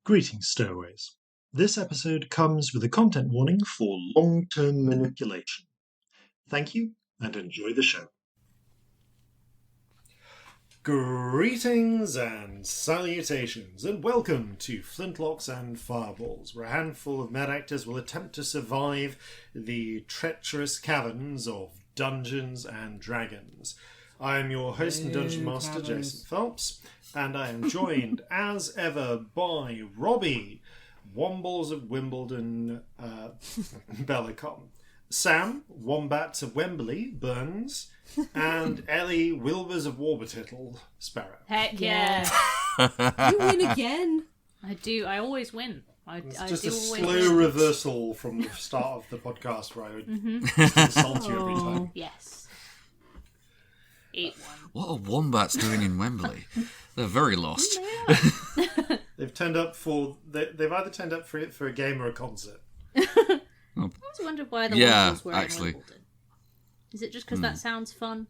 Greetings, stowaways. This episode comes with a content warning for long-term manipulation. Thank you, and enjoy the show. Greetings and salutations, and welcome to Flintlocks and Fireballs, where a handful of mad actors will attempt to survive the treacherous caverns of Dungeons and Dragons. I am your host and Dungeon Master Jason Phelps, and I am joined, as ever, by Robbie, Wombles of Wimbledon, Bellekom, Sam, Wombats of Wembley, Burns, and Ellie, Wilburs of Warburtittle, Sparrow. Heck yeah. You win again. I do. I always win. It's I just do a always slow win. reversal from the start of the podcast where I would just insult you every time. Yes. Eat one. What are wombats doing in Wembley? They're very lost. They've turned up for... They've either turned up for a game or a concert. I always wondered why the Wombles were actually. in Wimbledon. Is it just because that sounds fun?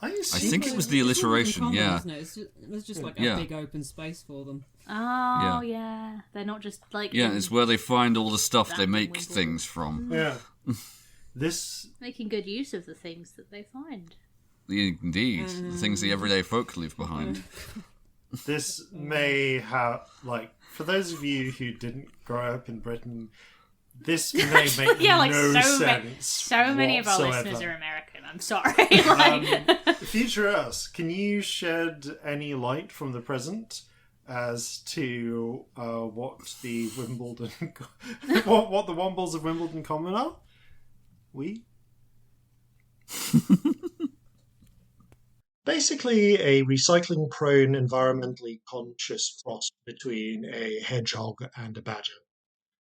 I think it was the alliteration, Common, yeah. Isn't it? It was just like a big open space for them. Oh, yeah. They're not just like... Yeah, it's where they find all the stuff they Random make Wimbledon. things from. Yeah. This... Making good use of the things that they find. Indeed, the things the everyday folk leave behind. This may have, for those of you who didn't grow up in Britain, this may make no sense. So many of our whatsoever. listeners are American. I'm sorry. Future us, can you shed any light from the present as to what the Wimbledon, what the Wombles of Wimbledon Common are? Basically, a recycling-prone, environmentally conscious cross between a hedgehog and a badger.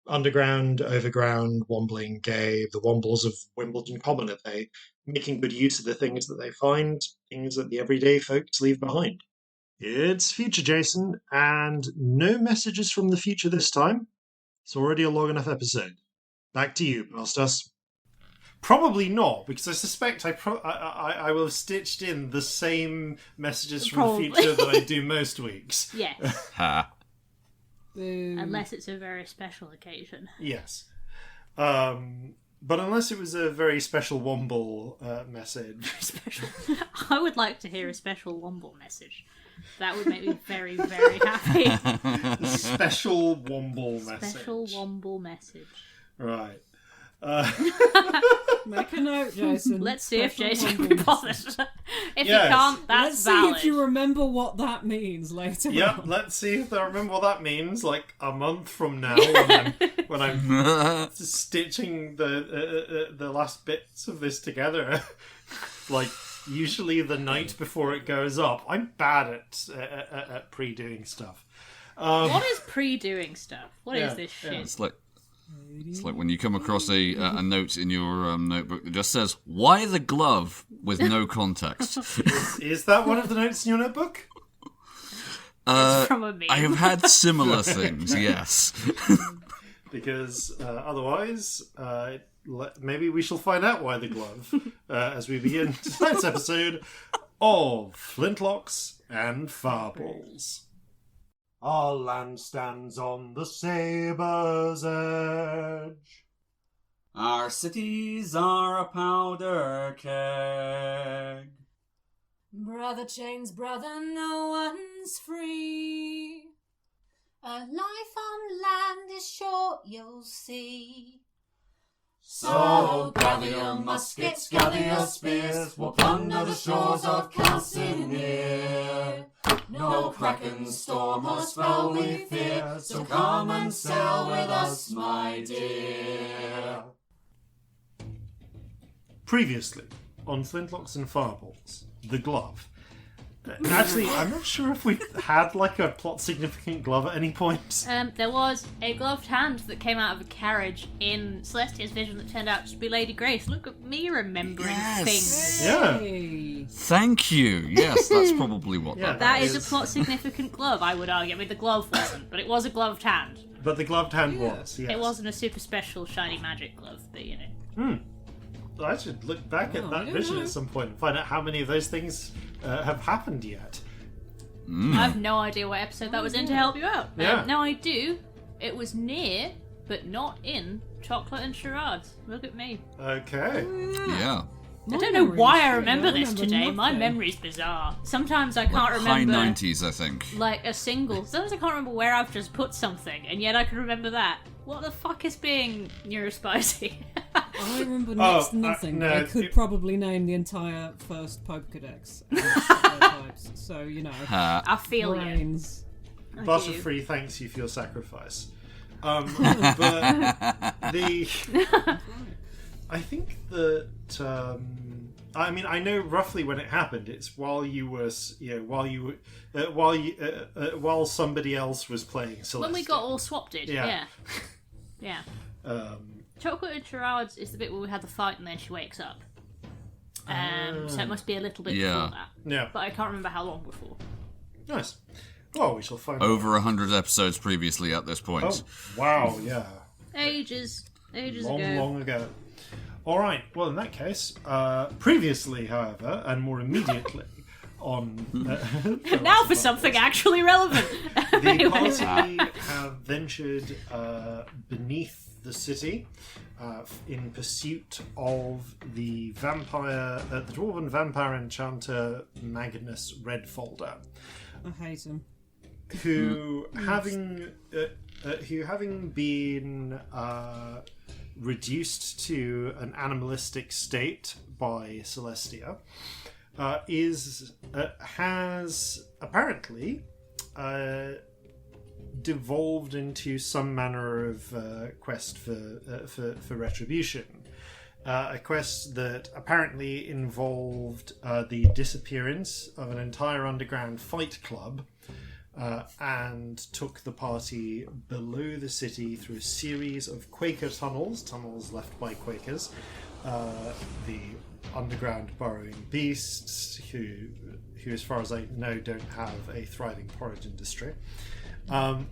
Underground, overground, wombling, gay, the Wombles of Wimbledon Common, are they making good use of the things that they find, things that the everyday folks leave behind? It's Future Jason, and no messages from the future this time. It's already a long enough episode. Back to you, Bastos. Probably not, because I suspect I will have stitched in the same messages from the future that I do most weeks. Yes. Ha. Boo. Unless it's a very special occasion. Yes. But unless it was a very special Womble message. Special. I would like to hear a special Womble message. That would make me very, very happy. Special Womble message. Special Womble message. Right. Make a note, Jason. Let's see if Special Jason Womble can be bothered. Message. If Yes. he can't, that's Let's valid. see if you remember what that means later Yep, on. let's see if I remember what that means, a month from now, when I'm stitching the last bits of this together. Usually the night before it goes up. I'm bad at pre-doing stuff. What is pre-doing stuff? What is this shit? It's like when you come across a note in your notebook that just says, "Why the glove?" with no context. Is that one of the notes in your notebook? It's from a meme. I have had similar things, yes. Because otherwise, maybe we shall find out why the glove as we begin tonight's episode of Flintlocks and Fireballs. Our land stands on the sabre's edge. Our cities are a powder keg. Brother chains, brother, no one's free. A life on land is short, you'll see. So gather your muskets, gather your spears, we'll plunder the shores of Calcinea. No kraken, storm or spell we fear, so come and sail with us, my dear. Previously, on Flintlocks and Fireballs, the glove. Actually, I'm not sure if we had a plot-significant glove at any point. There was a gloved hand that came out of a carriage in Celestia's vision that turned out to be Lady Grace. Look at me remembering things. Yeah. Hey. Thank you. Yes, that's probably what Yeah. That is a plot-significant glove, I would argue. I mean, the glove wasn't, but it was a gloved hand. But the gloved hand was, yes. It wasn't a super special shiny magic glove, but you know. I should look back at Oh, that I don't vision know. at some point and find out how many of those things have happened yet. I have no idea what episode that was in to help you out. Yeah. No, I do. It was near, but not in, Chocolate and Charades. Look at me. Okay. Yeah. I don't know why I remember this today. My memory's bizarre. Sometimes I can't remember. High 90s, I think. Like a single. Sometimes I can't remember where I've just put something, and yet I can remember that. What the fuck is being neurospicy? I remember next to nothing. no, I could probably name the entire first Pokedex and types. So, you know. I feel you. brains. Butterfree thanks you for your sacrifice. But I think that I mean I know roughly when it happened. It's while you were while somebody else was playing Celestia. When we got all swapped-ed. Yeah. Yeah. Chocolate and Charades is the bit where we had the fight and then she wakes up. So it must be a little bit before that. Yeah. But I can't remember how long before. Nice. Well, we shall find out. Over 100 episodes previously at this point. Oh, wow, yeah. Ages Long, ago. long ago. All right. Well, in that case, previously, however, and more immediately on... Now for something actually relevant. The party have ventured beneath the city in pursuit of the dwarven vampire enchanter Magnus Redfolder, I hate him. who having been reduced to an animalistic state by Celestia, has apparently devolved into some manner of quest for retribution. A quest that apparently involved the disappearance of an entire underground fight club, and took the party below the city through a series of Quaker tunnels left by Quakers, the underground burrowing beasts, who, as far as I know, don't have a thriving porridge industry. And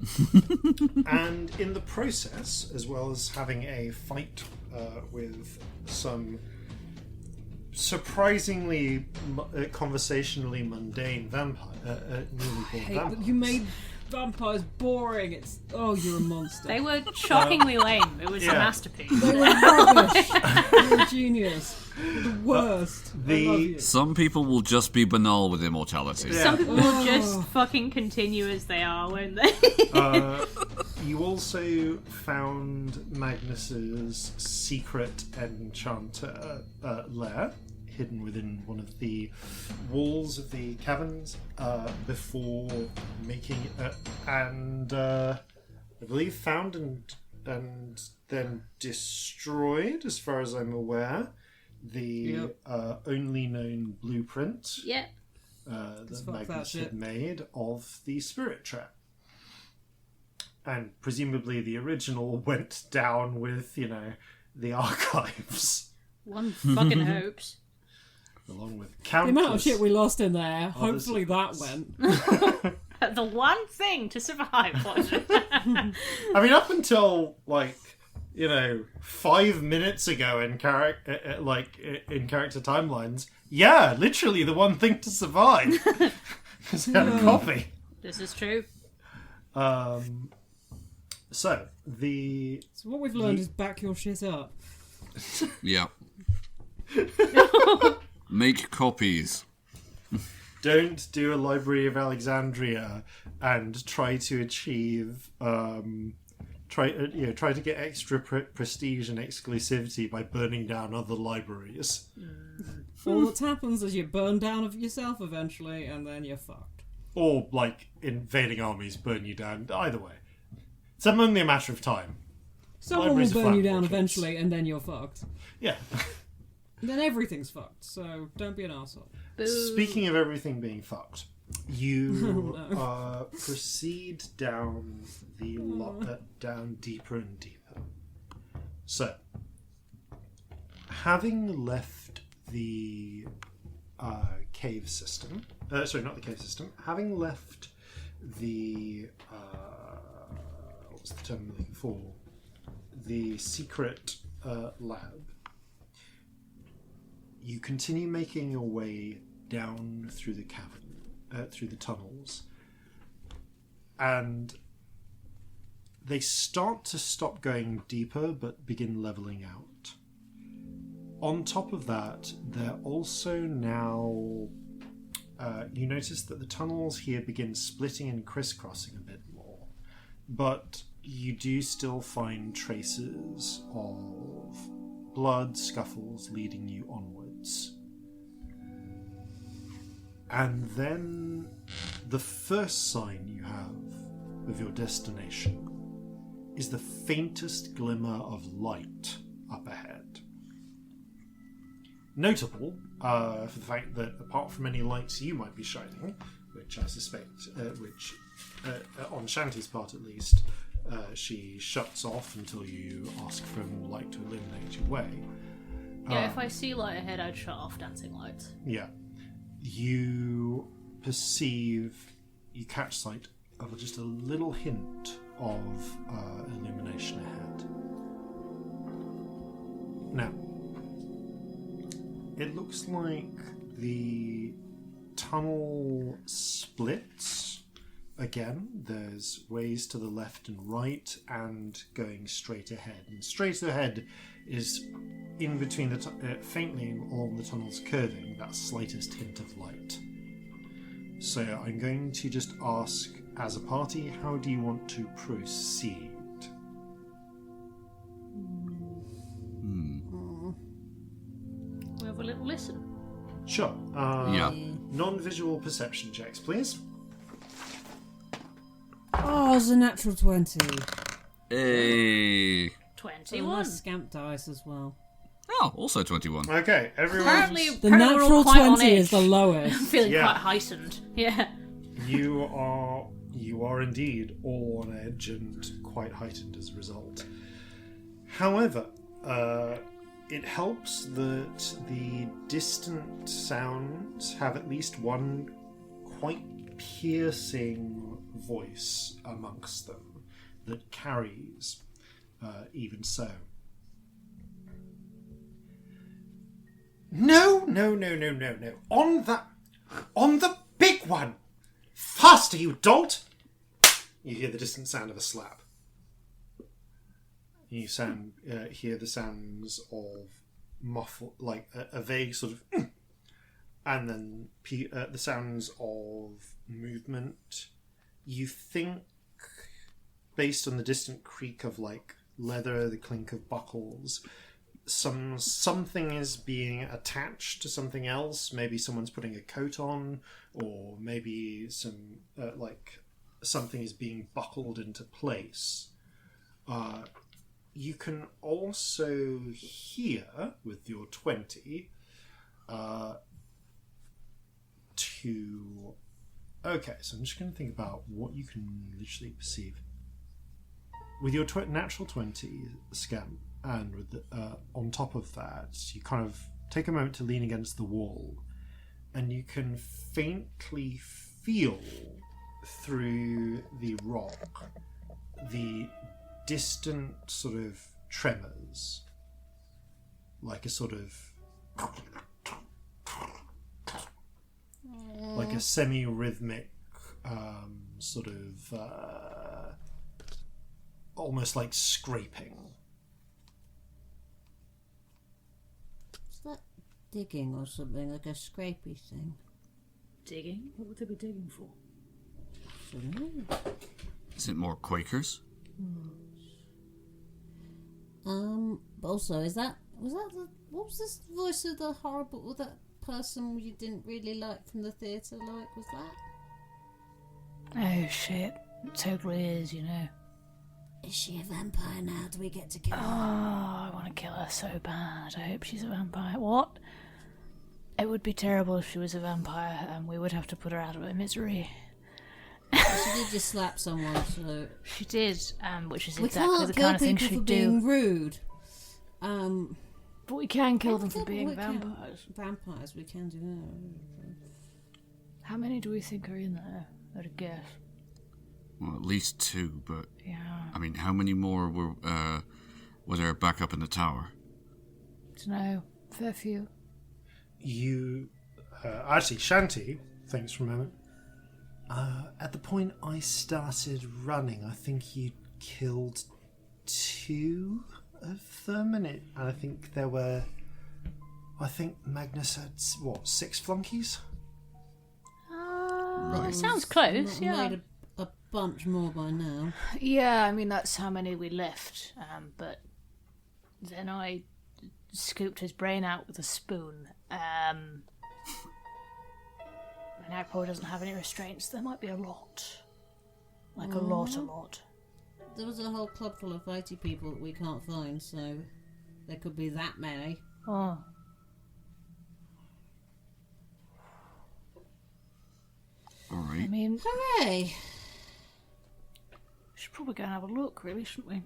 in the process, as well as having a fight with some surprisingly conversationally mundane newly born vampires. You made vampires boring. You're a monster. They were shockingly lame. It was a masterpiece. They were rubbish. You're a genius. You're the worst. I love you. Some people will just be banal with immortality. Yeah. Some people will just fucking continue as they are, won't they? You also found Magnus's secret enchanter lair, hidden within one of the walls of the caverns, before making and I believe found and then destroyed, as far as I'm aware, the only known blueprint Yeah. that Magnus had made of the spirit trap. And presumably the original went down with, the archives. One fucking hopes. Along with The countless... amount of shit we lost in there, hopefully that went. The one thing to survive was it? I mean, up until, 5 minutes ago in character timelines, yeah, literally the one thing to survive. Because they had a copy. This is true. So what we've learned is back your shit up. Yeah. Make copies. Don't do a Library of Alexandria and try to achieve try to get extra prestige and exclusivity by burning down other libraries. All that happens is you burn down of yourself eventually, and then you're fucked. Or invading armies burn you down. Either way, it's only a matter of time. Someone Libraries will are burn you flat down portraits. eventually, and then you're fucked. Yeah. Then everything's fucked, so don't be an arsehole. Boo. Speaking of everything being fucked, you Oh, proceed down the down deeper and deeper. So, having left the cave system, sorry, not the cave system, having left the what's the term I'm looking for? The secret lab. You continue making your way down through the cavern through the tunnels, and they start to stop going deeper but begin leveling out. On top of that, they're also now... you notice that the tunnels here begin splitting and crisscrossing a bit more, but you do still find traces of blood scuffles leading you onwards. And then the first sign you have of your destination is the faintest glimmer of light up ahead. Notable for the fact that apart from any lights you might be shining, which I suspect, on Shanty's part at least, she shuts off until you ask for light to illuminate your way. Yeah, if I see light ahead, I'd shut off dancing lights. Yeah. You catch sight of just a little hint of illumination ahead. Now, it looks like the tunnel splits again. There's ways to the left and right and going straight ahead. And straight ahead is in between the faintly along the tunnel's curving, that slightest hint of light. So I'm going to just ask, as a party, how do you want to proceed? We have a little listen. Sure. Yeah. Non-visual perception checks, please. Oh, it's a natural 20. Hey. 21. And Scamp dice as well. Oh, also 21. Okay, everyone. Apparently The we're all natural quite on 20 edge. is the lowest. I'm feeling Yeah. quite heightened. Yeah. You are indeed all on edge and quite heightened as a result. However, it helps that the distant sounds have at least one quite piercing voice amongst them that carries even so. No. On the big one! Faster, you dolt! You hear the distant sound of a slap. You hear the sounds of muffle, like a vague sort of, and then the sounds of movement. You think, based on the distant creak of like leather, the clink of buckles, something is being attached to something else. Maybe someone's putting a coat on, or maybe something is being buckled into place. You can also hear with your 20 Okay, so I'm just going to think about what you can literally perceive. With your natural 20 Scamp, and with on top of that, you kind of take a moment to lean against the wall, and you can faintly feel through the rock the distant sort of tremors, like a sort of like a semi-rhythmic sort of almost like scraping. Is that digging or something, like a scrapey thing? Digging? What would they be digging for? I don't know. Is it more Quakers? But also, what was this voice of the horrible, that person you didn't really like from the theatre, like, was that? Oh shit. It totally is, you know. Is she a vampire now? Do we get to kill her? Oh, I want to kill her so bad. I hope she's a vampire. What? It would be terrible if she was a vampire, and we would have to put her out of her misery. She did just slap someone, so... She did, which is We exactly can't the kill kind of thing people she'd for do. being rude. But we can kill them Yeah, for being we can. vampires. Vampires, we can do that. How many do we think are in there? At a guess. Well, at least 2, but... Yeah. I mean, how many more were there back up in the tower? Dunno. Fair few. You actually, Shanty, thanks for a moment. At the point I started running, I think you killed 2 of them, and I think there were... I think Magnus had, 6 flunkies? It sounds close, yeah. Made a bunch more by now. Yeah, I mean, that's how many we left. But then I scooped his brain out with a spoon. And now probably doesn't have any restraints. There might be a lot. Like a lot. There was a whole club full of fighty people that we can't find, so there could be that many. Oh. Alright. I mean, Hooray! we should probably go and have a look, really, shouldn't we?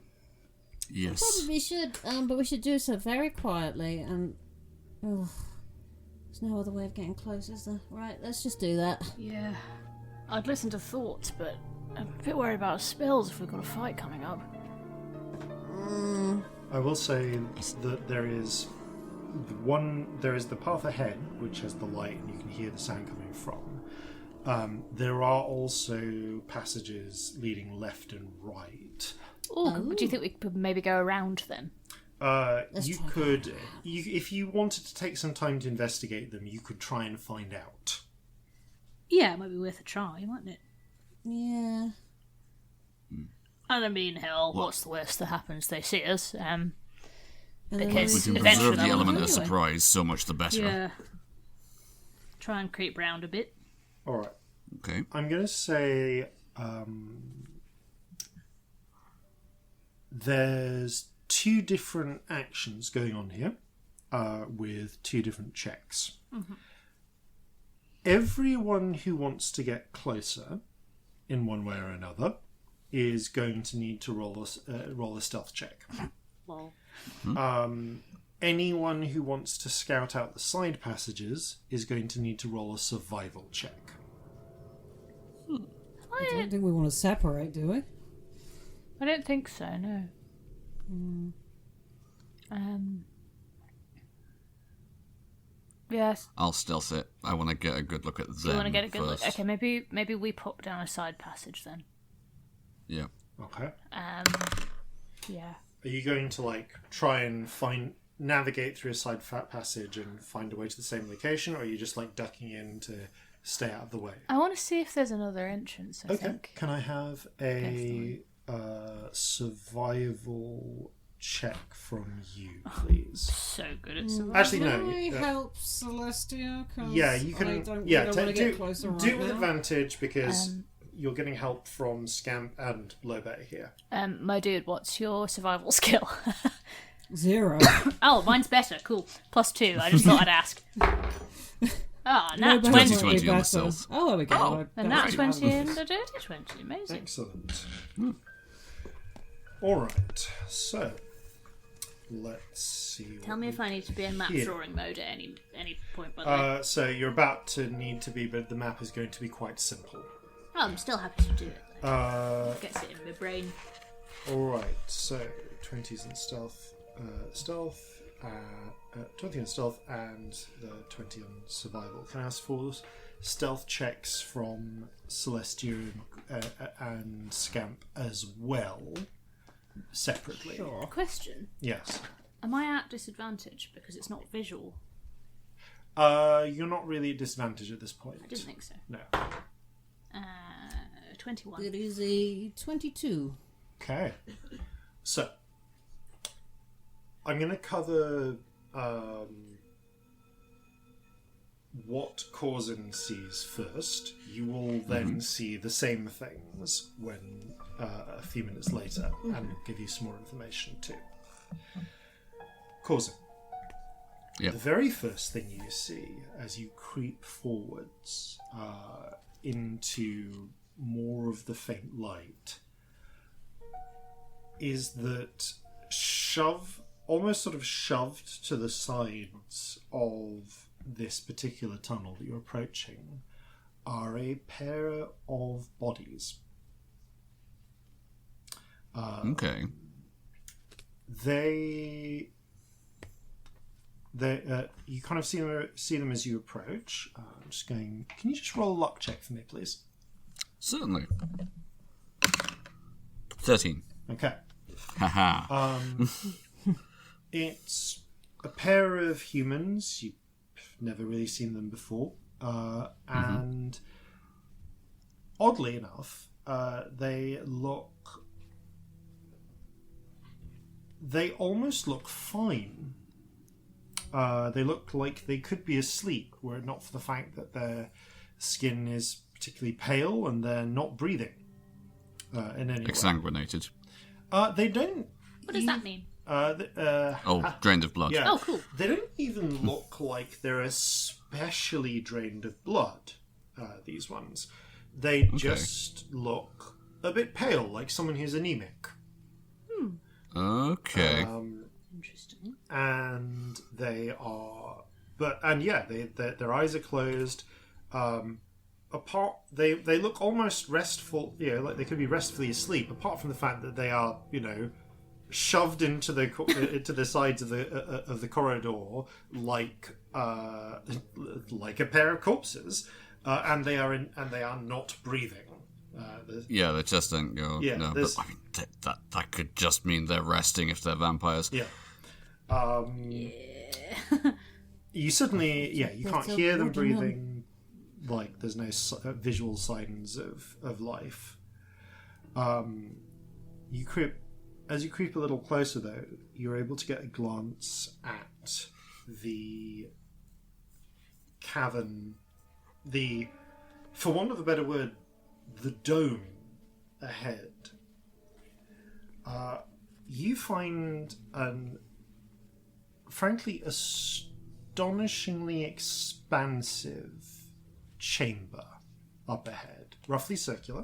Yes. Probably should, but we should do so very quietly, and... there's no other way of getting close, is there? Right, let's just do that. Yeah. I'd listen to thoughts, but I'm a bit worried about spells if we've got a fight coming up. I will say that there is the path ahead, which has the light, and you can hear the sound coming from. There are also passages leading left and right. Do you think we could maybe go around then? You could, if you wanted to take some time to investigate them, you could try and find out. Yeah, it might be worth a try, mightn't it? Yeah. I mean, hell, what's the worst that happens? They see us, And because We can eventually preserve the they'll- element of anyway. surprise, so much the better. Yeah. Try and creep round a bit. Alright. Okay. I'm going to say there's 2 different actions going on here with 2 different checks. Mm-hmm. Everyone who wants to get closer in one way or another is going to need to roll a stealth check. Well, Anyone who wants to scout out the side passages is going to need to roll a survival check. I don't think we want to separate, do we? I don't think so, no. Yes. I'll stealth it. I want to get a good look at them. You want to get a good first. look? Okay, maybe we pop down a side passage then. Yeah. Okay. Yeah. Are you going to try and navigate through a side passage and find a way to the same location, or are you just ducking in to stay out of the way? I want to see if there's another entrance, I think. Can I have a survival check from you, please? So good at survival. Actually, Can no. I help Celestia? 'Cause Yeah, you can. I don't Yeah, really want to do get closer it right with now. advantage because you're getting help from Scamp and Lobet here. My dude, what's your survival skill? 0. Oh, mine's better. Cool. +2. I just thought I'd ask. Ah, nat No, 20. but 20 on the better. stealth. Oh, there we go. Oh, a nat That's 20 fine. and a dirty 20. Amazing. Excellent. All right, so let's see. Tell me if I need to be in map here. drawing mode at any point, by the way. So you're about to need to be, but the map is going to be quite simple. Oh, I'm still happy to do it, though. Gets it in my brain. All right, so 20s in stealth, 20 on stealth, and the 20 on survival. Can I ask for stealth checks from Celestia and Scamp as well, separately? Sure. Question. Yes. Am I at disadvantage because it's not visual? You're not really at disadvantage at this point. I didn't think so. No. 21. It is a 22. Okay. So, I'm going to cover what Corzin sees first. You will then see the same things when a few minutes later, and give you some more information too. Corzin. Yep. The very first thing you see as you creep forwards into more of the faint light is that almost sort of shoved to the sides of this particular tunnel that you're approaching are a pair of bodies. Okay. You kind of see them as you approach. I'm just going. Can you just roll a luck check for me, please? Certainly. 13. Okay. Haha. It's a pair of humans. You've never really seen them before. And oddly enough, they almost look fine. They look like they could be asleep, were it not for the fact that their skin is particularly pale and they're not breathing in any way. Exsanguinated. They don't. What does that mean? Drained of blood. Yeah. Oh, cool. They don't even look like they're especially drained of blood, these ones. They just look a bit pale, like someone who's anemic. Okay. Interesting. And they are... their eyes are closed. They look almost restful, like they could be restfully asleep, apart from the fact that they are, shoved into the sides of the corridor like a pair of corpses, and they are not breathing. Their chest don't go. Yeah, no, but I mean that could just mean they're resting if they're vampires. Yeah. You certainly, you can't hear them breathing. Like there's no visual signs of life. As you creep a little closer, though, you're able to get a glance at the cavern, for want of a better word, the dome ahead. You find an, frankly, astonishingly expansive chamber up ahead, roughly circular.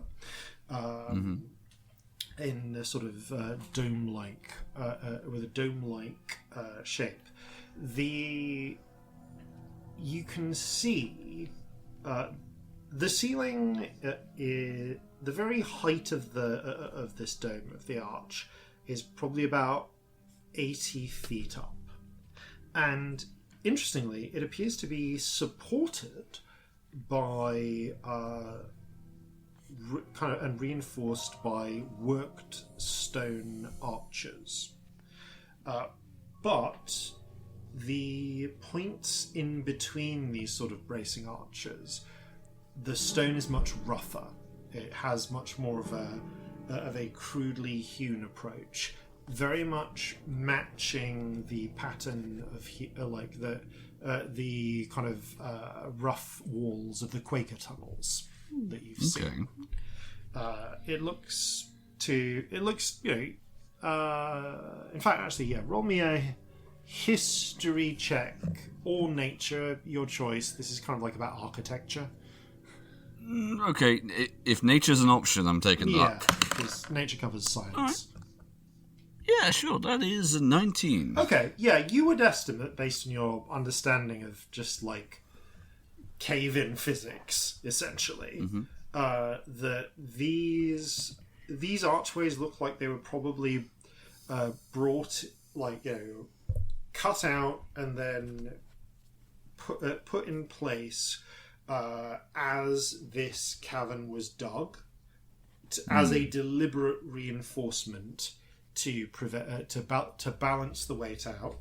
In a sort of dome-like, with a dome-like shape. You can see the ceiling. The very height of this dome, of the arch, is probably about 80 feet up, and interestingly, it appears to be supported by and reinforced by worked stone arches. But the points in between these sort of bracing arches, the stone is much rougher. It has much more of a crudely hewn approach, very much matching the pattern of the kind of rough walls of the Quaker tunnels that you've seen. It looks, in fact, actually, roll me a history check or nature, your choice. This is kind of like about architecture. Okay, if nature's an option, I'm taking that. Yeah, because nature covers science. Right. Yeah, sure, that is 19. Okay, yeah, you would estimate, based on your understanding of just, cave-in physics, essentially, that these archways look like they were probably brought, cut out and then put in place as this cavern was dug, as a deliberate reinforcement to prevent to balance the weight out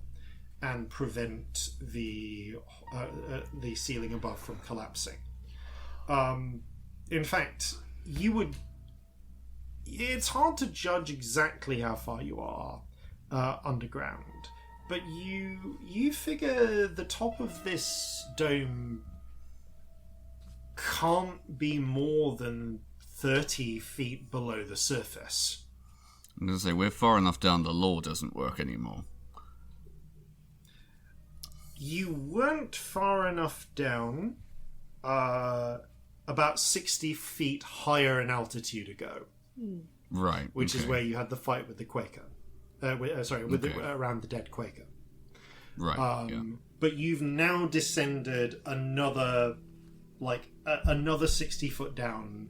and prevent the ceiling above from collapsing. In fact, it's hard to judge exactly how far you are underground, but you figure the top of this dome can't be more than 30 feet below the surface. I'm going to say, we're far enough down the law doesn't work anymore. You weren't far enough down, about 60 feet higher in altitude ago. Right. Which is where you had the fight with the Quaker. Around the dead Quaker. Right, But you've now descended another 60 foot down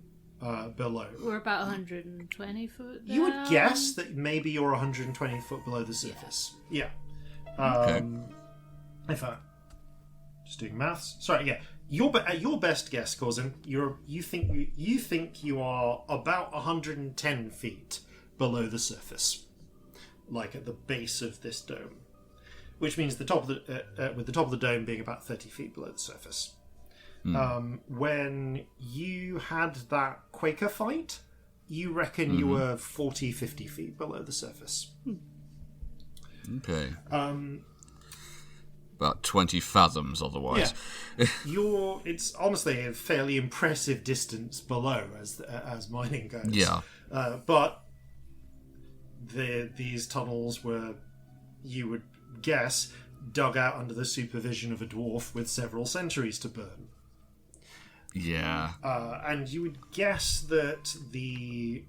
below. We're about 120 foot down. You would guess that maybe you're 120 foot below the surface. Yeah. Okay. In fact, just doing maths. Sorry, yeah. At your best guess, Corzin, you think you are about 110 feet below the surface, like at the base of this dome, which means the top of with the top of the dome being about 30 feet below the surface. When you had that Quaker fight, you reckon you were 40, 50 feet below the surface. Okay. About 20 fathoms otherwise. Yeah. It's honestly a fairly impressive distance below as mining goes. Yeah. But these tunnels were, you would guess, dug out under the supervision of a dwarf with several centuries to burn. Yeah. And you would guess that the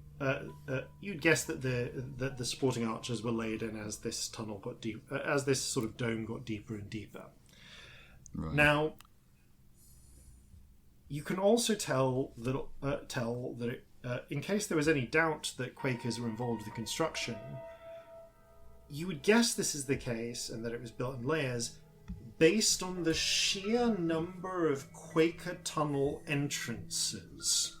supporting archers were laid in as this tunnel got deep, as this sort of dome got deeper and deeper. Right. Now, you can also tell that in case there was any doubt that Quakers were involved with the construction, you would guess this is the case and that it was built in layers based on the sheer number of Quaker tunnel entrances.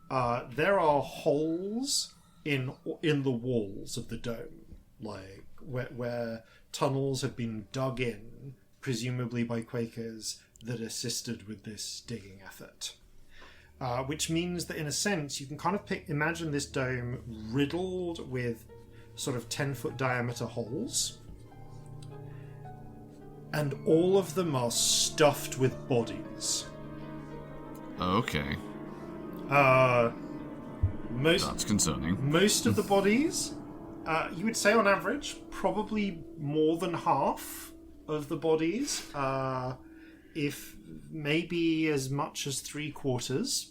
There are holes in the walls of the dome, like where tunnels have been dug in, presumably by Quakers that assisted with this digging effort. Which means that in a sense you can kind of imagine this dome riddled with sort of 10-foot diameter holes, and all of them are stuffed with bodies. Okay. That's concerning. Most of the bodies, you would say on average, probably more than half of the bodies, if maybe as much as 3/4,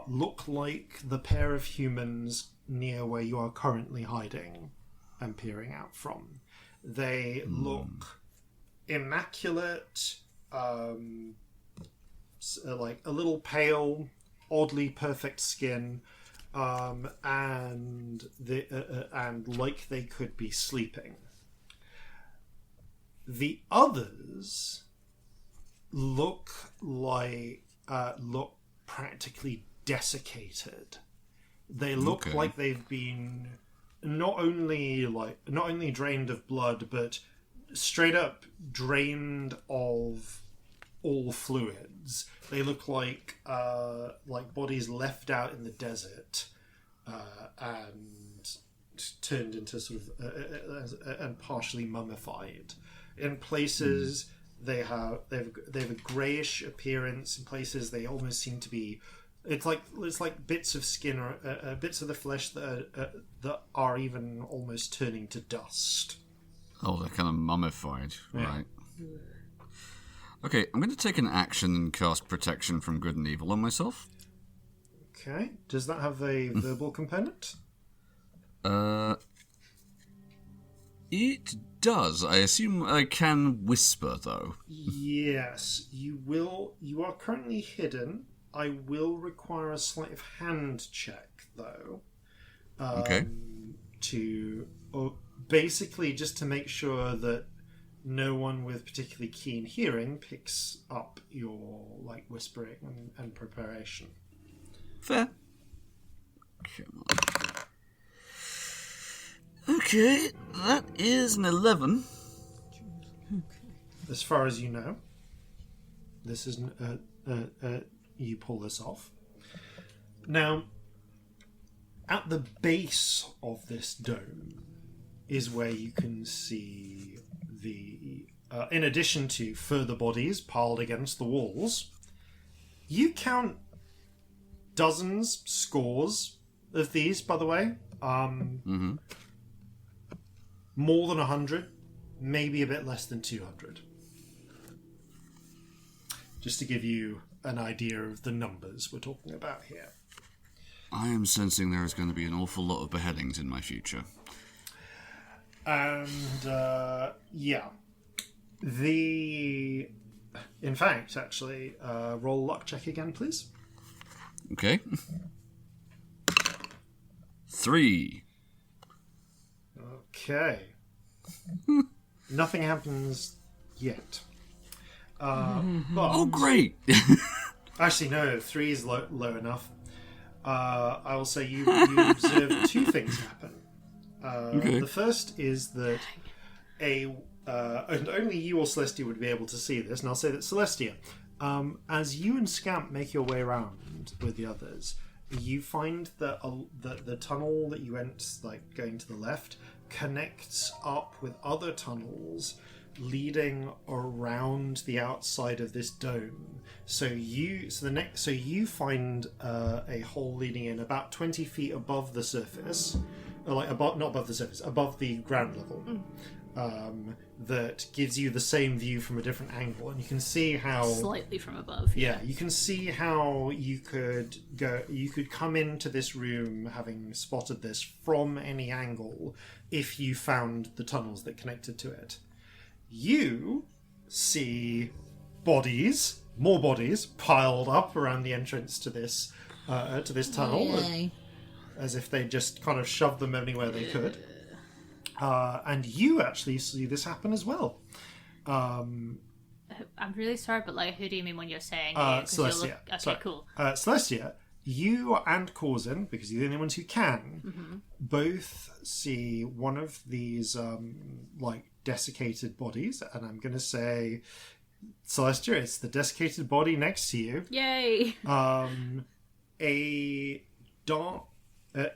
look like the pair of humans near where you are currently hiding and peering out from. They look immaculate, like a little pale, oddly perfect skin, and like they could be sleeping. The others look practically desiccated. They look like they've been not only drained of blood, but straight up drained of all fluids. They look like bodies left out in the desert and turned into sort of and partially mummified. In places they have a greyish appearance. In places they almost seem to be. It's like bits of skin or bits of the flesh that are even almost turning to dust. Oh, they're kind of mummified, Yeah. right? Okay, I'm going to take an action and cast Protection from Good and Evil on myself. Okay. Does that have a verbal component? It does. I assume I can whisper, though. Yes, you will. You are currently hidden. I will require a sleight of hand check, though. Okay. Basically, just to make sure that no one with particularly keen hearing picks up your whispering and preparation. Fair. Come on. Okay, that is an 11. As far as you know, this is you pull this off. Now, at the base of this dome is where you can see the, in addition to further bodies piled against the walls, you count dozens, scores of these, by the way. More than 100, maybe a bit less than 200. Just to give you an idea of the numbers we're talking about here. I am sensing there is going to be an awful lot of beheadings in my future. And, yeah. In fact, actually, roll a luck check again, please. Okay. 3. Okay. Nothing happens yet. But Oh, great! actually, no, 3 is low enough. I will say you observe 2 things happen. Okay. The first is that and only you or Celestia would be able to see this, and I'll say that Celestia, as you and Scamp make your way around with the others, you find that the tunnel that you went, like going to the left, connects up with other tunnels leading around the outside of this dome. So you find a hole leading in about 20 feet above the surface, or like above, not above the surface, above the ground level. That gives you the same view from a different angle, and you can see how Slightly from above. yeah, you can see how you could come into this room having spotted this from any angle if you found the tunnels that connected to it. You see more bodies piled up around the entrance to this tunnel, Yay. as if they just kind of shoved them anywhere they could. And you actually see this happen as well. I'm really sorry, but like, who do you mean when you're saying you? 'Cause you're Celestia. Okay, Sorry. cool. Celestia, you and Corzin, because you're the only ones who can, both see one of these like desiccated bodies, and I'm going to say, Celestia, it's the desiccated body next to you. Yay!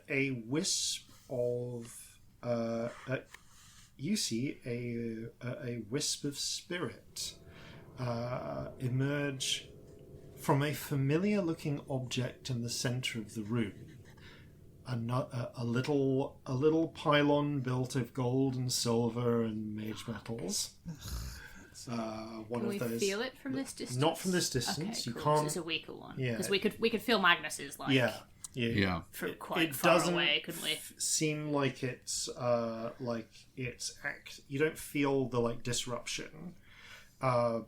A wisp of you see a wisp of spirit emerge from a familiar-looking object in the center of the room. A little pylon built of gold and silver and mage metals. One Can of we those. feel it from this distance? Not from this distance. Okay, You cool. can't. So it's a weaker one. Yeah. Because we could feel Magnus's like. Yeah. From quite It far doesn't away, couldn't we? seem like it's you don't feel the like disruption, and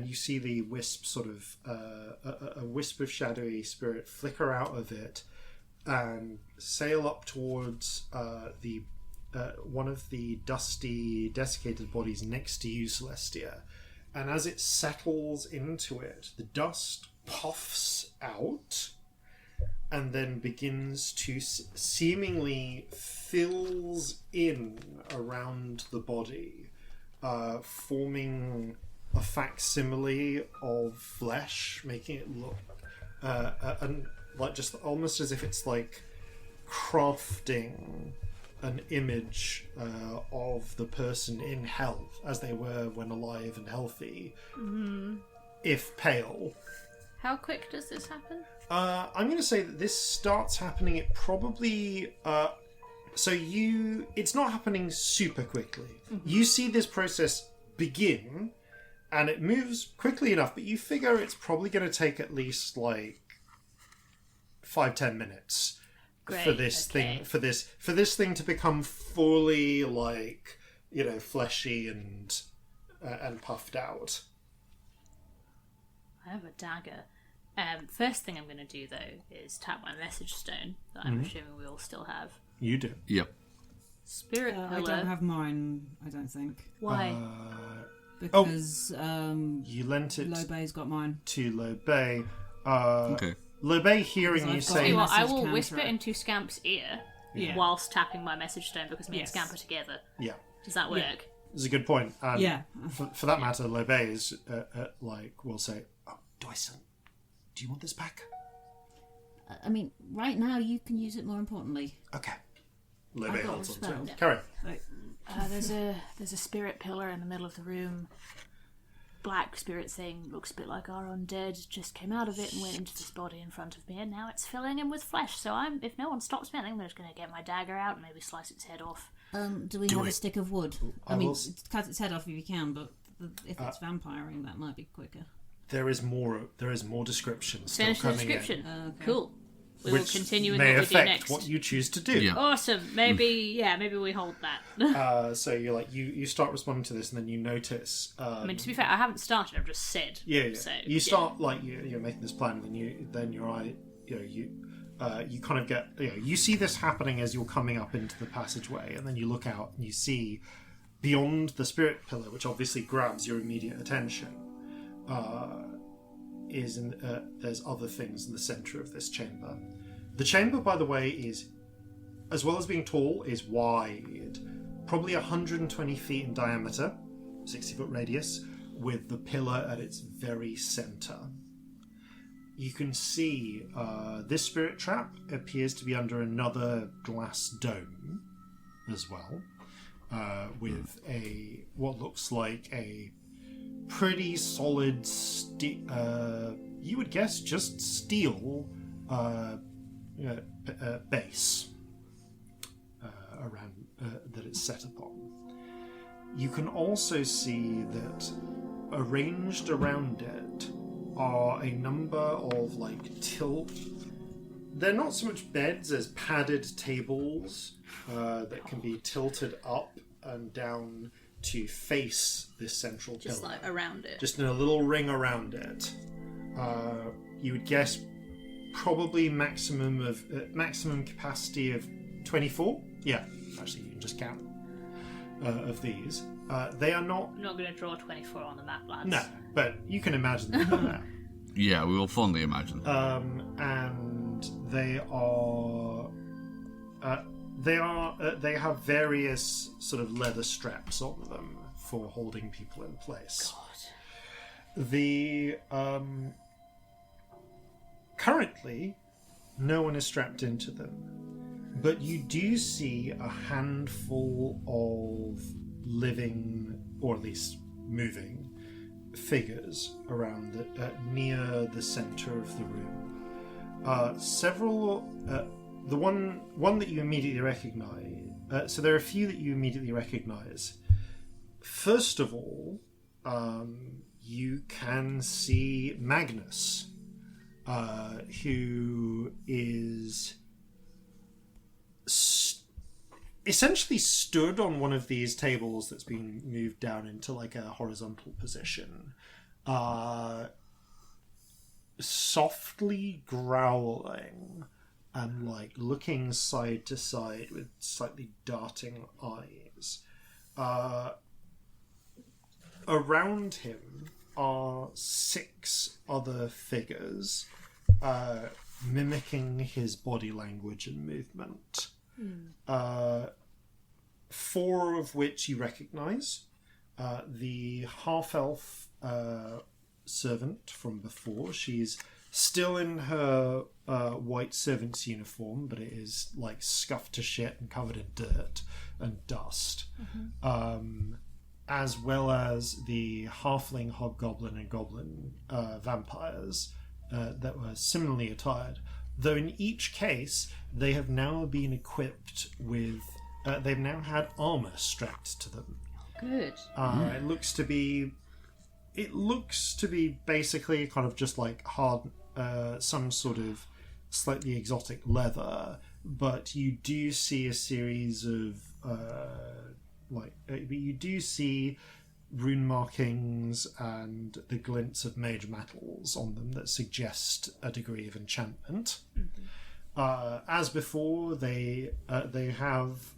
you see the wisp sort of a wisp of shadowy spirit flicker out of it and sail up towards the one of the dusty desiccated bodies next to you, Celestia, and as it settles into it, the dust puffs out and then begins to seemingly fills in around the body, forming a facsimile of flesh, making it look and like just almost as if it's like crafting an image of the person in health as they were when alive and healthy, if pale. How quick does this happen? I'm going to say that this starts happening. It probably it's not happening super quickly. You see this process begin, and it moves quickly enough, but you figure it's probably going to take at least like 5-10 minutes for this thing for this thing to become fully like fleshy and puffed out. I have a dagger. First thing I'm going to do though is tap my message stone that I'm assuming we all still have. You do. Yep. Spirit I pillar. don't have mine, I don't think. Why? Because You lent it Lobey's got mine. to Lobey. Okay. Lobey hearing you I've got Tell say, you what, I message will counter. whisper into Scamp's ear Yeah. whilst tapping my message stone because me and Yes. Scamp are together. yeah, Does that work? Yeah. this is a good point. And Yeah. For that matter, Lobey is will say, "Oh, Dyson, do you want this back?" I mean, right now you can use it more importantly. Okay. Lobey I've got holds a on to it. spell. Carry. There's a spirit pillar in the middle of the room. Black spirit thing looks a bit like our undead. Just came out of it and went into this body in front of me, and now it's filling him with flesh. So if no one stops me, I think I'm just going to get my dagger out and maybe slice its head off. Do we have a stick of wood? I mean, Cut its head off if you can, but if it's vampiring, that might be quicker. There is more description still Finish the coming description. in, Okay. Cool. We will which continue in may what we do affect next. what you choose to do. Yeah. Awesome. Maybe we hold that. So you're like you start responding to this, and then you notice. I mean, to be fair, I haven't started. I've just said. Yeah. So, You start like you're making this plan, and then your eye, you kind of get you see this happening as you're coming up into the passageway, and then you look out and you see beyond the spirit pillar, which obviously grabs your immediate attention, there's other things in the center of this chamber. The chamber, by the way, is, as well as being tall, is wide, probably 120 feet in diameter, 60-foot radius, with the pillar at its very center. You can see this spirit trap appears to be under another glass dome as well, with what looks like a pretty solid, you would guess just steel base around that it's set upon. You can also see that arranged around it are a number of they're not so much beds as padded tables that can be tilted up and down to face this central pillar. Just like around it. Just in a little ring around it. You would guess probably maximum capacity of 24. Yeah, actually you can just count of these. They are not. I'm not going to draw 24 on the map, lads. No, but you can imagine them like that. Yeah, we will fondly imagine. And they have various sort of leather straps on them for holding people in place. God. The currently, no one is strapped into them, but you do see a handful of living, or at least moving, figures around near the center of the room. Several. The one that you immediately recognize. So there are a few that you immediately recognize. First of all, you can see Magnus, who is essentially stood on one of these tables that's been moved down into like a horizontal position, softly growling and like looking side to side with slightly darting eyes. Around him are 6 other figures, mimicking his body language and movement. 4 of which you recognize. The half-elf servant from before. She's still in her white servant's uniform, but it is like scuffed to shit and covered in dirt and dust. As well as the halfling, hobgoblin, and goblin vampires that were similarly attired. Though in each case, they have now been equipped with... they've now had armour strapped to them. Good. It looks to be basically kind of just like hard, some sort of slightly exotic leather, but you do see a series of you do see rune markings and the glints of mage metals on them that suggest a degree of enchantment. As before, they have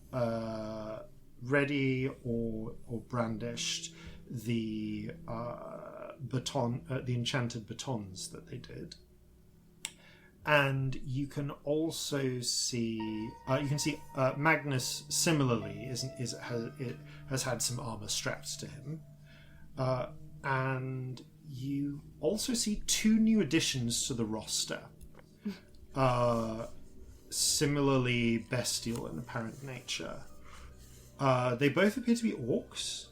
ready or brandished the baton, the enchanted batons that they did, and you can also see Magnus similarly has had some armor strapped to him, and you also see 2 new additions to the roster, similarly bestial in apparent nature. They both appear to be orcs.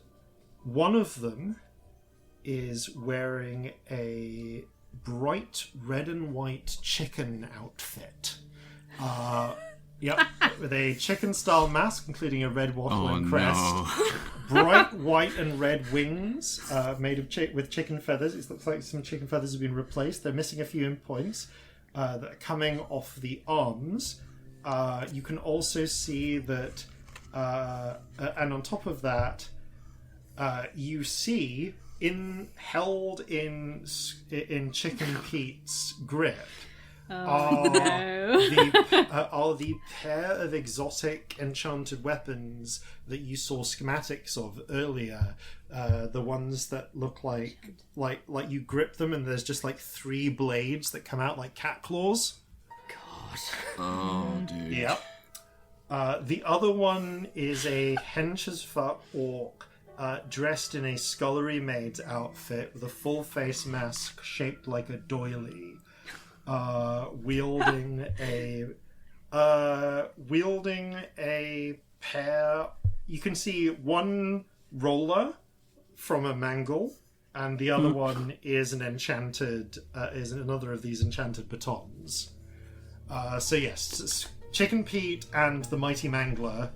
One of them is wearing a bright red and white chicken outfit. With a chicken-style mask, including a red wattle and crest. No. Bright white and red wings made of with chicken feathers. It looks like some chicken feathers have been replaced. They're missing a few endpoints that are coming off the arms. You can also see that, and on top of that, you see held in Chicken Pete's grip Oh, no. Are the pair of exotic enchanted weapons that you saw schematics of earlier, the ones that look like you grip them and there's just like 3 blades that come out like cat claws? God. Oh, dude. Yep. The other one is a hench as fuck orc dressed in a scullery maid's outfit with a full face mask shaped like a doily, wielding a pair. You can see one roller from a mangle, and the other one is is another of these enchanted batons. So yes, Chicken Pete and the Mighty Mangler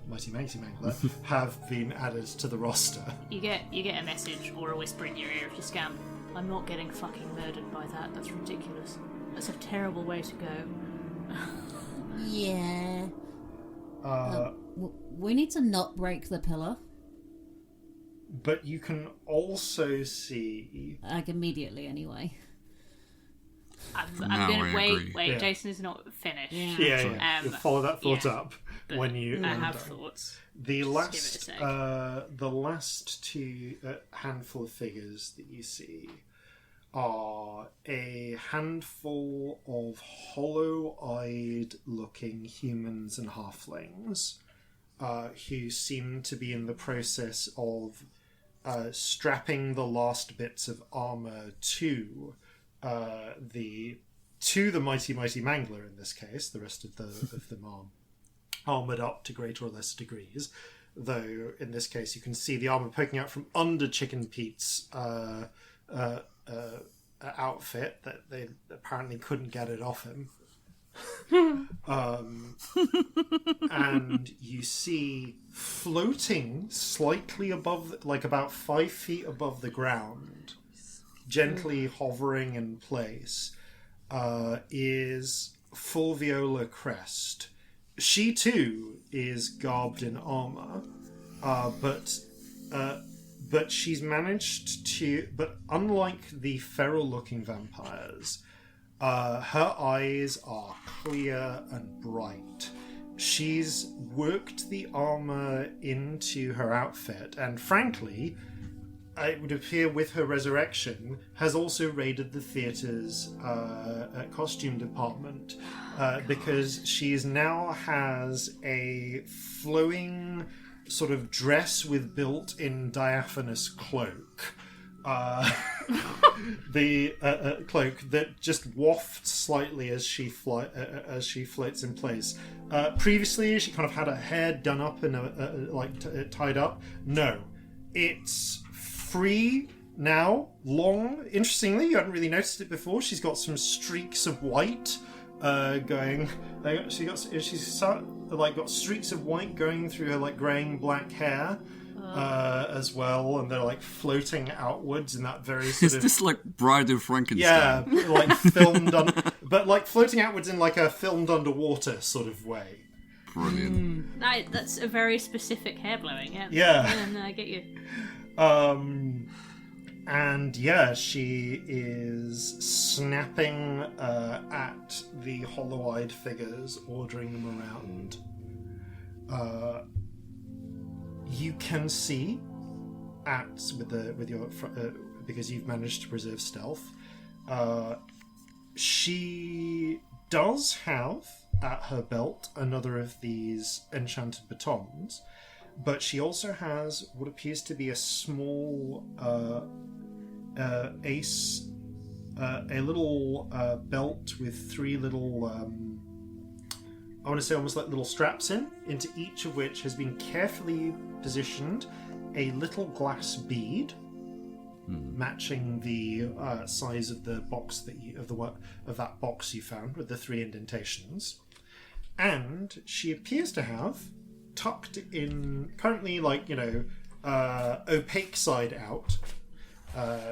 have been added to the roster. You get a message or a whisper in your ear if you scam. I'm not getting fucking murdered by that. That's ridiculous. That's a terrible way to go. Yeah. We need to not break the pillar. But you can also see... Like, immediately, anyway. I'm gonna wait. Yeah. Jason is not finished. Yeah. You'll follow that thought up when you... I have thoughts. The Just give it a sec. last 2 handful of figures that you see are a handful of hollow-eyed looking humans and halflings who seem to be in the process of strapping the last bits of armor to the mighty mangler. In this case, the rest of them are armored up to greater or lesser degrees. Though in this case, you can see the armor poking out from under Chicken Pete's outfit that they apparently couldn't get it off him. And you see floating slightly above, like about 5 feet above the ground, gently hovering in place, is Fulviola Crest. She too is garbed in armor, but she's managed to. But unlike the feral-looking vampires, her eyes are clear and bright. She's worked the armor into her outfit, and frankly, it would appear with her resurrection, has also raided the theatre's costume department, because she now has a flowing sort of dress with built-in diaphanous cloak. The cloak that just wafts slightly as she floats in place. Previously, she kind of had her hair done up and tied up. No, it's free now, long. Interestingly, you hadn't really noticed it before. She's got some streaks of white going. She's got streaks of white going through her like greying black hair. As well, and they're like floating outwards in that very sort Is this like Bride of yeah, Frankenstein? like filmed but like floating outwards in like a filmed underwater sort of way. Brilliant. That's a very specific hair blowing. Yeah. Yeah. No, I get you. And yeah, she is snapping at the hollow-eyed figures, ordering them around. You can see because you've managed to preserve stealth. She does have at her belt another of these enchanted batons, but she also has what appears to be a small a little belt with 3 little I want to say almost like little straps into each of which has been carefully positioned a little glass bead, matching the size of the box of that box you found with the 3 indentations. And she appears to have tucked in, currently opaque side out,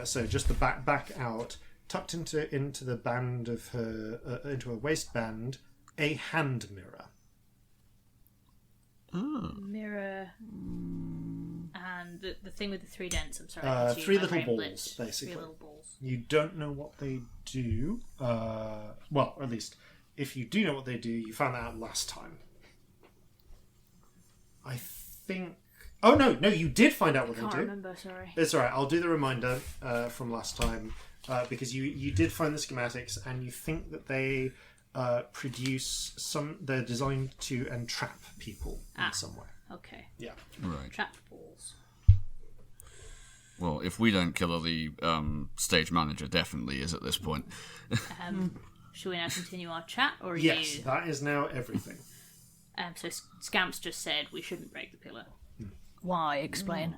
so just the back out, tucked into the band of her into her waistband, a hand mirror. Mirror. And the thing with the 3 dents, I'm sorry. 3 little balls, basically. 3 little balls. fireballs. You don't know what they do. Well, at least, if you do know what they do, you found that out last time. I think... Oh, no, you did find out what they do. I can't remember, sorry. It's alright, I'll do the reminder from last time, because you did find the schematics, and you think that they produce they're designed to entrap people in some way. Okay. Yeah. Right. Trap balls. Well, if we don't kill her, the stage manager definitely is at this point. Should we now continue our chat, or are Yes, you... that is now everything. So Scamp's just said we shouldn't break the pillar. Why? Explain.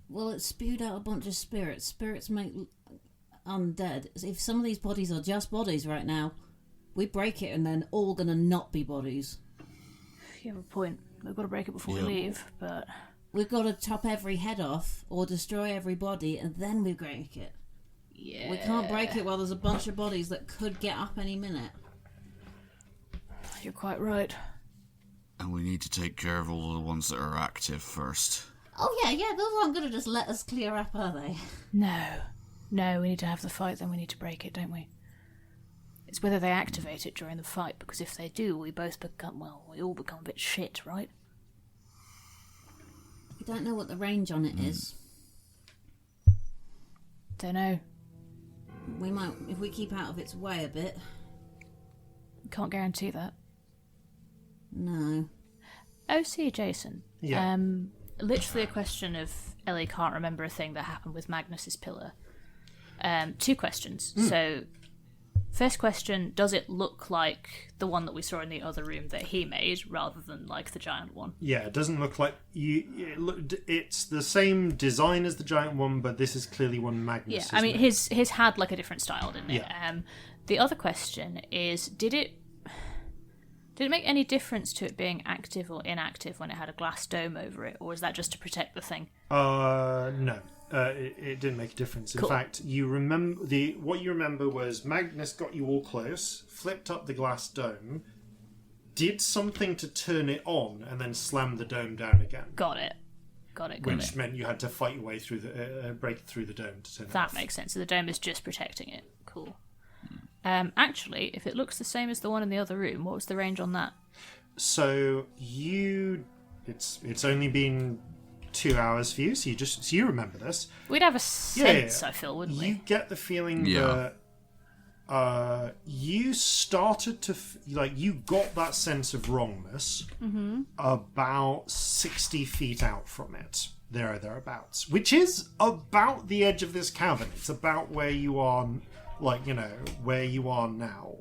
Well, it spewed out a bunch of spirits. Spirits make undead. If some of these bodies are just bodies right now, we break it and then all gonna not be bodies. You have a point. We've got to break it before we leave, but... We've got to chop every head off or destroy every body and then we break it. Yeah. We can't break it while there's a bunch of bodies that could get up any minute. You're quite right. And we need to take care of all the ones that are active first. Oh yeah, those aren't going to just let us clear up, are they? No, we need to have the fight, then we need to break it, don't we? It's whether they activate it during the fight, because if they do, we all become a bit shit, right? We don't know what the range on it is. Don't know. We might, if we keep out of its way a bit. Can't guarantee that. No. OC Jason. Yeah. Literally a question of Ellie can't remember a thing that happened with Magnus's pillar. 2 questions. So, first question, does it look like the one that we saw in the other room that he made, rather than like the giant one? Yeah, it doesn't look like it's the same design as the giant one, but this is clearly one Magnus. Yeah, I mean, his had like a different style, didn't it? Yeah. The other question is, did it make any difference to it being active or inactive when it had a glass dome over it, or was that just to protect the thing? No. It didn't make a difference. In Cool. fact, you remember what you remember was Magnus got you all close, flipped up the glass dome, did something to turn it on, and then slammed the dome down again. Got it. Which meant you had to fight your way through break through the dome to turn it That off. makes sense. So the dome is just protecting it. Cool. Actually, if it looks the same as the one in the other room, what was the range on that? So it's only been 2 hours for you, so you remember this. We'd have a sense, Yeah. I feel, wouldn't You we? get the feeling that you started to you got that sense of wrongness about 60 feet out from it, there or thereabouts, which is about the edge of this cavern. It's about where you are, where you are now.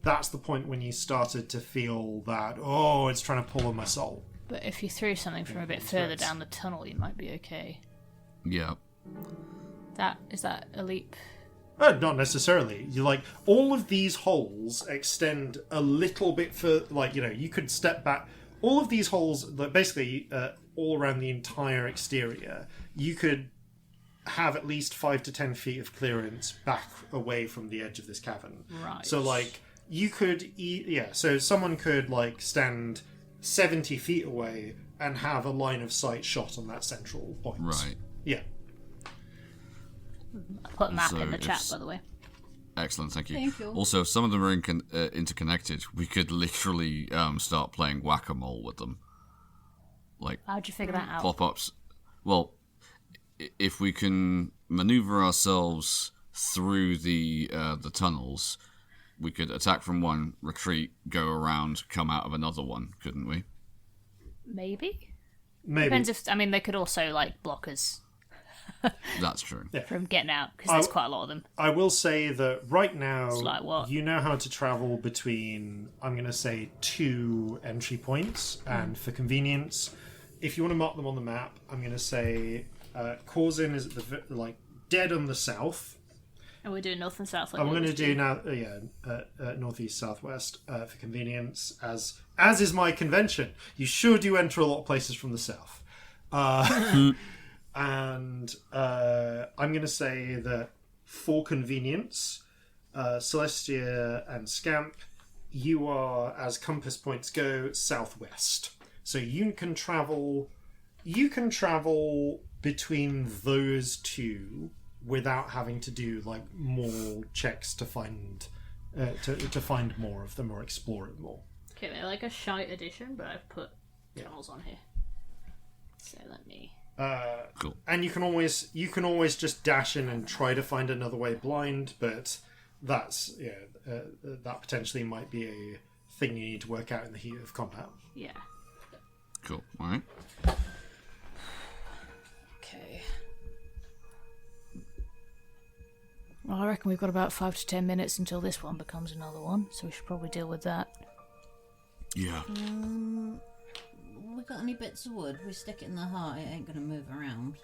That's the point when you started to feel that, it's trying to pull on my soul. But if you threw something from a bit further down the tunnel, you might be okay. Yeah. Is that a leap? Not necessarily. All of these holes extend a little bit further. You could step back. All of these holes, basically, all around the entire exterior, you could have at least 5 to 10 feet of clearance back away from the edge of this cavern. Right. So, you could, so someone could, stand 70 feet away and have a line of sight shot on that central point. Right. Yeah. I'll put a map So in the chat, it's- by the way. Excellent, thank you. Thank you. Also, if some of them are interconnected, we could literally start playing whack-a-mole with them. How'd you figure that out? Pop-ups. Well, if we can maneuver ourselves through the tunnels, we could attack from one, retreat, go around, come out of another one, couldn't we? Maybe? Maybe. Depends if... I mean, they could also, block us That's true. from getting out, because there's quite a lot of them. I will say that right now, It's like what? you know how to travel between, I'm going to say, 2 entry points, and for convenience, if you want to mark them on the map, I'm going to say Corzin is at the dead on the south. And we're doing north and south. I'm going to do now, northeast, southwest for convenience, as is my convention. You sure do enter a lot of places from the south. And I'm going to say that for convenience, Celestia and Scamp, you are, as compass points go, southwest. So you can travel between those two without having to do like more checks to find more of them or explore it more. Okay, they're like a shite edition, but I've put tunnels on here. So let me. Cool. And you can always just dash in and try to find another way blind, but that's that potentially might be a thing you need to work out in the heat of combat. Yeah. Cool. All right. Okay. Well, I reckon we've got about 5 to 10 minutes until this one becomes another one, so we should probably deal with that. Yeah. We got any bits of wood? We stick it in the heart, it ain't gonna move around.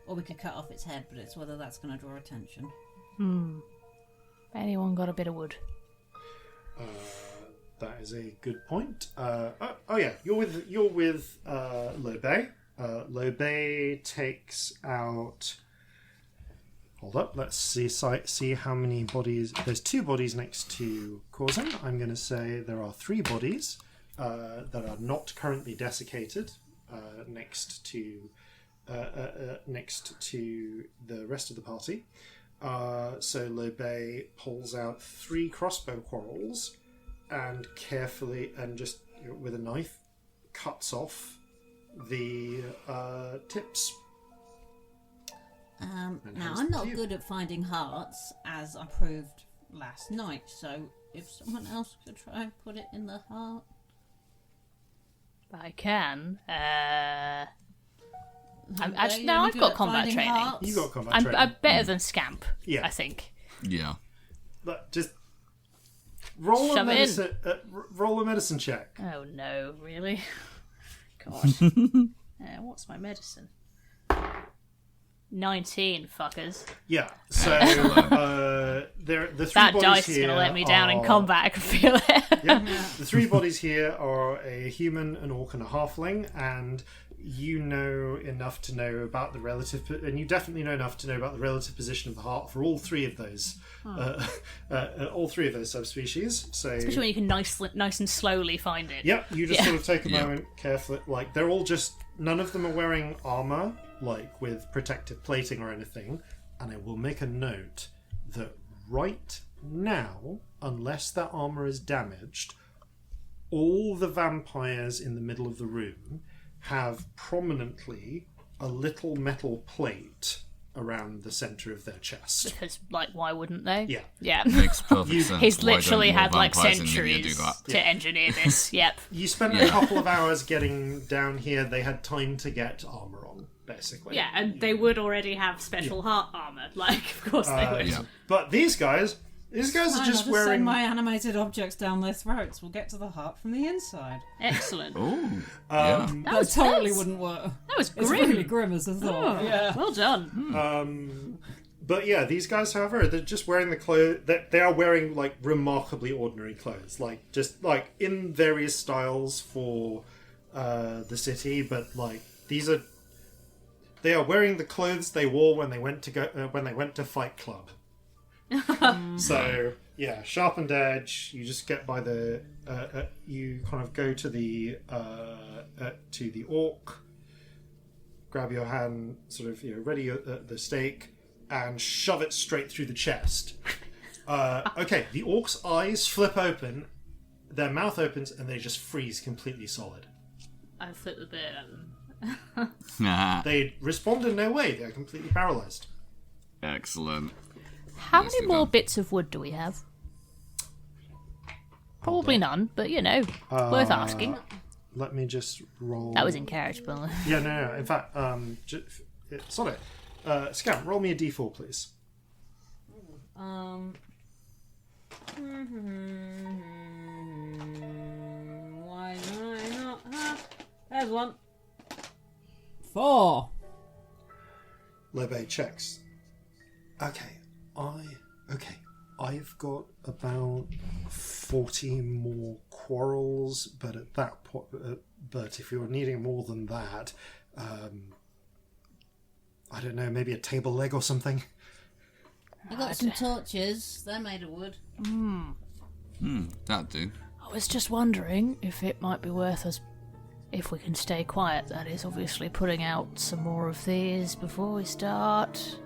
Or we could cut off its head, but it's whether that's gonna draw attention. Anyone got a bit of wood? That is a good point. Yeah, you're with Lobe. Lobe takes out. Hold up, let's see how many bodies. There's 2 bodies next to Corzin. I'm going to say there are 3 bodies that are not currently desiccated next to the rest of the party. So Lobe pulls out 3 crossbow quarrels and carefully and just with a knife cuts off the tips. Now, I'm not good at finding hearts, as I proved last night, so if someone else could try and put it in the heart. I can. I've Are got you combat finding training. hearts? You got combat training. I'm better than Scamp, Yeah. I think. Yeah. But just roll a Shove it in. medicine. Roll a medicine check. Oh no, really? God. What's my medicine? 19, fuckers. Yeah. So the 3 That bodies dice is here going to let me down in are- combat, I can feel it. Yeah. The 3 bodies here are a human, an orc, and a halfling, and you know enough to know about the relative, and you definitely know enough to know about the relative position of the heart for all 3 of those, all 3 of those subspecies. So, Especially when you can nice and slowly find it. yeah, you just sort of take a Yeah. moment carefully. Like they're all just none of them are wearing armor, like with protective plating or anything. And I will make a note that right now, unless that armor is damaged, all the vampires in the middle of the room have prominently a little metal plate around the center of their chest. Because, like, why wouldn't they? Yeah. Yeah. Makes perfect sense. He's Why don't literally more had, like, vampires in India centuries do that? to engineer this. Yep. You spend a couple of hours getting down here. They had time to get armor on, basically. Yeah, and they would already have special heart armor. Like, of course they would. Yeah. But these guys are Fine, just I'll just wearing. send my animated objects down their throats. We'll get to the heart from the inside. Excellent. Ooh. Yeah. That totally wouldn't work. That was It's grim. really grim as a thought. Oh, Yeah. Well done. But yeah, these guys, however, they're just wearing the clothes. They are wearing like remarkably ordinary clothes, like just like in various styles for the city. But like they are wearing the clothes they wore when they went to Fight Club. So yeah, sharpened edge. You just get by the. You kind of go to the orc. Grab your hand, sort of ready the stake, and shove it straight through the chest. Okay, the orc's eyes flip open, their mouth opens, and they just freeze completely solid. I flipped the bit at them. They respond in no way. They're completely paralyzed. Excellent. How Nicely many more done. bits of wood do we have? Probably none, but worth asking. Let me just roll. That was in character, by the way. Yeah, no. In fact, sorry. Scamp, roll me a d4, please. Why do I not have? There's one. 4. Lobe checks. I've got about 40 more quarrels, but at that point, but if you're needing more than that, I don't know, maybe a table leg or something. I got some torches. They're made of wood. That'd do. I was just wondering if it might be worth us, if we can stay quiet, that is, obviously putting out some more of these before we start.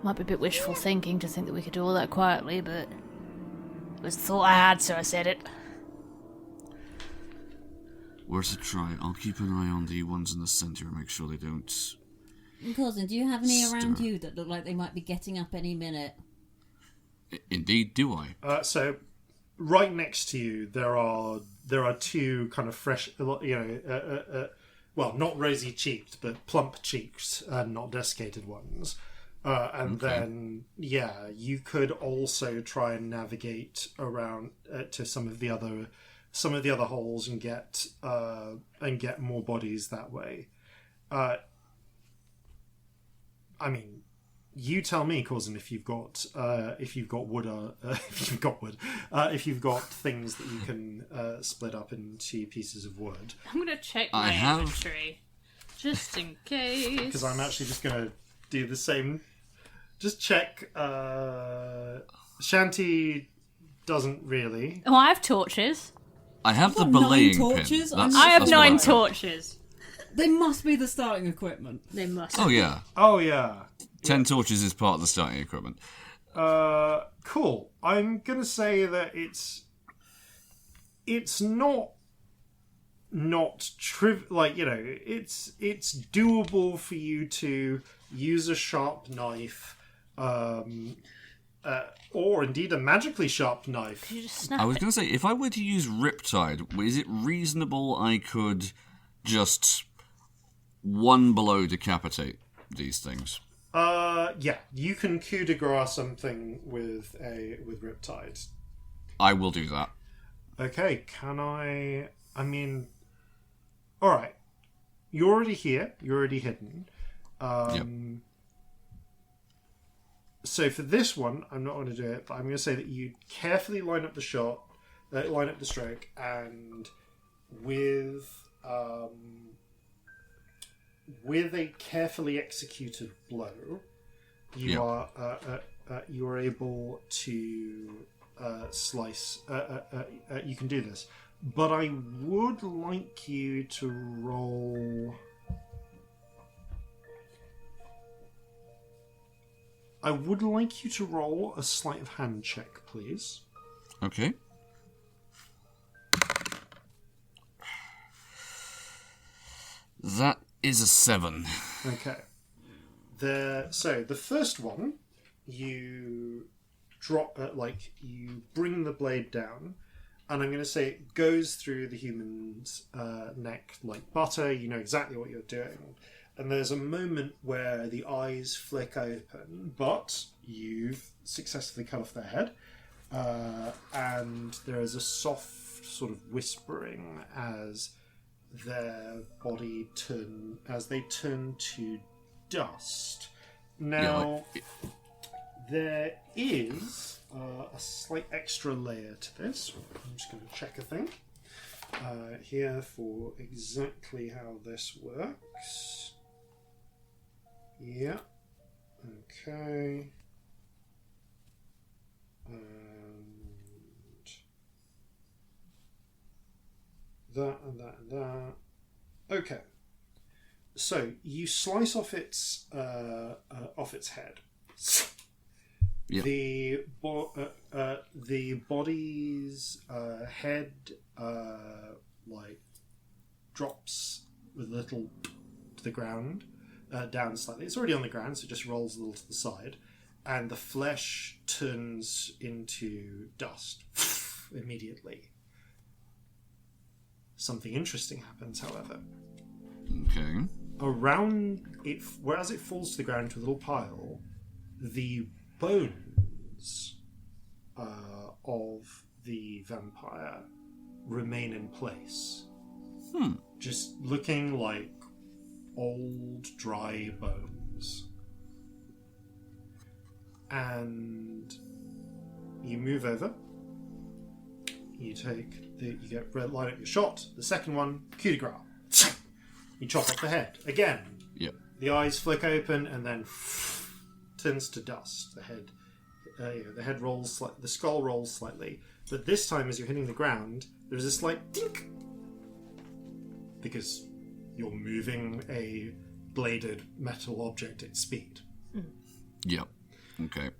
Might be a bit wishful thinking to think that we could do all that quietly, but it was the thought I had, so I said it. Worth a try. I'll keep an eye on the ones in the centre and make sure they don't... Corzin, do you have any around Stir. you that look like they might be getting up any minute? Indeed, do I? So, right next to you, there are two kind of fresh, well, not rosy cheeked, but plump cheeked, and not desiccated ones. And then, you could also try and navigate around to some of the other holes and get more bodies that way. I mean, you tell me, Corzin, if you've got wood, if you've got things that you can split up into pieces of wood. I'm gonna check my inventory just in case. Because I'm actually just gonna do the same. Just check. Shanty doesn't really. Oh, I have torches. I have the I've got 9 belaying torches. pin. I'm I have that's 9 what I torches. They must be the starting equipment. They must. Oh, yeah. Oh yeah. 10 torches is part of the starting equipment. Cool. I'm gonna say that it's not it's doable for you to use a sharp knife, or indeed a magically sharp knife. You just snap I was it. going to say, if I were to use Riptide, is it reasonable I could just one blow decapitate these things? Yeah, you can coup de grace something with Riptide. I will do that. Okay, can I mean, all right. You're already here. You're already hidden. Yep. So for this one, I'm not going to do it, but I'm going to say that you carefully line up the shot, line up the stroke, and with a carefully executed blow, you are able to slice. You can do this, but I would like you to roll. I would like you to roll a sleight of hand check, please. Okay. That is a 7. Okay. So the first one, you drop, you bring the blade down, and I'm going to say it goes through the human's neck like butter. You know exactly what you're doing. And there's a moment where the eyes flick open, but you've successfully cut off their head. And there is a soft sort of whispering as their body turn to dust. Now, there is a slight extra layer to this. I'm just going to check a thing here for exactly how this works. Yeah. Okay. And that and that and that. Okay. So you slice off its head. Yep. The body's head drops with a little to the ground. Down slightly. It's already on the ground, so it just rolls a little to the side. And the flesh turns into dust immediately. Something interesting happens, however. Okay. Around it, whereas it falls to the ground to a little pile, the bones of the vampire remain in place. Just looking like old dry bones. And you move over. You get red line up your shot. The second one, coup de grace. You chop off the head again. Yep. The eyes flick open and then turns to dust. The head rolls, the skull rolls slightly, but this time, as you're hitting the ground, there's a slight dink because you're moving a bladed metal object at speed. Yep. Okay.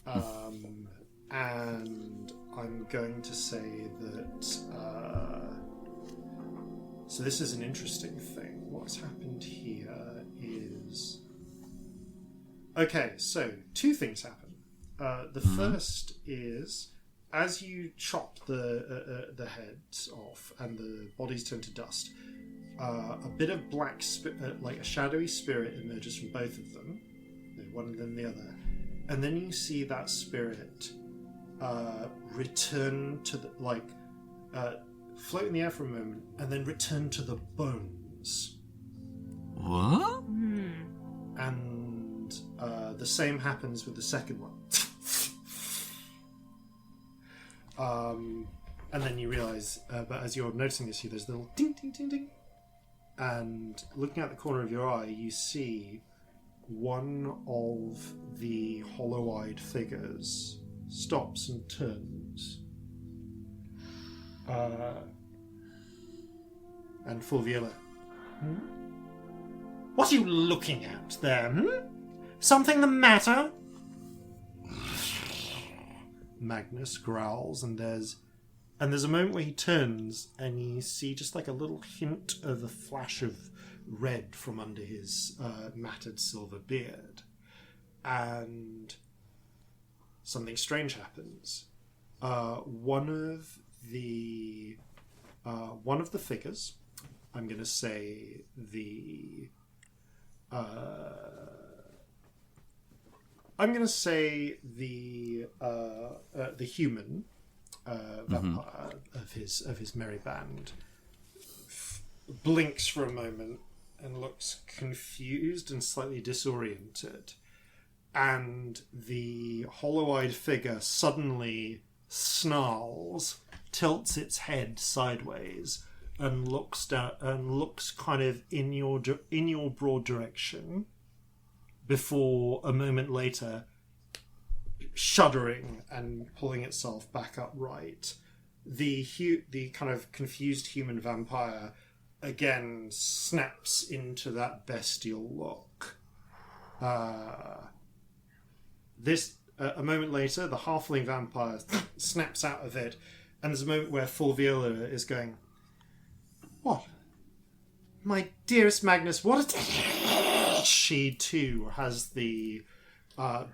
And I'm going to say that... so this is an interesting thing. What's happened here is... Okay, so 2 things happen. The first is, as you chop the heads off and the bodies turn to dust, a bit of black, like a shadowy spirit emerges from both of them, one and then the other. And then you see that spirit return to the, float in the air for a moment, and then return to the bones. What? And the same happens with the second one. And then you realise, but as you're noticing this, there's a little ding, ding, ding, ding. And looking at the corner of your eye, you see one of the hollow-eyed figures stops and turns. And Fulviola. What are you looking at there? Something the matter? Magnus growls, and there's a moment where he turns and you see just like a little hint of a flash of red from under his matted silver beard. And something strange happens. One of the figures, I'm going to say the human vampire of his merry band blinks for a moment and looks confused and slightly disoriented, and the hollow-eyed figure suddenly snarls, tilts its head sideways, and looks down and looks kind of in your broad direction, before a moment later shuddering and pulling itself back upright. The kind of confused human vampire again snaps into that bestial look. A moment later, the halfling vampire snaps out of it, and there's a moment where Fulviola is going, "What? My dearest Magnus, what a..." She too has the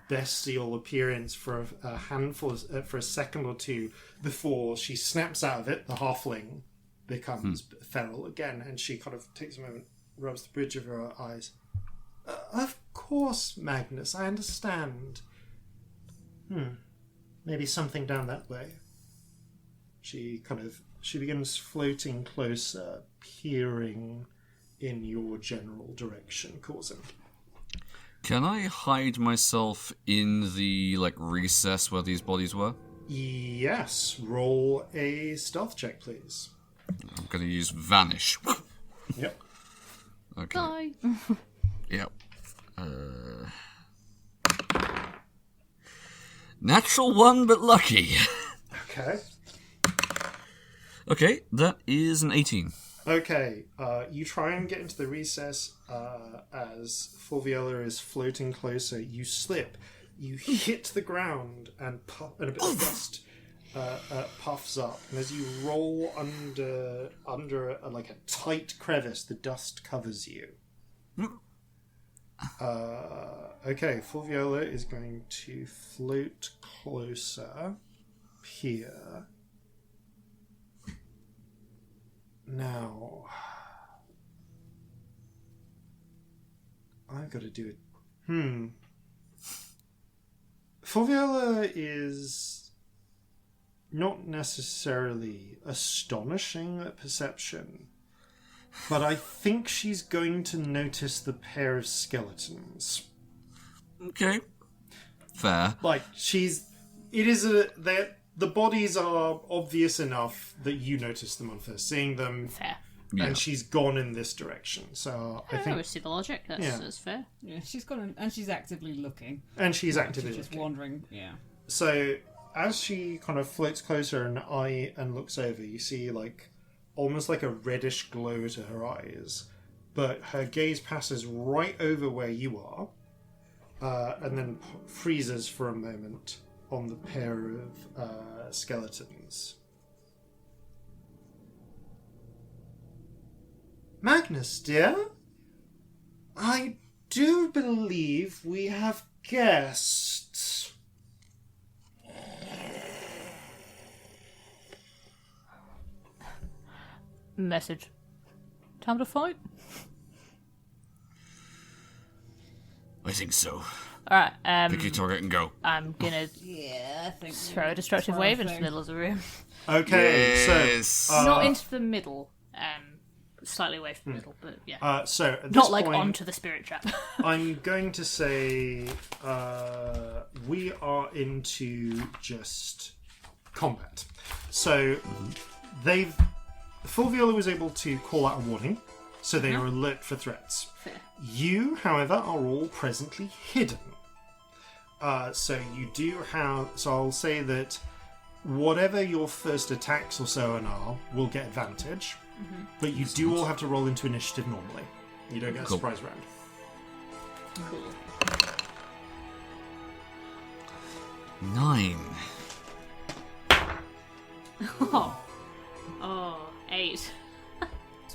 bestial appearance for a handful, for a second or two before she snaps out of it. The halfling becomes feral again, and she kind of takes a moment, rubs the bridge of her eyes. Of course, Magnus, I understand. Maybe something down that way. She begins floating closer, peering in your general direction, Corzin. Can I hide myself in the recess where these bodies were? Yes. Roll a stealth check, please. I'm going to use vanish. Yep. Okay. Bye. Yep. Natural 1, but lucky. Okay. Okay, that is an 18. Okay, you try and get into the recess as Fulviola is floating closer. You slip, you hit the ground, and a bit of dust puffs up. And as you roll under a tight crevice, the dust covers you. Okay, Fulviola is going to float closer here. Now, I've got to do it. Fulviola is not necessarily astonishing at perception, but I think she's going to notice the pair of skeletons. Okay. Fair. The bodies are obvious enough that you notice them on first seeing them. Fair. Yeah. And she's gone in this direction. So I think... I see the logic. That's fair. Yeah, she's gone and she's actively looking. And she's actively She's just looking. wandering, yeah. So as she kind of floats closer and looks over, you see almost like a reddish glow to her eyes. But her gaze passes right over where you are. and then freezes for a moment on the pair of skeletons. Magnus, dear, I do believe we have guests. Message. Time to fight? I think so. Alright, Pick your target and go. I'm gonna Yeah, I think throw a destructive wave into the middle of the room. Okay, Yes. so Not into the middle, slightly away from the middle, but yeah. so at this Not like point, onto the spirit trap. I'm going to say we are into just combat. So Fulviola was able to call out a warning, so they are alert for threats. Fair. You, however, are all presently hidden. So you do have. So I'll say that whatever your first attacks or so on are will get advantage, but you do all have to roll into initiative normally. You don't get a Cool. surprise round. Cool. 9. Oh, 8.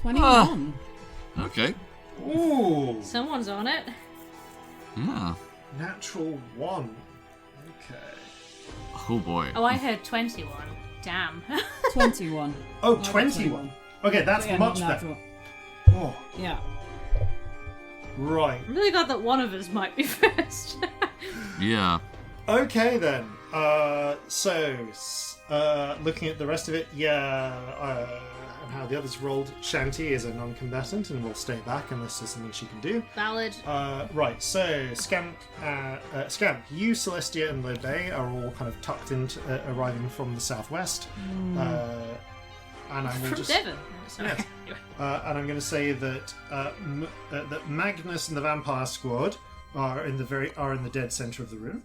21. Okay. Ooh, Someone's on it. Yeah. natural 1. Okay. Oh boy. Oh, I heard 21. Damn. 21. Oh, I got 21. Okay, that's Yeah, much not better. natural. Oh, Yeah. right. I'm really glad that one of us might be first. Yeah. Okay then. Looking at the rest of it, and how the others rolled, Shanti is a non-combatant and will stay back unless there's something she can do. Valid. Right, so Scamp, you, Celestia, and Lobe are all kind of tucked into, arriving from the southwest. And I will From just... Devon. Sorry. Yes. And I'm going to say that that Magnus and the Vampire Squad are in the dead center of the room,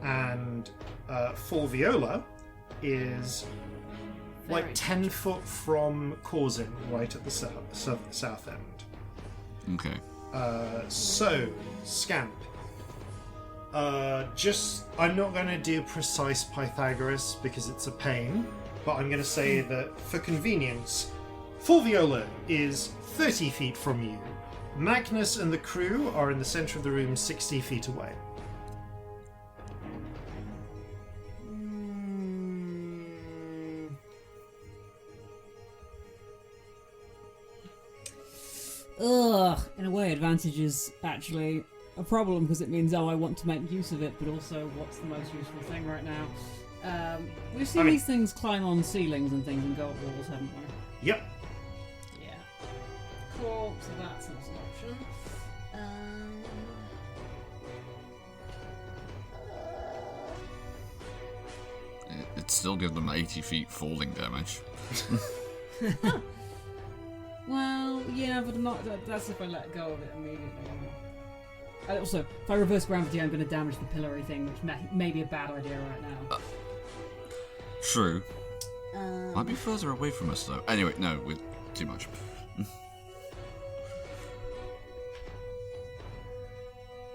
and Fulviola is like Very 10 foot from Corzin, right at the south end. Okay. So Scamp. I'm not going to do precise Pythagoras because it's a pain, but I'm going to say that for convenience, Fulviola is 30 feet from you. Magnus and the crew are in the center of the room, 60 feet away. Ugh. In a way, advantage is actually a problem because it means, I want to make use of it, but also, what's the most useful thing right now? We've seen these things climb on ceilings and things and go up walls, haven't we? Yep. Yeah. Cool, so that's an option. It still gives them 80 feet falling damage. Well, yeah, but I'm not. That's if I let go of it immediately. Also, if I reverse gravity, I'm going to damage the pillory thing, which may be a bad idea right now. True. Might be further away from us though. Anyway, no, with too much.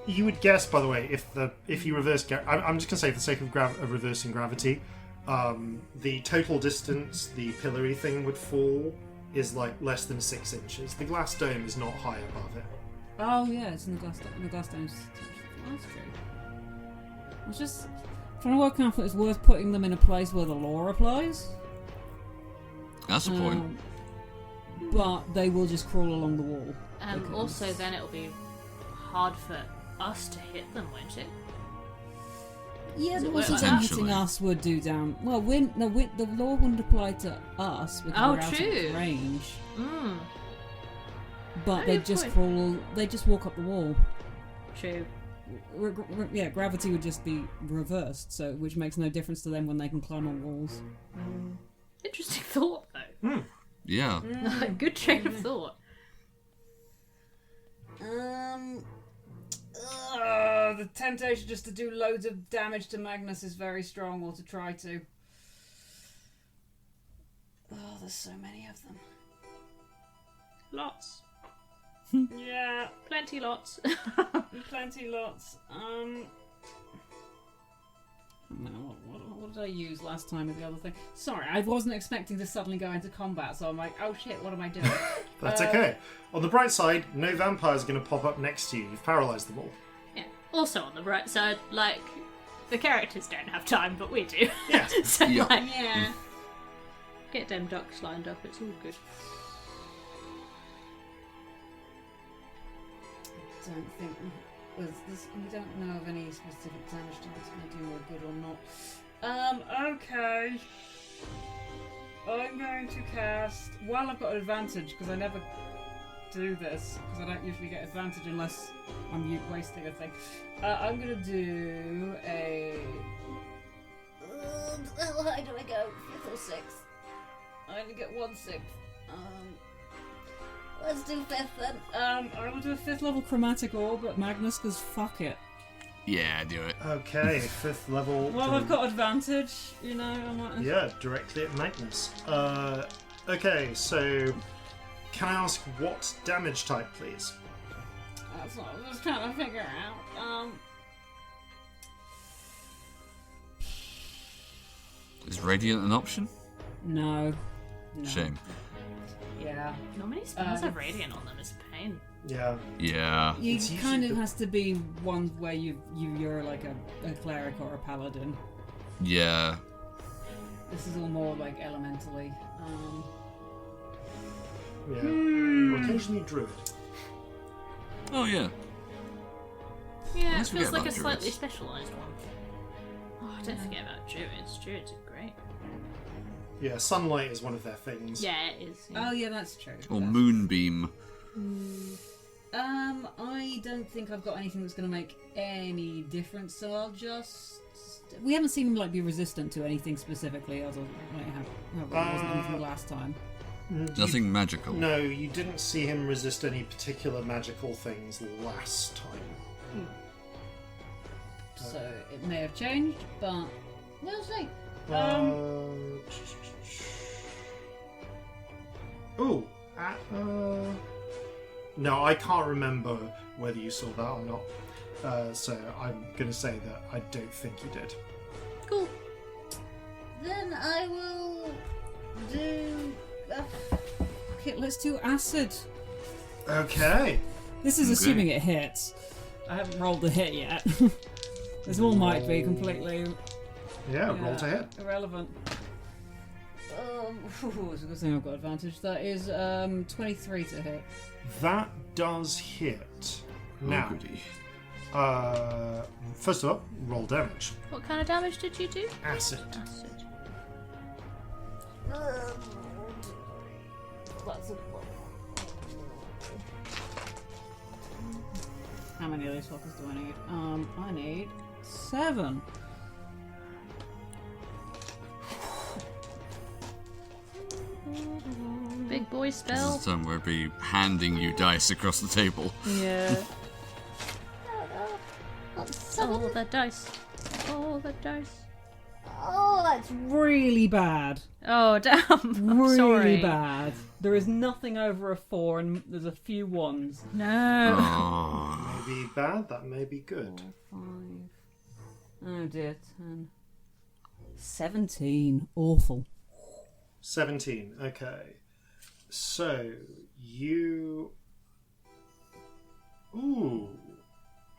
You would guess, by the way, if you reverse... I'm just going to say, for the sake of reversing gravity, the total distance the pillory thing would fall is like less than 6 inches. The glass dome is not high above it. Oh yeah, it's in the glass. In the glass dome. That's true. I was just trying to work out if it was worth putting them in a place where the law applies. That's the point. But they will just crawl along the wall. because- Also, then it'll be hard for us to hit them, won't it? Yeah, Does but it work also like them that? hitting us would do down. Well, the law wouldn't apply to us because Oh, we're out of true. its range. Mm. But Very they'd just good crawl. They'd just walk up the wall. True. Yeah, gravity would just be reversed, so which makes no difference to them when they can climb on walls. Interesting thought, though. Yeah. Good train of thought. The temptation just to do loads of damage to Magnus is very strong, or to try to. Oh, there's so many of them. Lots. Yeah, Plenty lots. plenty lots. What did I use last time with the other thing? Sorry, I wasn't expecting to suddenly go into combat, so I'm like, oh shit, what am I doing? That's okay. On the bright side, no vampires are going to pop up next to you. You've paralysed them all. Yeah. Also on the bright side, like, the characters don't have time, but we do. Yeah. So, Yeah. like, Yeah. get them ducks lined up, it's all good. I don't think we don't know of any specific damage types may do more good or not. Okay. I'm going to cast. While I've got advantage, because I never do this, because I don't usually get advantage unless I'm wasting a thing. I'm going to do a. How high do I go? 5th or 6th? I only get 1/6. Let's do 5th then. I will do a 5th level chromatic orb at Magnus, because fuck it. Yeah, do it. Okay, 5th level. Well, I've got advantage, you know. I might. Yeah, directly at Magnus. Okay, so can I ask what damage type, please? That's what I was trying to figure out. Is radiant an option? No. Shame. Yeah. Not many spells have radiant on them, it's a pain. Yeah. Yeah. You It's kind usually of has to be one where you're like a cleric or a paladin. Yeah. This is all more like elementally. Yeah. Or occasionally druid. Oh yeah. Yeah, it Let's feels forget like a about slightly druids. specialised one. Oh, don't forget about druids. Druids are great. Yeah, sunlight is one of their things. Yeah, it is. Yeah. Oh yeah, that's true. Or moonbeam. I don't think I've got anything that's going to make any difference, so I'll just. We haven't seen him like be resistant to anything specifically, other it wasn't anything last time. Nothing magical. No, you didn't see him resist any particular magical things last time. So it may have changed, but we'll see. No, I can't remember whether you saw that or not. So I'm going to say that I don't think you did. Cool. Then I will do. Okay, let's do acid. Okay. This is assuming it hits. I haven't rolled the hit yet. This all might be completely Yeah, roll to hit. irrelevant. It's a good thing I've got advantage. That is 23 to hit. That does hit. Now, goody. first of all, roll damage. What kind of damage did you do? Acid. Acid. That's a How many of these fuckers do I need? I need 7. Big boy This spell. is the time where I'd be handing you dice across the table. Yeah. That's Oh, 7. that dice. Oh, that dice. Oh, that's Really bad. Oh, damn. I'm Really sorry. bad. There is nothing over a 4 and there's a few 1s. No. Oh. May be bad, that may be good. 5. Oh dear, 10. 17. Awful. 17. Okay. So, you... Ooh.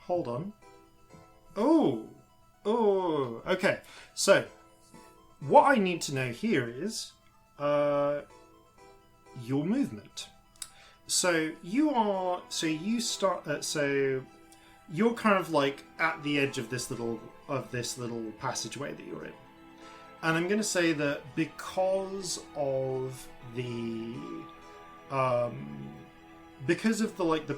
Hold on. Ooh. Oh. Okay. So, what I need to know here is your movement. So, you are... So, you start... so, you're kind of like at the edge of this little passageway that you're in. And I'm going to say that because of the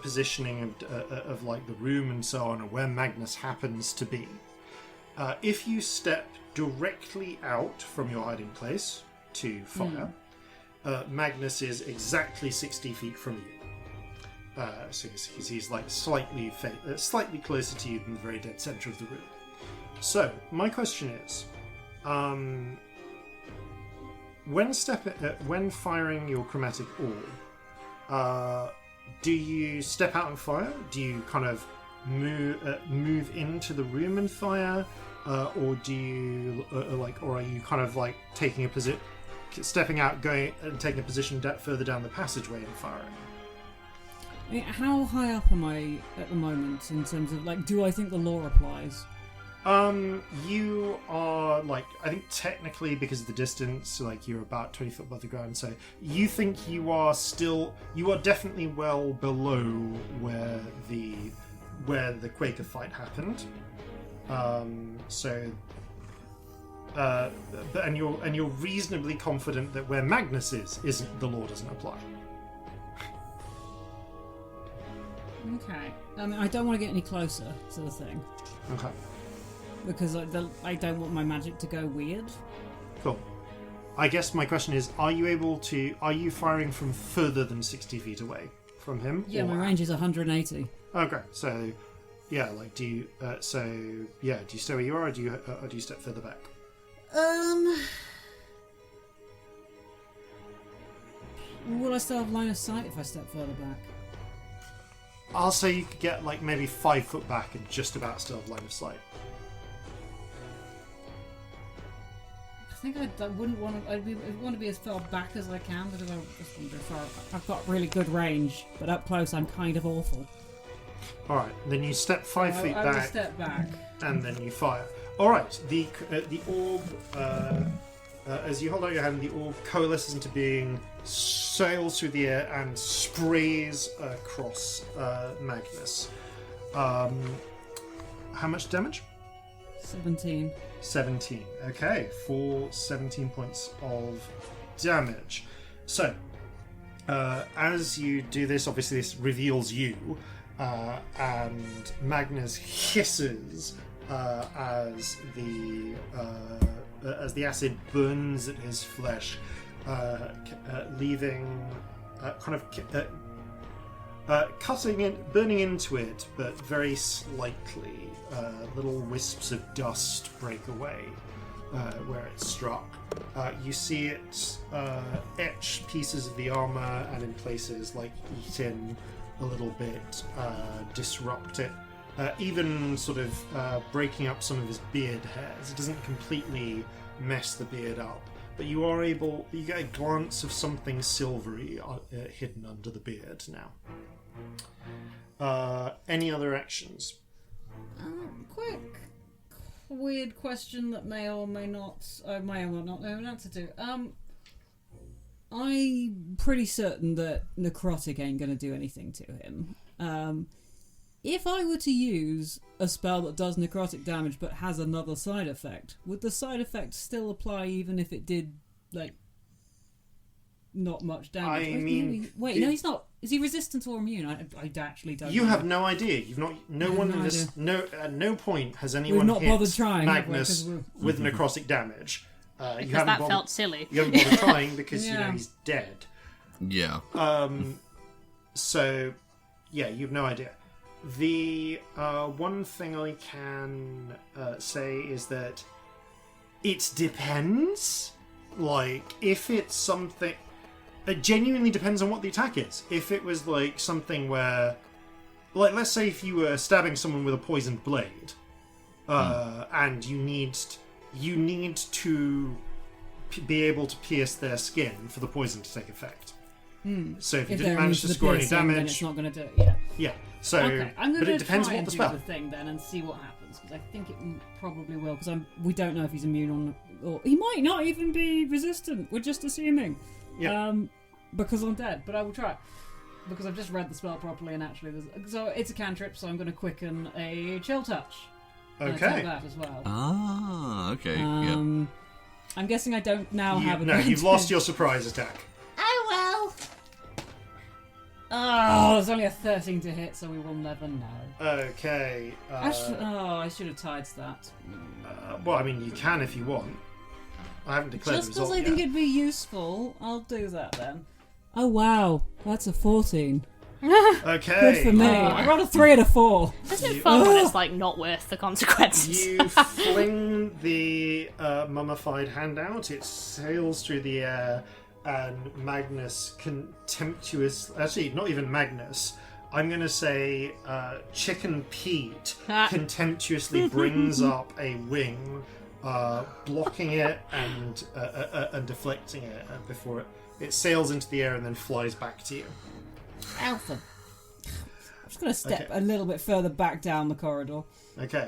positioning of like the room and so on, and where Magnus happens to be, if you step directly out from your hiding place to fire, Magnus is exactly 60 feet from you. So he's like slightly closer to you than the very dead center of the room. So my question is. When firing your chromatic orb, do you step out and fire? Do you kind of move into the room and fire, or do you or are you kind of like taking a position, stepping out, going and taking a position further down the passageway and firing? I mean, how high up am I at the moment in terms of like? Do I think the law applies? You are like, I think technically because of the distance, like you're about 20 foot above the ground, so you think you are definitely well below where the Quaker fight happened. And you're reasonably confident that where Magnus isn't, the law doesn't apply. Okay. I mean, I don't want to get any closer to the thing. Okay. Because I don't want my magic to go weird. Cool. I guess my question is, are you firing from further than 60 feet away from him? Yeah, my range is 180. Okay, so yeah, like do you stay where you are, or do you step further back? Will I still have line of sight if I step further back? I'll say you could get like maybe 5 foot back and just about still have line of sight. I think I wouldn't want to. I'd want to be as far back as I can, because I've got really good range, but up close I'm kind of awful. All right, then you step 5 feet I back. will step back, and then you fire. All right, the orb. As you hold out your hand, the orb coalesces into being, sails through the air, and sprays across Magnus. How much damage? 17. 17. Okay, for 17 points of damage. So, as you do this, obviously this reveals you, and Magnus hisses as the acid burns at his flesh, leaving burning into it, but very slightly. Little wisps of dust break away where it struck. You see it etch pieces of the armor, and in places like eat in a little bit, disrupt it, even sort of breaking up some of his beard hairs. It doesn't completely mess the beard up, but you get a glance of something silvery hidden under the beard now. Any other actions? Quick, weird question that may or may not know an answer to. I'm pretty certain that necrotic ain't going to do anything to him. If I were to use a spell that does necrotic damage but has another side effect, would the side effect still apply even if it did, like, not much damage? No, he's not. Is he resistant or immune? I actually don't know. You have no idea. You've not. No one in this. No. At no point has anyone not hit bothered trying, Magnus with necrotic damage. Because that felt silly. You haven't bothered trying because he's dead. Yeah. So, yeah, you have no idea. The one thing I can say is that it depends. Like, if it's something... It genuinely depends on what the attack is. If it was, like, something where... Like, let's say if you were stabbing someone with a poisoned blade, and you need to be able to pierce their skin for the poison to take effect. So if you didn't manage to score any damage... then it's not going to do it, yeah. Yeah, so... Okay, I'm going but it to depends try what and the do spell. the thing then and see what happens, because I think it probably will, because we don't know if he's immune or he might not even be resistant. We're just assuming. Yeah. Because I'm dead, but I will try. Because I've just read the spell properly, and actually so it's a cantrip, so I'm going to quicken a chill touch. Okay. That as well. Ah, okay. I'm guessing I don't now have No, you've lost your surprise attack. Oh well. Oh, it's only a 13 to hit, so we will never know. Okay. I should have tied that. Well, I mean, you can if you want. I haven't declared Just the result because I think yet. it'd be useful, I'll do that then. Oh wow, that's a 14. Okay. Good for me. I rolled a 3 and a 4. Isn't it fun when it's like not worth the consequences? You fling the mummified hand out. It sails through the air, and Magnus actually, not even Magnus. I'm going to say Chicken Pete contemptuously brings up a wing, blocking it and deflecting it before it sails into the air and then flies back to you. Alpha. I'm just going to step a little bit further back down the corridor. Okay,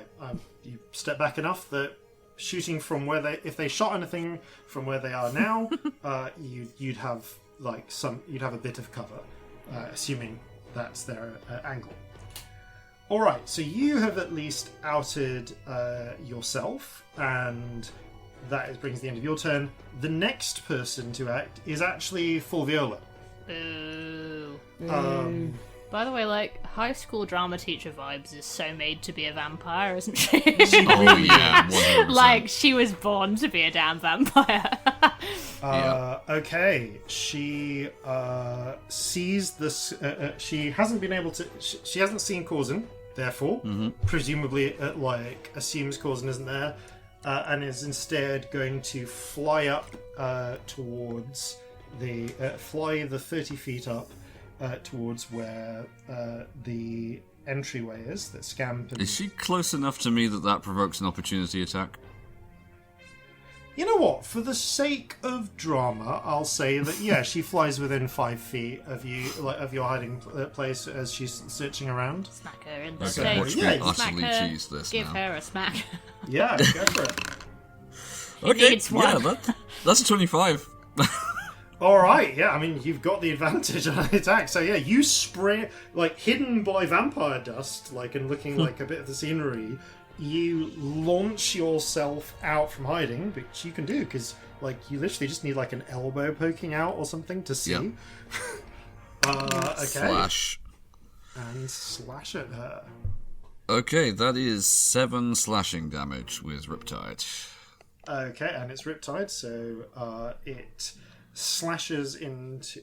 you step back enough that shooting from where if they shot anything from where they are now, you'd have a bit of cover, assuming that's their angle. All right, so you have at least outed yourself, and that brings the end of your turn. The next person to act is actually Fulviola. Boo. By the way, like, high school drama teacher vibes is so made to be a vampire, isn't she? Oh yeah, 100%. Like, she was born to be a damn vampire. Okay, she sees this. She hasn't been able to. She hasn't seen Corzin, therefore, presumably, assumes Corzin isn't there, and is instead going to fly up towards fly the 30 feet up. Towards where the entryway is, that Scamp. Is she close enough to me that provokes an opportunity attack? You know what? For the sake of drama, I'll say that yeah, she flies within 5 feet of you, of your hiding place as she's searching around. Smack her in the Okay, face. watch me utterly cheese this Give now. her a smack. Yeah, go for it. Okay, needs one. yeah, that's a 25. All right, yeah. I mean, you've got the advantage on the attack. So yeah, you spray hidden by vampire dust, and looking like a bit of the scenery. You launch yourself out from hiding, which you can do because you literally just need an elbow poking out or something to see. Yep. Okay. Slash. And slash at her. Okay, that is 7 slashing damage with Riptide. Okay, and it's Riptide, so it slashes into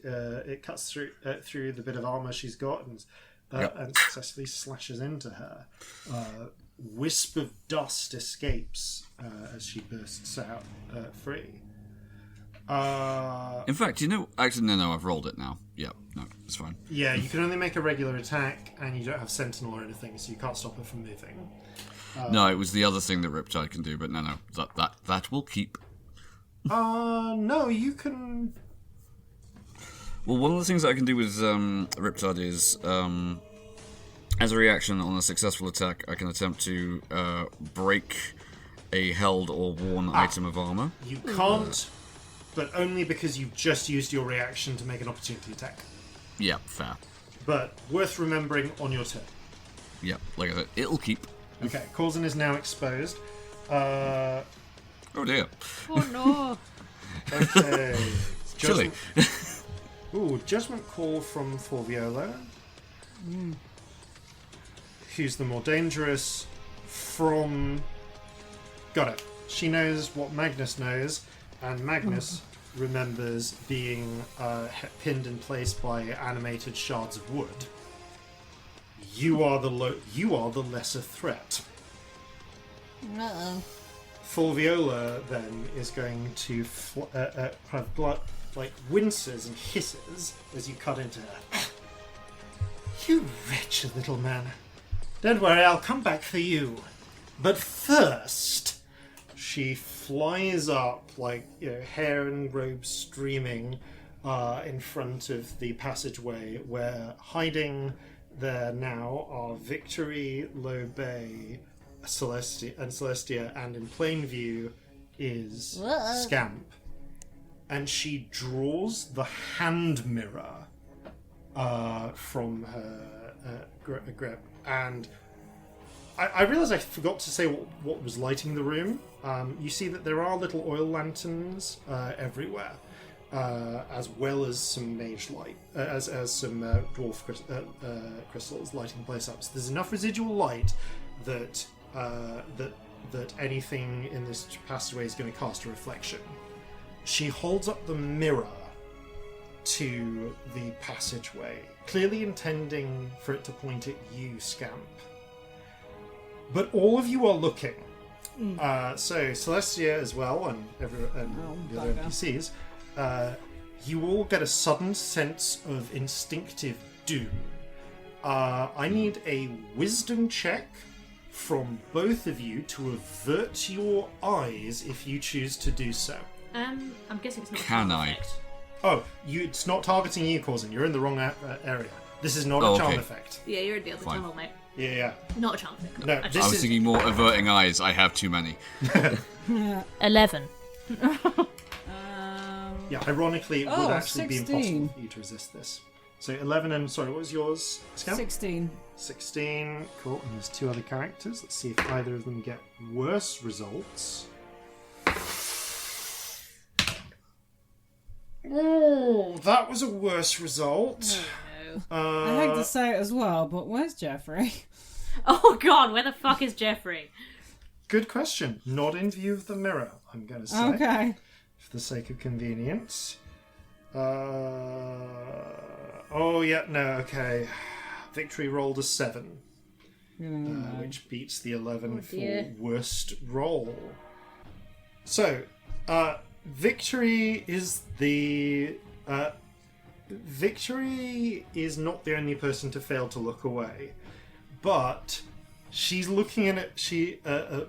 it cuts through the bit of armor she's got and successfully slashes into her. Wisp of dust escapes as she bursts out free. In fact, actually, no, I've rolled it now. Yeah, no, it's fine. Yeah, you can only make a regular attack, and you don't have Sentinel or anything, so you can't stop her from moving. No, it was the other thing that Riptide can do, but no, that will keep. No, you can. Well, one of the things that I can do with Riptide is, as a reaction on a successful attack, I can attempt to break a held or worn item of armor. You can't, but only because you've just used your reaction to make an opportunity attack. Yeah, fair. But worth remembering on your turn. Yeah, like I said, it'll keep. Okay, Corzin is now exposed. Oh dear. Oh no. Okay. Chilly. Ooh, Judgment Call from Fulviola. Who's the more dangerous? Got it. She knows what Magnus knows, and Magnus remembers being pinned in place by animated shards of wood. You are the lesser threat. Uh-oh. Fulviola then is going to have blood, winces and hisses as you cut into her. You wretched little man. Don't worry, I'll come back for you. But first, she flies up, hair and robe streaming, in front of the passageway where hiding there now are Victory, Low Bay, Celestia, and in plain view is Scamp. And she draws the hand mirror from her grip. And I realised I forgot to say what was lighting the room. You see that there are little oil lanterns everywhere, as well as some mage light, as some dwarf crystals lighting the place up. So there's enough residual light that anything in this passageway is going to cast a reflection. She holds up the mirror to the passageway, clearly intending for it to point at you, Scamp. But all of you are looking. So Celestia as well, and the other NPCs, you all get a sudden sense of instinctive doom. I need a wisdom check from both of you to avert your eyes if you choose to do so. I'm guessing it's not. Can a I? effect. Oh, it's not targeting you, Corzin. You're in the wrong area. This is not a charm okay. effect. Yeah, you're in the other Fine. tunnel, mate. Yeah. Not a charm effect. No, A this charm. I was thinking more averting eyes. I have too many. 11. Yeah, ironically, it would Oh, actually 16. be impossible for you to resist this. So 11 and, sorry, what was yours, Scamp? 16. 16, cool. And there's 2 other characters. Let's see if either of them get worse results. Oh, that was a worse result. I hate to say it as well, but where's Jeffrey? Oh god, where the fuck is Jeffrey? Good question. Not in view of the mirror, I'm going to say. Okay. For the sake of convenience. Oh, yeah, no, okay. Victory rolled a 7. Which beats the 11 dear. for worst roll. So, Victory is the... Victory is not the only person to fail to look away. But she's looking at it...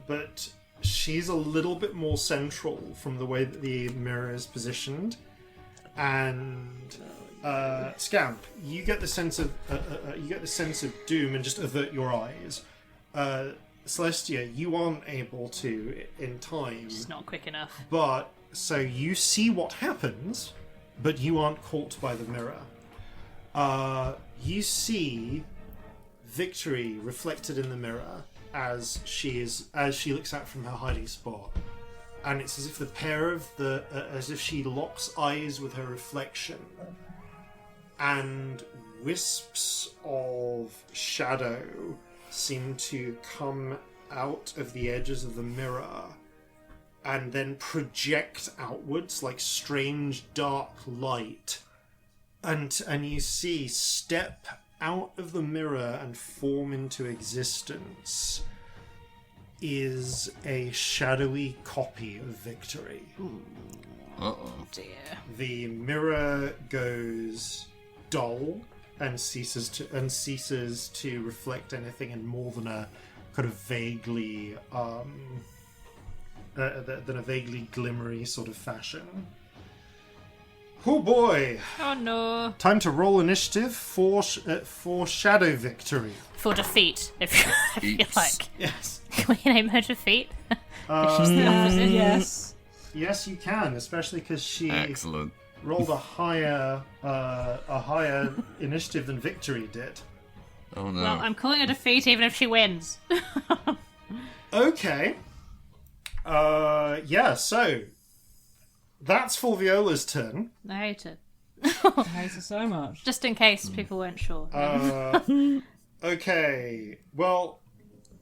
but she's a little bit more central from the way that the mirror is positioned. And... Scamp, you get the sense of doom and just avert your eyes. Celestia, you aren't able to in time. It's not quick enough. But so you see what happens, but you aren't caught by the mirror. You see Victory reflected in the mirror as she looks out from her hiding spot, and it's as if as if she locks eyes with her reflection. And wisps of shadow seem to come out of the edges of the mirror and then project outwards like strange dark light. And you see step out of the mirror and form into existence is a shadowy copy of Victory. Uh-oh. Dear. The mirror goes dull and ceases to reflect anything in more than a kind of vaguely glimmery sort of fashion. Oh boy! Oh no. Time to roll initiative for Shadow Victory. For defeat, if you like. Yes, Can we name her defeat? She's the opposite. Yes. yes, you can, especially because she Excellent. rolled a higher initiative than Victory did. Oh no. Well, I'm calling her defeat even if she wins. Okay. Yeah, so that's Fulviola's turn. I hate it. I hate it so much. Just in case people weren't sure. Okay. Well,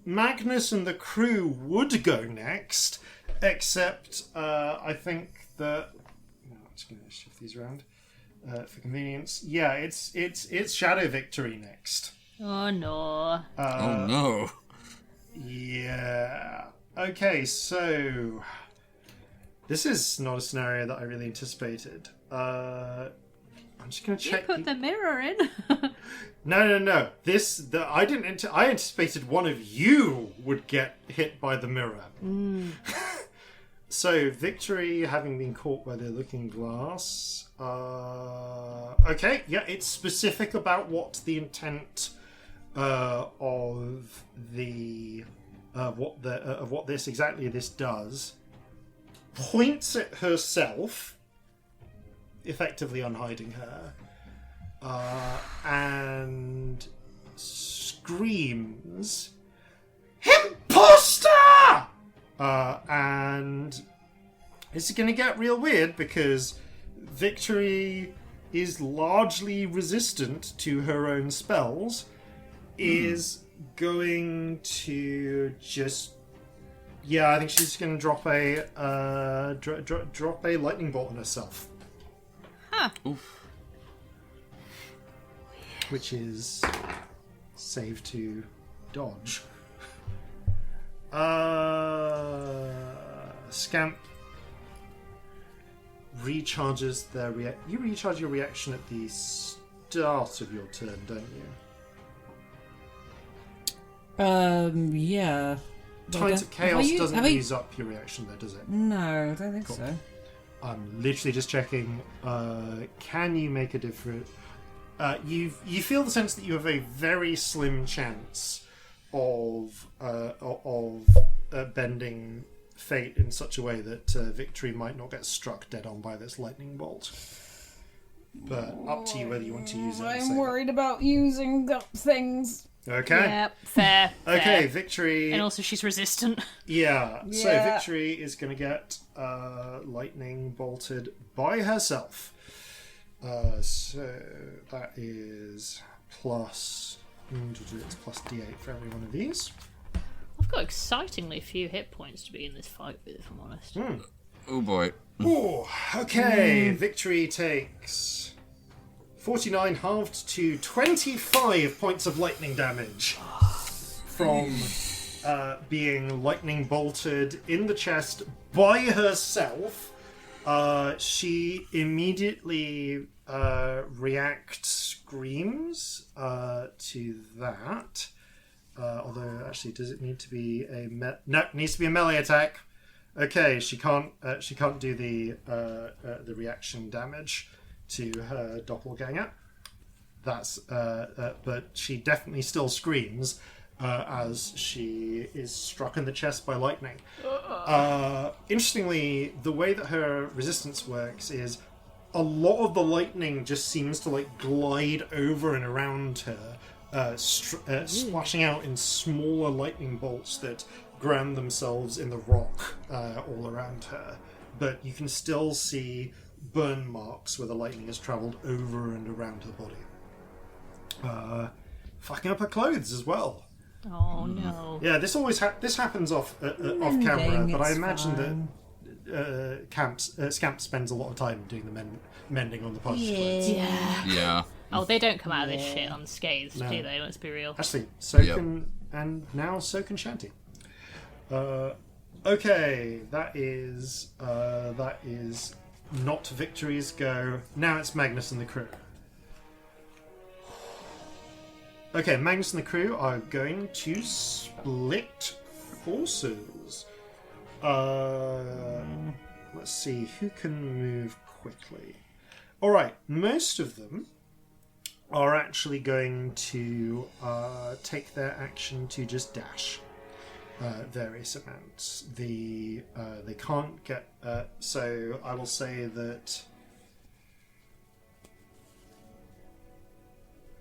Magnus and the crew would go next, except I think that I'm just going to shift these around for convenience. Yeah, it's Shadow Victory next. Oh no. Oh no. Yeah. Okay, so this is not a scenario that I really anticipated. I'm just going to You check. put the mirror in. No. I anticipated one of you would get hit by the mirror. So Victory, having been caught by the looking glass. Okay, yeah, it's specific about what the intent of what this does. Points at herself, effectively unhiding her, and screams, "Imposter!" And it's going to get real weird because Victory is largely resistant to her own spells, is going to just... Yeah, I think she's going to drop a drop a lightning bolt on herself. Huh. Oof. Which is save to dodge. Scamp, recharges their You recharge your reaction at the start of your turn, don't you? Yeah. Tides of Chaos doesn't use up your reaction, though, does it? No, I don't think Cool. so. I'm literally just checking. Can you make a difference? You feel the sense that you have a very slim chance of bending fate in such a way that Victory might not get struck dead on by this lightning bolt. But up to you whether you want to use it. I'm worried about using up things. Okay. Yep, fair. Okay, fair. Victory. And also she's resistant. Yeah. So Yeah. Victory is going to get lightning bolted by herself. So that is plus. It's plus D8 for every one of these. I've got excitingly few hit points to be in this fight with, if I'm honest. Oh boy. Ooh, okay. Victory takes 49 halved to 25 points of lightning damage from being lightning bolted in the chest by herself. She immediately screams to that. Although, actually, does it need to be no, it needs to be a melee attack. Okay, she can't do the reaction damage to her doppelganger. That's but she definitely still screams as she is struck in the chest by lightning. Interestingly, the way that her resistance works is a lot of the lightning just seems to like glide over and around her, splashing out in smaller lightning bolts that ground themselves in the rock all around her. But you can still see burn marks where the lightning has travelled over and around her body. Fucking up her clothes as well. Oh no. Yeah, this always happens off camera, but I it's imagine that Scamp spends a lot of time doing the mending on the party's clothes. Yeah. Oh, they don't come out of this shit unscathed, No. do they? Let's be real. Actually, so can Shanty. Okay, that is not Victory's go. Now it's Magnus and the crew. Okay, Magnus and the crew are going to split forces. Let's see, who can move quickly? Alright, most of them are actually going to take their action to just dash various amounts. They can't get... so I will say that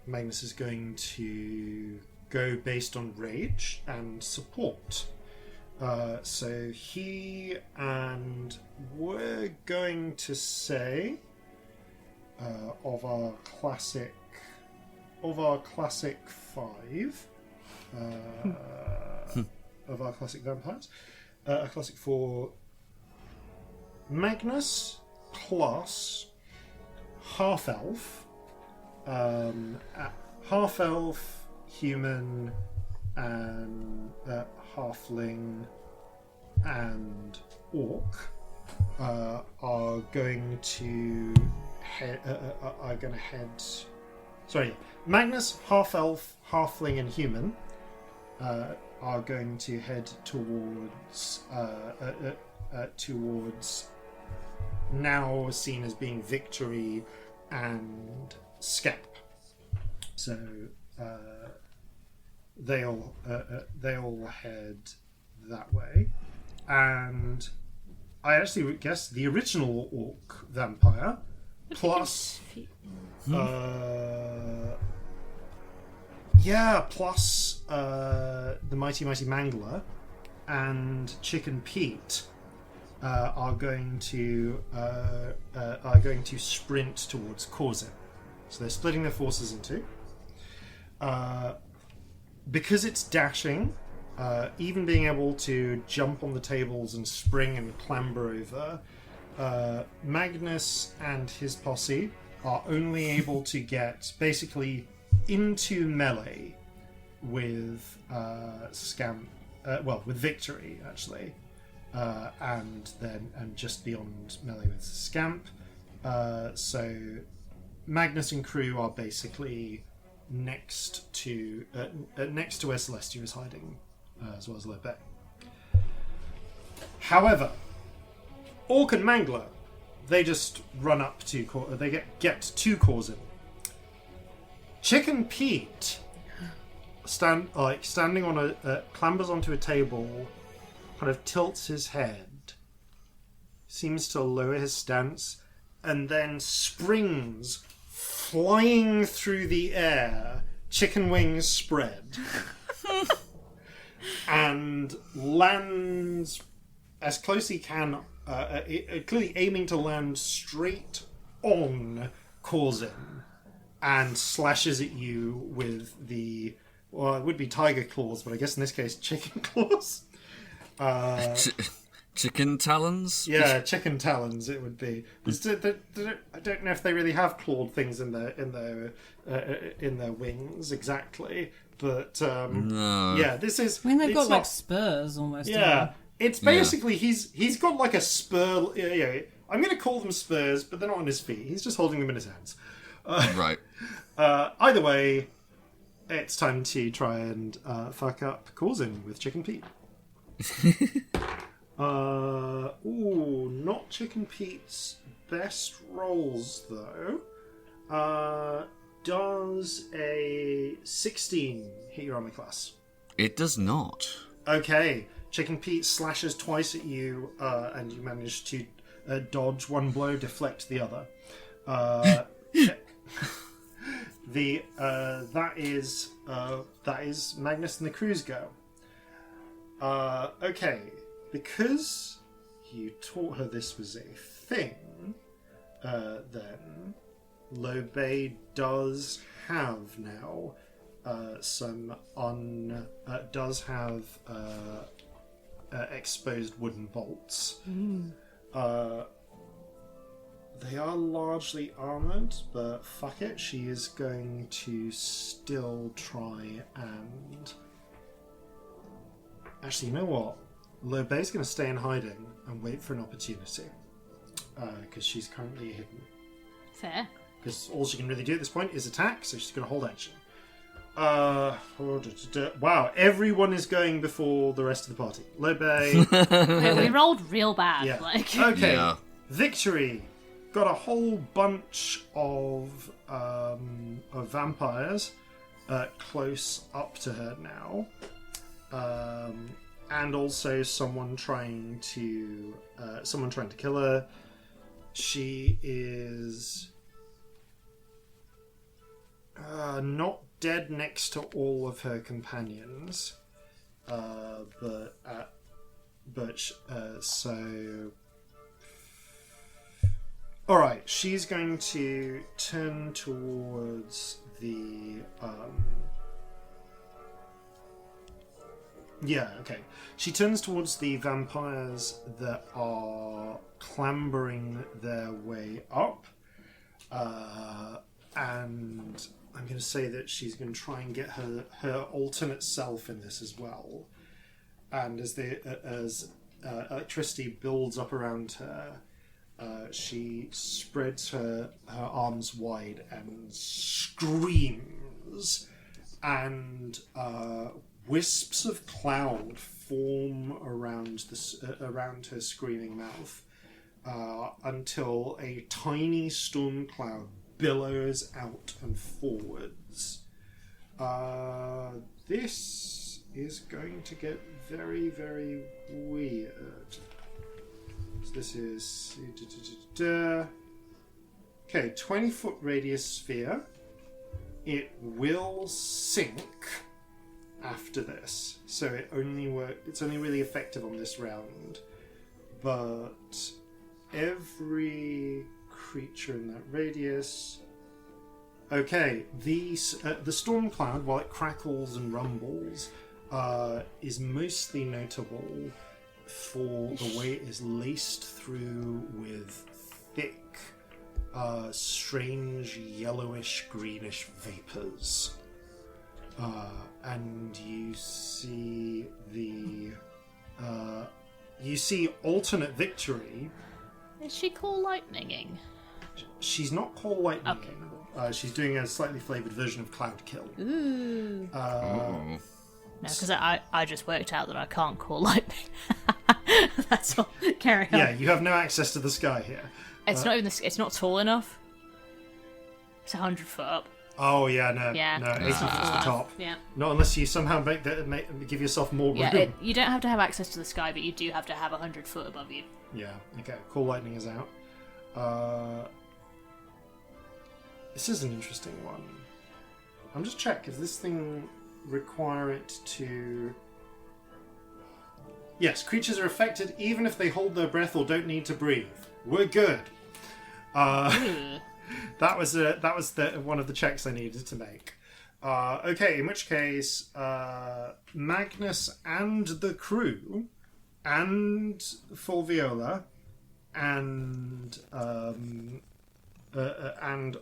Magnus is going to go based on rage and support. So he and we're going to say of our classic 5 of our classic vampires, a classic 4, Magnus plus half elf, human, and halfling and orc are going to head. Sorry, Magnus, half elf, halfling, and human are going to head towards now seen as being Victory and Scamp. So they'll head that way, and I actually would guess the original orc vampire plus the mighty Mangler and Chicken Pete are going to sprint towards Corzin. So they're splitting their forces in two. Because it's dashing, even being able to jump on the tables and spring and clamber over, Magnus and his posse are only able to get basically into melee with Scamp, with Victory actually, and just beyond melee with Scamp. So Magnus and crew are basically next to where Celestia is hiding, as well as Lobe. However, Orc and Mangler, they just run up to they get to Corzin. Chicken Pete standing on clambers onto a table, kind of tilts his head, seems to lower his stance, and then springs flying through the air, chicken wings spread, and lands as close he can, clearly aiming to land straight on Corzin, and slashes at you with the, well, it would be tiger claws, but I guess in this case, chicken claws. Chicken talons? Yeah, chicken talons. It would be. I don't know if they really have clawed things in their wings exactly, but no. Yeah, this is. I mean, they've got not, like spurs almost. Yeah, it's basically he's got like a spur. Yeah, I'm going to call them spurs, but they're not on his feet. He's just holding them in his hands. Right. Either way, it's time to try and fuck up Corzin with Chicken Pete. Not Chicken Pete's best rolls though. Does a 16 hit your armor class? It does not. Okay, Chicken Pete slashes twice at you, and you manage to dodge one blow, deflect the other. That is Magnus and the crew's go. Okay, because you taught her this was a thing, then Lobe does have now exposed wooden bolts. They are largely armoured, but fuck it, she is going to still try and... Actually, you know what? Lobe's going to stay in hiding and wait for an opportunity, because she's currently hidden. Fair. Because all she can really do at this point is attack, so she's going to hold action. Wow, everyone is going before the rest of the party. Lobe... We rolled real bad. Yeah. Like. Okay, Yeah. Victory! Got a whole bunch of vampires close up to her now. And also someone trying to kill her. She is not dead next to all of her companions, so. All right, she's going to turn towards the. Yeah, okay. She turns towards the vampires that are clambering their way up. And I'm going to say that she's going to try and get her alternate self in this as well. And as electricity builds up around her, she spreads her arms wide and screams. And wisps of cloud form around her screaming mouth until a tiny storm cloud billows out and forwards. This is going to get very, very weird. So this is... Okay, 20-foot radius sphere. It will sink after this, so it's only really effective on this round, but every creature in that radius... Okay, the storm cloud, while it crackles and rumbles, is mostly notable for the way it is laced through with thick, strange yellowish greenish vapors. And you see the You see alternate victory. Is she call lightninging? She's not call lightning. Okay, She's doing a slightly flavoured version of cloud kill. Ooh. Oh. No, because I just worked out that I can't call lightning. That's all. Carry on. Yeah, you have no access to the sky here. It's not even. It's not tall enough. It's 100 foot up. Oh yeah, no, Yeah. no, 80 foot's the top. Yeah. Not unless you somehow give yourself more room. Yeah. You don't have to have access to the sky, but you do have to have 100 foot above you. Yeah. Okay. Call lightning is out. This is an interesting one. I'm just check if this thing require it to. Yes, creatures are affected even if they hold their breath or don't need to breathe. We're good. That was one of the checks I needed to make. Okay, in which case, Magnus and the crew, and Fulviola, and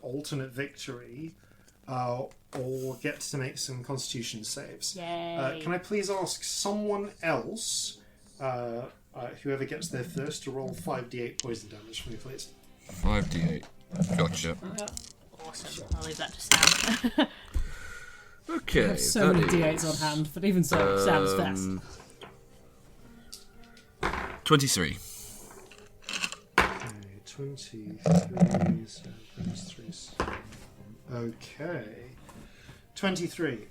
alternate victory, all get to make some Constitution saves. Yay. Can I please ask someone else, whoever gets there first, to roll 5d8 poison damage for me, please? 5d8. Gotcha. Awesome. I'll leave that to Sam. Okay. I have so many d8s on hand, but even so, Sam's best. 23. Okay, 23. So that's 3. Okay. 23.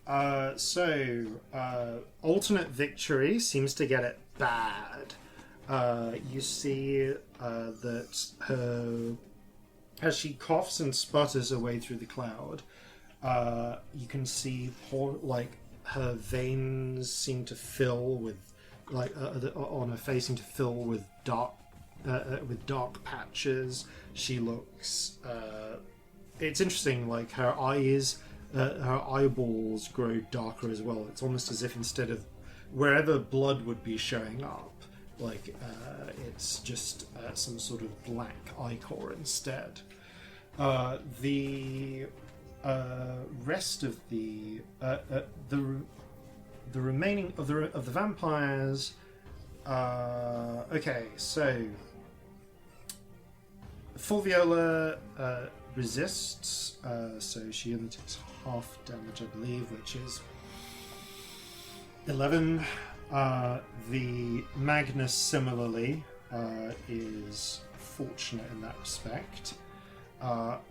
Alternate victory seems to get it bad. You see that her, as she coughs and sputters her way through the cloud, you can see her veins seem to fill with, on her face seem to fill with dark patches. She looks. It's interesting. Like her eyes, her eyeballs grow darker as well. It's almost as if instead of wherever blood would be showing up, it's just some sort of black ichor instead. The rest of the remaining of the vampires. Okay, so Fulviola resists, so she only takes half damage, I believe, which is 11. The Magnus similarly is fortunate in that respect, but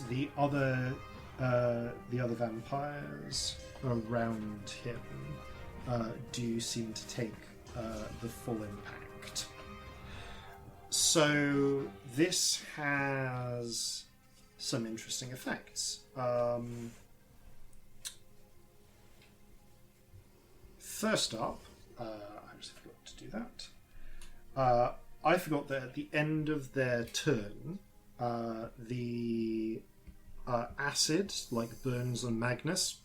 the other vampires around him do seem to take the full impact. So this has some interesting effects. First up, I just forgot to do that. I forgot that at the end of their turn, the acid, like burns on Magnus,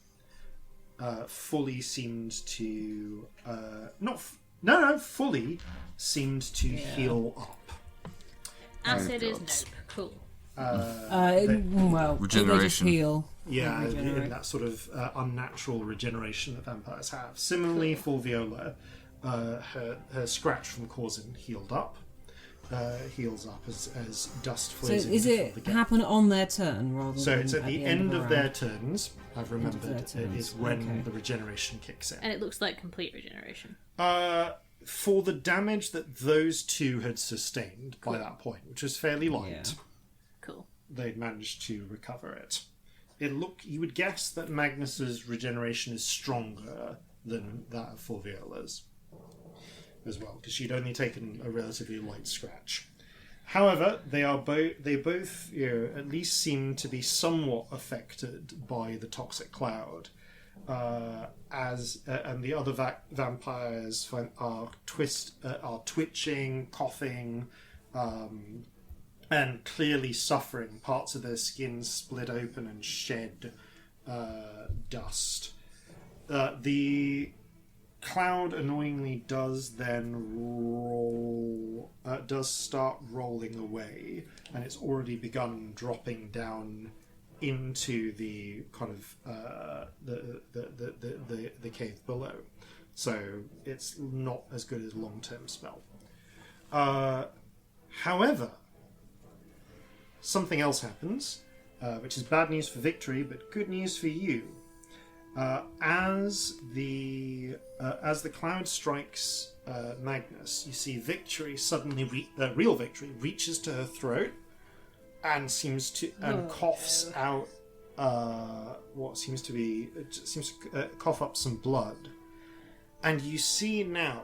fully seemed to fully seemed to heal up. Acid is nope. Cool. Well, Regeneration. they just heal. Yeah, Regenerate. in that sort of unnatural regeneration that vampires have. Similarly, Fulviola, her scratch from Corzin healed up. Heals up as dust So flows in. is it the gap. happen on their turn rather So than it's at the end of their turns. I've their remembered turns, is when okay. the regeneration kicks in. And it looks like complete regeneration. For the damage that those two had sustained by that point, which was fairly light, Yeah. Cool. they'd managed to recover it. You would guess that Magnus's regeneration is stronger than that of Fulviola's as well, because she'd only taken a relatively light scratch. However, they both at least seem to be somewhat affected by the toxic cloud, and the other vampires are twitching, coughing, and clearly suffering. Parts of their skin split open and shed dust. The cloud annoyingly does start rolling away, and it's already begun dropping down into the kind of the cave below. so it's not as good as a long-term spell. However, something else happens, which is bad news for Victory, but good news for you. As the cloud strikes Magnus, you see Victory suddenly, real Victory, reaches to her throat and coughs out what seems to cough up some blood, and you see now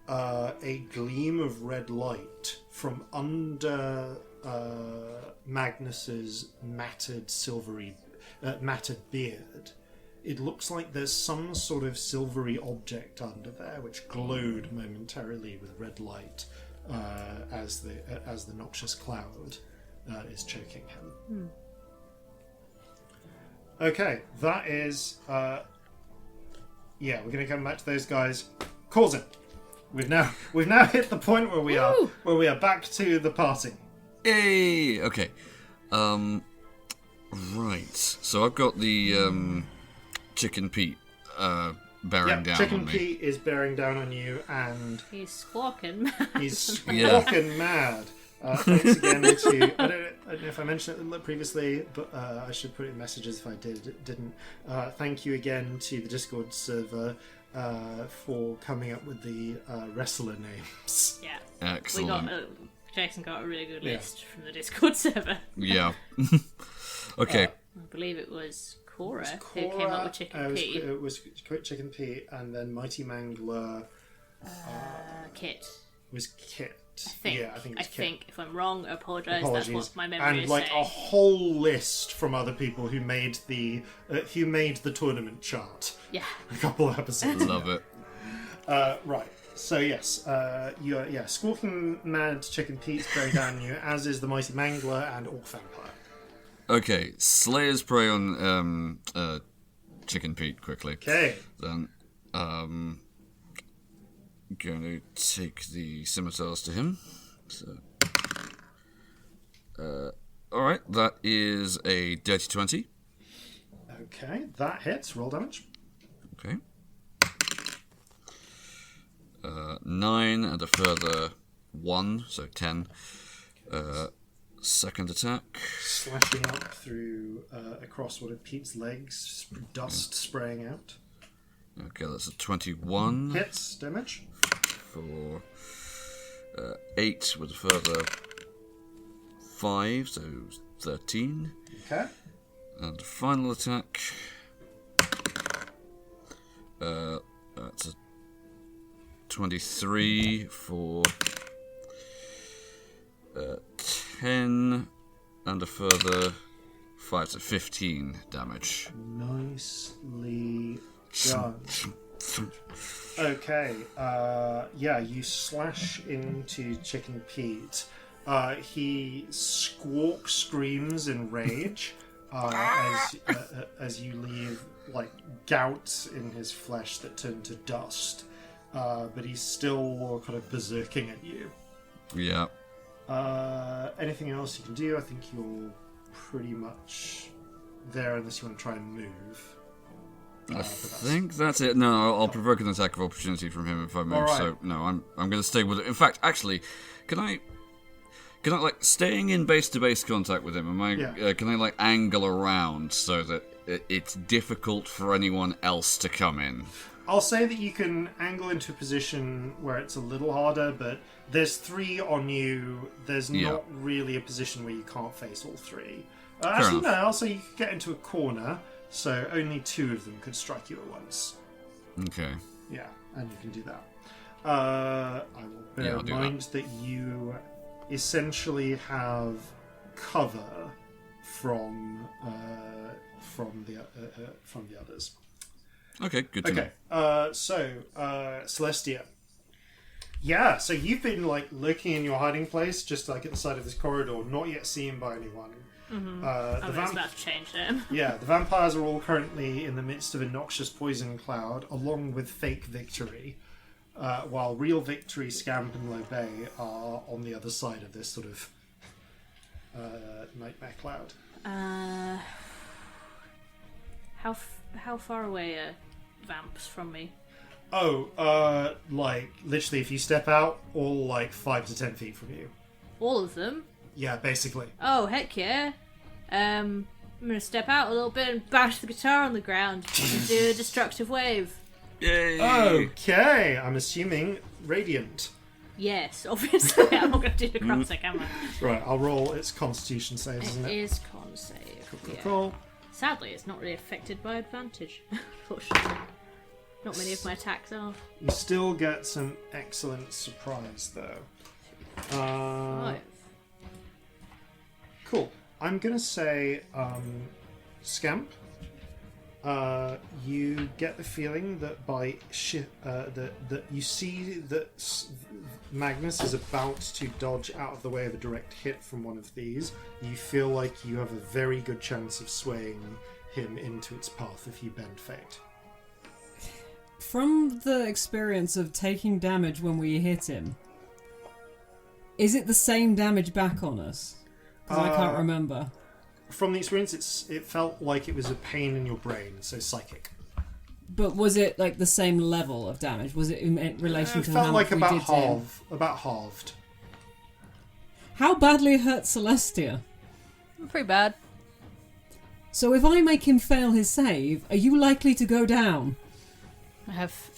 a gleam of red light from under Magnus's matted beard. It looks like there's some sort of silvery object under there which glowed momentarily with red light as the noxious cloud is choking him. Okay, that is we're going to come back to those guys. Corzin, we've now hit the point where we are back to the party. Yay! Okay. Right. So I've got the Chicken Pete bearing down Chicken on me. Pete is bearing down on you, and He's squawking mad. he's squawking mad. Thanks again to I don't know if I mentioned it previously, but I should put it in messages if I didn't. Thank you again to the Discord server for coming up with the wrestler names. Yeah. Excellent. Jason got a really good list from the Discord server. Yeah. Okay. I believe it was Cora who came up with Chicken Pete. It was Chicken Pete, and then Mighty Mangler Kit. was Kit. I think. Yeah, I think it was Kit. If I'm wrong, apologise. Apologies. That's what my memory and is like saying. a whole list from other people who made the tournament chart Yeah. a couple of episodes Love it. right, so yes, you're squawking mad Chicken Pete's very down you, as is the Mighty Mangler and Orc Vampire. Okay. Slayer's prey on Chicken Pete quickly. Okay. Then going to take the scimitars to him. So, all right, that is a dirty 20. Okay, that hits. Roll damage. Okay. 9 and a further 1, so 10. Second attack. Slashing up through across one of Pete's legs, dust spraying out. Okay, that's a 21. Hits damage. For 8 with a further 5, so 13. Okay. And final attack. That's a 23 for 10 and a further 5, so 15 damage. Nicely done. Okay, you slash into Chicken Pete. He screams in rage as you leave like gouts in his flesh that turn to dust. But he's still kind of berserking at you. Yeah. Anything else you can do? I think you're pretty much there unless you want to try and move. I think that's it. No, I'll provoke an attack of opportunity from him if I move. Right. So no, I'm going to stay with it. In fact, actually, can I like staying in base-to-base contact with him? Can I like angle around so that it's difficult for anyone else to come in? I'll say that you can angle into a position where it's a little harder, but there's 3 on you. There's not really a position where you can't face all 3. Actually, no. I'll say you could get into a corner. So only 2 of them could strike you at once. Okay. Yeah, and you can do that. I will bear in mind that you essentially have cover from the others. Okay, good to know. So Celestia. Yeah, so you've been like lurking in your hiding place, just like at the side of this corridor, not yet seen by anyone. Mm-hmm. I was about to change them. Yeah, the vampires are all currently in the midst of a noxious poison cloud, along with fake Victory, while real Victory, Scamp, and Lobay are on the other side of this sort of nightmare cloud. How far away are vamps from me? Like, literally, if you step out, all, like, 5 to 10 feet from you. All of them? Yeah, basically. Oh, heck yeah. I'm gonna step out a little bit and bash the guitar on the ground and do a destructive wave. Yay! Okay, I'm assuming Radiant. Yes, obviously. I'm not gonna do the necrotic, am I? Right, I'll roll its Constitution saves, isn't It it? is con save. Yeah. Cool. Sadly, it's not really affected by advantage, unfortunately. Not many of my attacks are. You still get some excellent surprise, though. 5. Cool. I'm gonna say, Scamp. You get the feeling that that you see that Magnus is about to dodge out of the way of a direct hit from one of these. You feel like you have a very good chance of swaying him into its path if you bend fate. From the experience of taking damage when we hit him, is it the same damage back on us? Because I can't remember. From the experience, it felt like it was a pain in your brain, so psychic. But was it like the same level of damage? Was it in relation It to felt how like much we about did to him? about halved. How badly hurt Celestia? Pretty bad. So if I make him fail his save, are you likely to go down?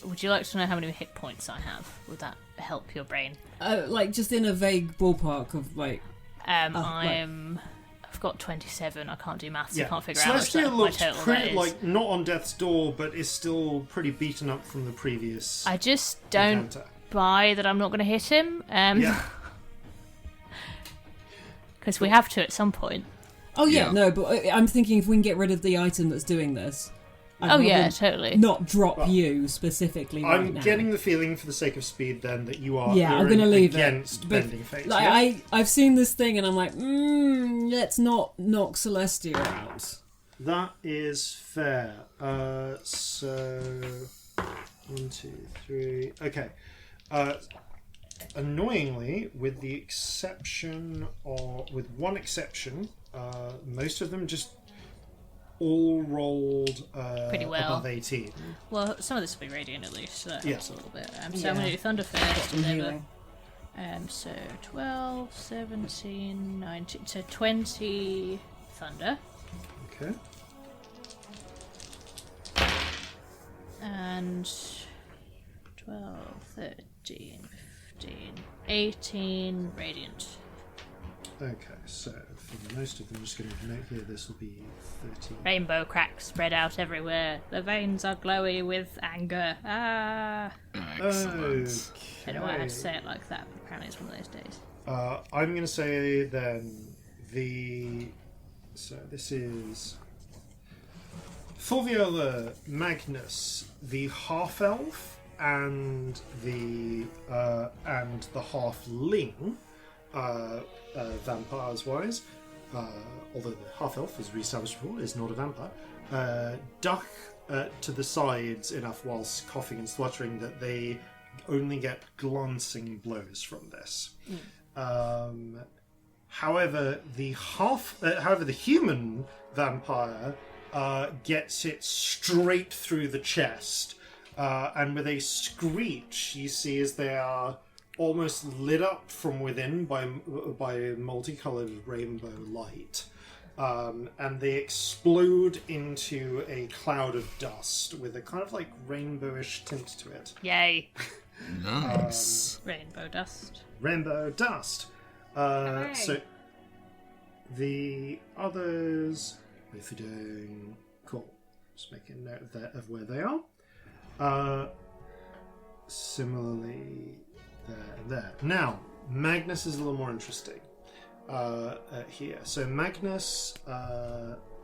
Would you like to know how many hit points I have? Would that help your brain? Like just in a vague ballpark of like. I've got 27. I can't do maths. I can't figure out Celestia how much my looks total that pretty is. like not on death's door, but is still pretty beaten up from the previous. I just don't encounter. buy that I'm not going to hit him. Yeah. Because we have to at some point. Oh yeah, Yeah. no, but I'm thinking if we can get rid of the item that's doing this. I'd Oh yeah, rather totally. Not drop you specifically right I'm now. getting the feeling, for the sake of speed, then that you are. Yeah, I'm erring gonna leave against it. But, bending fate. like, yeah? I've seen this thing and I'm like, let's not knock Celestia out. That is fair. So 1, 2, 3. Okay. Annoyingly, with one exception, most of them just all rolled Pretty well. above 18. Well, some of this will be radiant at least, so that Yeah. helps a little bit. So I'm going to do Thunder first. I'm And healing. so 12, 17, 19, so 20 Thunder. Okay. And 12, 13, 15, 18 radiant. Okay, so for most of them, I'm just going to note here this will be 13. Rainbow cracks spread out everywhere. The veins are glowy with anger. Ah! Excellent. I don't know why I have to say it like that, but apparently it's one of those days. I'm going to say then so this is Fulviola, Magnus, the half elf, and the halfling, vampires wise. Although the half elf, as re-established before, is not a vampire. Duck to the sides enough whilst coughing and spluttering that they only get glancing blows from this. However, the human vampire gets it straight through the chest, and with a screech, you see as they are almost lit up from within by multicolored rainbow light, and they explode into a cloud of dust with a kind of like rainbowish tint to it. Yay! Nice. Rainbow dust. Rainbow dust. So the others, if you're doing cool, just make a note of where they are. Similarly, there. Now, Magnus is a little more interesting here. So Magnus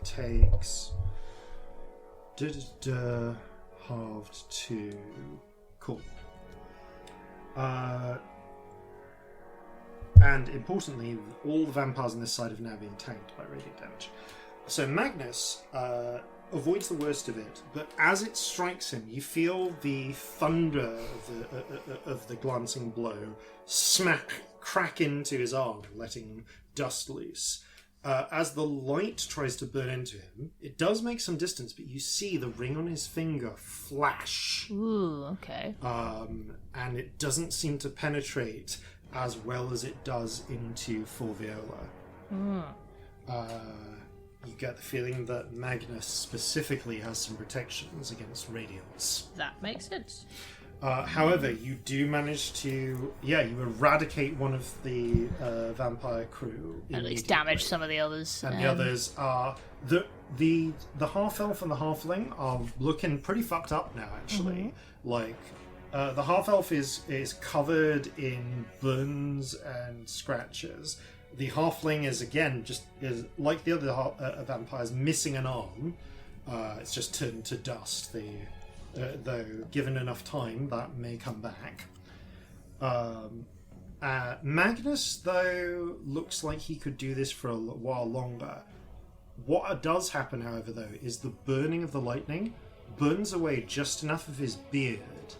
takes halved to cool. And importantly, all the vampires on this side have now been tanked by radiant damage. So Magnus avoids the worst of it, but as it strikes him, you feel the thunder of the glancing blow crack into his arm, letting dust loose. As the light tries to burn into him, it does make some distance, but you see the ring on his finger flash. Ooh, okay. And it doesn't seem to penetrate as well as it does into Fulviola. You get the feeling that Magnus specifically has some protections against radiance. That makes sense. However, you do manage to, you eradicate one of the vampire crew. At least damage some of the others. And the others are the half-elf and the halfling are looking pretty fucked up now. Actually, like the half-elf is covered in burns and scratches. The halfling is again is like the other vampires, missing an arm. It's just turned to dust. Though given enough time, that may come back. Magnus, though, looks like he could do this for a while longer. What does happen, however, though, is the burning of the lightning burns away just enough of his beard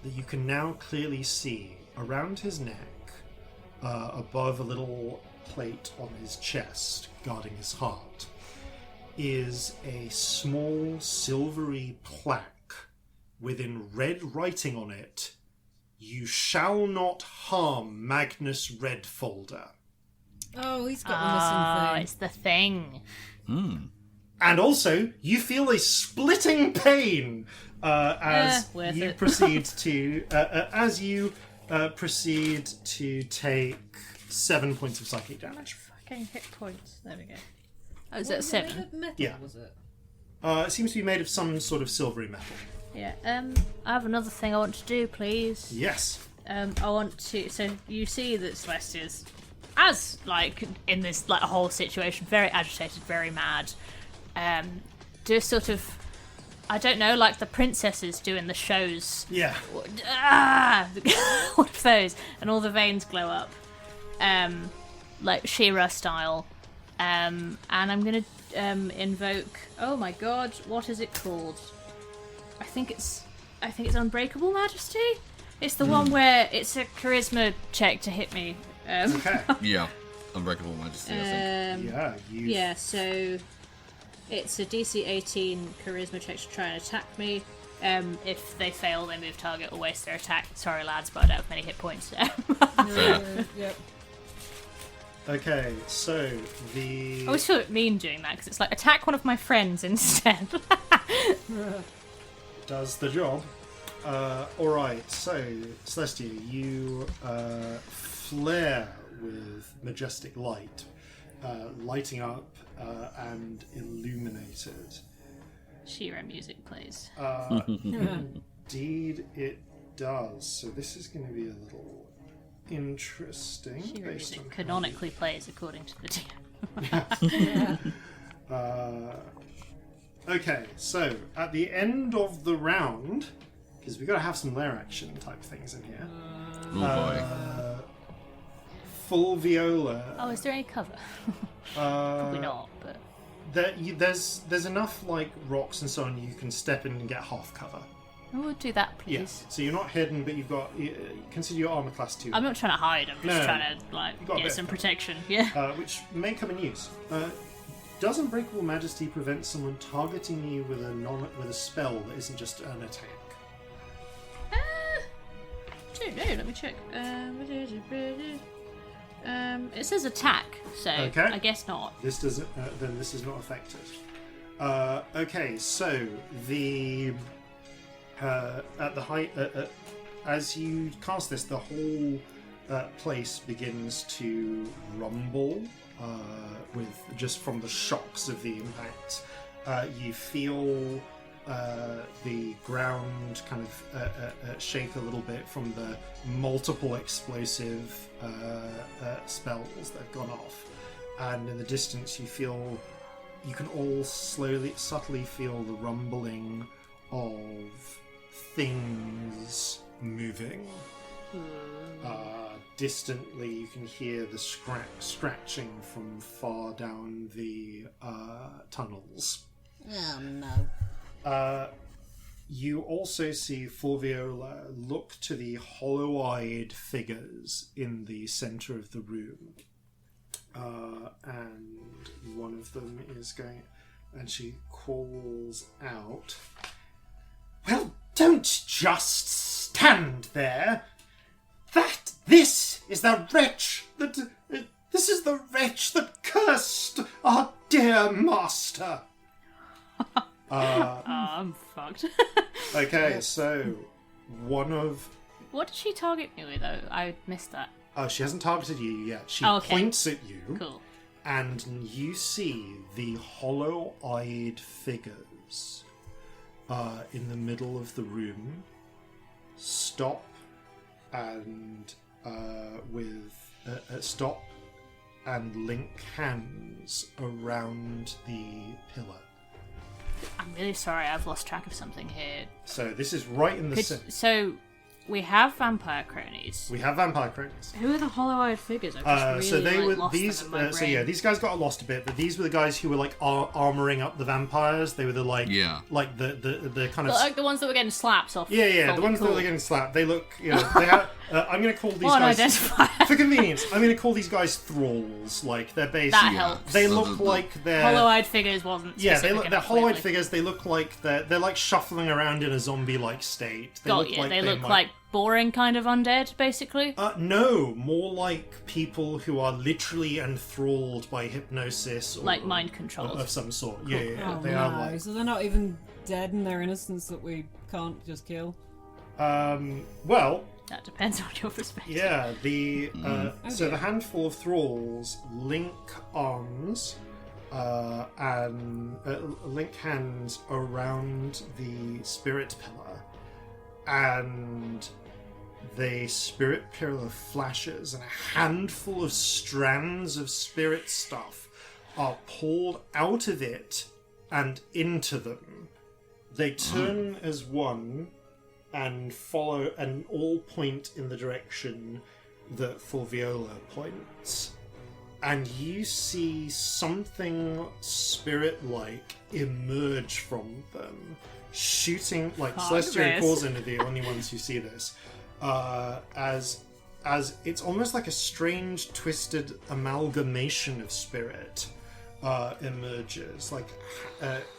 that you can now clearly see around his neck, above a little plate on his chest guarding his heart, is a small silvery plaque within red writing on it, "You shall not harm Magnus Redfolder." Oh, he's got the missing thing. It's the thing. And also, you feel a splitting pain as you proceed to take 7 points of psychic damage. Fucking hit points. There we go. Oh, is that 7? Metal, Yeah. was it? It seems to be made of some sort of silvery metal. Yeah. I have another thing I want to do, please. Yes. I want to. So you see that Celestia's, as like in this like whole situation, very agitated, very mad. Do sort of, I don't know, like the princesses do in the shows. Yeah. One of those, and all the veins glow up, like She-Ra style. And I'm gonna invoke. Oh my god, what is it called? I think it's Unbreakable Majesty. It's the one where it's a charisma check to hit me. Okay. Yeah, Unbreakable Majesty, I think. Yeah, so it's a DC 18 charisma check to try and attack me. If they fail, they move target or waste their attack. Sorry, lads, but I don't have many hit points. Yep. Okay, so the... I always feel mean doing that, because it's like, attack one of my friends instead. does the job. Alright, so, Celestia, you flare with majestic light, lighting up and illuminated. She-Ra music plays. Indeed it does. So this is going to be a little interesting. She-Ra based music on canonically plays according to the DM. Okay, so at the end of the round, because we've got to have some lair action type things in here. Oh boy. Full viola. Oh, is there any cover? Probably not, but... There's enough like rocks and so on you can step in and get half cover. We'll do that, please. Yes. So you're not hidden, but you've got consider your armor class 2. I'm not trying to hide, I'm just No, trying to like got a get bit some of cover. protection. Yeah. Which may come in use. Does Unbreakable Majesty prevent someone targeting you with a spell that isn't just an attack? Don't know, let me check. It says attack, so Okay. I guess not. This doesn't. Then this is not affected. Okay, so the at the height as you cast this, the whole place begins to rumble with just from the shocks of the impact. You feel the ground kind of shake a little bit from the multiple explosive spells that have gone off, and in the distance you can all subtly feel the rumbling of things moving. Distantly you can hear the scratching from far down the tunnels. Oh no. You also see Fulviola look to the hollow-eyed figures in the center of the room and one of them is going, and she calls out, "Well, don't just stand there. This is the wretch that cursed our dear master." I'm fucked. Okay, so one of... What did she target me with, though? I missed that. she hasn't targeted you yet. She Oh, okay. points at you, Cool. and you see the hollow-eyed figures in the middle of the room stop and stop and link hands around the pillar. I'm really sorry, I've lost track of something here. So this is right in the center. So, we have vampire cronies. We have vampire cronies. Who are the hollow-eyed figures? I've just really, So they were lost these. them in my So yeah, brain. these guys got lost a bit, but these were the guys who were like armoring up the vampires. They were the like the kind of Like the ones that were getting slaps off. the ones that were getting slapped. They look, they have. I'm going to call these What an guys identifier. for convenience. I'm going to call these guys thralls. Like they're basically. That helps. They look like they're Hollow-eyed figures wasn't. Yeah, specific they're enough, hollow-eyed clearly. figures. They look like they're like shuffling around in a zombie-like state. They look like they look might... like boring kind of undead, basically. No, more like people who are literally enthralled by hypnosis or Like mind controlled. of some sort. Yeah, Oh they no, are like. so they're not even dead in their innocence that we can't just kill? Well, That depends on your perspective. yeah. The so dear. the handful of thralls link arms and link hands around the spirit pillar, and the spirit pillar flashes, and a handful of strands of spirit stuff are pulled out of it and into them. They turn as one and follow, and all point in the direction that Fulviola points. And you see something spirit-like emerge from them, shooting, like Celestia and Corzin are the only ones who see this, as it's almost like a strange, twisted amalgamation of spirit emerges, like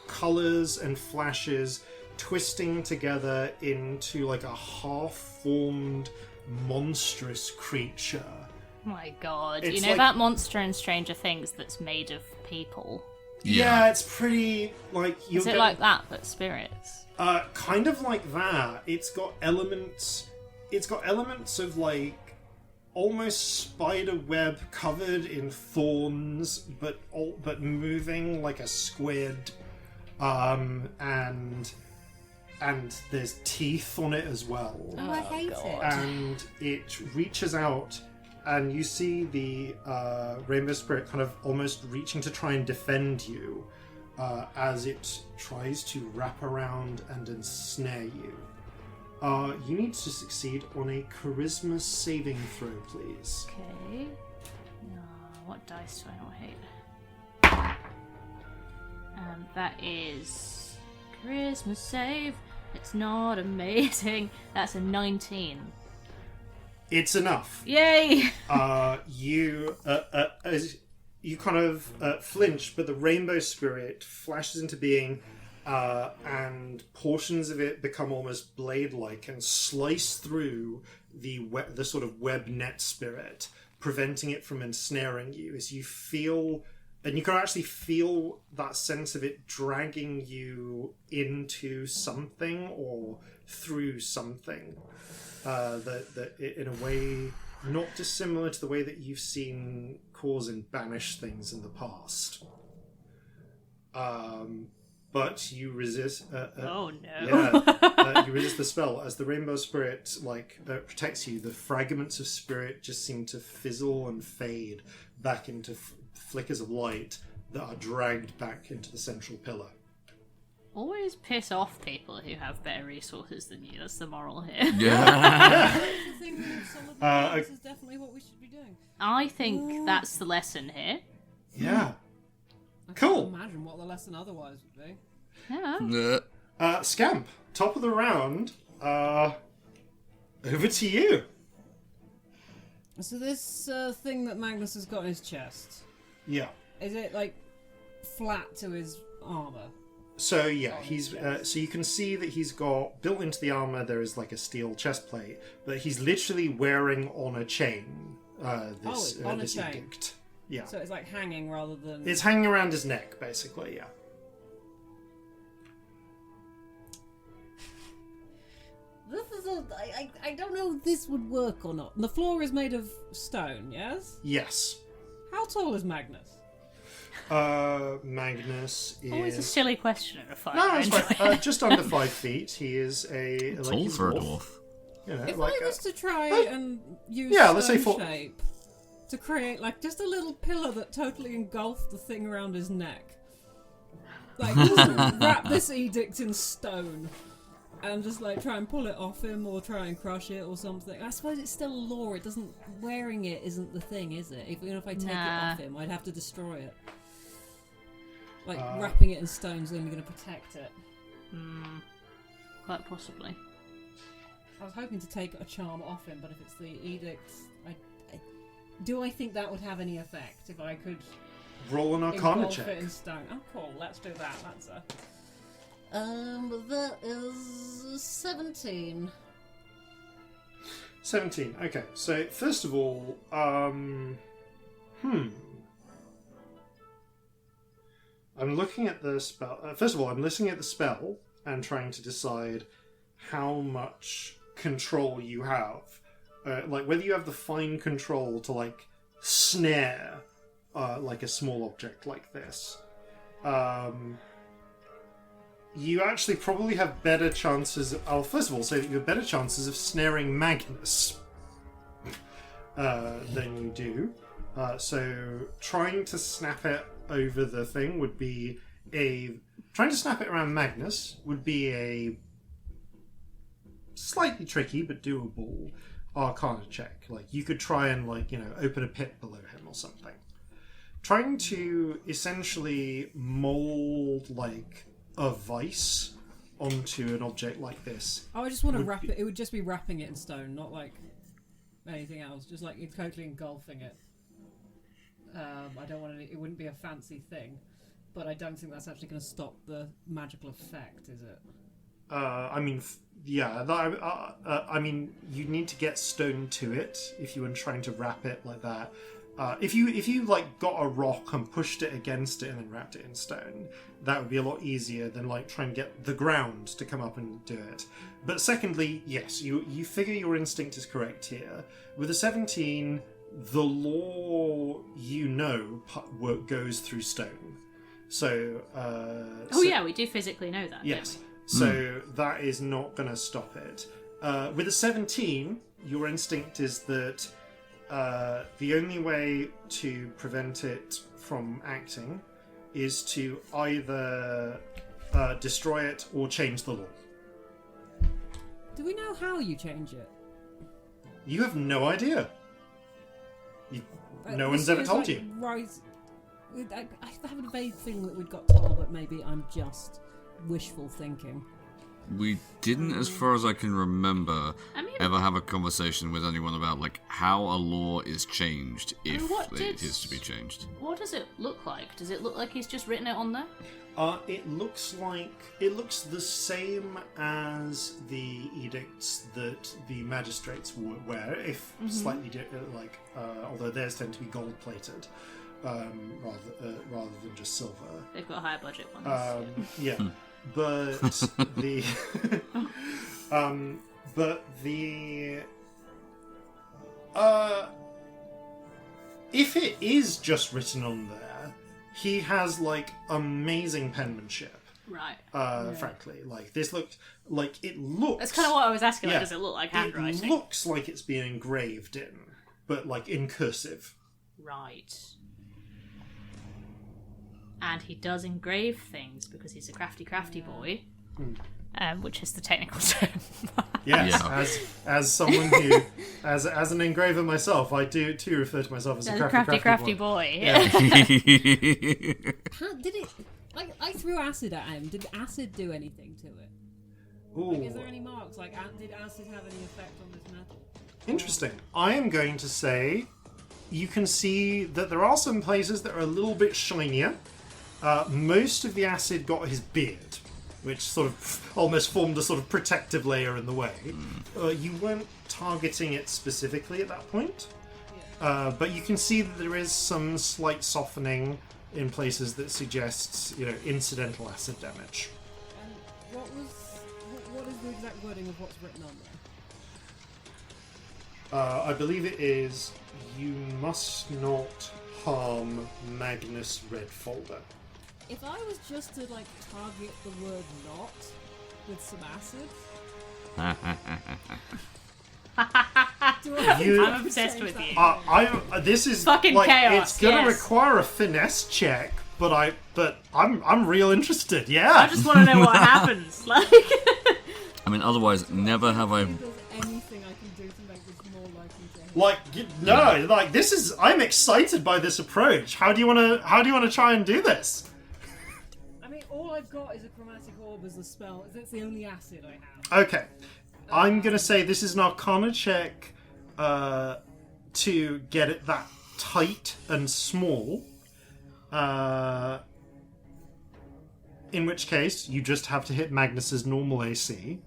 colors and flashes twisting together into like a half-formed, monstrous creature. Oh my god. It's You know like- that monster in Stranger Things that's made of people? Yeah, it's pretty like Is it like that, but spirits? kind of like that. It's got elements of like almost spider web covered in thorns, but moving like a squid, and there's teeth on it as well. Oh, I hate it. And it reaches out, and you see the rainbow spirit kind of almost reaching to try and defend you, as it tries to wrap around and ensnare you. You need to succeed on a charisma saving throw, please. Okay. What dice do I not hate? That is charisma save. It's not amazing. That's a 19. It's enough. Yay! As you kind of flinch, but the rainbow spirit flashes into being, and portions of it become almost blade-like and slice through the sort of web net spirit, preventing it from ensnaring you. As you feel, and you can actually feel that sense of it dragging you into something or through something. That in a way not dissimilar to the way that you've seen Corzin banish things in the past. But you resist. Oh no! You resist the spell as the rainbow spirit protects you. The fragments of spirit just seem to fizzle and fade back into flickers of light that are dragged back into the central pillar. Always piss off people who have better resources than you. That's the moral here. Yeah. I think this is definitely what we should be doing. I think that's the lesson here. Yeah. I Cool. can't imagine what the lesson otherwise would be. Yeah. Scamp, top of the round. Over to you. So this thing that Magnus has got in his chest, Yeah. is it like flat to his armor? So yeah, he's so you can see that he's got built into the armor. There is like a steel chest plate, but he's literally wearing on a chain. This on a this chain. edict. Yeah, So it's like hanging rather than. it's hanging around his neck, basically. Yeah. This is I don't know if this would work or not. And the floor is made of stone, yes? Yes. How tall is Magnus? Magnus is. Always a silly question in a fight. No, I it's enjoy fine. it. Just under 5 feet. He is a like Tall he's for a dwarf. dwarf. You know, If like I was to try and use let's say stone for- shape to create like just a little pillar that totally engulfed the thing around his neck. Like just wrap this edict in stone and just like try and pull it off him or try and crush it or something. I suppose it's still a law. It doesn't wearing it isn't the thing, is it? Even if I take it off him, I'd have to destroy it. Like wrapping it in stone is only going to protect it. Quite possibly. I was hoping to take a charm off him, but if it's the edict, do I think that would have any effect if I could roll an Arcana engulf check. it in stone? Oh, cool. Let's do that. That's a. That is 17. 17. Okay, so first of all, I'm looking at the spell. First of all, I'm listening at the spell and trying to decide how much control you have. Like, whether you have the fine control to, like, snare, like, a small object like this. You actually probably have better chances. I'll first of all say that you have better chances of snaring Magnus than you do. So trying to snap it over the thing would be trying to snap it around Magnus would be a slightly tricky but doable Arcana check. Like you could try and open a pit below him or something. Trying to essentially mold like a vice onto an object like this. Oh, I just want to wrap it. It would just be wrapping it in stone, not like anything else. Just like totally engulfing it. I don't want it wouldn't be a fancy thing, but I don't think that's actually going to stop the magical effect, is it? I mean, I mean, you need to get stone to it if you were trying to wrap it like that. If you like got a rock and pushed it against it and then wrapped it in stone, that would be a lot easier than like trying to get the ground to come up and do it. But secondly, yes, you figure your instinct is correct here. With a 17, the law goes through stone. So Yeah, we do physically know that. yes, Don't we? so that is not going to stop it. With a 17, your instinct is that the only way to prevent it from acting is to either destroy it or change the law. Do we know how you change it? You have no idea. No one's ever told you. Right. I have a vague feeling that we'd got told, but maybe I'm just wishful thinking. We didn't, as far as I can remember, I mean- ever have a conversation with anyone about like how a law is changed if what it did- is to be changed. What does it look like? Does it look like he's just written it on there? It looks the same as the edicts that the magistrates wear, if slightly although theirs tend to be gold plated, rather than just silver. They've got higher budget ones. Yeah, but the if it is just written on there, he has like amazing penmanship. Right. Frankly, like this looks. That's kind of what I was asking. Yeah, Like, does it look like handwriting? It looks like it's been engraved in, but like in cursive. Right. And he does engrave things because he's a crafty boy, which is the technical term. Yes, Yeah. as someone who, as an engraver myself, I do too refer to myself as a crafty boy. Yeah. How did it? Like I threw acid at him. Did acid do anything to it? Ooh. Like, is there any marks? Like, did acid have any effect on this metal? Interesting. I am going to say you can see that there are some places that are a little bit shinier. Most of the acid got his beard, which sort of almost formed a sort of protective layer in the way. You weren't targeting it specifically at that point, but you can see that there is some slight softening in places that suggests, incidental acid damage. And what is the exact wording of what's written on there? I believe it is, you must not harm Magnus Redfolder. If I was just to target the word "not" with some acid, I'm obsessed with you. This is fucking chaos. It's gonna yes. require a finesse check, but I'm real interested. Yeah. I just want to know what happens. I mean, otherwise, never have I. if there's anything I can do to make this more likely to happen. This is. I'm excited by this approach. How do you want to try and do this? I mean, all I've got is a chromatic orb as a spell. That's the only acid I have. Okay. I'm gonna say this is an Arcana check to get it that tight and small. In which case, you just have to hit Magnus's normal AC,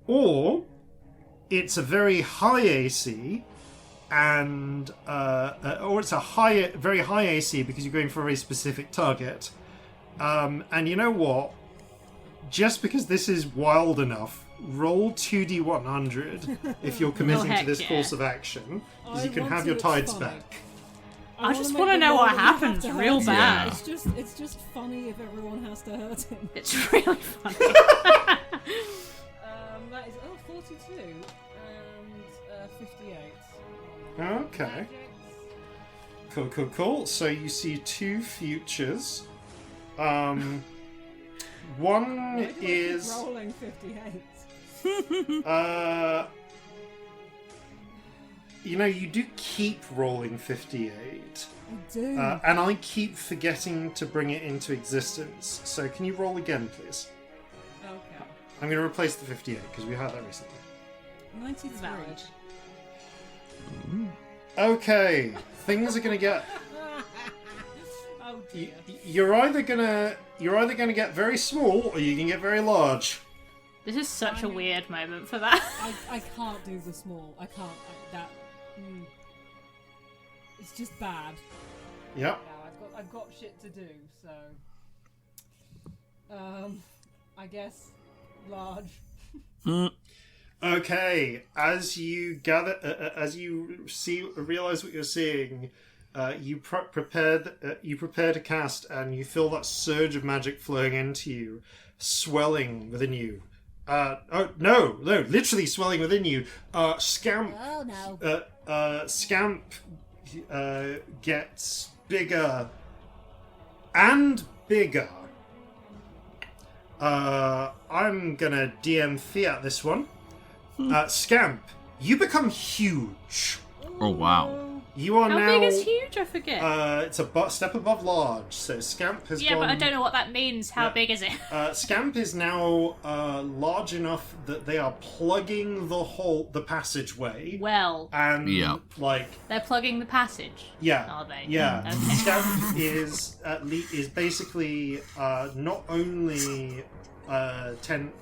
or it's a very high AC, and or it's a very high AC because you're going for a very specific target. And you know what? Just because this is wild enough, roll 2d100 if you're committing to this course of action, because you can have your tides back. I just want to know what happens real bad. Yeah. It's just funny if everyone has to hurt him. It's really funny. That is 42 and 58. Okay. Cool. So you see two futures. One is rolling 58. you do keep rolling 58. I do. And I keep forgetting to bring it into existence. So can you roll again, please? Okay. I'm going to replace the 58 because we had that recently. 93. Valid. Okay, things are going to get. Oh dear. You're either gonna get very small or you can get very large. This is such a weird moment for that. I can't do the small. I can't. It's just bad. Yep. Yeah, I've got shit to do, so. I guess large. Okay, as you realize what you're seeing, you prepare to cast, and you feel that surge of magic flowing into you, swelling within you. Literally swelling within you. Scamp. Oh no. Scamp gets bigger and bigger. I'm gonna DM Fiat this one. Scamp, you become huge. Oh, wow. You are How now. big is huge? I forget. It's a step above large. So Scamp has yeah, gone. but I don't know what that means. How Yeah. big is it? Scamp is now large enough that they are plugging the passageway. Well, And Yeah. they're plugging the passage. Yeah. Are they? Yeah. Okay. Scamp is basically not only 10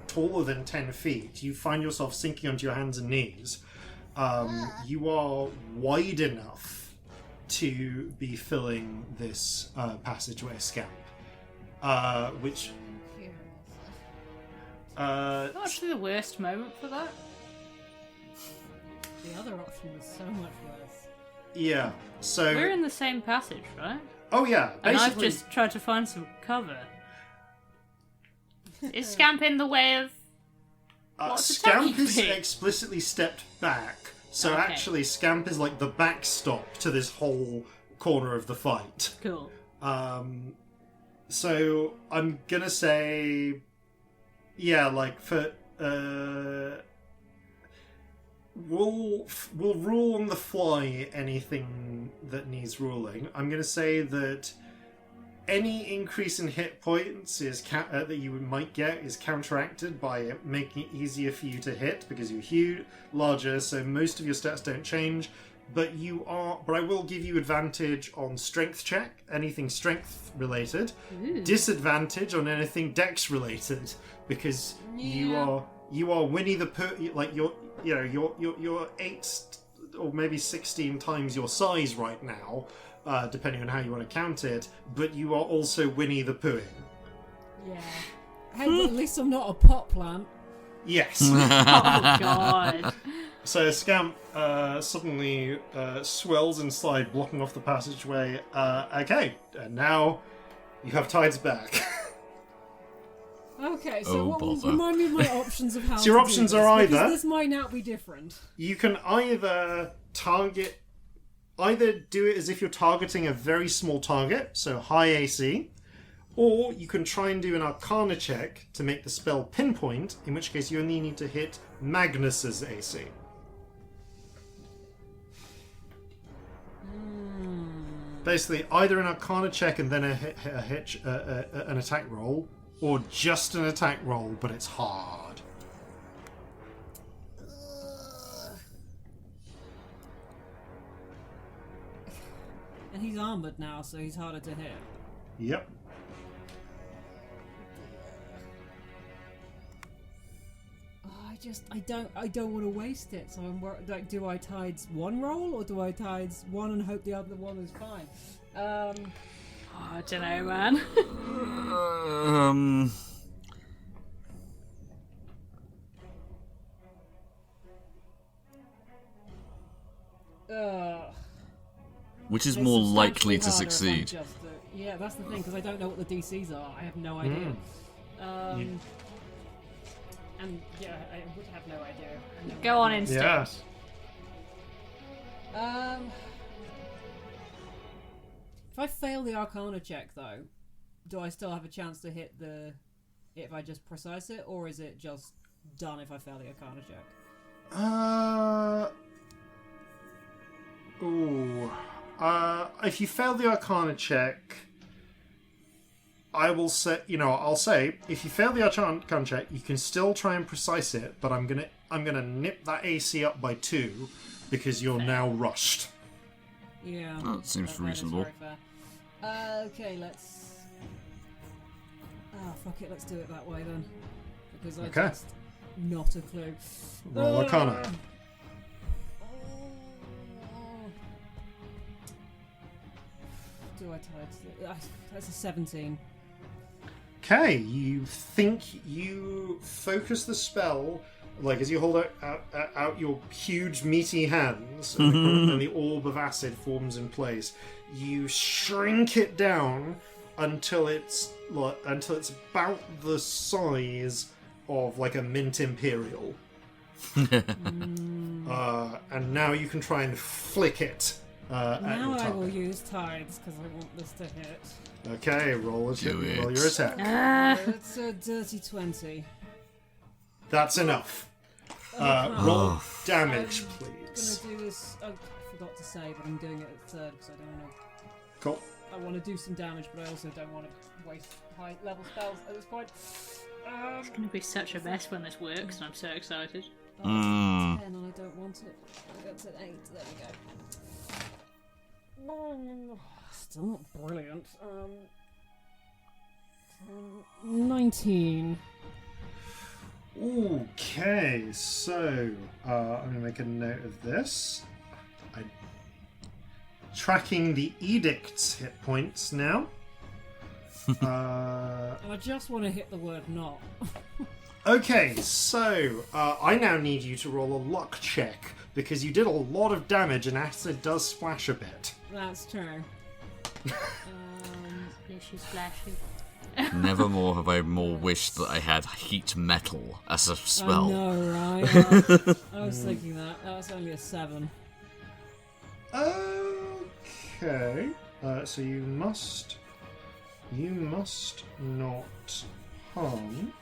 taller than 10 feet. You find yourself sinking onto your hands and knees. You are wide enough to be filling this passageway, Scamp. Which Not actually the worst moment for that. The other option was so much worse. yeah. So We're in the same passage, right? oh yeah, And I've basically just tried to find some cover. Is Scamp in the way of... what's Scamp attacking is me? explicitly stepped back. So Okay. actually Scamp is like the backstop to this whole corner of the fight. Cool. So I'm gonna say, yeah, for we'll rule on the fly anything that needs ruling. I'm gonna say that any increase in hit points is that you might get is counteracted by making it easier for you to hit because you're huge, larger, so most of your stats don't change. But I will give you advantage on strength check, anything strength related. Ooh. Disadvantage on anything dex related because you are Winnie the Pooh. Like you're 8 or maybe 16 times your size right now. Depending on how you want to count it, but you are also Winnie the Poohing. Yeah. Hey, but at least I'm not a pot plant. Yes. Oh god. So Scamp suddenly swells inside, blocking off the passageway. Okay, and now you have tides back. Okay, so remind me of my options of how so your to options do this, are because either... this might now be different. You can either do it as if you're targeting a very small target, so high AC, or you can try and do an Arcana check to make the spell pinpoint, in which case you only need to hit Magnus's AC. Basically, either an Arcana check and then an attack roll, or just an attack roll, but it's hard. And he's armoured now, so he's harder to hit. Yep. I don't want to waste it. So I'm like, do I tides one roll or do I tides one and hope the other one is fine? I don't know, man. Which is It's more substantially likely to harder if I'm succeed? Yeah, that's the thing, because I don't know what the DCs are. I have no idea. And yeah, I would have no idea. Go on instinct. Yes. If I fail the Arcana check, though, do I still have a chance to hit if I just precise it, or is it just done if I fail the Arcana check? If you fail the Arcana check, I'll say if you fail the Arcana check, you can still try and precise it, but I'm gonna nip that AC up by 2 because you're now rushed. Yeah. Oh, that seems reasonable. Okay, let's. Oh fuck it, let's do it that way then, because I Okay. just not a clue. Roll Arcana. Do I tie? That's a 17. Okay, you think you focus the spell, like as you hold out your huge meaty hands, and the orb of acid forms in place. You shrink it down until it's about the size of like a mint imperial, and now you can try and flick it. At Now your I target. will use tides because I want this to hit. Okay, roll your attack. It's a dirty 20. That's enough. Roll damage, I'm please. gonna do this. Oh, I forgot to say, but I'm doing it at third because I don't want to. Cool. I want to do some damage, but I also don't want to waste high level spells at this point. It's going to be such a mess when this works, and I'm so excited. Oh, it's a 10 and I don't want it. That's an 8. There we go. Still not brilliant. 19. Okay, so I'm going to make a note of this. I'm tracking the Edict's hit points now. I just want to hit the word not. Okay, so I now need you to roll a luck check because you did a lot of damage and acid does splash a bit. That's true. Splishy splashy. Never more have I more wished that I had heat metal as a spell. I know, right? I was thinking that. That was only a 7. Okay, so you must not harm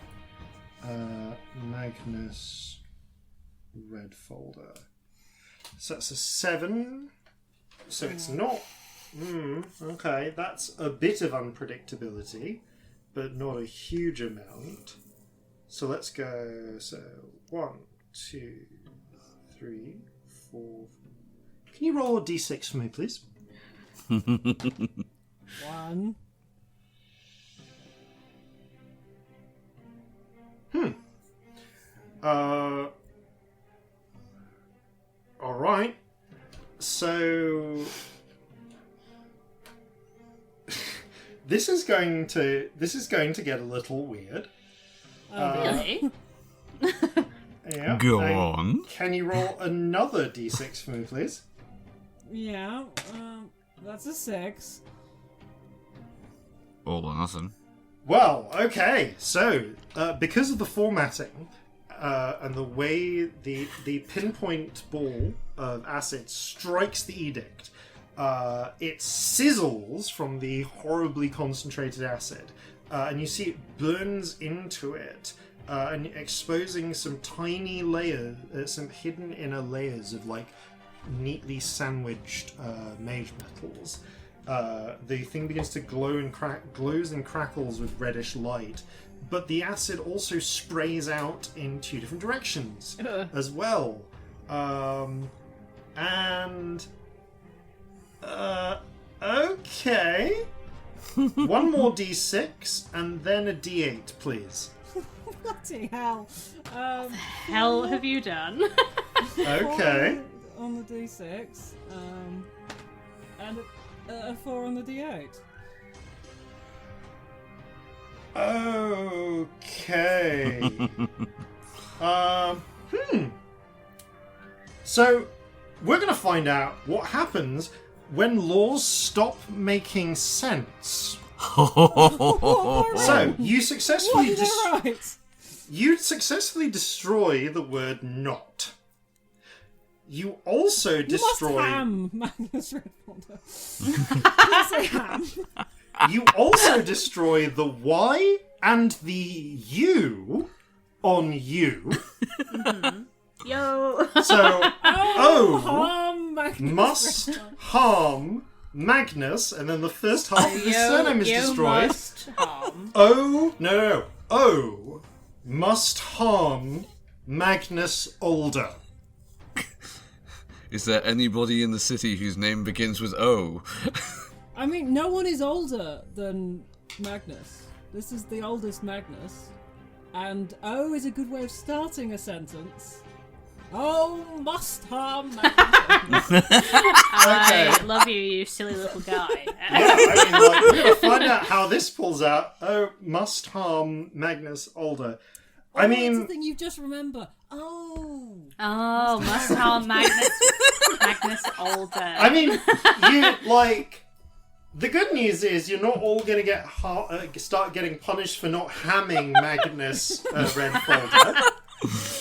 Magnus Red Folder. So that's a 7. So it's not Okay, that's a bit of unpredictability, but not a huge amount. So let's go. So 1, 2, 3, 4. Can you roll a d6 for me, please? 1. All right. So this is going to get a little weird. Really? Yeah. Go And on. Can you roll another d6 for me, please? Yeah, that's a 6. All or nothing. Well, okay. So because of the formatting and the way the pinpoint ball of acid strikes the edict, it sizzles from the horribly concentrated acid, and you see it burns into it, and exposing some tiny layers, some hidden inner layers of like neatly sandwiched mage metals. The thing begins to glows and crackles with reddish light, but the acid also sprays out in 2 different directions as well. Okay. One more d6 and then a d8, please. Bloody hell. Hell have you done? Okay. 4 on the d6, and a 4 on the d8. Okay. So, we're going to find out what happens when laws stop making sense. So, you successfully you successfully destroy the word not. You also destroy. You must ham, Magnus Redfolder. You say ham. You also destroy the Y and the U on you. Yo. So, Harm Magnus must harm Magnus, and then the first half of his surname is destroyed. Must harm. No. O must harm Magnus Older. Is there anybody in the city whose name begins with O? I mean, no one is older than Magnus. This is the oldest Magnus. And O is a good way of starting a sentence. Oh, must harm Magnus. I love you, you silly little guy. I mean, like, we're going to find out how this pulls out. O must harm Magnus Older. I That's the mean, thing you just remember. Oh. Oh, must harm Magnus Older. I mean, you like. The good news is you're not all going to get start getting punished for not hamming Magnus Redfolder.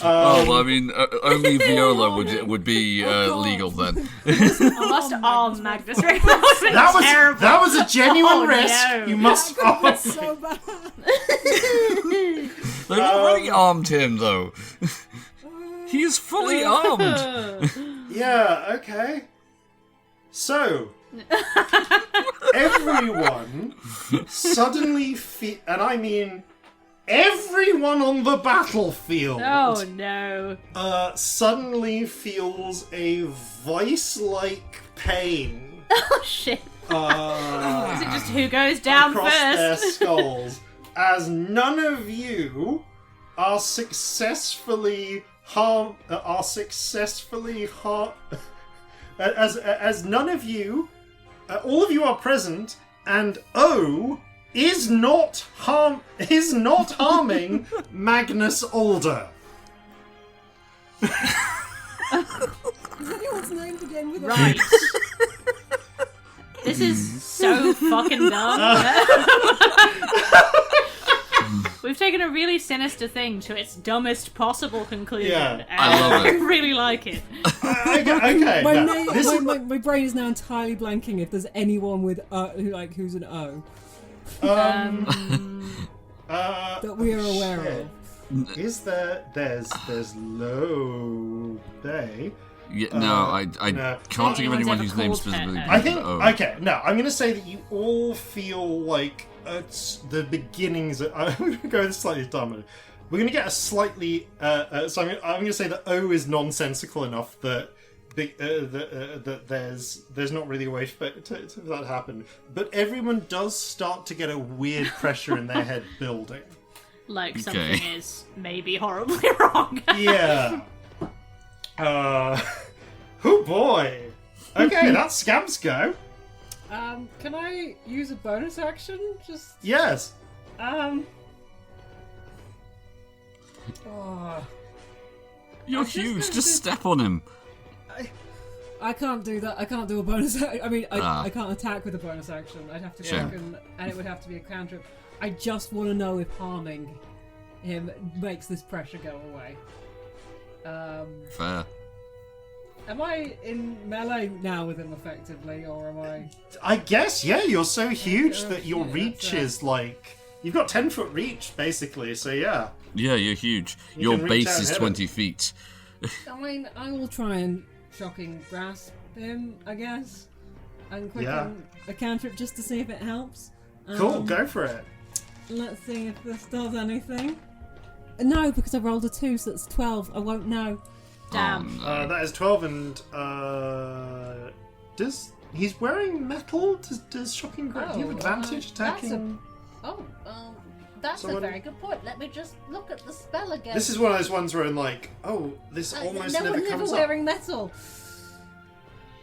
Well, I mean, only Viola would be legal then. I must harm Magnus Redfolder. That was a genuine risk. No. You must harm. So bad. They've already armed him, though. He is fully armed. Yeah. Okay. So. Everyone suddenly and I mean everyone on the battlefield Oh no. Suddenly feels a vice-like pain Oh shit. Is it just who goes down across their first? skulls as none of you are successfully as none of you all of you are present, and O is not harming Magnus Older. Does anyone's name begin with Right. This is so fucking dumb. We've taken a really sinister thing to its dumbest possible conclusion. Yeah. I love it. I really like it. Okay. My brain is now entirely blanking if there's anyone with who's an O that we are aware of. Is there's Low Bay. Yeah, no, I no. can't think of Anyone's anyone ever whose name called her specifically O? begins I think. with O. Okay, no, I'm going to say that you all feel like it's the beginnings. I'm going to go slightly dumber. We're going to get a slightly. So I'm going to say that O is nonsensical enough that that there's not really a way for that to happen. But everyone does start to get a weird pressure in their head building. Like something is maybe horribly wrong. Yeah. Oh boy. Okay, that's Scamp's go. Can I use a bonus action? Just Yes. Oh. You're huge. Just step on him. I can't do that. I can't do a bonus. I mean, Ah. I can't attack with a bonus action. I'd have to Sure. check, and it would have to be a cantrip. I just want to know if harming him makes this pressure go away. Fair. Am I in melee now with him effectively, or am I? I guess, yeah, you're so huge Oh, that your yeah, reach that's is like... You've got 10-foot reach, basically, so yeah. Yeah, you're huge. You Your can reach base out is and hit 20 feet. I mean, I will try and shocking grasp him, I guess, and quicken Yeah. a cantrip just to see if it helps. Cool, go for it. Let's see if this does anything. No, because I rolled a 2, so it's 12. I won't know. Damn. Oh, no. That is 12 and... Does... He's wearing metal? Does shocking grasp... Do you have advantage attacking? That's Someone- a very good point. Let me just look at the spell again. This is one of those ones where I'm like, oh, this almost no never one's comes ever up. wearing metal.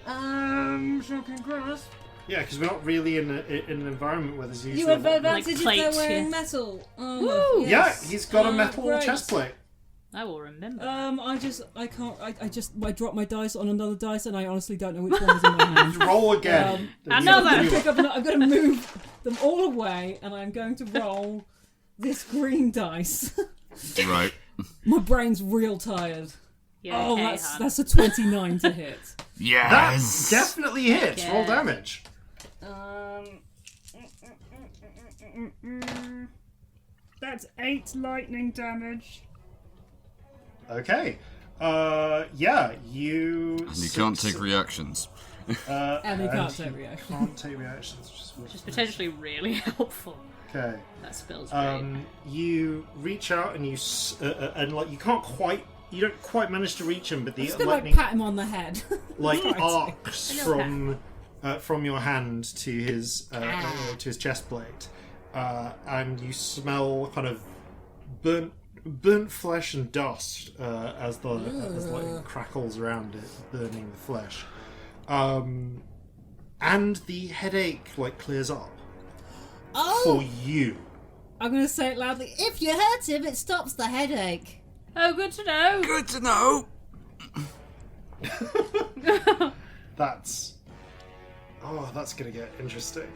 Shocking grasp. Yeah, because we're not really in an environment where there's usually... You have a lot of- advantage if plates, they're wearing yeah. metal. Woo! Yes. Yeah, he's got a metal great. chest plate. I will remember. I dropped my dice on another dice, and I honestly don't know which one is in my hand. Roll again. Another. I'm going to move them all away, and I'm going to roll this green dice. Right. My brain's real tired. Yeah, Oh, okay, that's a 29 to hit. That Yes! definitely hits. Yeah. Roll damage. That's 8 lightning damage. Okay. Yeah, you... And you can't take reactions. And you can't take reactions. Can't take reactions. Which is potentially really helpful. Okay. That spell's great. You reach out and and like you don't quite manage to reach him, but the I'm just gonna lightning pat him on the head. like Right. arcs from your hand to his chest plate, and you smell kind of burnt flesh and dust as the lightning crackles around it, burning the flesh. And the headache clears up for you. I'm going to say it loudly. If you hurt him, it stops the headache. Oh, good to know. Good to know! That's gonna get interesting.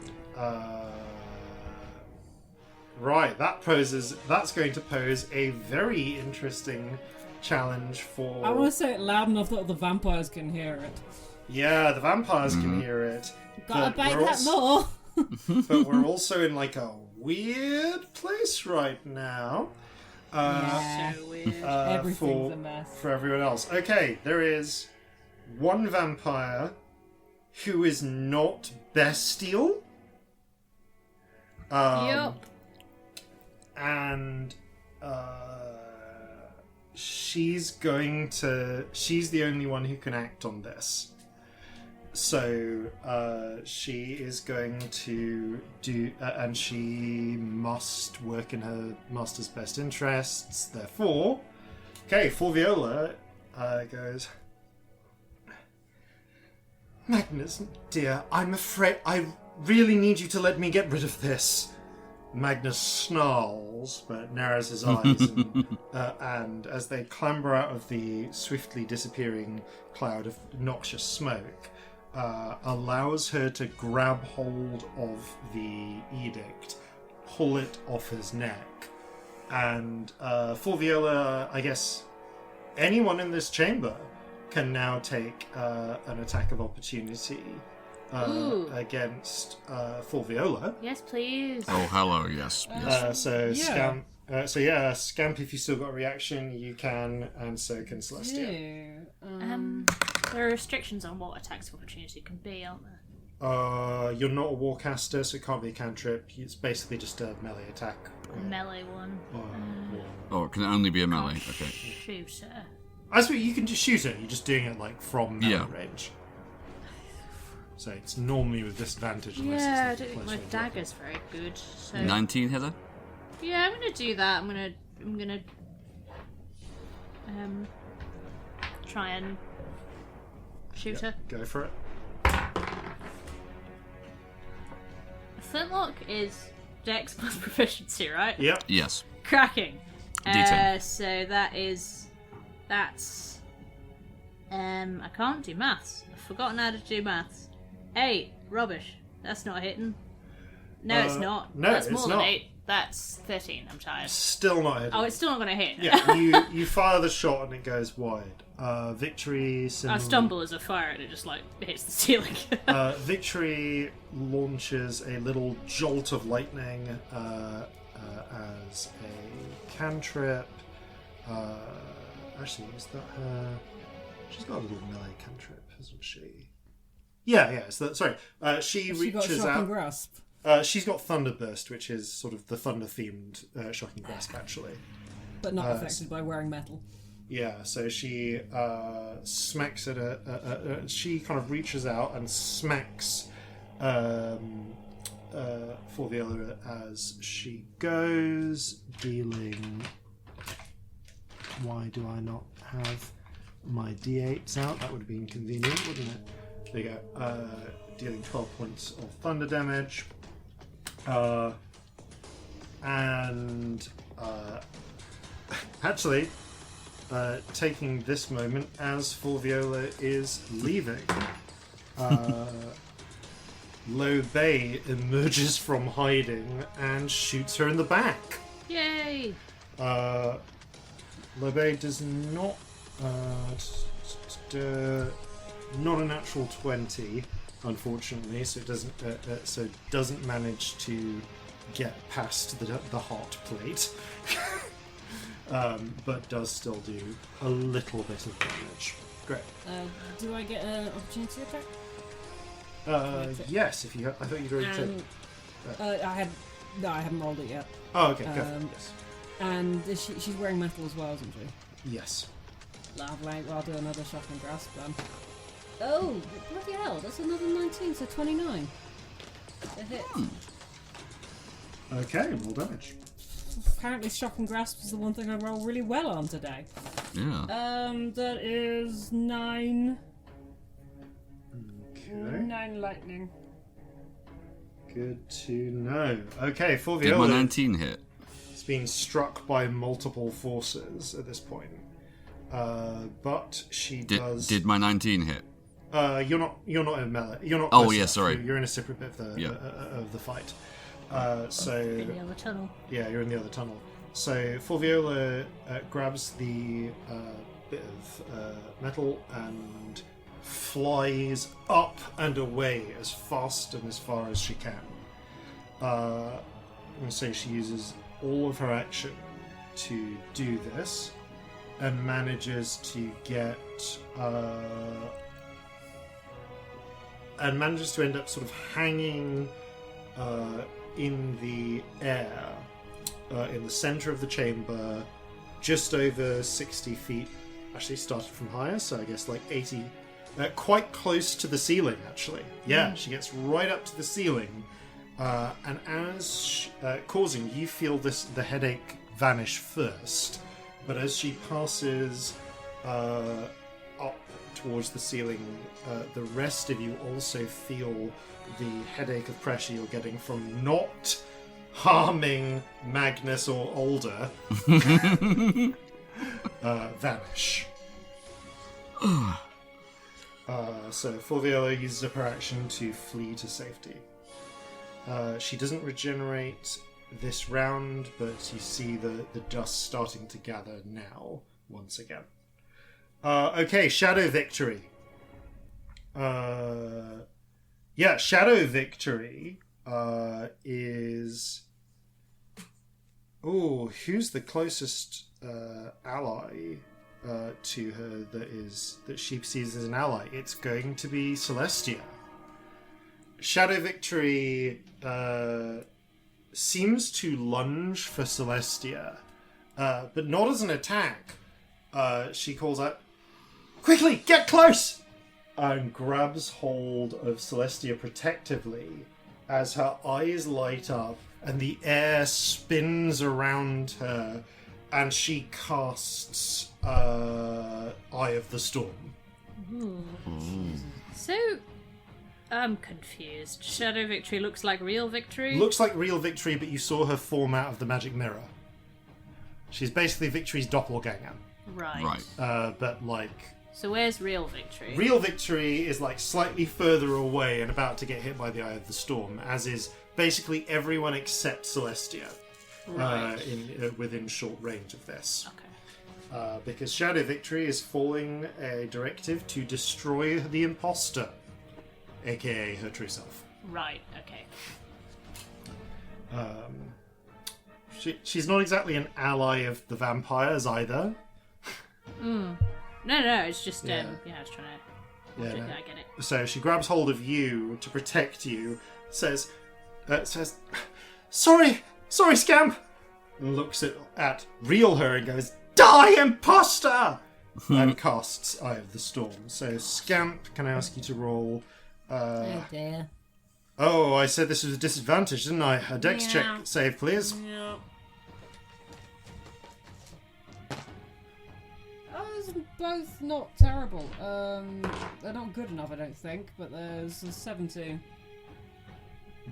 Right, that's going to pose a very interesting challenge for. I want to say it loud enough that the vampires can hear it. Yeah, the vampires can hear it. Gotta but bite we're that also- more. But we're also in a weird place right now. Yeah. So weird. Everything's a mess. For everyone else. Okay, there is one vampire who is not bestial. Yup. And she's the only one who can act on this. So she is going to do, and she must work in her master's best interests. Therefore, okay, Fulviola goes, Magnus, dear, I'm afraid I really need you to let me get rid of this. Magnus snarls, but narrows his eyes, and as they clamber out of the swiftly disappearing cloud of noxious smoke, allows her to grab hold of the edict, pull it off his neck, and Fulviola, I guess anyone in this chamber can now take an attack of opportunity against Fulviola. Yes, please. Oh, hello, yes. So Yeah. Scamp Scamp, if you still got a reaction, you can, and so can Celestia. There are restrictions on what attacks of opportunity can be, aren't there? You're not a warcaster, so it can't be a cantrip. It's basically just a melee attack. A melee one. Oh, it can only be a melee. Okay. Shooter. I suppose you can just shoot it. You're just doing it like from melee range. So it's normally with disadvantage. Unless Yeah, I it's don't think my dagger's very good. So 19, Heather? Yeah, I'm gonna do that. I'm gonna try and shoot her. Go for it. A flintlock is Dex plus proficiency, right? Yep. Yes. Cracking. D10. So that's I can't do maths. I've forgotten how to do maths. 8. Rubbish. That's not hitting. No, it's not. no, That's it's more than not. 8. That's 13. I'm tired. Still not hitting. Oh, it's still not gonna hit. Yeah, you fire the shot and it goes wide. Victory. I stumble as I fire it. It just like hits the ceiling. Victory launches a little jolt of lightning as a cantrip. Actually, is that her? She's got a little melee cantrip, hasn't she? Yeah. So sorry. She She got reaches shocking out. grasp. She's got Thunderburst, which is sort of the thunder-themed shocking grasp, actually. But not affected by wearing metal. Yeah, so she smacks at she kind of reaches out and smacks for the other as she goes, dealing. Why do I not have my d8s out? That would have been convenient, wouldn't it? There you go. Dealing 12 points of thunder damage. Actually, taking this moment as Fulviola is leaving, Lo Bei emerges from hiding and shoots her in the back. Yay! Lo Bei does not not a natural 20, unfortunately, so it doesn't manage to get past the heart plate. But does still do a little bit of damage. Great. Do I get an opportunity attack? Yes, if you I thought you'd already taken. I haven't rolled it yet. Oh, okay, go for it, yes. And she's wearing metal as well, isn't she? Yes. Lovely. Well, I'll do another shocking grasp then. Oh, bloody hell! That's another 19, so 29. A hit. Okay, roll damage. Apparently, shocking grasp is the one thing I roll really well on today. Yeah. That is 9. Okay. 9 lightning. Good to know. Okay, Did my Fulviola 19 hit? has been struck by multiple forces at this point, but she does. Did my 19 hit? You're not in melee. You're not. Oh, close yeah, enough. sorry. You're in a separate bit of the fight. So In the other tunnel. yeah, you're in the other tunnel. So Fulviola grabs the bit of metal and flies up and away as fast and as far as she can. I'm going to say she uses all of her action to do this and manages to get and manages to end up sort of hanging in the air in the center of the chamber, just over 60 feet. Actually started from higher, so I guess like 80, quite close to the ceiling actually. Yeah, she gets right up to the ceiling, and as Corzin, you feel the headache vanish first, but as she passes up towards the ceiling, the rest of you also feel the headache of pressure you're getting from not harming Magnus or Older vanish. So Fulviola uses up her action to flee to safety. She doesn't regenerate this round, but you see the dust starting to gather now once again. Okay, Shadow Victory. Shadow Victory is Oh, who's the closest ally to her that she sees as an ally? It's going to be Celestia. Shadow Victory seems to lunge for Celestia, but not as an attack. She calls out, "Quickly, get close!" and grabs hold of Celestia protectively as her eyes light up and the air spins around her, and she casts Eye of the Storm. So, I'm confused. Shadow Victory looks like real Victory? Looks like real Victory, but you saw her form out of the magic mirror. She's basically Victory's doppelganger. Right. But like... So where's real Victory? Real Victory is like slightly further away and about to get hit by the Eye of the Storm, as is basically everyone except Celestia within short range of this. Okay. Because Shadow Victory is following a directive to destroy the imposter, aka her true self. Right, okay. She's not exactly an ally of the vampires either. No, it's just, I was trying to... Yeah, no. I get it. So she grabs hold of you to protect you, says, sorry, Scamp, and looks at real her and goes, "Die, imposter!" and casts Eye of the Storm. So Scamp, can I ask you to roll... Oh dear. Oh, I said this was a disadvantage, didn't I? A dex check save, please. Yeah. Those are both not terrible. They're not good enough, I don't think, but there's a 17.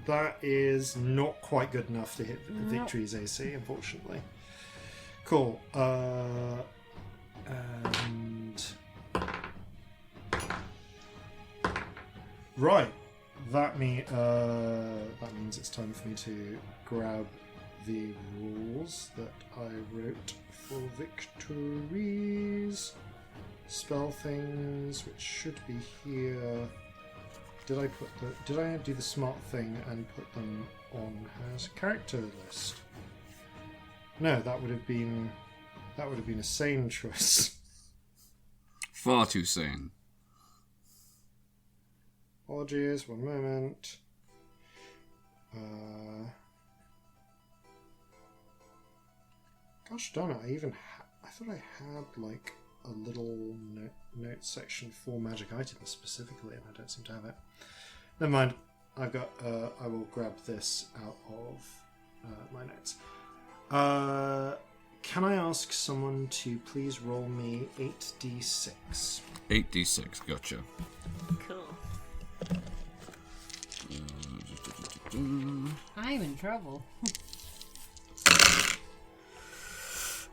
That is not quite good enough to hit Victory's AC, unfortunately. Cool. And... Right. That means it's time for me to grab the rules that I wrote for victories. Spell things, which should be here. Did I do the smart thing and put them on as a character list? No, that would have been a sane choice. Far too sane. Apologies, one moment. Gosh darn it, I thought I had like a little note section for magic items specifically, and I don't seem to have it. Never mind. I will grab this out of my notes. Can I ask someone to please roll me 8d6? 8d6, gotcha. Cool. I'm in trouble.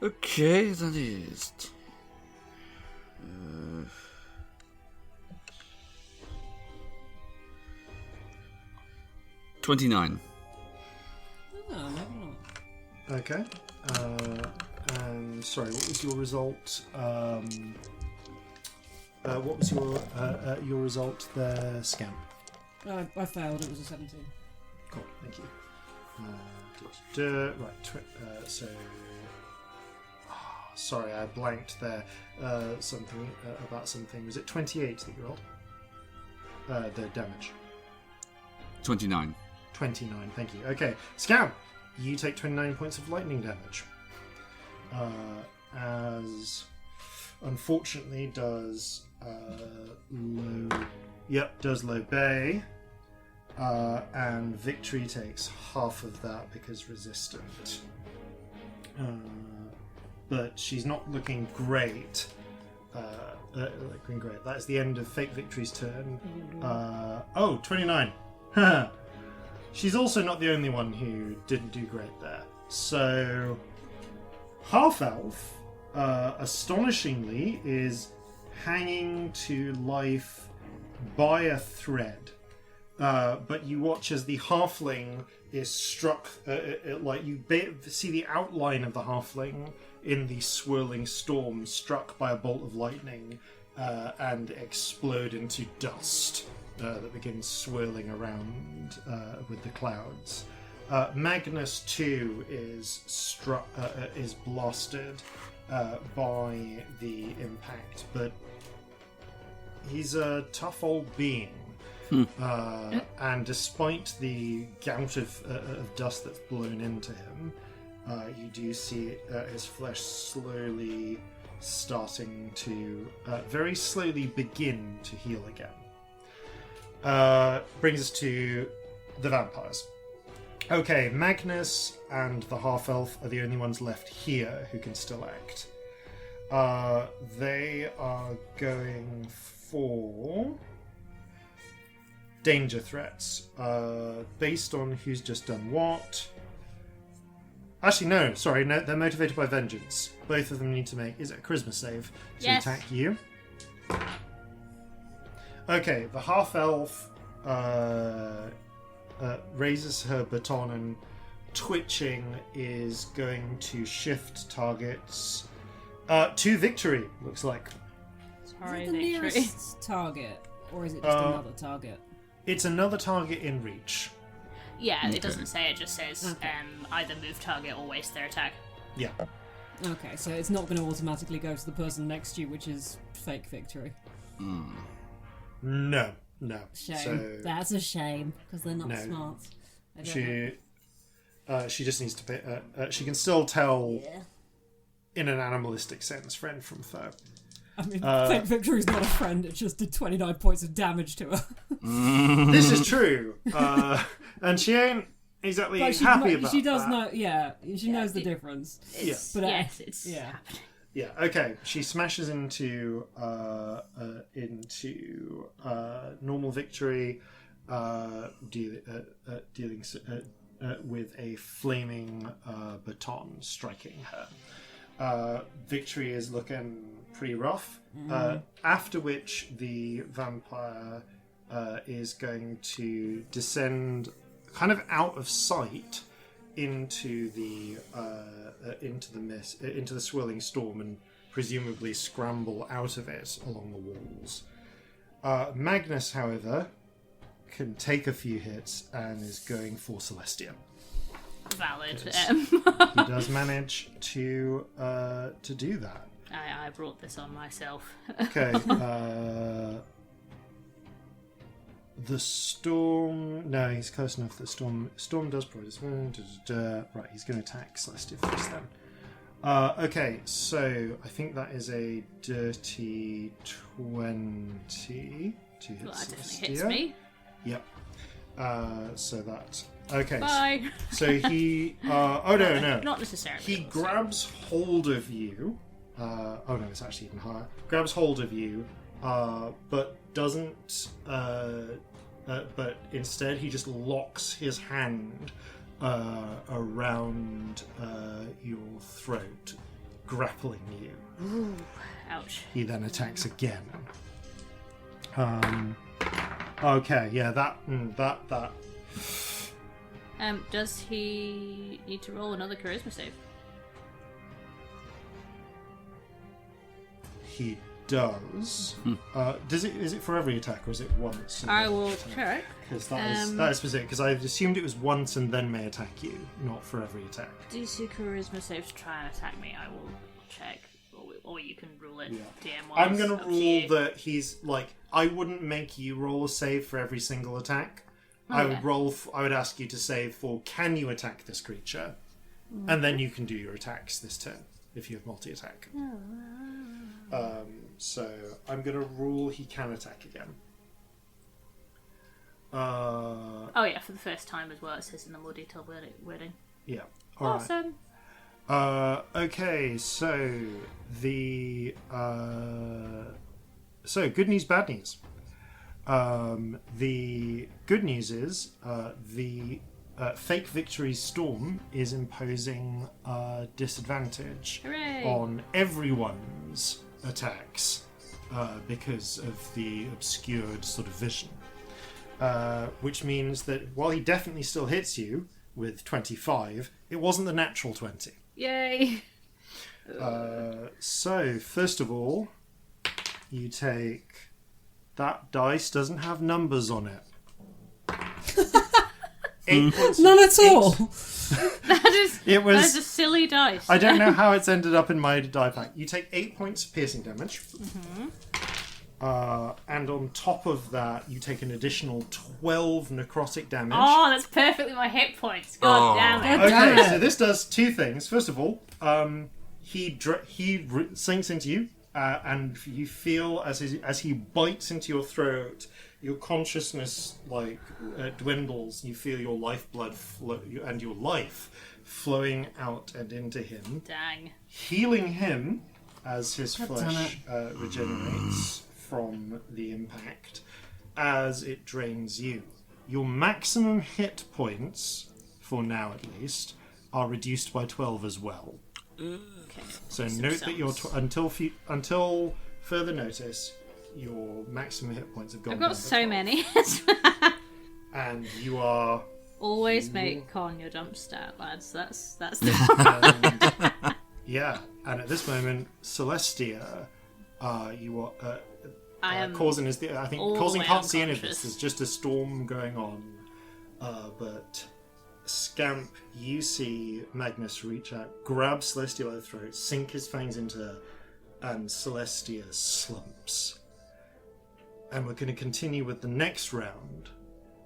Okay, that is... 29. Oh, maybe not. Okay. And sorry, what was your result? What was your result there, Scamp? I failed. It was a 17. Cool, thank you. Right, so... sorry, I blanked there. Something about something. Was it 28 that you rolled? The damage. 29. 29, thank you. Okay, Scamp, you take 29 points of lightning damage. As unfortunately does Low Bay. And Victory takes half of that because resistant. But she's not looking great. Looking great. That is the end of Fake Victory's turn. 29. She's also not the only one who didn't do great there. So, Half Elf, astonishingly, is hanging to life by a thread. But you watch as the halfling is struck, see the outline of the halfling in the swirling storm struck by a bolt of lightning and explode into dust that begins swirling around with the clouds. Magnus too is blasted by the impact, but he's a tough old being. And despite the gout of dust that's blown into him, you do see his flesh slowly starting to very slowly begin to heal again. Brings us to the vampires. Okay, Magnus and the half-elf are the only ones left here who can still act. They are going for danger threats, based on who's just done what. Actually, no, they're motivated by vengeance. Both of them need to make, is it a charisma save to attack you? Okay, the half-elf raises her baton and twitching is going to shift targets to Victory, looks like. Sorry, Is it the Victory. nearest target, or is it just another target? It's another target in reach. Yeah, Okay. it doesn't say, it just says Okay. either move target or waste their attack. Yeah. Okay, so it's not going to automatically go to the person next to you, which is fake Victory. No. Shame. So That's a shame, because they're not No. smart. They don't know. she just needs to pay. She can still tell Yeah. in an animalistic sense, friend from foe. I mean, fake Victory's not a friend, it just did 29 points of damage to her. This is true, and she ain't exactly But happy about she does that. know, she knows the difference. It's, But, yes, it's yeah. happening. Yeah. Okay. She smashes into normal Victory, dealing with a flaming baton, striking her. Victory is looking pretty rough. After which the vampire is going to descend, kind of out of sight, into the mist, into the swirling storm, and presumably scramble out of it along the walls. Magnus, however, can take a few hits and is going for Celestia. Valid. Yes. He does manage to do that. I brought this on myself. Okay. The storm. No, he's close enough. The storm does probably. Right, he's going to attack Celestia first then. Okay, so I think that is a dirty 20 to hit Well, that definitely Celestia. hits me. Yep. So that. Okay. Bye. So he. Oh no. Not necessarily. He grabs hold of you. Oh no, it's actually even higher. Grabs hold of you, but doesn't. But instead, he just locks his hand around your throat, grappling you. Ooh, ouch. He then attacks again. Okay, yeah, that. Does he need to roll another charisma save? He does. Is it for every attack or is it once? I will check. Because that is specific. Because I assumed it was once and then may attack you, not for every attack. DC charisma save to try and attack me. I will check, or you can rule it. Yeah. DM wise. I'm gonna up to rule you. that he's like. I wouldn't make you roll a save for every single attack. I Okay. would ask you to save for can you attack this creature, and then you can do your attacks this turn if you have multi-attack. So I'm gonna rule he can attack again. Oh yeah, for the first time as well. It says in the more detailed wording. Yeah. All right. Awesome. Okay, so the good news, bad news. The good news is the fake Victory's storm is imposing a disadvantage Hooray. on everyone's attacks because of the obscured sort of vision. Which means that while he definitely still hits you with 25, it wasn't the natural 20. Yay. So, first of all, you take... That dice doesn't have numbers on it. 8 points. None at all. That is a silly dice. I don't know how it's ended up in my die pack. You take 8 points of piercing damage. And on top of that, you take an additional 12 necrotic damage. Oh, that's perfectly my hit points. God damn it. Okay, so this does 2 things. First of all, he sinks into you, and you feel as he bites into your throat, your consciousness dwindles. You feel your lifeblood and your life flowing out and into him. Dang. Healing him as his flesh regenerates from the impact as it drains you. Your maximum hit points, for now at least, are reduced by 12 as well. Okay. So note that your until further notice, your maximum hit points have gone I've down got by so 12. many. And you are... Always make con your jump stat, lads. That's the Yeah, and at this moment, Celestia, you are... I am Corzin is the... I think all the Corzin way can't see any of this. unconscious. There's just a storm going on. But Scamp, you see Magnus reach out, grab Celestia by the throat, sink his fangs into her, and Celestia slumps. And we're going to continue with the next round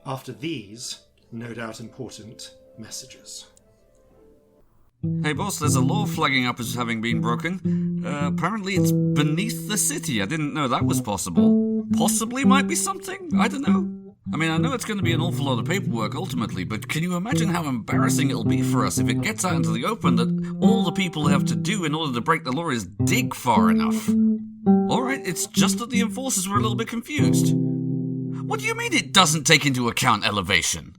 after these, no doubt important, messages. Hey boss, there's a law flagging up as having been broken. Apparently it's beneath the city. I didn't know that was possible. Possibly might be something? I don't know. I mean, I know it's going to be an awful lot of paperwork ultimately, but can you imagine how embarrassing it'll be for us if it gets out into the open that all the people have to do in order to break the law is dig far enough? Alright, it's just that the enforcers were a little bit confused. What do you mean it doesn't take into account elevation?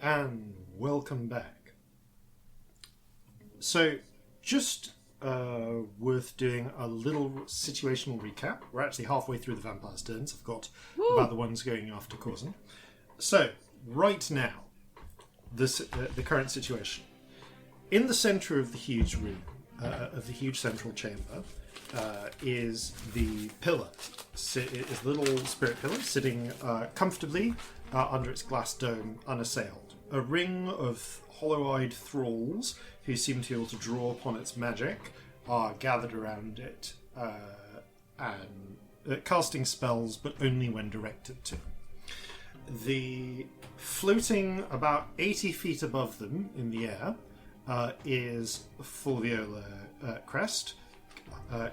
And welcome back. So, just worth doing a little situational recap. We're actually halfway through the vampire's turns. I've got about the ones going after Corzin. So, right now, the current situation. In the centre of the huge room, of the huge central chamber, is the pillar. Is the little spirit pillar sitting comfortably under its glass dome, unassailed. A ring of hollow-eyed thralls who seem to be able to draw upon its magic are gathered around it and casting spells, but only when directed to. The floating about 80 feet above them in the air is Fulviola Crest,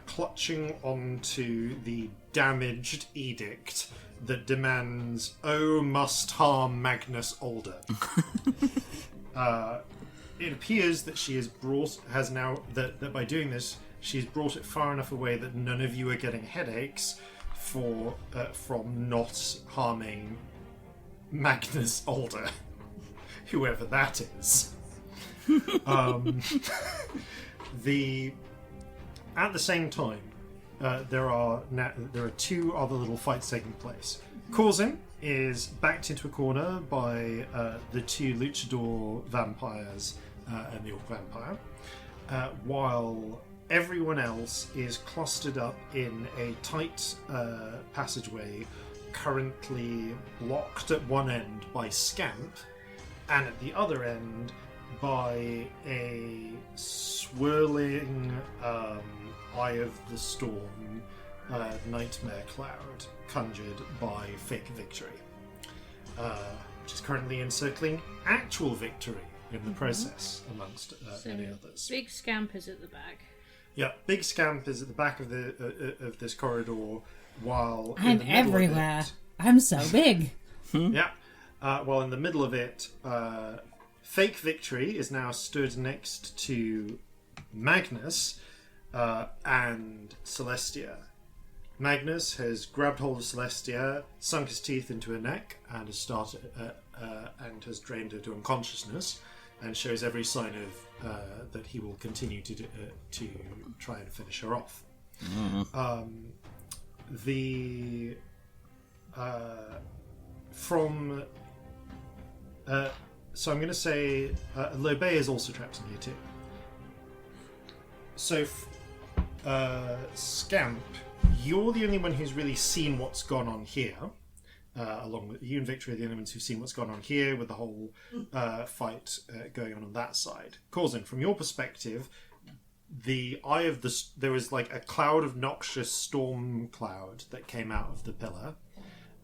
clutching onto the damaged edict that demands, "Oh, must harm Magnus Older." It appears that she has now that by doing this, she's brought it far enough away that none of you are getting headaches from not harming Magnus Older, whoever that is. At the same time, there are 2 other little fights taking place. Corzin is backed into a corner by the 2 luchador vampires and the orc vampire, while everyone else is clustered up in a tight passageway, currently blocked at one end by Scamp, and at the other end by a swirling Eye of the Storm nightmare cloud conjured by Fake Victory, which is currently encircling actual victory in the process, amongst many others. Big Scamp is at the back. Yeah, Big Scamp is at the back of of this corridor, while in I'm the middle everywhere. Of it, I'm so big. yeah, while in the middle of it, Fake Victory is now stood next to Magnus and Celestia. Magnus has grabbed hold of Celestia, sunk his teeth into her neck, and has drained her to unconsciousness, and shows every sign of that he will continue to try and finish her off. So I'm going to say Lobey is also trapped in here too. So Scamp, you're the only one who's really seen what's gone on here. along with you and Victory are the only ones who've seen what's gone on here with the whole fight going on that side. Corzin, from your perspective, the eye of there was like a cloud of noxious storm cloud that came out of the pillar,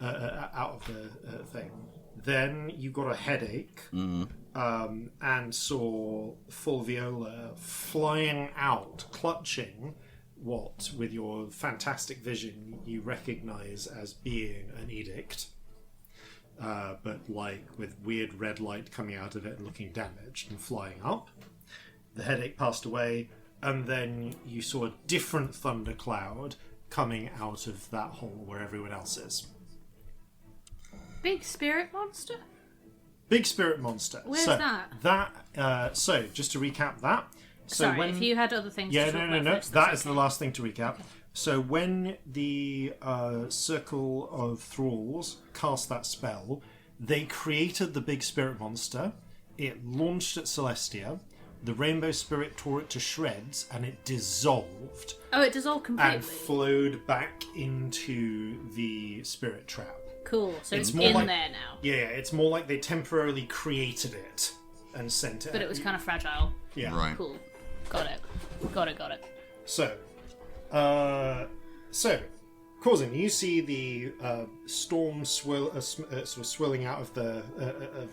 out of the thing. Then you got a headache, and saw Fulviola flying out, clutching what, with your fantastic vision, you recognise as being an edict, but like with weird red light coming out of it and looking damaged and flying up. The headache passed away, and then you saw a different thundercloud coming out of that hole where everyone else is. Big spirit monster? Big spirit monster. Where's that? So, just to recap that. So Sorry, if you had other things to talk about No. first, That that's is okay. the last thing to recap. So when the Circle of Thralls cast that spell, they created the big spirit monster. It launched at Celestia. The rainbow spirit tore it to shreds, and it dissolved Oh, it dissolved completely. and flowed back into the spirit trap. Cool, so it's more in like- there now. Yeah, it's more like they temporarily created it and sent it. But it was kind of fragile. yeah. Right. Cool. Got it. So, Corzin, you see the storm sort of swirling out of the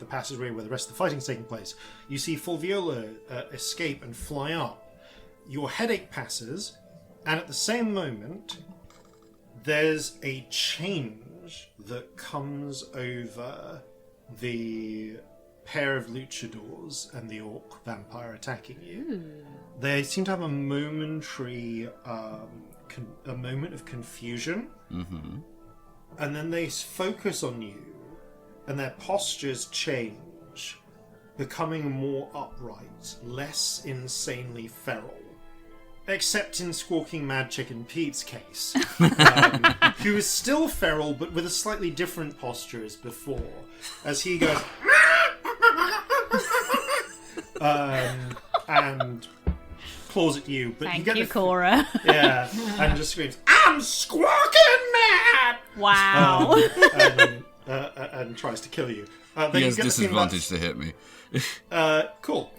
passageway where the rest of the fighting's taking place. You see Fulviola escape and fly up. Your headache passes, and at the same moment, there's a change that comes over the pair of luchadors and the orc vampire attacking you. They seem to have a momentary a moment of confusion, and then they focus on you, and their postures change, becoming more upright, less insanely feral. Except in Squawking Mad Chicken Pete's case, who is still feral but with a slightly different posture as before, as he goes and claws at you. But Thank get you, the Cora. yeah, and just screams, "I'm squawking mad!" Wow. And tries to kill you. He Then you has get the feeling disadvantage to hit me. cool.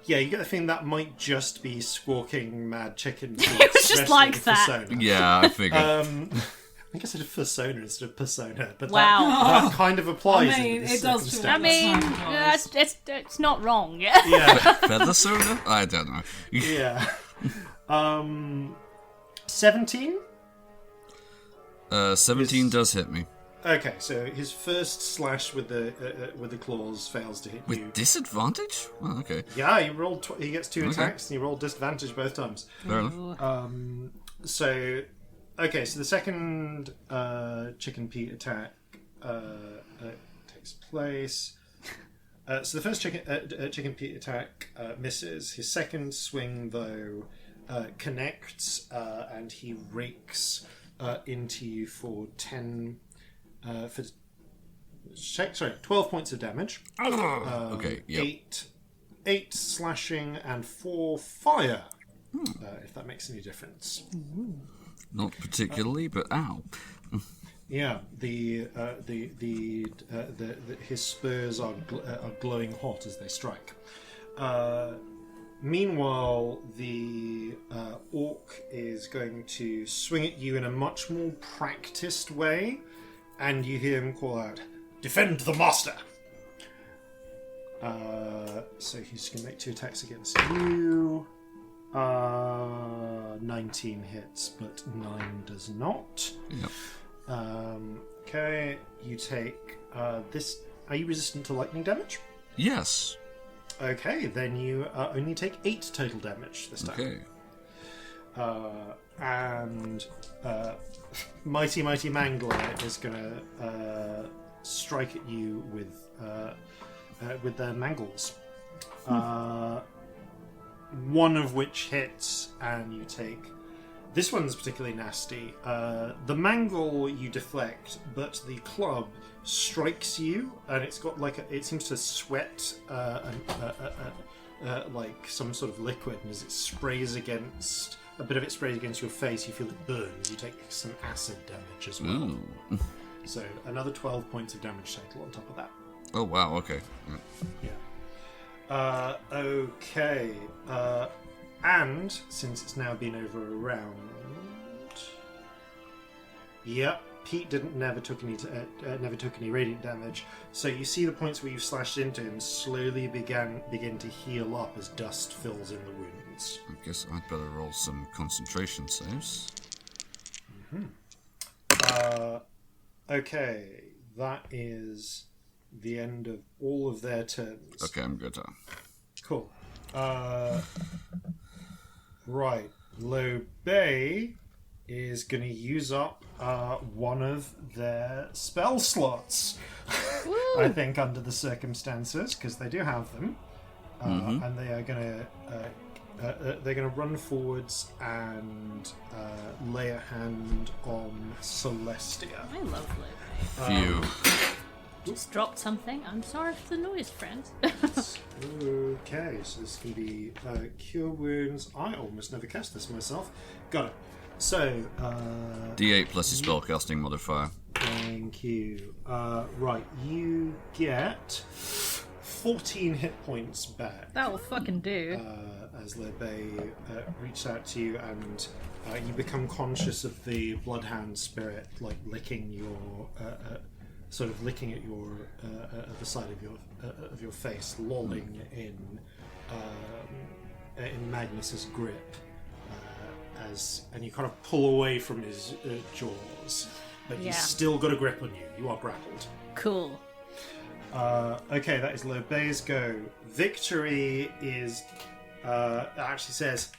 Yeah, you get the feeling that might just be Squawking Mad Chicken. It was just like that. Persona. Yeah, I figured. I think I said persona instead of persona, but Wow. that kind of applies. I mean, in this it does feel circumstance. I mean, it's not wrong. Yeah, Feather soda? I don't know. yeah. 17. 17 does hit me. Okay, so his first slash with the claws fails to hit you. With disadvantage? Oh, okay. Yeah, he rolled. He gets two Okay. attacks, and he rolled disadvantage both times. Fair enough. So, okay, so the second Chicken Pete attack takes place. So the first Chicken Pete attack misses. His second swing, though, connects, and he rakes into you for 12 points of damage. Okay, yep. 8 slashing and 4 fire. If that makes any difference. Not particularly, but ow. Yeah, his spurs are glowing hot as they strike. Meanwhile, the orc is going to swing at you in a much more practiced way, and you hear him call out, "Defend the master!" So he's going to make 2 attacks against you. 19 hits, but 9 does not. Yep. Okay, you take this. Are you resistant to lightning damage? Yes. Okay, then you only take 8 total damage this time. Okay. And Mighty Mangler is going to strike at you with their mangles. One of which hits, and you take. This one's particularly nasty. The mangle you deflect, but the club strikes you, and it's got it seems to sweat like some sort of liquid, and as it sprays against a bit of it sprays against your face, you feel it burns. You take some acid damage as well. Ooh. So another 12 points of damage total on top of that. Oh wow. Okay. Yeah. Okay. And since it's now been over a round, yep, Pete never took any radiant damage. So you see the points where you've slashed into him slowly begin to heal up as dust fills in the wounds. I guess I'd better roll some concentration saves. Okay, that is the end of all of their turns. Okay, I'm good. Cool. Right, Low Bay is going to use up one of their spell slots. I think under the circumstances, because they do have them, and they are going to run forwards and lay a hand on Celestia. I love Low. Phew. Just dropped something. I'm sorry for the noise, friends. Okay, so this can be Cure Wounds. I almost never cast this myself. Got it. So, D8 plus your spellcasting modifier. thank you. Right, you get 14 hit points back. That'll fucking do. As Lebay reaches out to you, and you become conscious of the Bloodhound spirit, like licking your, sort of licking at your, at the side of your face, lolling in Magnus's grip. And you kind of pull away from his jaws, but he's still got a grip on you. You are grappled. Cool. Okay, that is Lobay's go. Victory is actually says,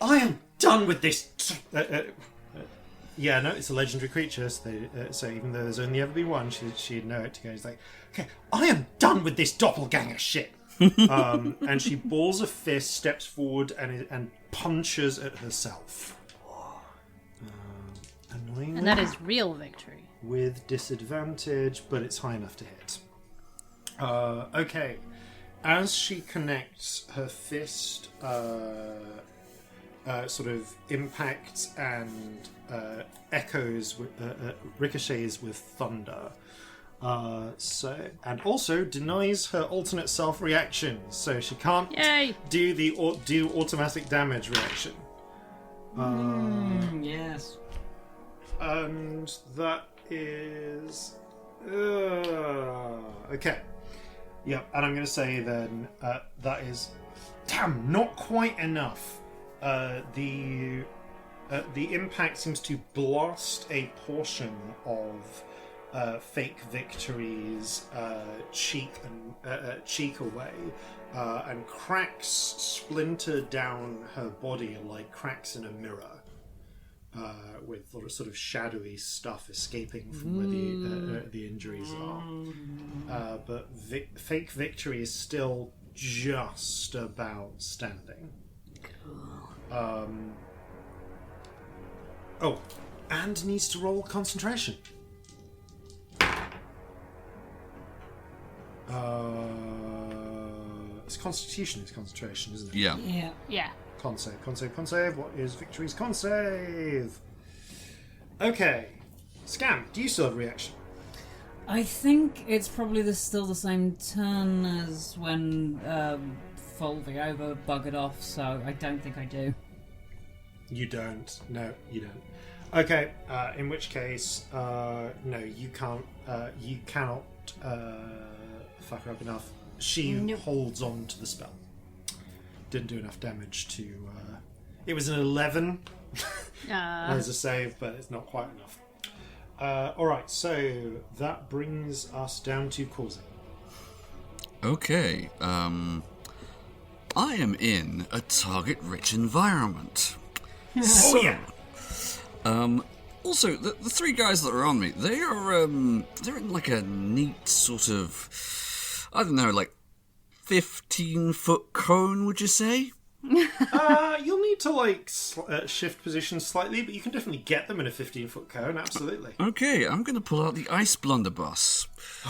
"I am done with this." Yeah, no, it's a legendary creature. So even though there's only ever been one, she'd know it to go. He's like, "Okay, I am done with this doppelganger shit." And she balls a fist, steps forward, and punches at herself. Annoyingly. And that is real victory. With disadvantage, but it's high enough to hit. Okay. As she connects, her fist sort of impacts and echoes, ricochets with thunder. And also denies her alternate self reaction, so she can't do automatic damage reaction. Yes. And that is okay. Yep. And I'm going to say then that is not quite enough. The impact seems to blast a portion of Fake Victory's cheek away, and cracks splinter down her body like cracks in a mirror, with sort of shadowy stuff escaping from where the injuries are. But Fake Victory is still just about standing. And needs to roll concentration. It's Constitution is concentration, isn't it? Yeah. Yeah. Con save. What is Victory's con save? Okay. Scamp, do you still have a reaction? I think it's probably still the same turn as when Fulviover buggered off, so I don't think I do. You don't. No, you don't. Okay, in which case, no, you can't. You cannot fuck her up enough. She holds on to the spell. Didn't do enough damage to. It was an 11 as a save, but it's not quite enough. Alright, so that brings us down to Corzin. Okay, I am in a target-rich environment. Oh yeah! Also, the three guys that are on me, they're in like a neat sort of, I don't know, like 15-foot cone, would you say? You'll need to shift position slightly, but you can definitely get them in a 15-foot cone. Absolutely. Okay, I'm going to pull out the Ice Blunderbuss.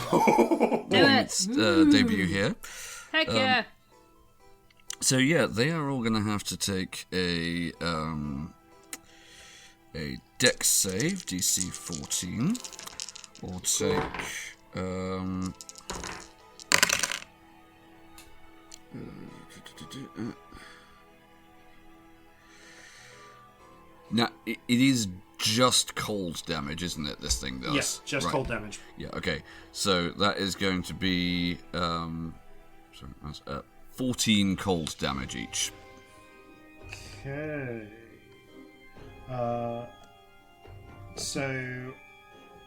Do it. Debut here. Heck yeah. So yeah, they are all going to have to take a Dex save, DC 14. Or take... Now, it is just cold damage, isn't it, this thing does? Yes, just right. cold damage. Yeah, okay. So that is going to be 14 cold damage each. Okay. So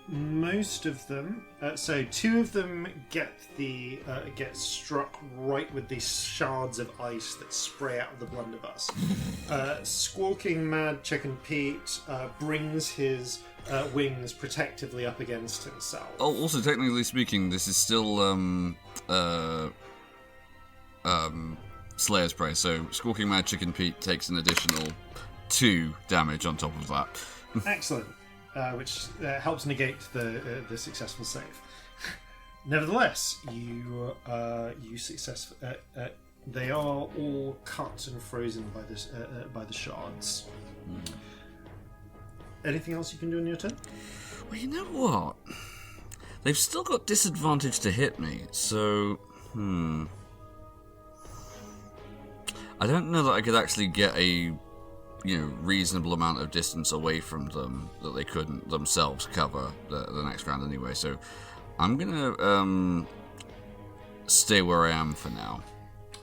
most of them, so 2 of them get struck right with these shards of ice that spray out of the blunderbuss. Squawking Mad Chicken Pete brings his wings protectively up against himself. Oh, also, technically speaking, this is still Slayer's Prey, so Squawking Mad Chicken Pete takes an additional 2 damage on top of that. Excellent. Which helps negate the successful save. Nevertheless, you successful. They are all cut and frozen by the shards. Anything else you can do in your turn? Well, you know what? They've still got disadvantage to hit me, so I don't know that I could actually get a reasonable amount of distance away from them that they couldn't themselves cover the next round anyway. So I'm gonna stay where I am for now.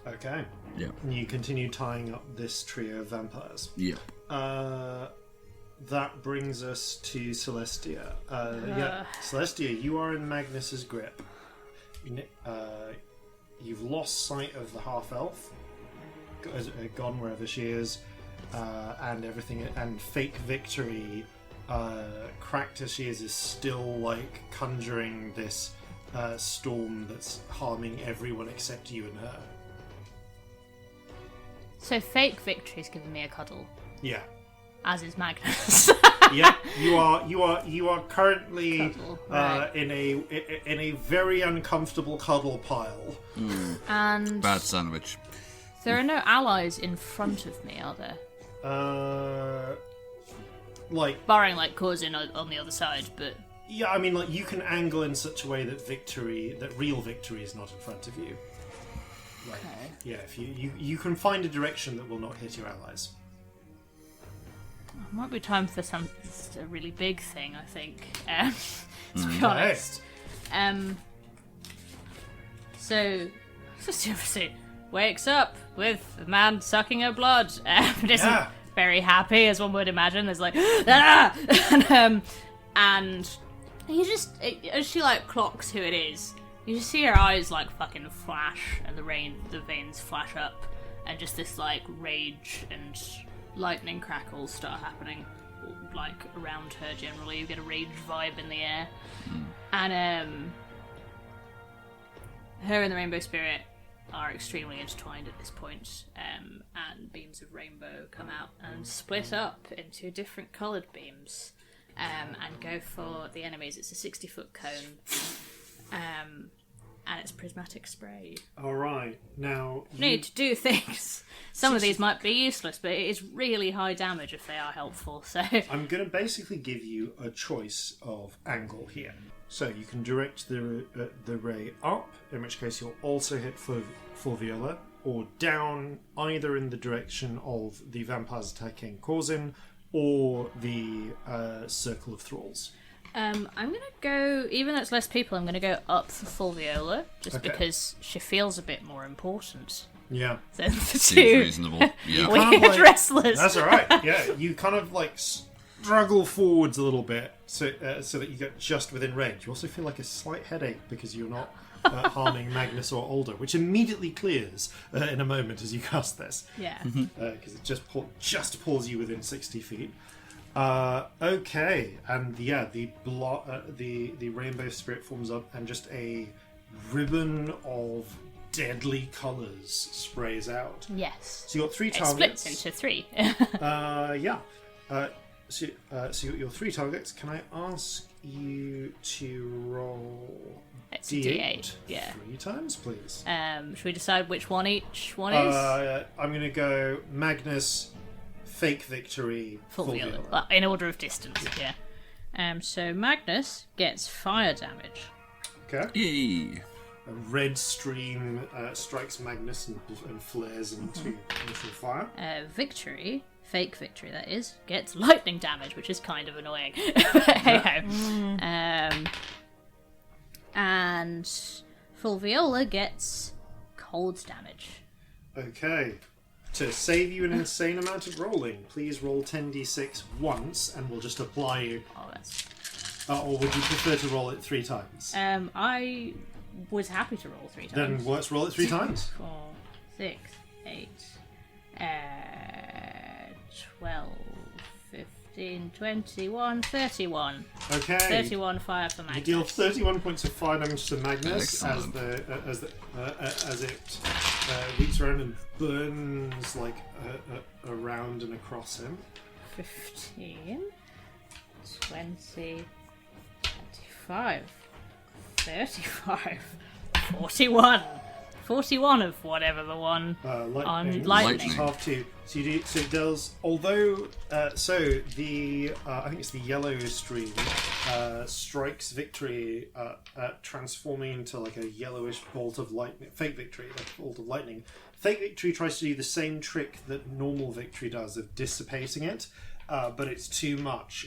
Okay. Yeah. And you continue tying up this trio of vampires. Yeah. That brings us to Celestia. Celestia, you are in Magnus's grip. You've lost sight of the half-elf, gone wherever she is. And everything, and fake victory, cracked as she is still like conjuring this storm that's harming everyone except you and her. So fake victory's giving me a cuddle, Yeah, as is Magnus. yeah. You are currently Cuddle, right. in a very uncomfortable cuddle pile. And Bad sandwich. there are no allies in front of me, are there? Barring like Corzin on the other side, but Yeah, I mean, like, you can angle in such a way that real victory is not in front of you. Like, okay. yeah, if you can find a direction that will not hit your allies. It might be time for a really big thing, I think. To be honest. So Celestia wakes up with a man sucking her blood. Isn't very happy, as one would imagine. There's like, and you just, as she like clocks who it is, you just see her eyes like fucking flash, and the veins flash up, and just this like rage and lightning crackles start happening, like around her. Generally, you get a rage vibe in the air, and her and the Rainbow Spirit are extremely intertwined at this point, and beams of rainbow come out and split up into different coloured beams, and go for the enemies. It's a 60-foot cone, and it's prismatic spray. All right, now Need to do things. Some of these might be useless, but it is really high damage if they are helpful. So I'm going to basically give you a choice of angle here. So you can direct the ray up, in which case you'll also hit for Viola, or down, either in the direction of the vampires attacking Corzin, or the circle of thralls. I'm going to go, even though it's less people, I'm going to go up for full Viola, just because she feels a bit more important Yeah. than the Seems two reasonable. Yeah. weird wrestlers. That's all right. Yeah, you kind of like struggle forwards a little bit so that you get just within range. You also feel like a slight headache because you're not harming Magnus or Alder, which immediately clears in a moment as you cast this. Yeah. Because it just pulls you within 60 feet. Okay, and the Rainbow Spirit forms up, and just a ribbon of deadly colours sprays out. Yes. So you got 3 It targets. splits into 3. Yeah. So your 3 targets. Can I ask you to roll It's a D8 D8, yeah. 3 times, please? Should we decide which one each one is? I'm going to go Magnus fake victory, Full full viola. viola. Well, in order of distance, yeah. So Magnus gets fire damage. Okay. Yay! A red stream strikes Magnus and flares into fire. Victory, fake victory that is, gets lightning damage, which is kind of annoying. Hey ho. And full viola gets cold damage. Okay. To save you an insane amount of rolling, please roll 10d6 once, and we'll just apply you. Oh, that's. Or would you prefer to roll it 3 times? I was happy to roll 3 times. Then let's roll it 3 times. 4, 6, 8, 12, 15, 21, 31. Okay. 31 fire for You Magnus. deal 31 points of fire damage to Magnus Excellent. as it reaches around and burns like around and across him. 15, 20, 25, 35, 41. 41 of whatever the one on lightning. Half 2. So you do. So it does. Although, so the I think it's the yellow stream strikes victory, transforming into like a yellowish bolt of lightning. Fake victory, like a bolt of lightning. Fake victory tries to do the same trick that normal victory does of dissipating it, but it's too much.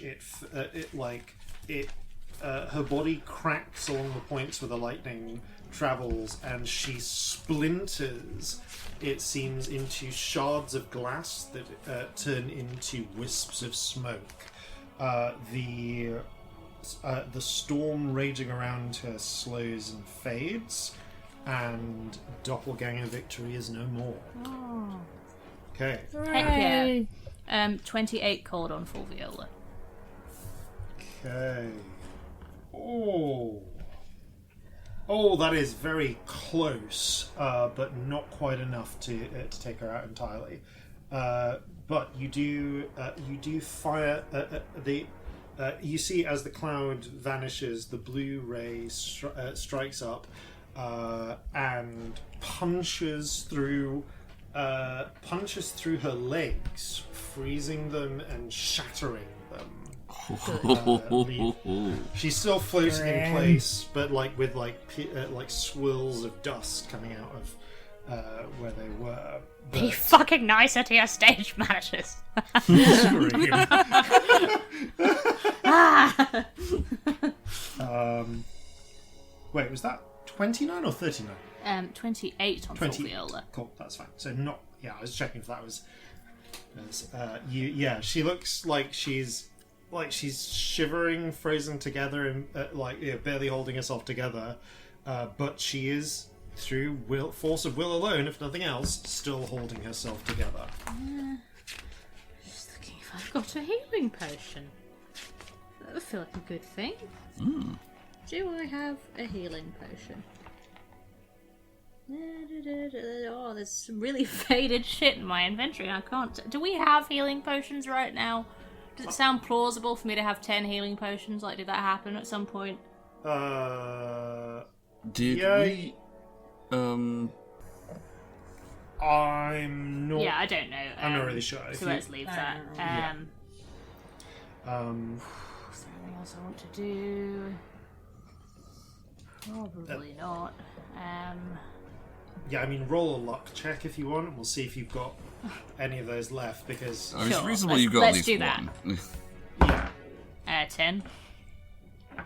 Her body cracks along the points where the lightning travels, and she splinters, it seems, into shards of glass that turn into wisps of smoke. The storm raging around her slows and fades, and doppelganger victory is no more. Oh. Okay. Heck yeah. 28 cold on full viola. Okay. Oh, that is very close, but not quite enough to take her out entirely. But you do fire you see as the cloud vanishes, the blue ray strikes up and punches through her legs, freezing them and shattering them. She's still floating in place, but with swirls of dust coming out of where they were. Be fucking nicer to your stage managers. Wait, was that 29 or 39? 28 on full viola. Cool, that's fine. So not. Yeah, I was checking if that was. Yeah, she looks like she's shivering, frozen together, and barely holding herself together. But she is, through force of will alone, if nothing else, still holding herself together. Just looking if I've got a healing potion. That would feel like a good thing. Do I have a healing potion? Oh, there's some really faded shit in my inventory. I can't. Do we have healing potions right now? Does it sound plausible for me to have 10 healing potions? Did that happen at some point? Did we? I'm not. Yeah, I don't know. I'm not really sure. So let's leave that. Is there anything else I want to do? Probably not. Yeah, I mean, roll a luck check if you want, and we'll see if you've got any of those left, because... It's Sure, reasonable you've got at let's least do that. one. Yeah. 10.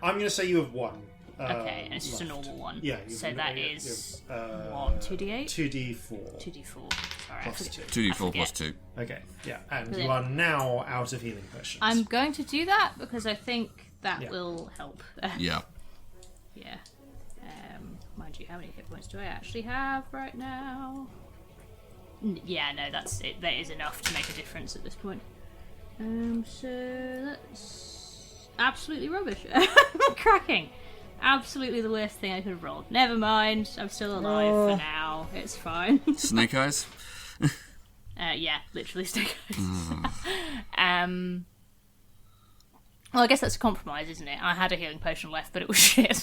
I'm going to say you have one. Okay, and it's just a left. normal one. Yeah. So that you is have, what, 2d8? 2d4. 2d4. Sorry, I Plus forget. 2d4 plus 2. Okay, yeah, and Brilliant. you are now out of healing potions. I'm going to do that because I think that Yeah. will help. Yeah. Yeah. Mind you, how many hit points do I actually have right now? Yeah, no, that's it. That is enough to make a difference at this point. So that's absolutely rubbish. Cracking. Absolutely the worst thing I could have rolled. Never mind. I'm still alive for now. It's fine. Snake eyes? Yeah, literally snake eyes. Well, I guess that's a compromise, isn't it? I had a healing potion left, but it was shit.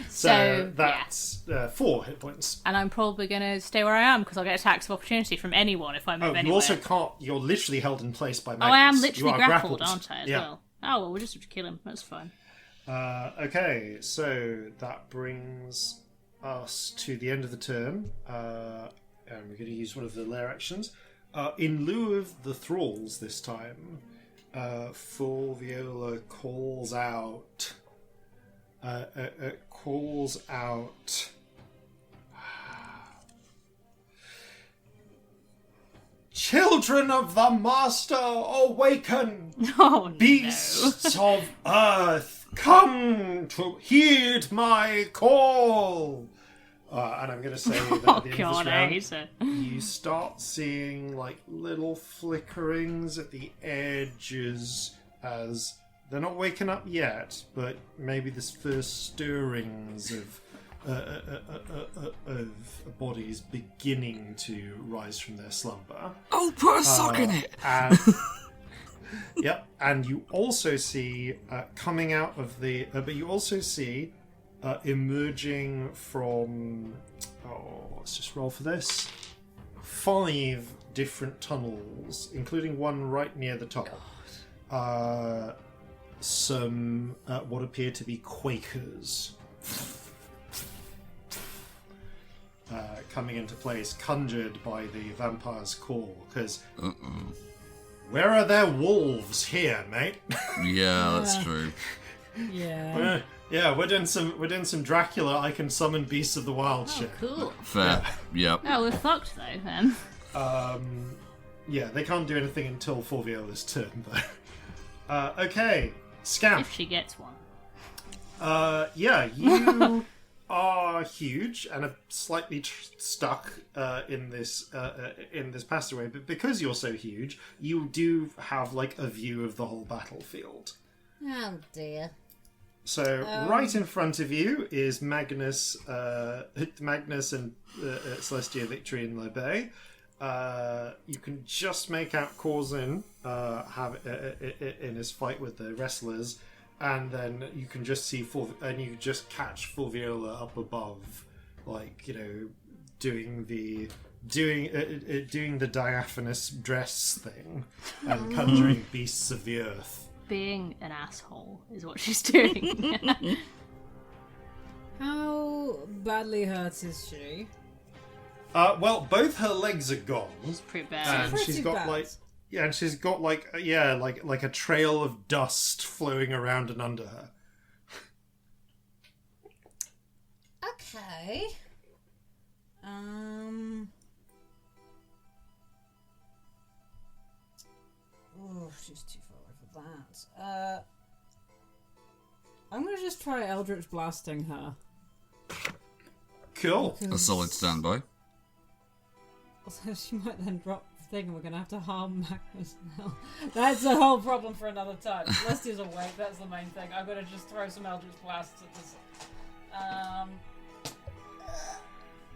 So yeah. that's 4 hit points. And I'm probably going to stay where I am because I'll get attacks of opportunity from anyone if I move anywhere. You also can't. You're literally held in place by Magnus. I am You literally are grappled, aren't I, as Yeah. well? Oh, well, we'll just kill him. That's fine. Okay, so that brings us to the end of the turn. And we're going to use one of the lair actions. In lieu of the thralls this time, Full Viola calls out. Children of the Master, awaken! Oh, Beasts of Earth, come to heed my call! And I'm going to say that at the end of this round, you start seeing like little flickerings at the edges as they're not waking up yet, but maybe this first stirrings of bodies beginning to rise from their slumber. Oh, put a sock in it! And, yep, and you also see coming out of the... but you also see emerging from... let's just roll for this. 5 different tunnels, including one right near the top. Some what appear to be Quakers. Coming into place, conjured by the vampire's call, because where are there wolves here, mate? Yeah, that's true. Yeah. Yeah, we're doing some Dracula. I can summon beasts of the wild shit. Cool. Fair. Yep. Oh, we're fucked though, then. Yeah, they can't do anything until Viola's turn, though. Okay, Scamp. If she gets one. Yeah, you are huge and are slightly stuck in this passageway, but because you're so huge, you do have like a view of the whole battlefield. Oh dear. So right in front of you is Magnus and Celestia, Victory, and Libé. You can just make out Corzin in his fight with the wrestlers, and then you can just see you just catch Full Viola up above, like, you know, doing the diaphanous dress thing and conjuring beasts of the earth. Being an asshole is what she's doing. How badly hurt is she? Well, both her legs are gone. It's pretty bad. And she's got like a trail of dust flowing around and under her. Okay. Oh, she's too far away for that. I'm gonna just try Eldritch Blasting her. Cool. A solid standby. Also, she might then drop the thing and we're gonna have to harm Magnus now. That's a whole problem for another time. Celestia's awake, that's the main thing. I'm gonna just throw some Eldritch Blasts at this.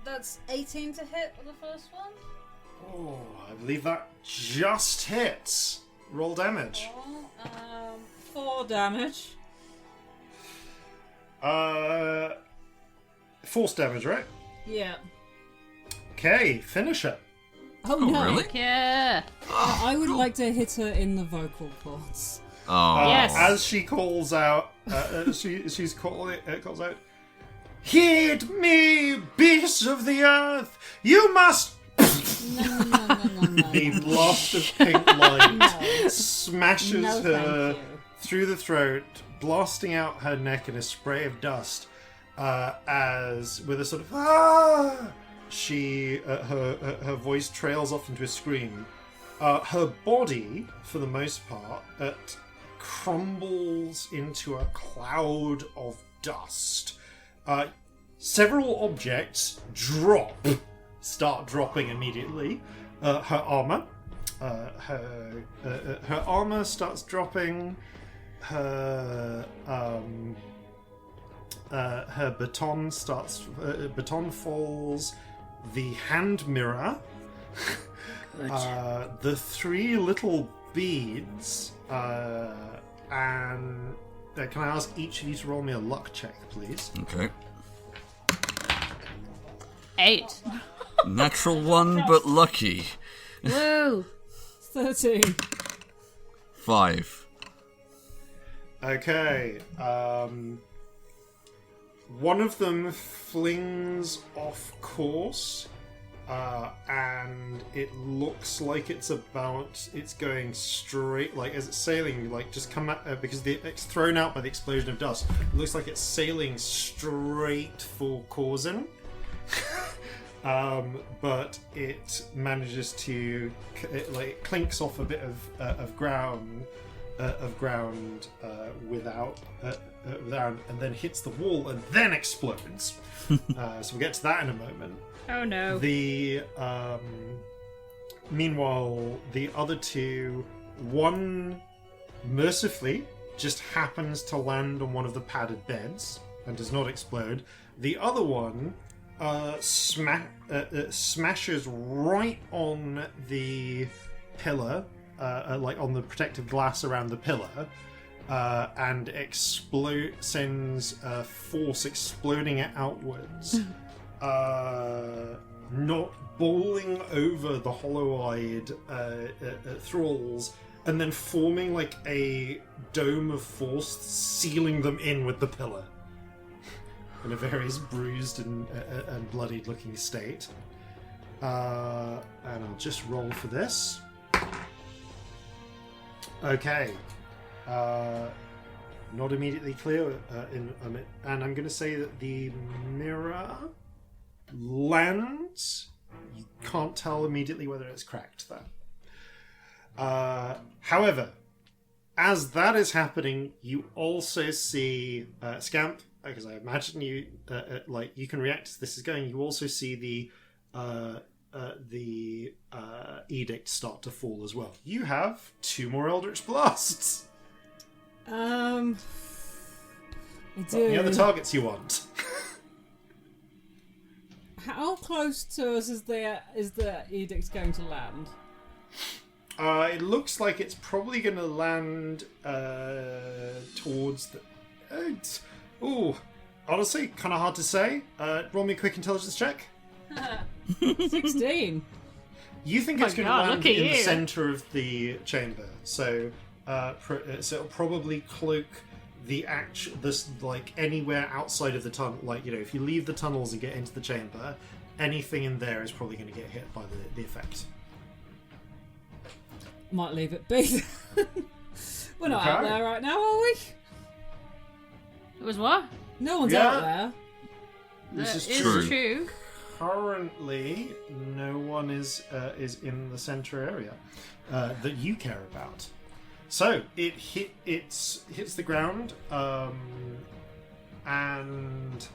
That's 18 to hit with the first one. Oh, I believe that just hits. Roll damage. 4 damage. Force damage, right? Yeah. Okay, finish it. Oh no! Really? Yeah. I would like to hit her in the vocal cords. Oh. Yes. As she calls out, she's calls out, "Heed me, beasts of the earth! You must." No. The blast of pink light smashes No, her thank you. through the throat, blasting out her neck in a spray of dust. As with a sort of her voice trails off into a scream. Her body, for the most part, crumbles into a cloud of dust. Several objects start dropping immediately. Her armor, her armor starts dropping. Her baton falls. The hand mirror, the 3 little beads, and can I ask each of you to roll me a luck check, please? Okay. 8. Natural 1, but lucky. Woo! 13. 5. Okay. One of them flings off course, and it looks like it's going straight, like as it's sailing, like just come out, because it's thrown out by the explosion of dust. It looks like it's sailing straight for Corzin. But it manages to, it clinks off a bit of ground without, and then hits the wall and then explodes. So we'll get to that in a moment. Oh no. Meanwhile, the other two, one mercifully just happens to land on one of the padded beds and does not explode. The other one smashes right on the pillar, like on the protective glass around the pillar, and sends force exploding it outwards, not bowling over the hollow-eyed thralls, and then forming like a dome of force, sealing them in with the pillar in a very bruised and bloodied looking state. And I'll just roll for this. Okay. Not immediately clear, and I'm going to say that the mirror lands. You can't tell immediately whether it's cracked, though. However, as that is happening, you also see Scamp, because I imagine you you can react as this is going. You also see the edict start to fall as well. You have 2 more Eldritch Blasts. I do. Any other targets you want? How close to us is the edict going to land? It looks like it's probably going to land towards the... honestly, kind of hard to say. Roll me a quick intelligence check. 16. You think it's going to land look at in the you. center of the chamber, so it'll probably cloak anywhere outside of the tunnel. Like, if you leave the tunnels and get into the chamber, anything in there is probably going to get hit by the effect. Might leave it be. We're not out there right now, are we? It was what? No one's Yeah. out there. This is It's true. true. Currently, no one is in the center area that you care about. So it hits the ground, and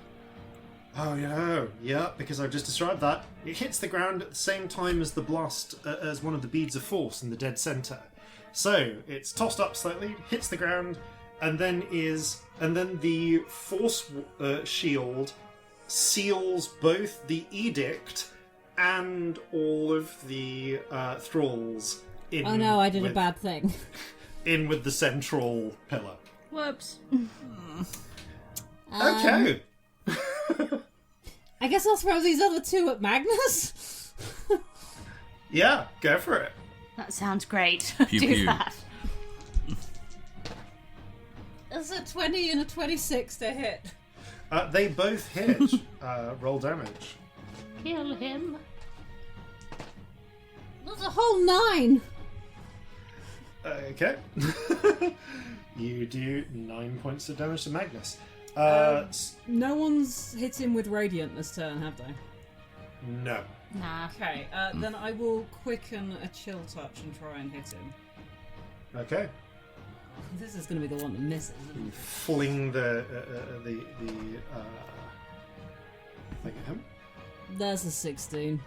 because I've just described that, it hits the ground at the same time as the blast, as one of the beads of force in the dead center. So it's tossed up slightly, hits the ground, and then the force shield seals both the edict and all of the thralls in. Oh no, I did a bad thing. In with the central pillar. Whoops. Okay. I guess I'll throw these other 2 at Magnus. Yeah, go for it. That sounds great. Pew, Do pew. that. That's a 20 and a 26 to hit. They both hit. Roll damage. Kill him. That's a whole 9. Okay. You do 9 points of damage to Magnus. No one's hit him with Radiant this turn, have they? No. Nah. Okay, then I will quicken a chill touch and try and hit him. Okay. This is going to be the one that misses, isn't You it? fling the thing at him. There's a 16.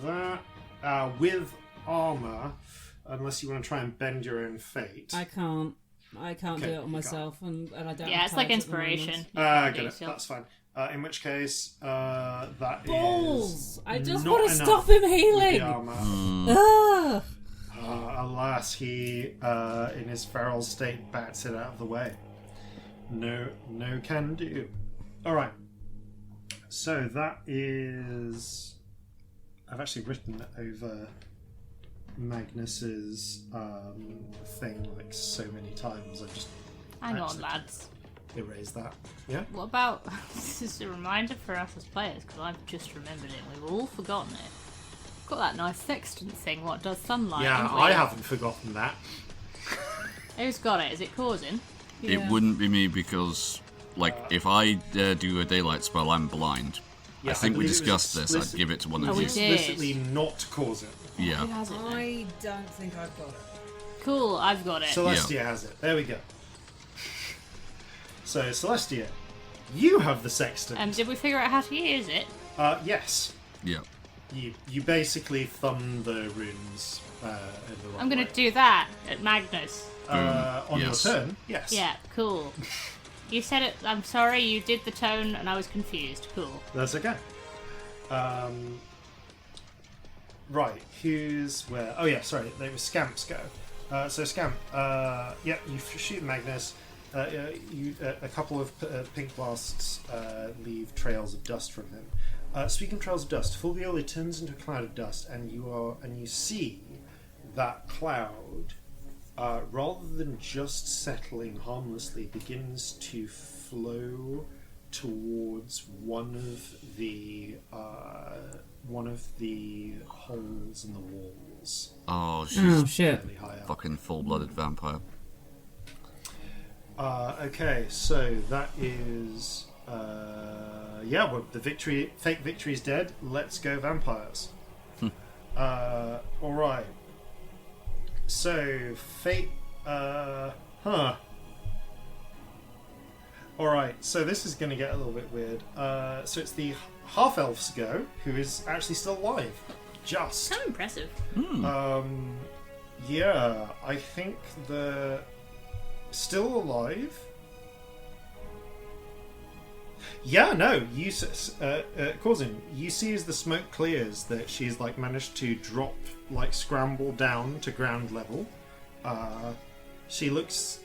That with armor, unless you want to try and bend your own fate. I can't Okay, do it you on can't. myself, and I don't. Yeah, have it's like cards at the moment. inspiration. Get it. Yourself. That's fine. In which case, that is Balls! I just not want to enough stop him with healing. the armor. Ugh. Alas. Horhace, he, in his feral state, bats it out of the way. No can do. Alright. So that is... I've actually written over Magnus's thing like so many times. I just Hang on, lads. erase that. Yeah? What about... This is a reminder for us as players, because I've just remembered it and we've all forgotten it. Got that nice sextant thing, what does sunlight? Yeah, haven't we? I haven't forgotten that. Who's got it? Is it Corzin? It wouldn't be me because, like, if I do a daylight spell, I'm blind. Yeah, I think we believe it was discussed this. I'd explicit- give it to one Oh, of we you. did. Explicitly not cause it. Who Yeah. has it? then? I don't think I've got it. Cool, I've got it. Celestia has it. There we go. So, Celestia, you have the sextant. Did we figure out how to use it? Yes. Yeah. You basically thumb the runes in the right I'm gonna way. do that at Magnus. On Yes. your turn, yes. Yeah, cool. You said it. I'm sorry, you did the tone and I was confused. Cool. That's okay. Right, who's where? Oh yeah, sorry, it was Scamp's go. So Scamp, yeah, you shoot Magnus. A couple of pink blasts leave trails of dust from him. Speaking of trails of dust, Fulviola turns into a cloud of dust, and you see that cloud, rather than just settling harmlessly, begins to flow towards one of the holes in the walls. Oh, she's Oh shit. Fairly high up. fucking full-blooded vampire. Okay, so that is yeah. Well, fake victory is dead. Let's go vampires. All right. So fate. All right. So this is going to get a little bit weird. So it's the half elf's go, who is actually still alive. Just. Kind of impressive. Yeah, I think the still alive. Yeah, no, you, Corzin, you see as the smoke clears that she's like managed to drop, like scramble down to ground level. She looks,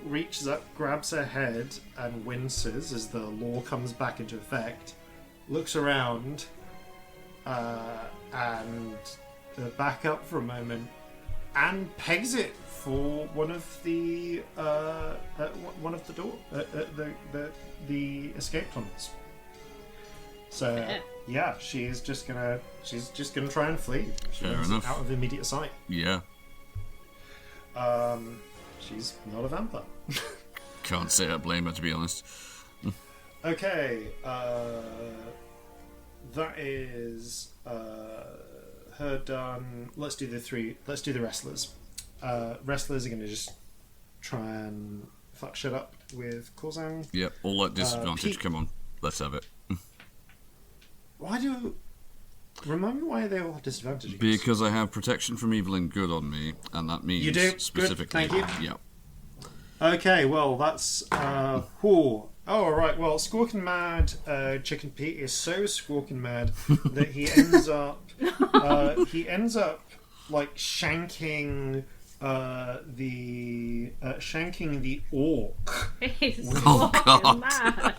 reaches up, grabs her head, and winces as the law comes back into effect. Looks around, and back up for a moment, and pegs it for one of the door, the escape tunnels. So yeah, she's just gonna try and flee. Fair She's enough. out of immediate sight. Yeah. She's not a vampire. Can't say I blame her, to be honest. Okay, that is her done. Let's do the wrestlers. Wrestlers are going to just try and fuck shit up with Corzin. Yep, all at disadvantage. Pete- Come on, let's have it. Remind me why they all have disadvantages? Because I have protection from evil and good on me, and that means You do? Good, specifically. thank you. Yeah. Okay, well that's Oh, right. Well, Squawking Mad Chicken Pete is so squawking mad that he ends up like shanking the orc. He's Oh, fucking God. mad.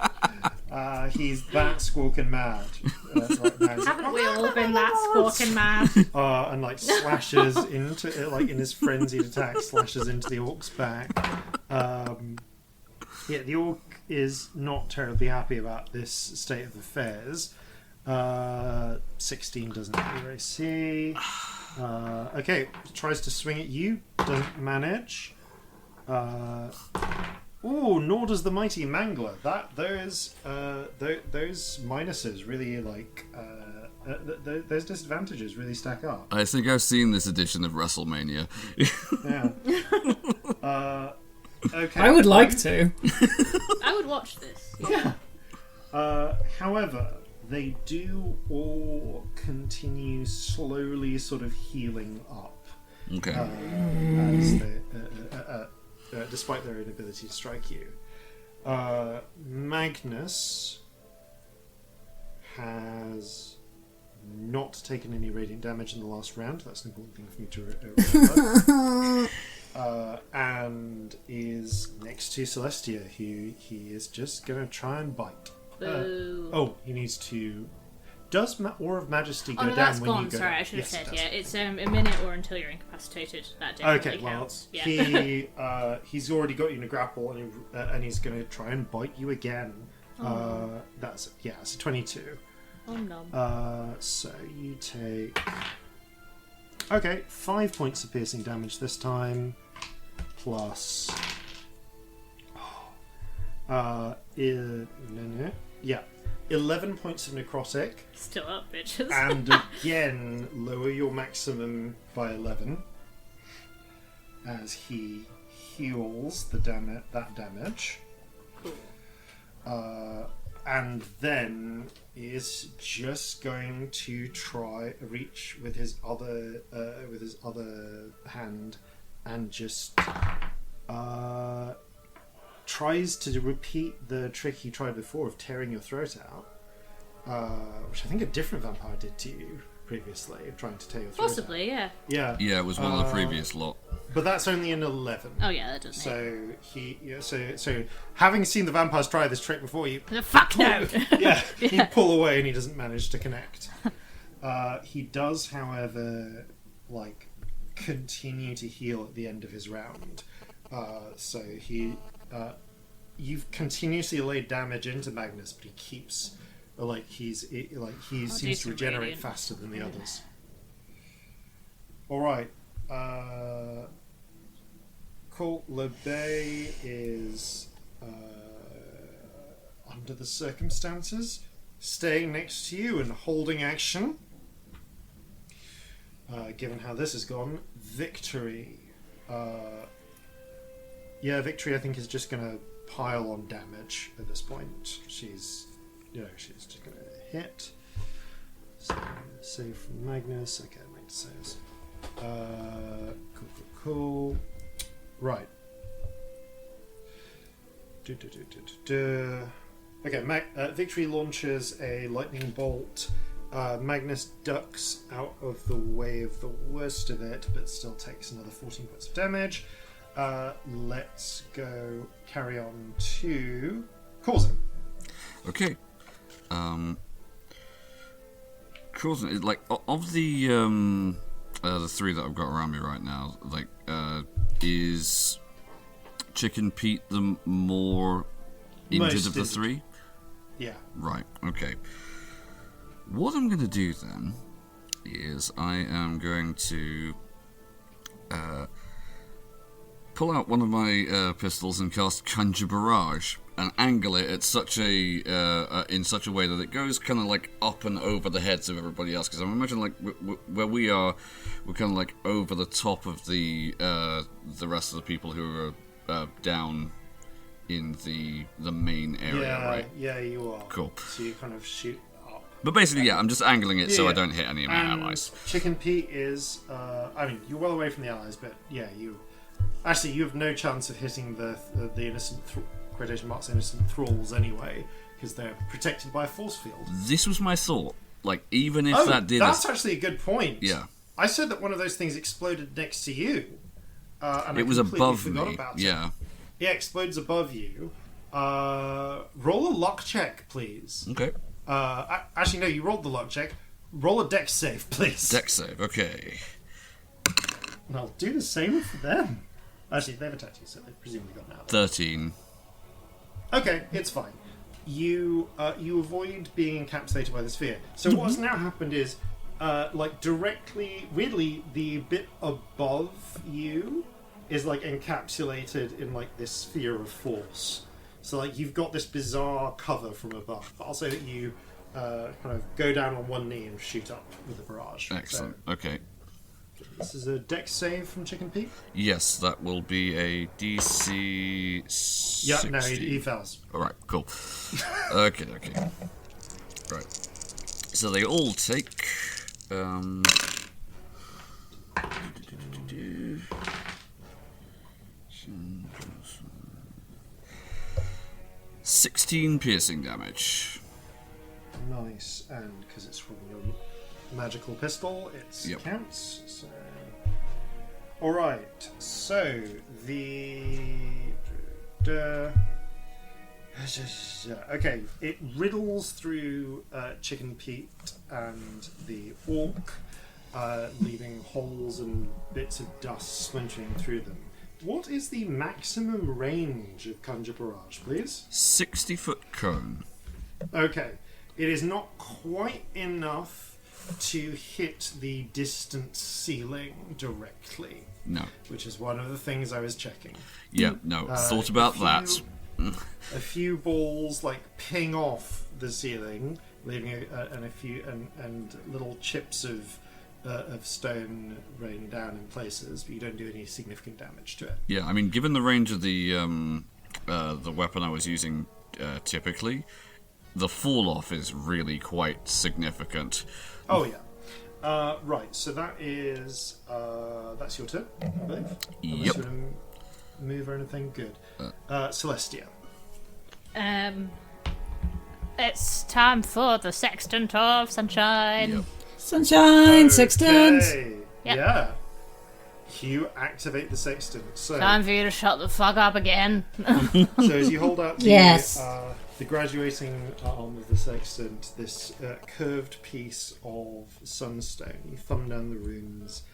He's that squawking mad right now. He's like, Haven't we all been that squawking mad? and like slashes into like in his frenzied attack, slashes into the orc's back. Yeah, the orc is not terribly happy about this state of affairs. 16 doesn't hit your AC. Okay, tries to swing at you, doesn't manage. Ooh, nor does the mighty Mangler. Those minuses really like those disadvantages really stack up. I think I've seen this edition of WrestleMania. Yeah. Okay. I would like to. I would watch this. Yeah. However, they do all continue slowly, sort of healing up, Okay. as they, despite their inability to strike you. Magnus has not taken any radiant damage in the last round. That's an important thing for me to remember. And is next to Celestia, who he is just going to try and bite. He needs to... Does Aura of Majesty go down that's when gone. you go Sorry, down? I should have Yes, said. it does. Yeah, it's a minute or until you're incapacitated. That definitely Okay, well, counts. Yeah. he's already got you in a grapple, and he's going to try and bite you again. It's a 22. Oh no. So you take 5 points of piercing damage this time, plus 11 points of necrotic, Still up, bitches. and again lower your maximum by 11 as he heals that damage. Cool. And then is just going to try reach with his other hand and just tries to repeat the trick he tried before of tearing your throat out, which I think a different vampire did to you previously, of trying to tear your throat out. Possibly, yeah. Yeah. Yeah, it was one of the previous lot. But that's only an 11. Oh yeah, that doesn't. So having seen the vampires try this trick before, you Fuck no. you pull away and he doesn't manage to connect. He does, however, continue to heal at the end of his round. You've continuously laid damage into Magnus, but he keeps he seems to regenerate radiant. faster than the others. All right. Cool. LeBay is under the circumstances staying next to you and holding action. Given how this has gone, Victory. Victory, I think, is just going to pile on damage at this point. She's just going to hit. So, save from Magnus. Okay, Magnus saves. Cool. Right. Okay, Victory launches a lightning bolt. Magnus ducks out of the way of the worst of it, but still takes another 14 points of damage. Let's go carry on to Corzin. Okay. Corzin, of the three that I've got around me right now, is Chicken Pete the more injured Most of the injured. three? Yeah. Right, okay. What I'm going to do then is I am going to pull out one of my pistols and cast Conjure Barrage and angle it at in such a way that it goes kind of up and over the heads of everybody else. Because I imagine where we are, we're kind of over the top of the rest of the people who are down in the main area, right? Yeah, you are. Cool. So you kind of shoot up. But basically, yeah, I'm just angling it so I don't hit any of my And allies. Chicken Pete is... you're well away from the allies, but yeah, you have no chance of hitting the innocent, quotation marks, innocent thralls anyway, because they're protected by a force field. This was my thought. Even if that did... that's actually a good point. Yeah. I said that one of those things exploded next to you. And It was above forgot me. about Yeah. it. Yeah, explodes above you. Roll a luck check, please. Okay. Actually, no, you rolled the luck check. Roll a dex save, please. Dex save. Okay. And I'll do the same for them. Actually, they've attacked you, so they've presumably gotten out. 13. Okay, it's fine. You avoid being encapsulated by the sphere. So what has now happened is, directly, weirdly, the bit above you is encapsulated in this sphere of force. So you've got this bizarre cover from above. But I'll say that you kind of go down on one knee and shoot up with the barrage. Excellent. So, Okay. this is a dex save from Chicken Pete. Yes, that will be a DC 16. Yeah, no, he fails. Alright, cool. Okay. Right. So they all take... 16 piercing damage. Nice, and because it's from your magical pistol. It Yep. counts. So. All right. So okay, it riddles through Chicken Pete and the orc, leaving holes and bits of dust splintering through them. What is the maximum range of Conjure Barrage, please? 60-foot cone. Okay, it is not quite enough to hit the distant ceiling directly, No. which is one of the things I was checking. Yeah, no. Thought about that. A few balls ping off the ceiling, leaving a few and little chips of stone rain down in places, but you don't do any significant damage to it. Yeah, I mean, given the range of the weapon I was using typically, the fall off is really quite significant. Oh yeah. Right. So that is that's your turn, I believe. Unless Yep. you want to move or anything. Good. Celestia. It's time for the Sextant of Sunshine. Yep. Sunshine, sextant. Okay. Yep. Yeah. You activate the sextant. So, Time for you to shut the fuck up again. so as you hold out Yes. the graduating arm of the sextant, this curved piece of sunstone, you thumb down the runes,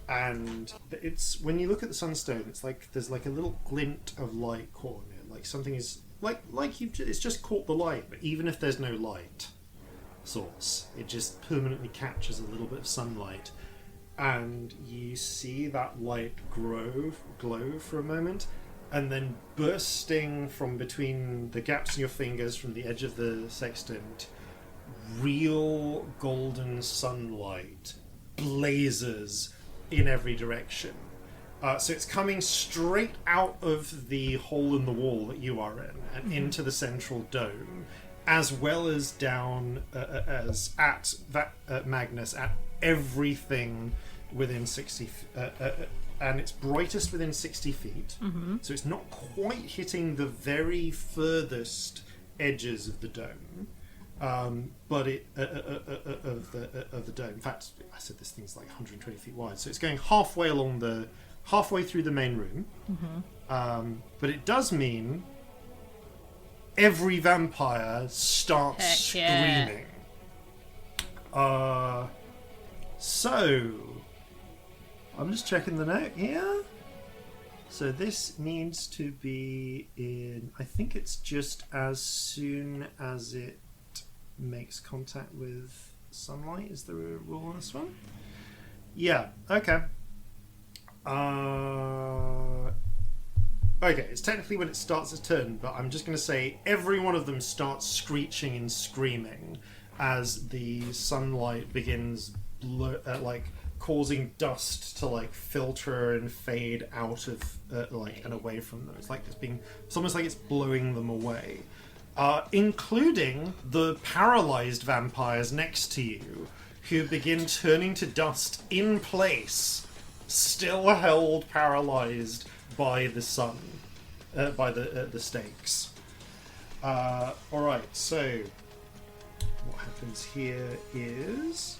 and it's when you look at the sunstone, it's like there's a little glint of light caught in it, like something is it's just caught the light, but even if there's no light source, it just permanently catches a little bit of sunlight, and you see that light glow for a moment, and then bursting from between the gaps in your fingers from the edge of the sextant, real golden sunlight blazes in every direction. So it's coming straight out of the hole in the wall that you are in and into the central dome, as well as down as at that Magnus, at everything within 60 and it's brightest within 60 feet, so it's not quite hitting the very furthest edges of the dome, but it of the dome. In fact, I said this thing's 120 feet wide, so it's going halfway through the main room. But it does mean every vampire starts screaming. So I'm just checking the note here. So this needs to be in, I think it's just as soon as it makes contact with sunlight. Is there a rule on this one? Yeah, okay. Okay, it's technically when it starts its turn, but I'm just going to say every one of them starts screeching and screaming as the sunlight begins causing dust to filter and fade out of and away from them. It's almost like it's blowing them away, including the paralyzed vampires next to you, who begin turning to dust in place, still held paralyzed by the sun, by the stakes. All right, so what happens here is.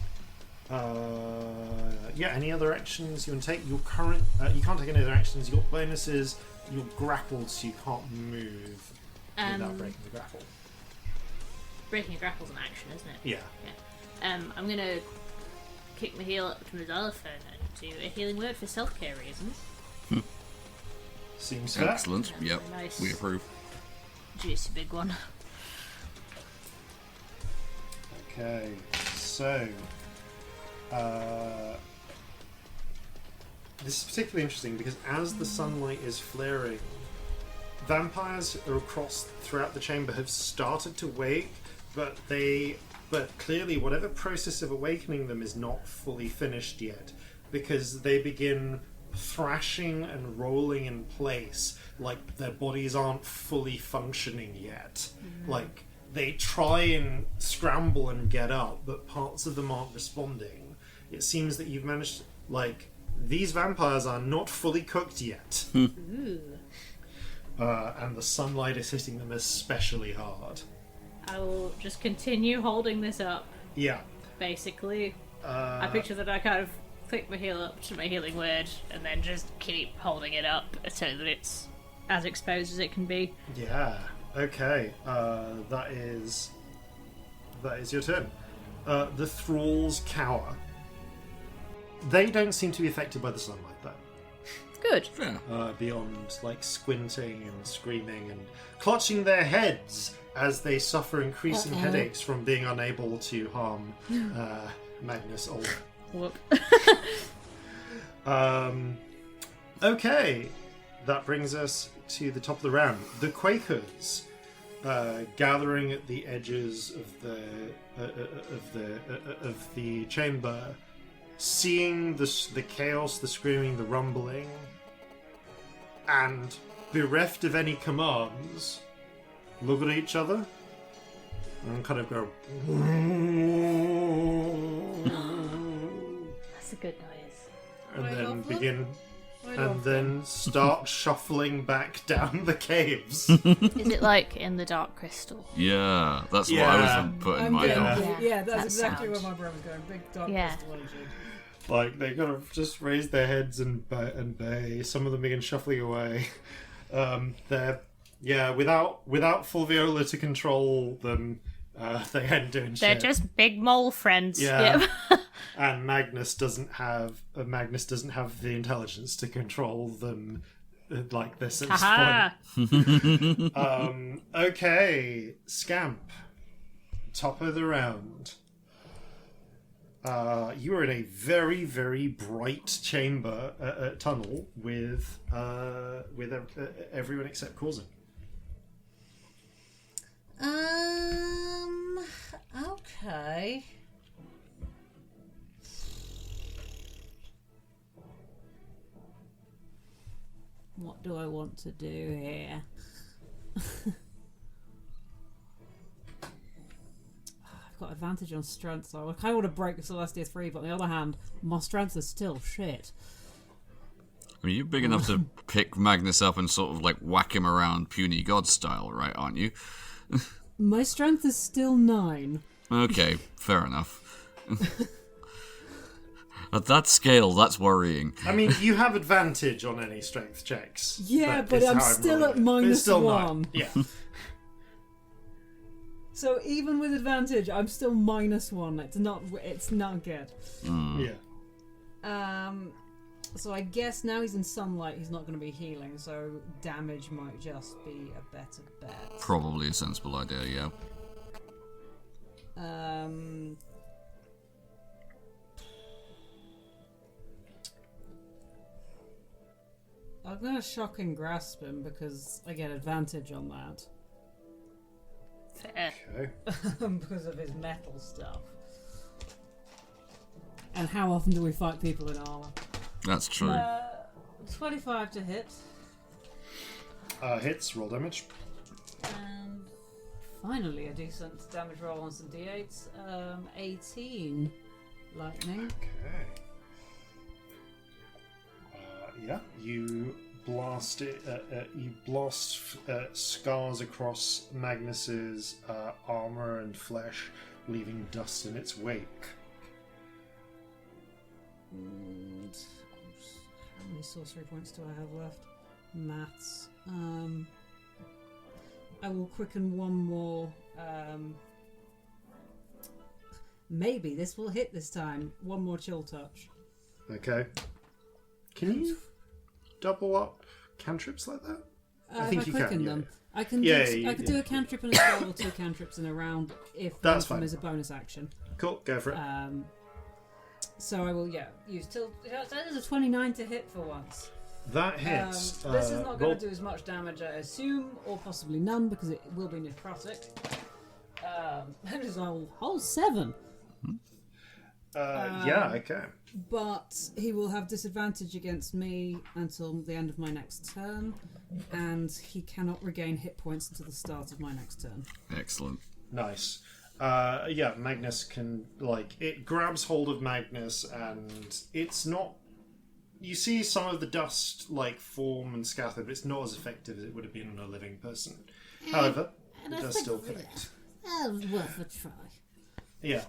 Any other actions you want to take? Your current, you can't take any other actions. You've got bonuses. You're grappled, so you can't move without breaking the grapple. Breaking a grapple's an action, isn't it? Yeah. I'm gonna kick my heel up to my xylophone and do a healing word for self-care reasons. Seems fair. Excellent. Yep. Nice. We approve. Juicy big one. Okay, so this is particularly interesting because as the sunlight is flaring, vampires throughout the chamber have started to wake, but clearly whatever process of awakening them is not fully finished yet, because they begin thrashing and rolling in place like their bodies aren't fully functioning yet. They try and scramble and get up, but parts of them aren't responding. It seems that you've managed, these vampires are not fully cooked yet. And the sunlight is hitting them especially hard. I will just continue holding this up. Yeah. Basically. I picture that I kind of click my heel up to my healing word and then just keep holding it up so that it's as exposed as it can be. Yeah. Okay. That is your turn. The thralls cower. They don't seem to be affected by the sunlight, though. Good. Beyond like squinting and screaming and clutching their heads as they suffer increasing headaches from being unable to harm Magnus or. Whoop. Okay, that brings us to the top of the round. The Quakers, gathering at the edges of the chamber, seeing the chaos, the screaming, the rumbling, and bereft of any commands, look at each other and kind of go. That's a good noise. And then begin. And then start shuffling back down the caves. Is it like in the Dark Crystal? Yeah, that's what I was putting my getting, head. yeah, that's That exactly sound. where my brain was going. Big dark crystal energy. Like they kind of just raise their heads and bay. Some of them begin shuffling away. They're without Fulviola to control them. They end doing shit. They're just big mole friends. Yeah. Yep. And Magnus doesn't have the intelligence to control them like this at this point. Okay, Scamp, top of the round. You are in a very, very bright chamber tunnel with everyone except Corzin. Okay. What do I want to do here? I've got advantage on strength, so I kind of want to break Celestia 3, but on the other hand, my strength is still shit. I mean, you're big enough to pick Magnus up and sort of like whack him around puny god style, right, aren't you? My strength is still 9. Okay, fair enough. At that scale, that's worrying. I mean, you have advantage on any strength checks. Yeah, but is I'm how still rolling at it. But it's minus still 1. 9. Yeah. So even with advantage, I'm still minus 1. It's not good. Yeah. So I guess now he's in sunlight, he's not going to be healing, so damage might just be a better bet. Probably a sensible idea, yeah. I'm going to shock and grasp him because I get advantage on that. Fair. Okay. Because of his metal stuff. And how often do we fight people in armor? That's true. 25 to hit. Hits, roll damage. And finally a decent damage roll on some d8s. 18 lightning. Okay. Yeah, you blast it. You blast scars across Magnus's armor and flesh, leaving dust in its wake. And how many sorcery points do I have left? Maths. I will quicken one more. Maybe this will hit this time. One more chill touch. Okay. Can you double up cantrips like that? I think if you quicken can. them. Yeah. I can Yeah, do, yeah, I could yeah. do a cantrip and a spell or 2 cantrips in a round if That's one of them fine. is a bonus action. Cool, go for it. So I will, use till. That is a 29 to hit for once. That hits. This is not roll- going to do as much damage, I assume, or possibly none because it will be necrotic. That is a whole 7. yeah, okay. But he will have disadvantage against me until the end of my next turn, and he cannot regain hit points until the start of my next turn. Excellent. Nice. Yeah, Magnus can, it grabs hold of Magnus and it's not... You see some of the dust, form and scatter, but it's not as effective as it would have been on a living person. However, it I does think still connect. that was worth a try. Yeah.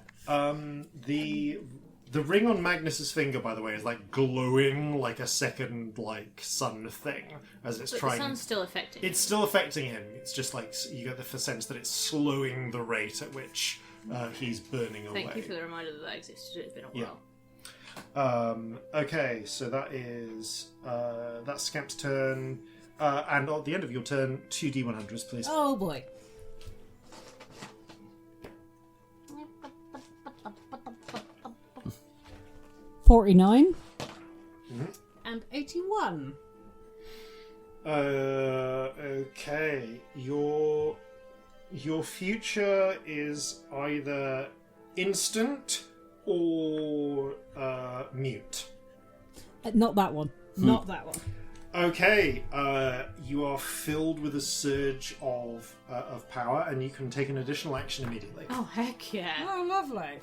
The ring on Magnus's finger, by the way, is like glowing like a second like sun thing as it's But trying. the sun's still affecting. It's still affecting him. It's just like you get the sense that it's slowing the rate at which he's burning away. Thank you for the reminder that existed. It's been a while. Okay, so that is that's Scamp's turn, and at the end of your turn, 2d100s, please. Oh boy. $49 and 81. Okay, your future is either instant or mute. Not that one. Not that one. Okay, you are filled with a surge of power, and you can take an additional action immediately. Oh heck yeah! Oh, lovely.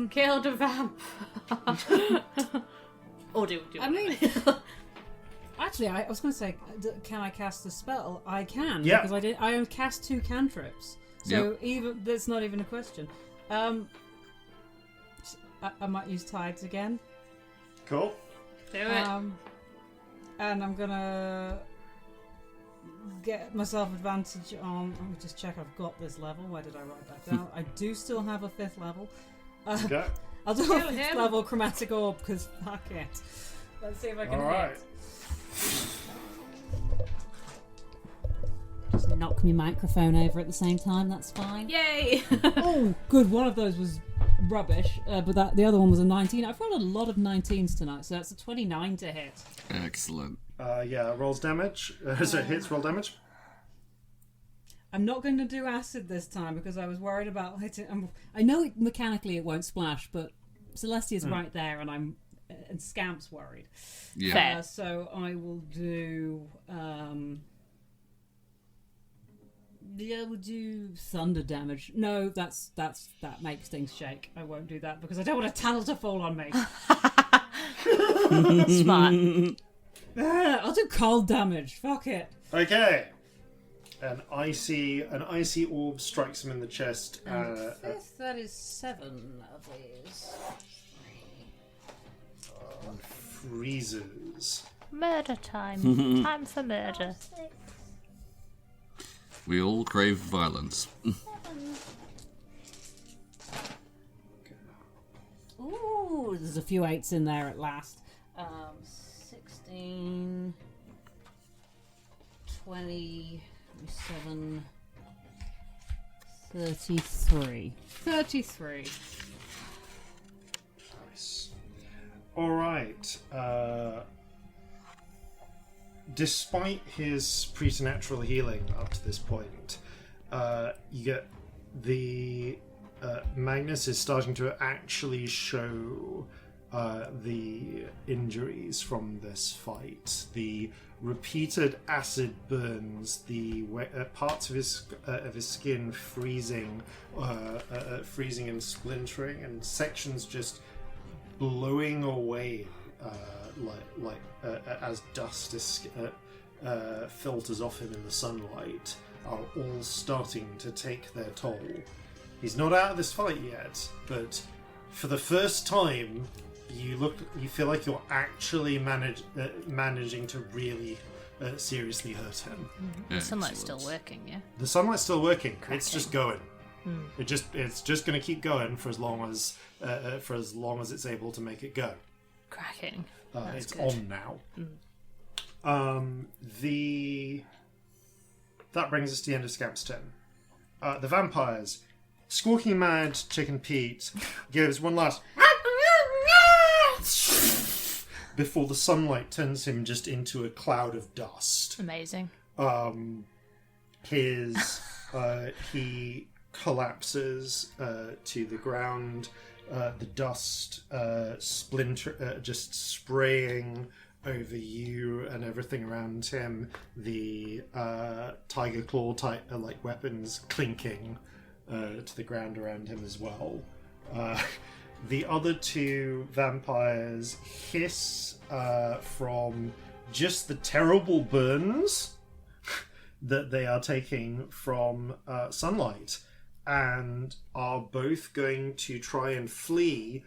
Killed a vamp. Or do I mean, actually, I was going to say, can I cast a spell? I can. Yeah. Because I only cast 2 cantrips, so even that's not even a question. I might use tides again. Cool. Do it. And I'm gonna get myself advantage on. Let me just check I've got this level. Where did I write that down? I do still have a 5th level. Okay. I'll do a Kill 5th him. level chromatic orb because fuck it. Let's see if I can All right. hit. Just knock my microphone over at the same time. That's fine. Yay! Oh, good. One of those was rubbish, but the other one was a 19. I've rolled a lot of 19s tonight, so that's a 29 to hit. Excellent. Rolls damage. So hits, roll damage. I'm not going to do acid this time because I was worried about hitting. I know mechanically it won't splash, but Celestia's right there, and Scamp's worried. Yeah. Fair. So I will do. Yeah, we'll do thunder damage. No, that makes things shake. I won't do that because I don't want a tunnel to fall on me. Smart. I'll do cold damage. Fuck it. Okay. An icy orb strikes him in the chest. And 5th, that is 7 of these. And freezes. Murder time. Time for murder. We all crave violence. Ooh, there's a few 8s in there at last. 16, 27, 33. 33. Nice. All right. Despite his preternatural healing up to this point, you get the Magnus is starting to actually show the injuries from this fight. The repeated acid burns, the parts of his skin freezing and splintering, and sections just blowing away. As dust filters off him in the sunlight, are all starting to take their toll. He's not out of this fight yet, but for the first time, you feel like you're actually managing to really seriously hurt him. The sunlight's still working, yeah? The sunlight's still working. Cracking. It's just going. It's just going to keep going for as long as it's able to make it go. Cracking. It's good. on now. That brings us to the end of Scamp's turn. The vampires. Squawking Mad Chicken Pete gives one last before the sunlight turns him just into a cloud of dust. Amazing. He collapses to the ground. The dust just spraying over you and everything around him. The tiger claw type weapons clinking to the ground around him as well. The other 2 vampires hiss from just the terrible burns that they are taking from sunlight, and are both going to try and flee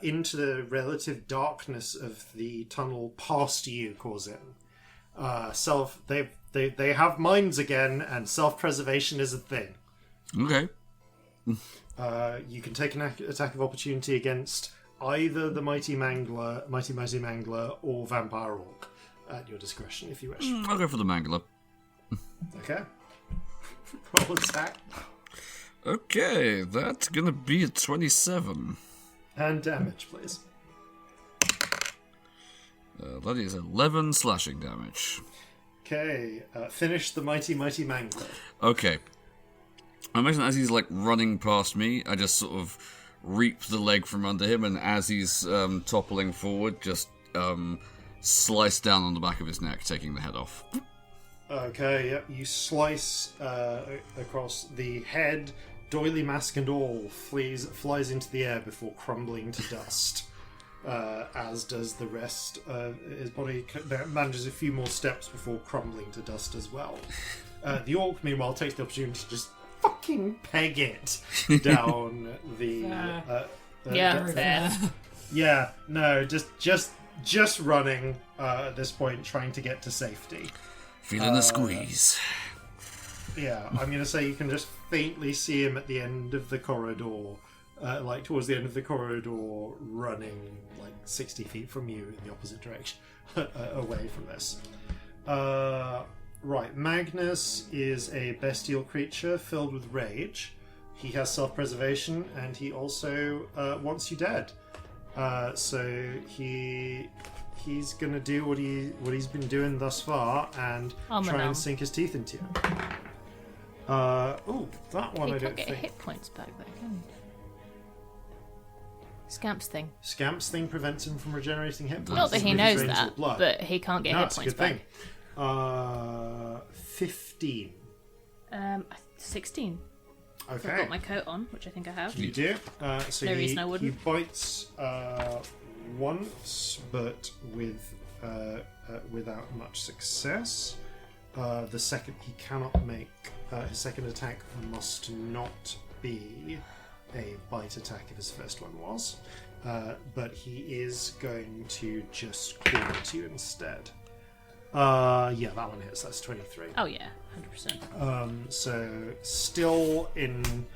into the relative darkness of the tunnel past you, Corzin. They have minds again, and self-preservation is a thing. Okay. You can take an attack of opportunity against either the Mighty Mangler, or Vampire Orc, at your discretion, if you wish. I'll go for the Mangler. Okay. Roll attack. Okay, that's gonna be a 27. And damage, please. That is 11 slashing damage. Okay, finish the Mighty Mangler. Okay. I imagine as he's like running past me, I just sort of reap the leg from under him, and as he's toppling forward, just slice down on the back of his neck, taking the head off. Okay, yep, you slice across the head, doily mask and all, flies into the air before crumbling to dust. As does the rest. His body manages a few more steps before crumbling to dust as well. The orc, meanwhile, takes the opportunity to just fucking peg it down the. Fair. Yeah, no, just running at this point, trying to get to safety. Feeling the squeeze. Yeah, I'm gonna say you can just faintly see him at the end of the corridor. Towards the end of the corridor, running like 60 feet from you in the opposite direction, away from this. Right, Magnus is a bestial creature filled with rage. He has self-preservation, and he also wants you dead. So he's gonna do what he's been doing thus far, and try and sink his teeth into you. That one You I can't don't get think. hit points back though, can you? Scamp's thing. Scamp's thing prevents him from regenerating hit points. Not that he if knows drains your that, blood. but he can't get No, hit it's a points good back. thing. 15. 16. Okay. I've got my coat on, which I think I have. You do. So No he, reason I wouldn't. He bites once, but without much success. The second he cannot make his second attack must not be a bite attack if his first one was, but he is going to just claw at you instead. Yeah, that one hits. That's 23. Oh yeah, 100%. So still in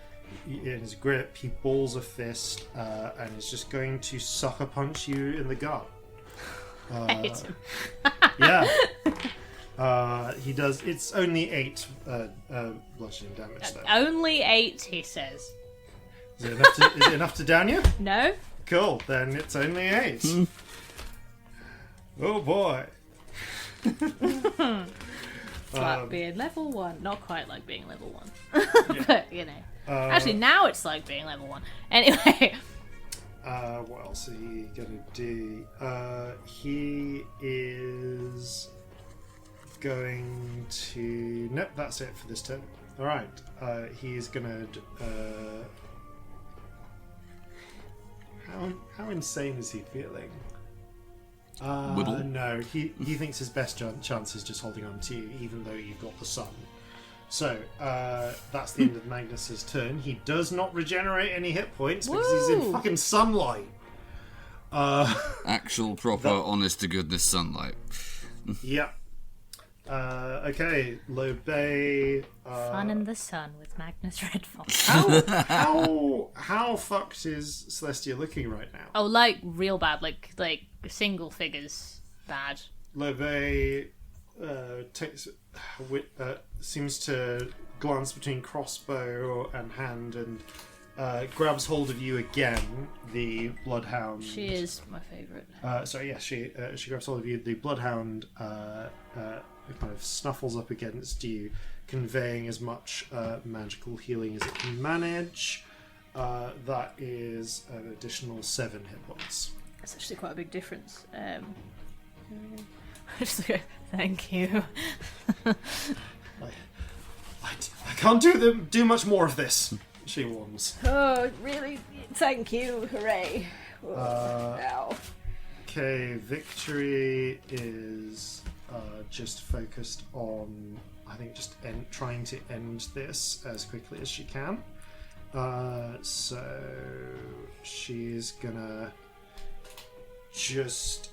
his grip, he balls a fist and is just going to sucker punch you in the gut. I hit him. Yeah. He does. It's only 8 bludgeoning damage though. Only 8, he says. Is it enough to down you? No? Cool. Then it's only 8. Oh boy. It's like being level 1. Not quite like being level 1. But, you know. Actually, now it's like being level 1. Anyway. What else are you gonna do? He is going to. Nope, that's it for this turn. Alright. He's gonna. How insane is he feeling? Whittle? No, he thinks his best chance is just holding on to you, even though you've got the sun. So, that's the end of Magnus's turn. He does not regenerate any hit points because he's in fucking sunlight. Actual, proper, honest-to-goodness sunlight. Yep. Okay, Low Bay. Fun in the sun with Magnus Redfall. How fucked is Celestia looking right now? Oh, like real bad, like single figures bad. Low Bay seems to glance between crossbow and hand and grabs hold of you again. The bloodhound. She is my favourite. She grabs hold of you. The bloodhound kind of snuffles up against you, conveying as much magical healing as it can manage. That is an additional 7 hit points. That's actually quite a big difference. I just go, thank you. I can't do much more of this, she warns. Oh, really? Thank you. Hooray. Ow. Okay, Victory is just focused on, I think, just trying to end this as quickly as she can. So she's gonna just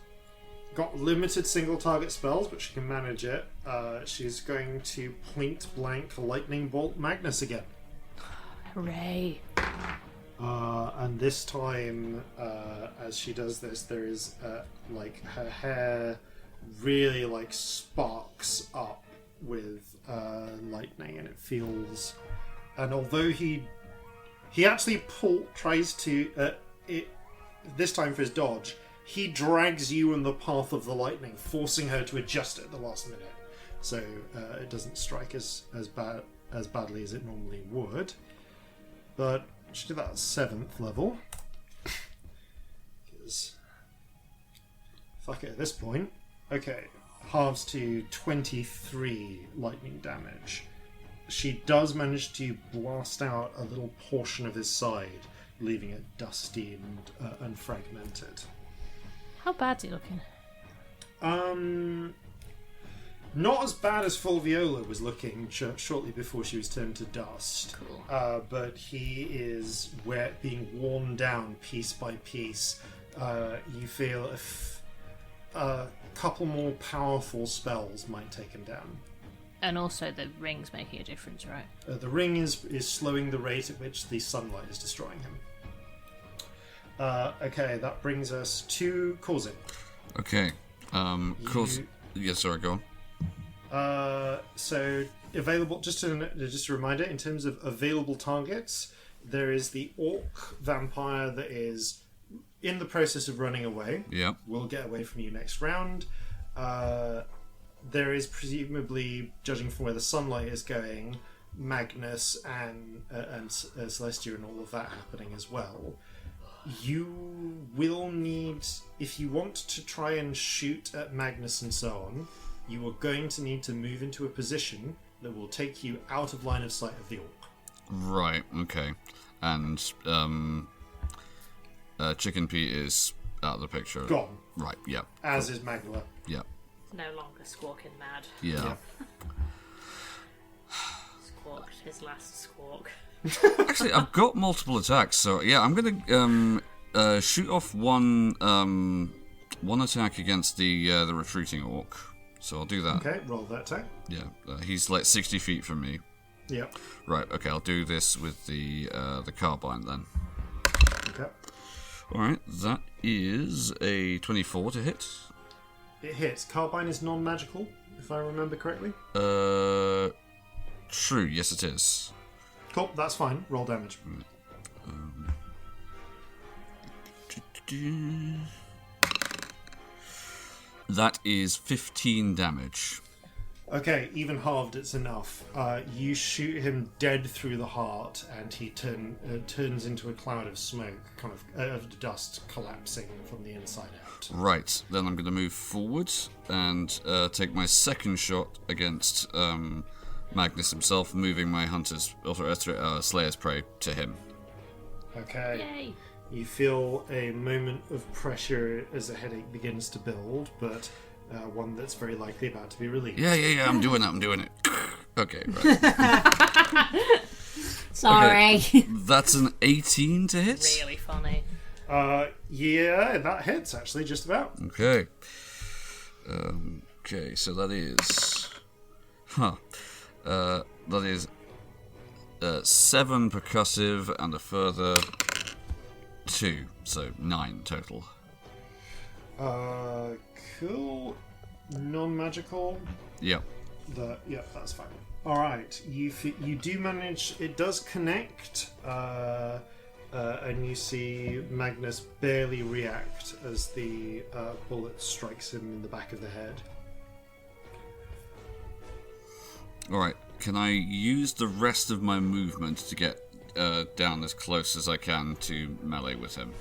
got limited single target spells, but she can manage it. She's going to point blank lightning bolt Magnus again. Hooray. And this time, as she does this, there is like her hair really like sparks up with lightning, and it feels. And although he actually tries to this time for his dodge, he drags you in the path of the lightning, forcing her to adjust at the last minute. So it doesn't strike as badly as it normally would. But she did that at 7th level. Because fuck it at this point. Okay, halves to 23 lightning damage. She does manage to blast out a little portion of his side, leaving it dusty and fragmented. How bad's he looking? Not as bad as Fulviola was looking shortly before she was turned to dust. Cool. But he is being worn down piece by piece. You feel if a couple more powerful spells might take him down. And also the ring's making a difference, right? The ring is slowing the rate at which the sunlight is destroying him. Okay, that brings us to Corzin. Okay. Corzin. Yes, sorry, go on. So available. Just a reminder in terms of available targets. There is the orc vampire that is in the process of running away. Yeah. Will get away from you next round. There is presumably, judging from where the sunlight is going, Magnus and Celestia and all of that happening as well. You will need, if you want to try and shoot at Magnus and so on, you are going to need to move into a position that will take you out of line of sight of the orc. Right, okay. And Chicken Pete is out of the picture. Gone. Right, yeah. As is Magdala. Yeah. No longer squawking mad. Yeah. Squawked his last squawk. Actually, I've got multiple attacks, so yeah, I'm gonna shoot off one attack against the retreating orc. So I'll do that. Okay, roll that attack. Yeah, he's like 60 feet from me. Yep. Right. Okay, I'll do this with the carbine then. Okay. All right, that is a 24 to hit. It hits. Carbine is non-magical, if I remember correctly. True. Yes, it is. Cool, that's fine. Roll damage. That is 15 damage. Okay, even halved, it's enough. You shoot him dead through the heart, and he turns into a cloud of smoke, kind of dust collapsing from the inside out. Right, then I'm going to move forward and take my second shot against Magnus himself, moving my Slayer's Prey to him. Okay. Yay! You feel a moment of pressure as the headache begins to build, but one that's very likely about to be relieved. Yeah, I'm doing it. Okay, right. Sorry. Okay, that's an 18 to hit. Really funny. Yeah, that hits, actually, just about. Okay. Okay, so that is... that is 7 percussive and a further 2, so 9 total. Cool. Non-magical. Yep. Yep, that's fine. All right, you do manage. It does connect, and you see Magnus barely react as the bullet strikes him in the back of the head. All right. Can I use the rest of my movement to get down as close as I can to melee with him?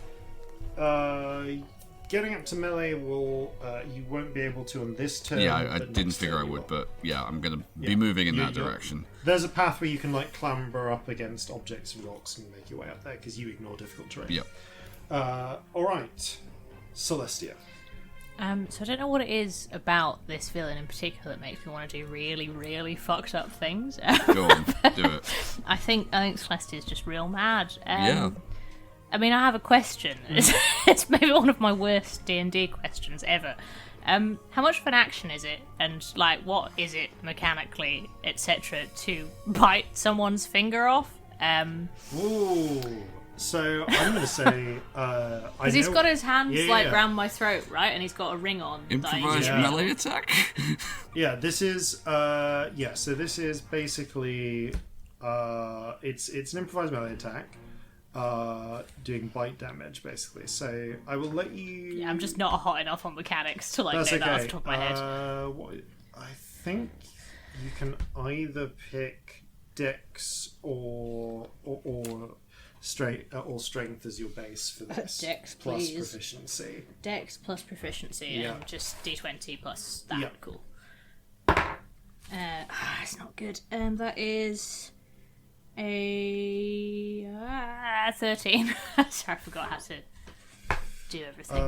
Getting up to melee will you won't be able to on this turn. Yeah, I didn't figure I would, but yeah, I'm gonna be moving in that direction. There's a path where you can like clamber up against objects and rocks and make your way up there because you ignore difficult terrain. Yep. All right, Celestia. So I don't know what it is about this villain in particular that makes me want to do really, really fucked up things. Go on, do it. I think Celestia is just real mad. Yeah. I mean, I have a question. It's maybe one of my worst D&D questions ever. How much of an action is it, and like what is it mechanically, etc., to bite someone's finger off? Ooh. So I'm going to say, because he's got his hands round my throat, right, and he's got a ring on. Improvised melee attack. Yeah, this is So this is basically it's an improvised melee attack, doing bite damage basically. So I will let you. Yeah, I'm just not hot enough on mechanics to like know that off the top of my head. I think you can either pick Dex or strength as your base for this. Dex, plus please. Proficiency. Dex plus proficiency and just D20 plus that. Yeah. Cool. It's not good. That is a 13. Sorry, I forgot how to do everything.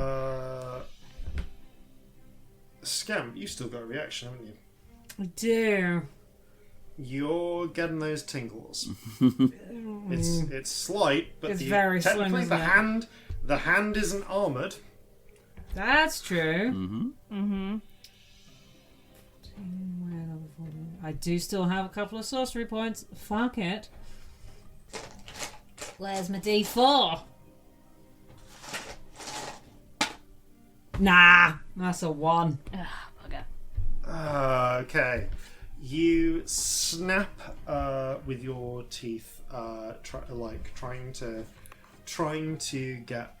Scamp, you still got a reaction, haven't you? I do. You're getting those tingles. It's slight, but It's very technically slim, the hand isn't armored. That's true. Mm-hmm. I do still have a couple of sorcery points. Fuck it. Where's my D4? Nah, that's a 1. Bugger. Okay. You snap with your teeth, trying to get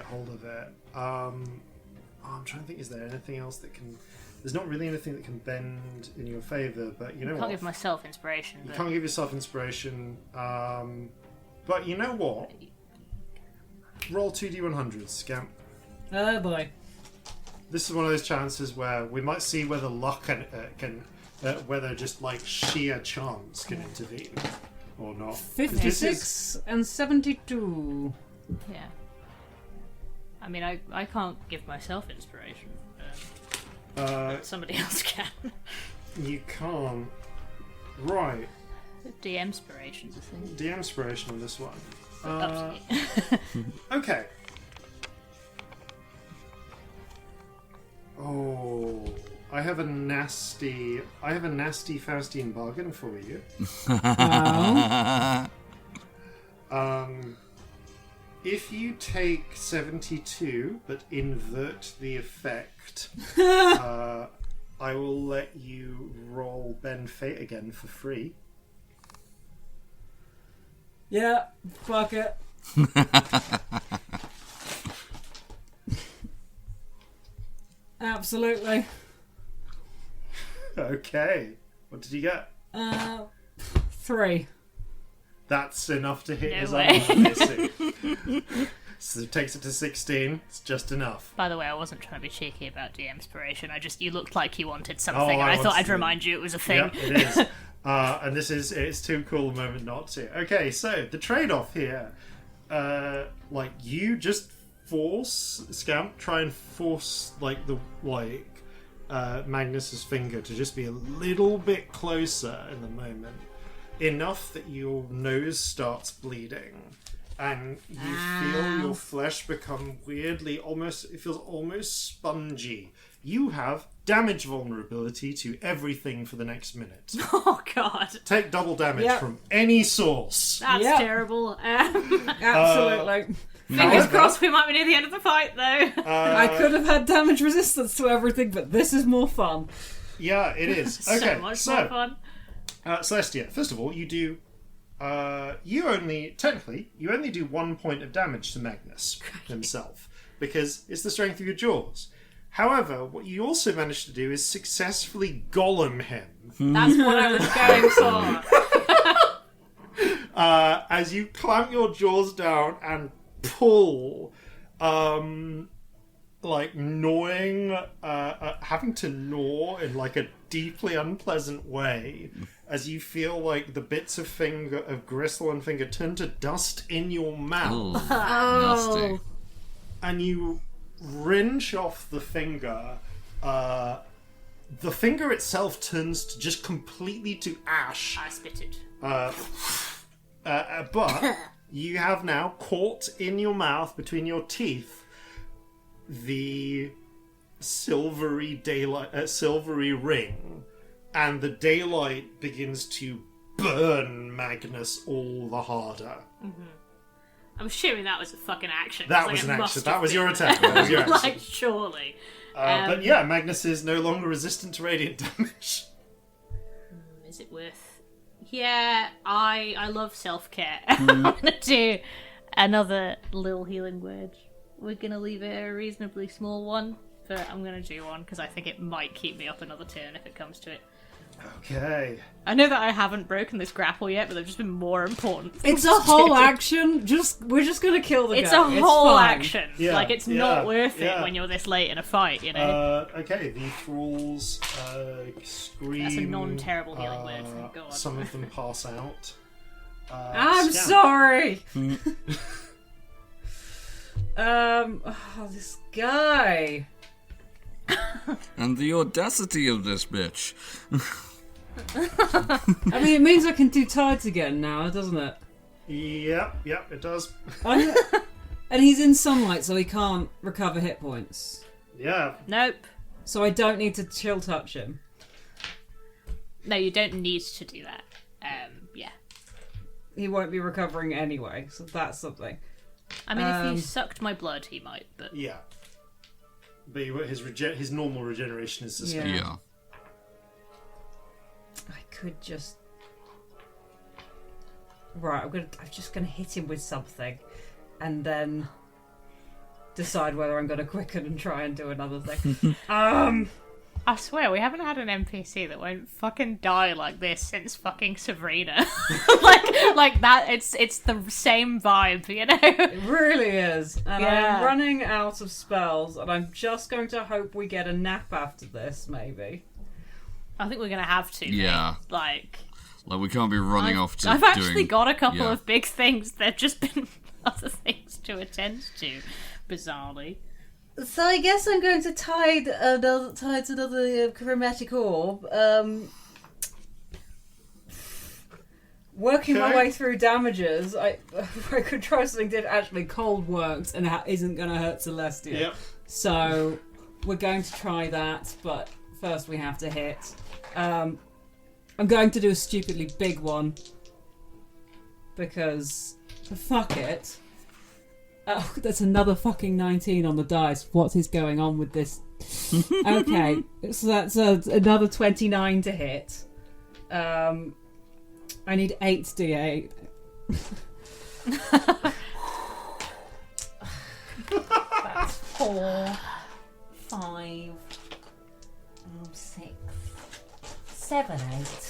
hold of it. I'm trying to think. Is there anything else that can? There's not really anything that can bend in your favour, but you know what? Can't give myself inspiration. You can't give yourself inspiration, but you know what? Roll 2d100s, Scamp. Oh boy. This is one of those chances where we might see whether luck can whether just like sheer chance can intervene or not. 56 and 72. Yeah. I mean, I can't give myself inspiration. But somebody else can. You can't. Right. DM inspiration's a thing. DM inspiration on this one. Up to you. Okay. Oh, I have a nasty Faustian bargain for you. If you take 72 but invert the effect, I will let you roll Bend Fate again for free. Yeah, fuck it. Absolutely. Okay. What did you get? 3. That's enough to hit No his way. armor. So it takes it to 16. It's just enough. By the way, I wasn't trying to be cheeky about DM inspiration. You looked like you wanted something, Oh, and I thought wanted I'd to- remind you it was a thing. Yeah, it is. And it's too cool a moment not to. Okay, so the trade-off here, you just force Scamp, try and force Magnus's finger to just be a little bit closer in the moment, enough that your nose starts bleeding, and you feel your flesh become weirdly it feels almost spongy. You have damage vulnerability to everything for the next minute. Oh god, Take double damage from any source. that's Yep. terrible. Absolutely. Fingers crossed, we might be near the end of the fight though. I could have had damage resistance to everything, but this is more fun. Yeah, it is. Okay, So much more fun. Celestia, first of all, you do. You only do 1 point of damage to Magnus himself because it's the strength of your jaws. However, what you also managed to do is successfully golem him That's what I was going for. as you clamp your jaws down and pull, gnawing, having to gnaw in a deeply unpleasant way, as you feel like the bits of gristle and finger turn to dust in your mouth. Ooh, nasty. And you wrench off the finger, the finger itself turns to just completely to ash. I spit it. But you have now caught in your mouth, between your teeth, the silvery silvery ring, and the daylight begins to burn Magnus all the harder. Mm-hmm. I'm assuming that was a fucking action. That was an action. That was your attack. That was your action. Like, surely. But yeah, Magnus is no longer resistant to radiant damage. Is it worth? Yeah, I love self-care. I'm gonna do another little healing word. We're gonna leave it a reasonably small one, but I'm gonna do one because I think it might keep me up another turn if it comes to it. Okay. I know that I haven't broken this grapple yet, but there've just been more important things It's a to whole do. action. We're just gonna kill the It's guy. a whole fine. action. Yeah, Like, it's not worth yeah. it when you're this late in a fight, you know? Okay, the thralls scream. That's a non-terrible healing word, thank God. Some of them pass out. I'm Scamp. sorry. This guy. And the audacity of this bitch. I mean, it means I can do tides again now, doesn't it? Yep, it does. And he's in sunlight, so he can't recover hit points. Yeah. Nope. So I don't need to chill touch him. No, you don't need to do that. Yeah. He won't be recovering anyway, so that's something. I mean, if he sucked my blood, he might, but... Yeah. But his normal regeneration is sustained. Yeah. I could just... Right, I'm just gonna hit him with something, and then decide whether I'm gonna quicken and try and do another thing. I swear, we haven't had an NPC that won't fucking die like this since fucking Sabrina. like that, it's the same vibe, you know? It really is. And Yeah. I'm running out of spells, and I'm just going to hope we get a nap after this, maybe. I think we're gonna have to. Yeah. Mate. Like We can't be running off to I've actually doing... got a couple yeah. of big things. There've just been other things to attend to, bizarrely. So I guess I'm going to tide another chromatic orb. Working my Okay. way through damages, I could try something that actually cold works and isn't going to hurt Celestia. Yep. So we're going to try that, but first we have to hit. I'm going to do a stupidly big one because fuck it. Oh, that's another fucking 19 on the dice. What is going on with this? Okay, so that's another 29 to hit. I need 8d8. That's 4, 5, 6, 7, 8.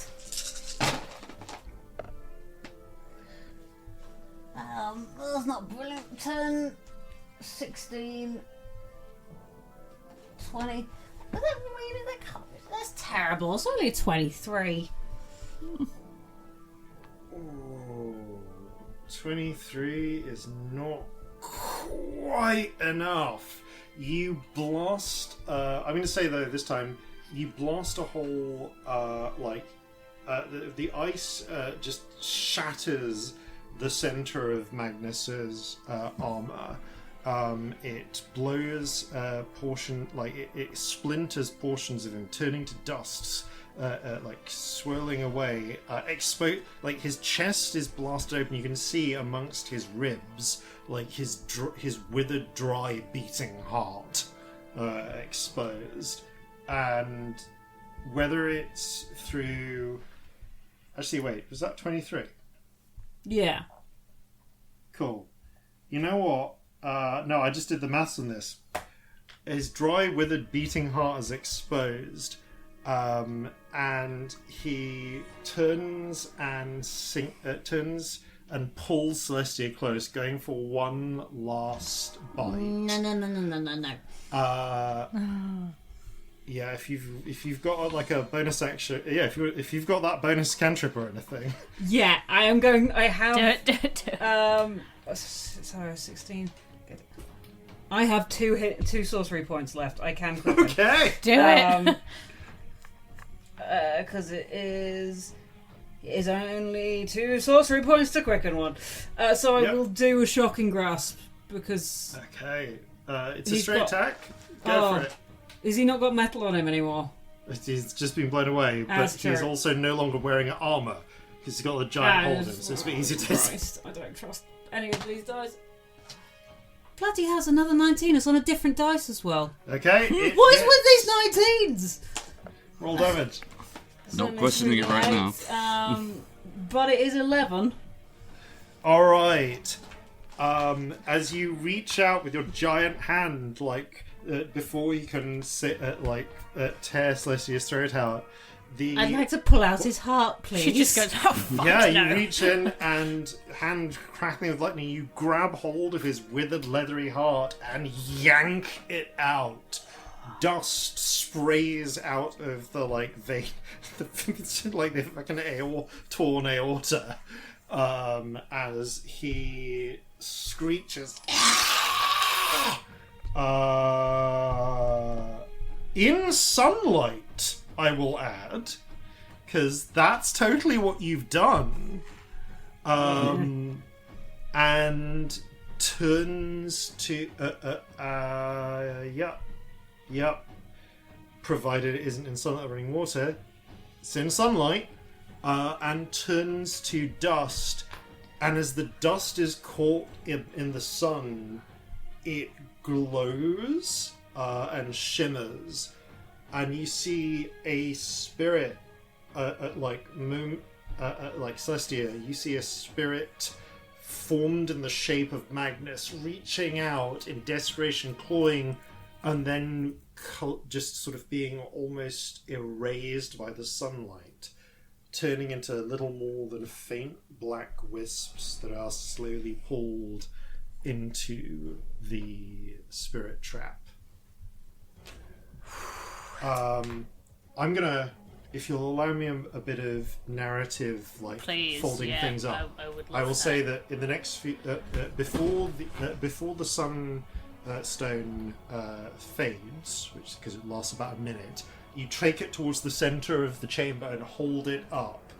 That's not brilliant. 10, 16, 20. But that really, that's terrible. It's only 23. Ooh, 23 is not quite enough. You blast. I'm going to say though this time you blast a hole. The ice just shatters the center of Magnus's armor. It blows it splinters portions of him, turning to dust. Swirling away, his chest is blasted open. You can see amongst his ribs, like his withered, dry, beating heart exposed. And whether it's through, actually, wait, was that 23? Yeah. Cool. You know what? No, I just did the maths on this. His dry, withered, beating heart is exposed. And he turns and pulls Celestia close, going for one last bite. No. Yeah, if you've got like a bonus action, yeah, if you've got that bonus cantrip or anything. Yeah, I am going. I have. Do it. So 16. Good. I have two sorcery points left. I can quicken. Okay. Do it. Because it is only 2 sorcery points to quicken one. So I will do a shocking grasp because Okay. It's a He's straight got- attack. Go for it. Has he not got metal on him anymore? He's just been blown away, but That's he's true. also no longer wearing armor because he's got a giant hole in him, so it's a bit easier to hit. Christ, I don't trust any of these dice. Bloody hell's another 19. It's on a different dice as well. Okay. What is with these 19s? Roll damage. Not questioning it right now. But it is 11. All right. As you reach out with your giant hand, before you can tear Celestia's throat out, I'd like to pull out his heart, please. She just goes, oh, fuck no. You reach in and, hand crackling with lightning, you grab hold of his withered, leathery heart and yank it out. Dust sprays out of the vein, the fucking torn aorta, as he screeches. In sunlight, I will add, because that's totally what you've done. And turns to Yep. Provided it isn't in sunlight or running water. It's in sunlight. And turns to dust. And as the dust is caught in the sun, it glows and shimmers. And you see a spirit, like Celestia, you see a spirit formed in the shape of Magnus, reaching out in desperation, clawing, and then just sort of being almost erased by the sunlight, turning into little more than faint black wisps that are slowly pulled into the spirit trap. I'm gonna, if you'll allow me a bit of narrative, Please, folding things up. I would love I will that. say that in the next few, before the sun stone fades, which because it lasts about a minute, you take it towards the center of the chamber and hold it up,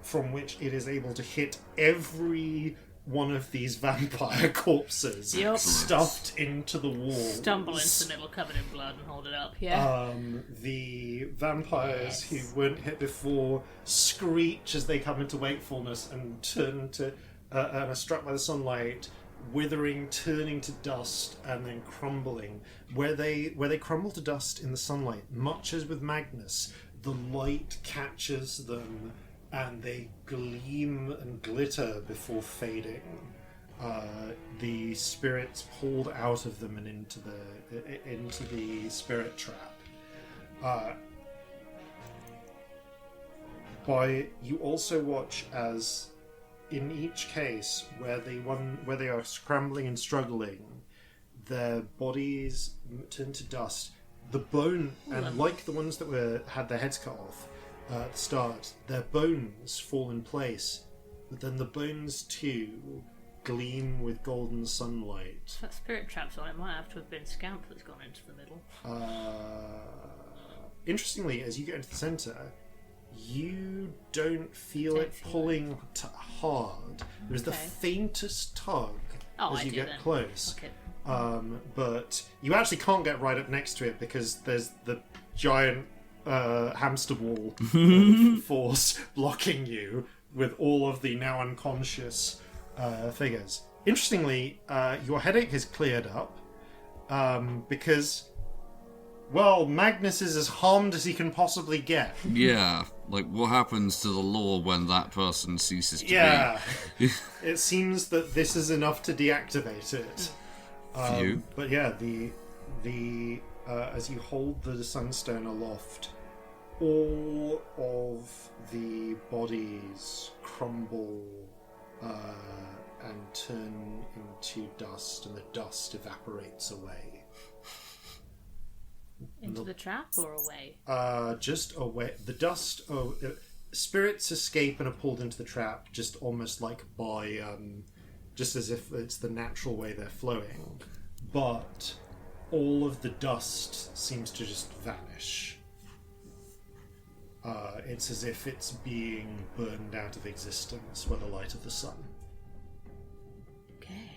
from which it is able to hit every one of these vampire corpses stuffed into the wall. Stumble into the middle covered in blood and hold it up. Yeah. The vampires who weren't hit before screech as they come into wakefulness and turn to and are struck by the sunlight, withering, turning to dust, and then crumbling. Where they crumble to dust in the sunlight, much as with Magnus, the light catches them and they gleam and glitter before fading. The spirits pulled out of them and into the spirit trap. You also watch as, in each case where they are scrambling and struggling, their bodies turn to dust. The bone, and like the ones that had their heads cut off at the start, their bones fall in place, but then the bones too gleam with golden sunlight. That spirit trap's on. It might have to have been Scamp that's gone into the middle. Interestingly, as you get into the center, you don't feel it pulling hard. There's the faintest tug as you get close. Okay. But you actually can't get right up next to it because there's the giant hamster wall of force blocking you with all of the now unconscious figures. Interestingly, your headache has cleared up because, well, Magnus is as harmed as he can possibly get. Yeah, what happens to the law when that person ceases to be? It seems that this is enough to deactivate it. But yeah, the as you hold the sunstone aloft, all of the bodies crumble and turn into dust, and the dust evaporates away. Into the trap or away? Just away. The dust. Spirits escape and are pulled into the trap, just almost like by, just as if it's the natural way they're flowing. but all of the dust seems to just vanish. It's as if it's being burned out of existence by the light of the sun. Okay.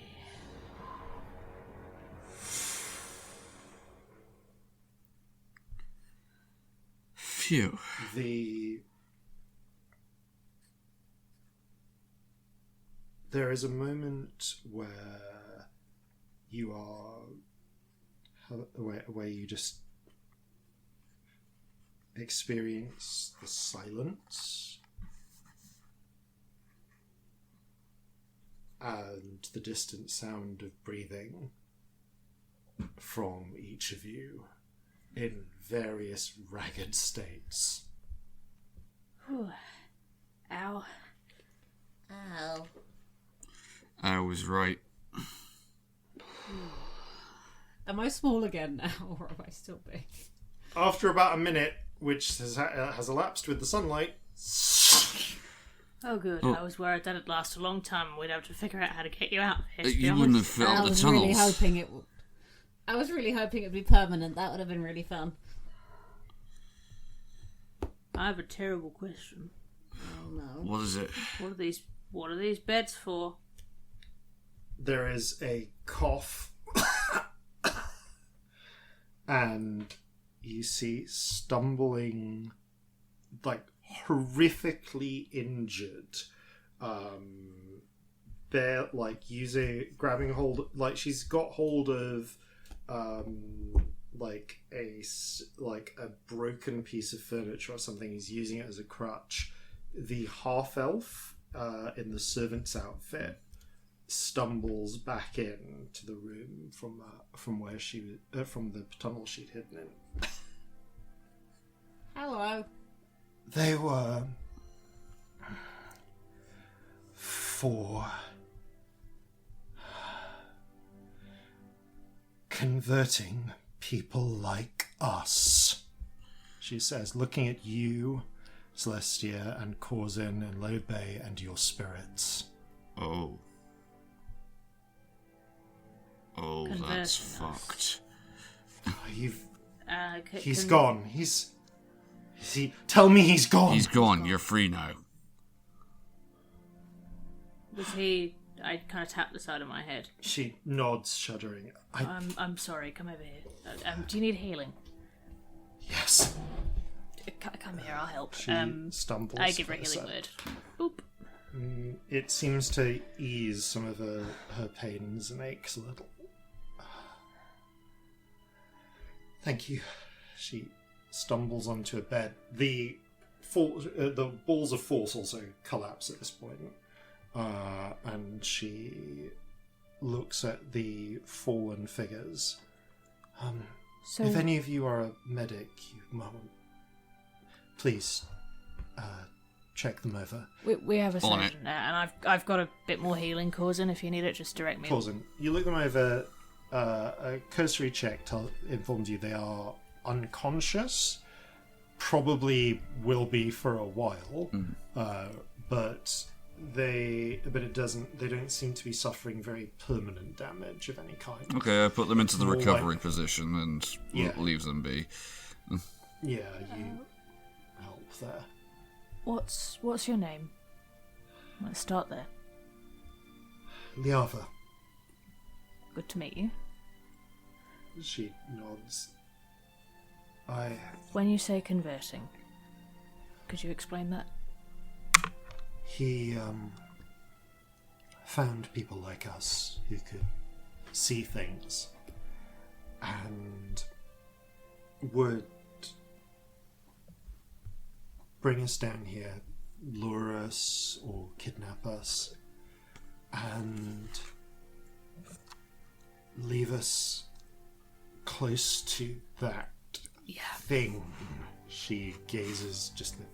Phew. There is a moment where you are where you just experience the silence and the distant sound of breathing from each of you in various ragged states. Whew. Ow. Ow. I was right. Am I small again now, or am I still big? After about a minute, which has elapsed with the sunlight, Oh, good. Oh. I was worried that it'd last a long time and we'd have to figure out how to get you out of here. to be You wouldn't have honest. filled I the was tunnels. really hoping it. I was really hoping it'd be permanent. That would have been really fun. I have a terrible question. Oh no. What is it? What are these beds for? there is a cough, and you see stumbling, like horrifically injured, grabbing hold, like she's got hold of, like a broken piece of furniture or something. He's using it as a crutch. The half elf, in the servant's outfit, stumbles back into the room from where she from the tunnel she'd hidden in. Hello. They were for converting people like us, she says, looking at you, Celestia, and Corzin, and Load Bay, and your spirits. Oh, that's fucked. He's gone. Tell me he's gone. He's gone. You're free now. Was he? I kind of tapped the side of my head. She nods, shuddering. I'm sorry. Come over here. Do you need healing? Yes. Come here. I'll help. She stumbles. I give her a for healing sec. word. Boop. It seems to ease some of her pains and aches a little. Thank you. She stumbles onto a bed. The balls of force also collapse at this point, and she looks at the fallen figures. So, if any of you are a medic, please check them over. we have a On surgeon there, and I've got a bit more healing, Corzin. If you need it, just direct me. Corzin, you look them over. A cursory check informs you they are unconscious. Probably will be for a while, but they don't seem to be suffering very permanent damage of any kind. Okay, I put them into the More recovery like- position and Yeah. leave them be. Yeah, you help there. What's your name? Let's start there. Liava. Good to meet you. She nods. When you say converting, could you explain that? He found people like us who could see things and would bring us down here, lure us or kidnap us, and leave us close to that thing. She gazes just with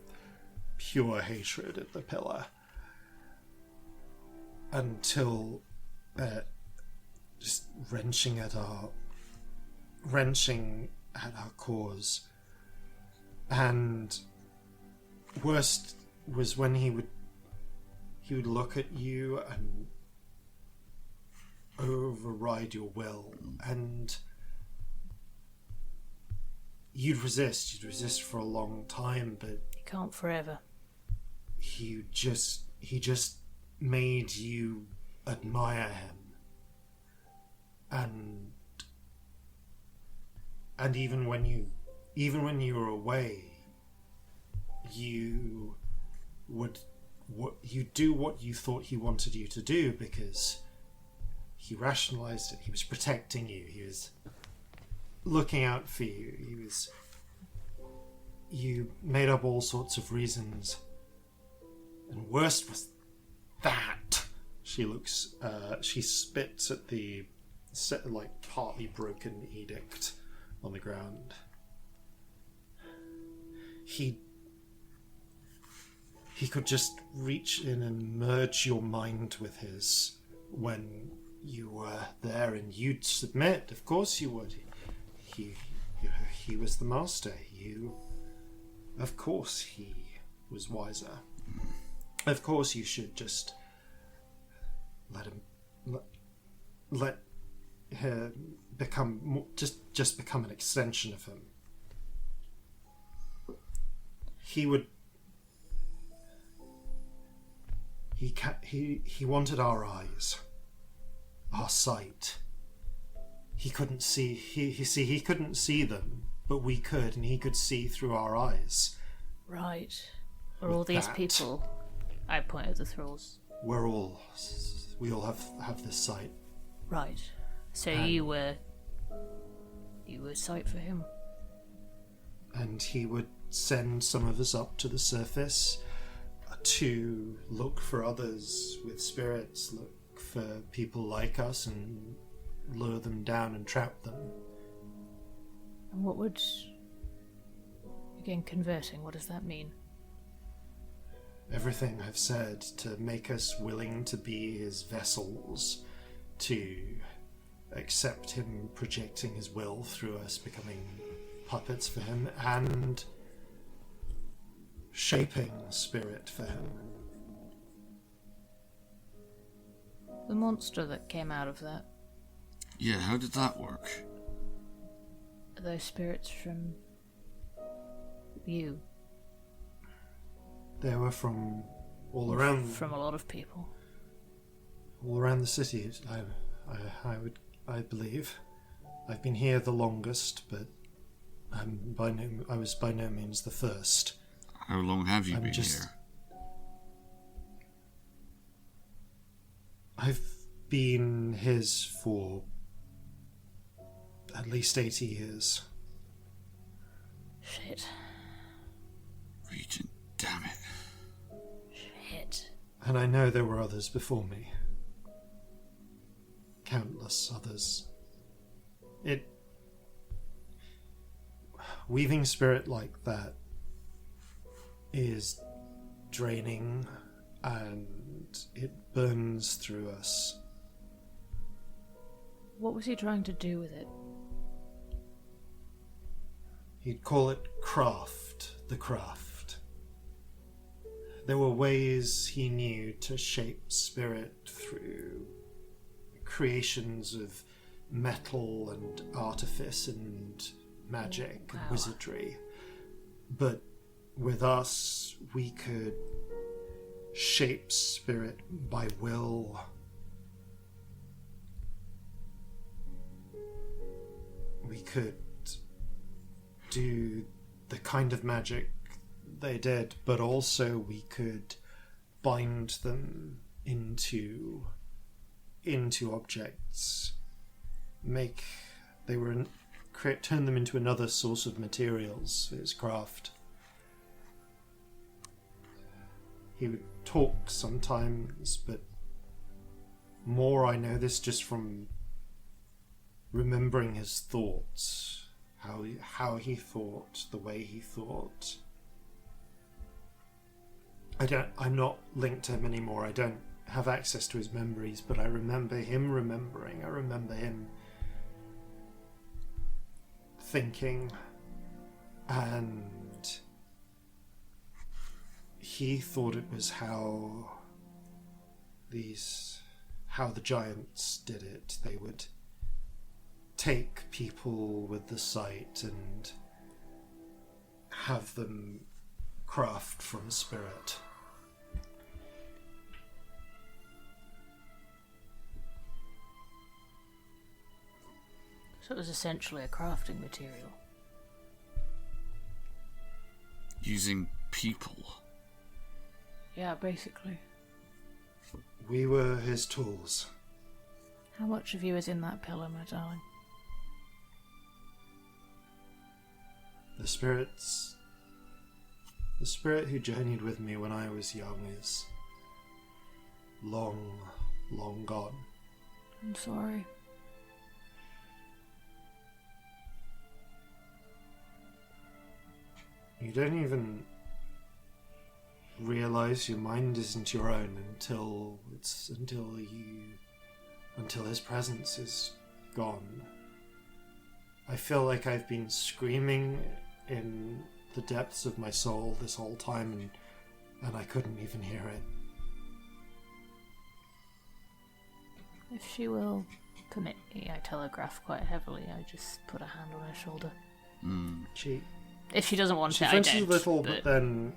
pure hatred at the pillar until just wrenching at our cause. And worst was when he would look at you and override your will, and you'd resist for a long time, but You can't forever. he just made you admire him, and even when you were away, you do what you thought he wanted you to do, because he rationalized it. He was protecting you. He was looking out for you. You made up all sorts of reasons, and worst was that. She spits at the partly broken edict on the ground. He could just reach in and merge your mind with his when you were there, and you'd submit. Of course you would. He was the master. Of course he was wiser. Of course you should just let him become just become an extension of him. He wanted our eyes, our sight. He couldn't see. He couldn't see them, but we could, and he could see through our eyes. Right. Are all these people? I point at the thralls. We all have this sight. Right. So you were sight for him. And he would send some of us up to the surface to look for others with spirits, look for people like us, and lure them down and trap them. And what would... Again, converting, what does that mean? Everything I've said, to make us willing to be his vessels, to accept him projecting his will through us, becoming puppets for him, and shaping spirit for him. The monster that came out of that. Yeah, how did that work? Are those spirits from you? They were from all around. From a lot of people. All around the city, I believe. I've been here the longest, but I was by no means the first. How long have you been here? I've been his for at least 80 years. Shit. Regent, damn it. Shit. And I know there were others before me. Countless others. Weaving spirit like that is draining, and it burns through us. What was he trying to do with it? He'd call it craft, the craft. There were ways he knew to shape spirit through creations of metal and artifice and magic and wizardry. But with us, we could shape spirit by will. We could do the kind of magic they did, but also we could bind them into objects, turn them into another source of materials for his craft. He would talk sometimes, but more I know this just from remembering his thoughts, how he thought, the way he thought. I'm not linked to him anymore. I don't have access to his memories, but I remember him remembering. I remember him thinking, and he thought it was how how the giants did it. They would take people with the sight and have them craft from spirit. So it was essentially a crafting material. Using people. Yeah, basically. We were his tools. How much of you is in that pillar, my darling? The spirit who journeyed with me when I was young is long, long gone. I'm sorry. You don't even realize your mind isn't your own until his presence is gone. I feel like I've been screaming in the depths of my soul this whole time, and I couldn't even hear it. If she will permit me, I telegraph quite heavily. I just put a hand on her shoulder. If she doesn't want She it, I flinches don't. a little, but then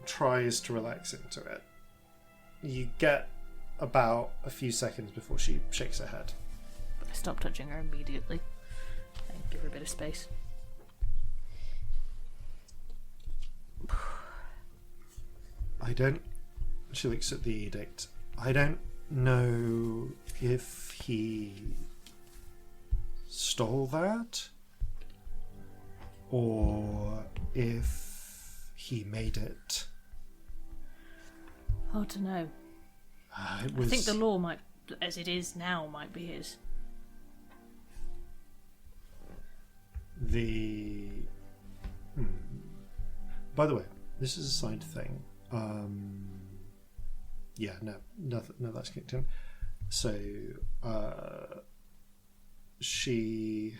tries to relax into it. You get about a few seconds before she shakes her head. I stop touching her immediately. I give her a bit of space. She looks at the edict. I don't know if he stole that or if he made it. Hard to know. I think the law might, as it is now, might be his. By the way, this is a side thing. That's kicked in. So, she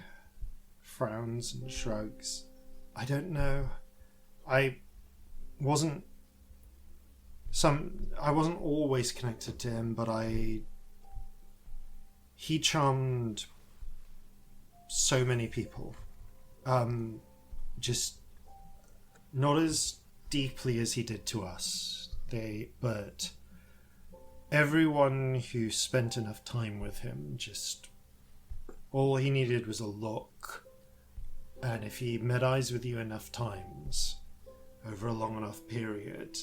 frowns and shrugs. I don't know. I wasn't always connected to him, but he charmed so many people. Just not as deeply as he did to us. But everyone who spent enough time with him, just all he needed was a look. And if he met eyes with you enough times over a long enough period,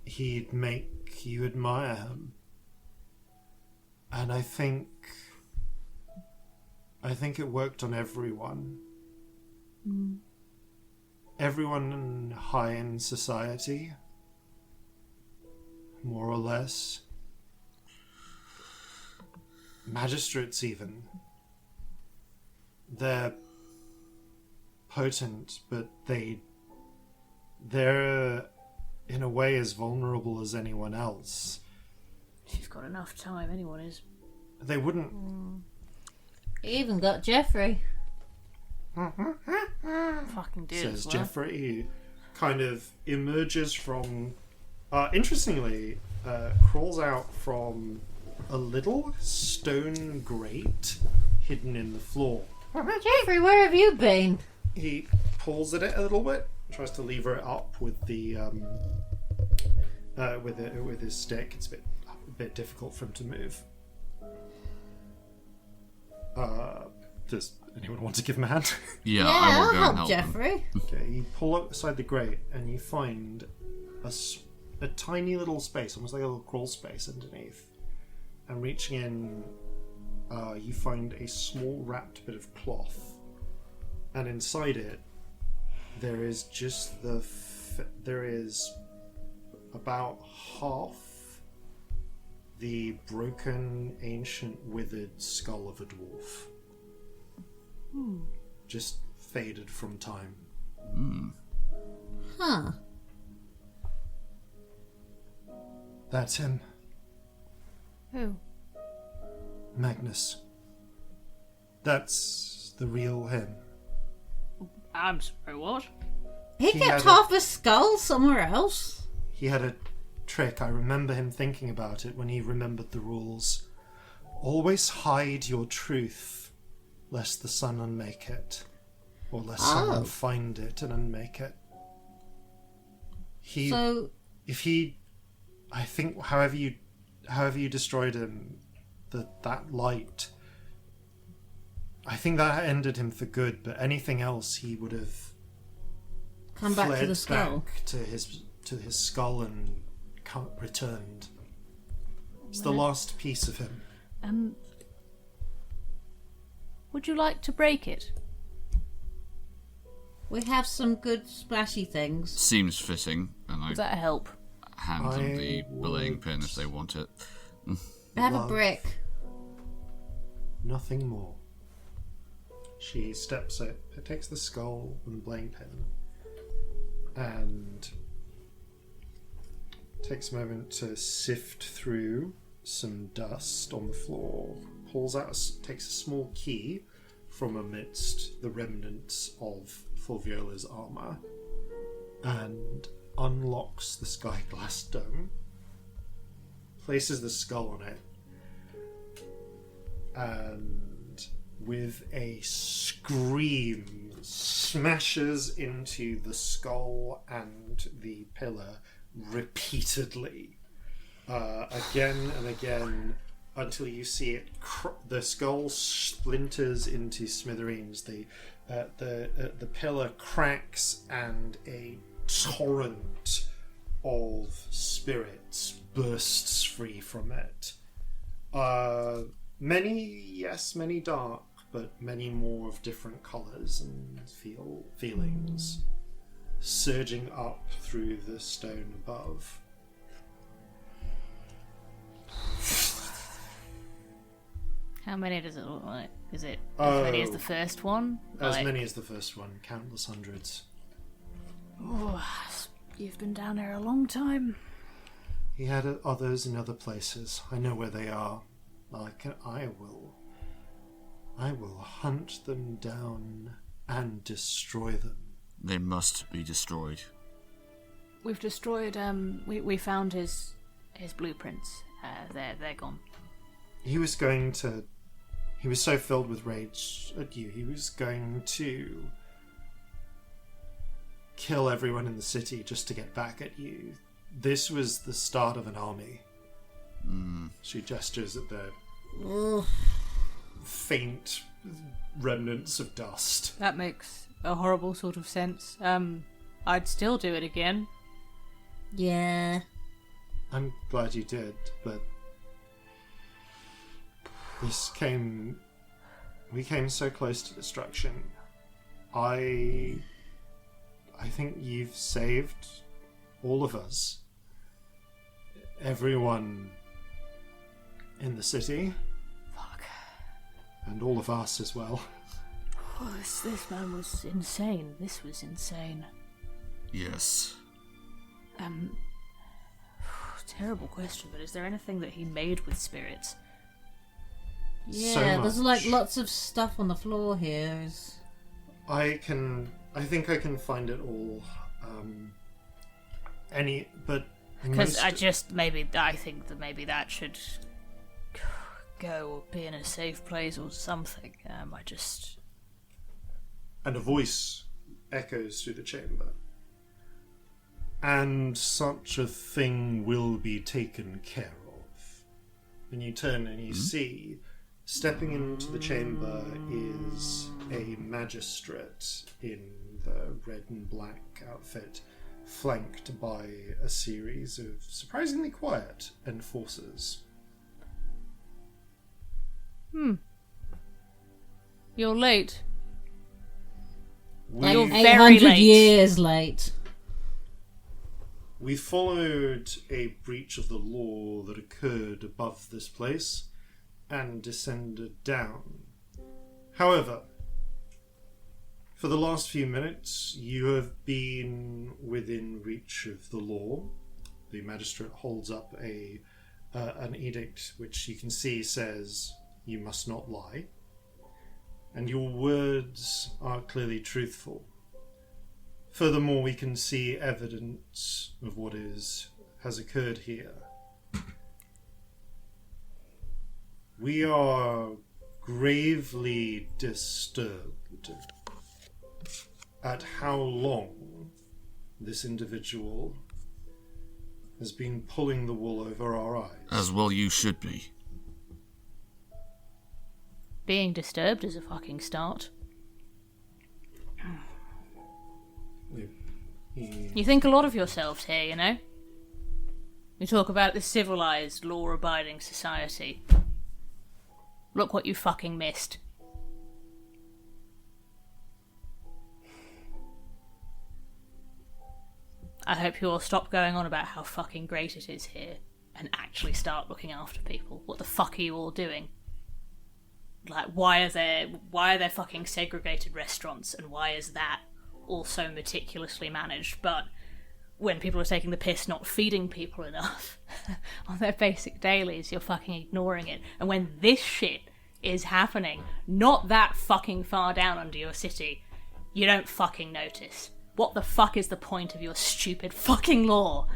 he'd make you admire him. And I think it worked on everyone. Everyone high in society, more or less. Magistrates even. They're potent, but they're in a way as vulnerable as anyone else. She's got enough time, anyone is. They wouldn't... You even got Jeffrey. Fucking did. Says Jeffrey, who kind of emerges from... interestingly, crawls out from a little stone grate hidden in the floor. Jeffrey, where have you been? He pulls at it a little bit, tries to lever it up with the with his stick. It's a bit difficult for him to move. Does anyone want to give him a hand? Yeah, Yeah, I will I'll go and help help Jeffrey. Okay, you pull outside the grate and you find a tiny little space, almost like a little crawl space underneath. And reaching in, you find a small wrapped bit of cloth, and inside it, there is just there is about half the broken, ancient, withered skull of a dwarf. Just faded from time. Huh. That's him, Who? Magnus. That's the real him. I'm sorry, what? He He kept had half a skull somewhere else. He had a trick. I remember him thinking about it when he remembered the rules. Always hide your truth, lest the sun unmake it. Or lest someone find it and unmake it. I think however you destroyed him, that light, I think that ended him for good, but anything else he would have come back to the skull. Back to his skull and returned. It's the last piece of him. Would you like to break it? We have some good splashy things. Seems fitting, and Would that help? hand them the belaying pin if they want it. I have a brick. Nothing more. She steps it, takes the skull and the belaying pin, and takes a moment to sift through some dust on the floor, takes a small key from amidst the remnants of Fulviola's armour, and unlocks the sky glass dome, places the skull on it, and with a scream smashes into the skull and the pillar repeatedly, again and again, until you see it. The skull splinters into smithereens. The pillar cracks, and a torrent of spirits bursts free from it. Many dark, but many more of different colours and feelings, surging up through the stone above. How many does it look like? Is it as many as the first one? As many as the first one, countless hundreds. Oh, you've been down there a long time. He had others in other places. I know where they are. I will hunt them down and destroy them. They must be destroyed. We've destroyed. We found his blueprints. They're gone. He was so filled with rage at you, he was going to kill everyone in the city just to get back at you. This was the start of an army. She gestures at the faint remnants of dust. That makes a horrible sort of sense. I'd still do it again. Yeah. I'm glad you did, but we came so close to destruction. I think you've saved all of us. Everyone in the city. Fuck. And all of us as well. Oh, this man was insane. This was insane. Yes. Terrible question, but is there anything that he made with spirits? Yeah, there's like lots of stuff on the floor here. I think I can find it all. Because I think that maybe that should go or be in a safe place or something. And a voice echoes through the chamber. And such a thing will be taken care of. And you turn and you see, stepping into the chamber is a magistrate in the red and black outfit, flanked by a series of surprisingly quiet enforcers. You're late. Like You're 800 very late. years late. We followed a breach of the law that occurred above this place and descended down. However, for the last few minutes, you have been within reach of the law. The magistrate holds up an edict which you can see says, "You must not lie." And your words are clearly truthful. Furthermore, we can see evidence of what is has occurred here. We are gravely disturbed at how long this individual has been pulling the wool over our eyes. As well you should be. Being disturbed is a fucking start. You think a lot of yourselves here, you know? You talk about the civilized, law-abiding society. Look what you fucking missed. I hope you all stop going on about how fucking great it is here and actually start looking after people. What the fuck are you all doing? Like, why are there fucking segregated restaurants, and why is that all so meticulously managed? But when people are taking the piss not feeding people enough on their basic dailies, you're fucking ignoring it. And when this shit is happening, not that fucking far down under your city, you don't fucking notice. What the fuck is the point of your stupid fucking law?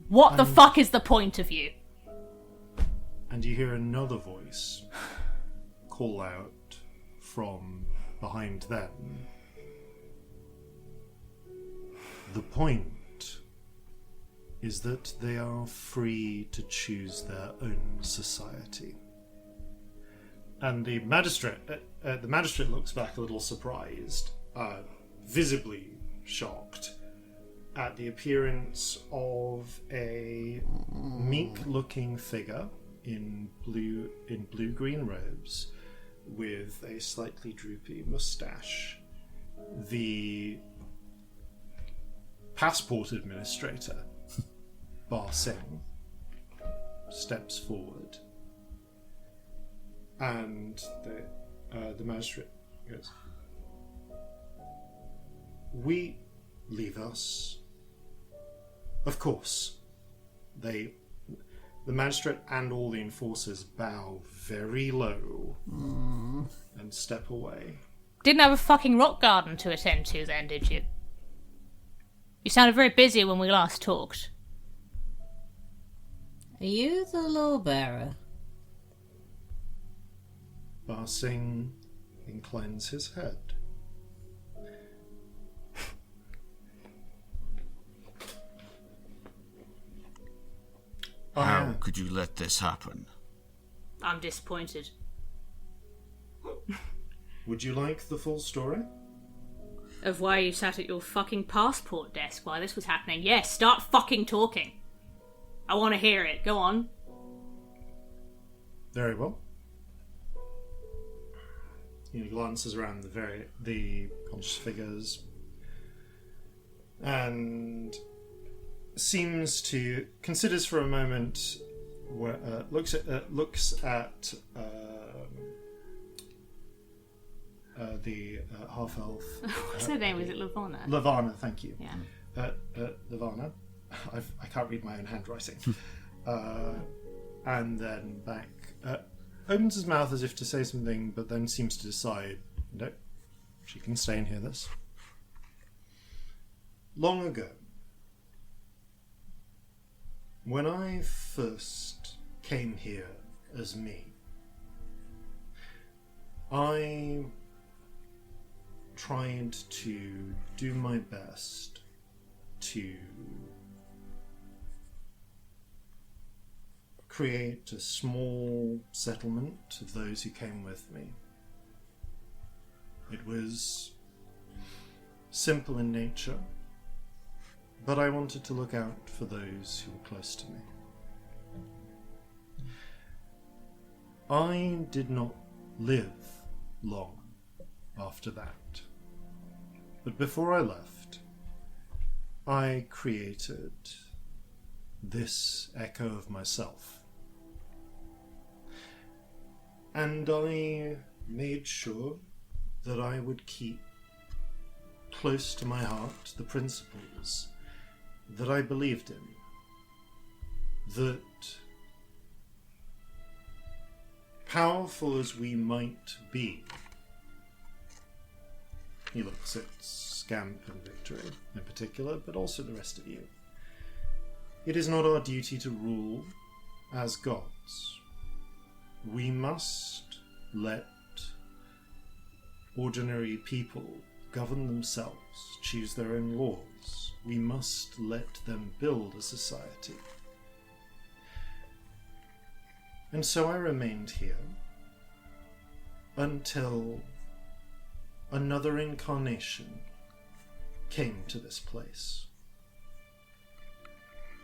What the fuck is the point of you? And you hear another voice call out from behind them. The point is that they are free to choose their own society. And the magistrate looks back a little surprised, visibly shocked at the appearance of a meek-looking figure in blue-green robes with a slightly droopy moustache. The passport administrator, Bar Singh, steps forward, and the magistrate goes, "We leave us." Of course. The magistrate and all the enforcers bow very low and step away. Didn't have a fucking rock garden to attend to then, did you? You sounded very busy when we last talked. Are you the lawbearer? Bar Singh inclines his head. How could you let this happen? I'm disappointed. Would you like the full story? Of why you sat at your fucking passport desk while this was happening? Yes, start fucking talking. I want to hear it. Go on. Very well. He glances around the conscious figures and considers for a moment, looks at the half-elf. What's her name? Was it Lavana? Lavana, thank you. Yeah. Lavana. I can't read my own handwriting. And then back, opens his mouth as if to say something, but then seems to decide, no, she can stay and hear this. Long ago, when I first came here as me, I tried to do my best to create a small settlement of those who came with me. It was simple in nature, but I wanted to look out for those who were close to me. I did not live long after that, but before I left, I created this echo of myself. And I made sure that I would keep close to my heart the principles that I believed in. That powerful as we might be, he looks at Scamp and Victory in particular, but also the rest of you. it is not our duty to rule as gods. We must let ordinary people govern themselves, choose their own laws. We must let them build a society. And so I remained here until another incarnation came to this place.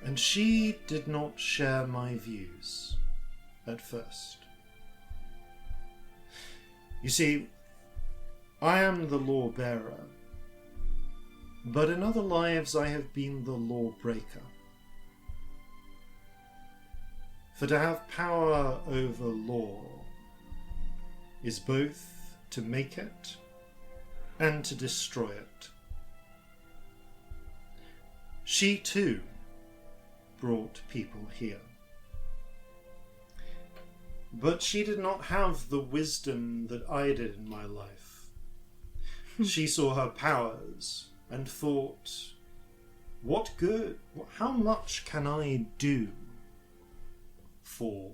And she did not share my views at first. You see, I am the law bearer, but in other lives I have been the law breaker. For to have power over law is both to make it and to destroy it. She too brought people here. But she did not have the wisdom that I did in my life. She saw her powers and thought, what good, how much can I do for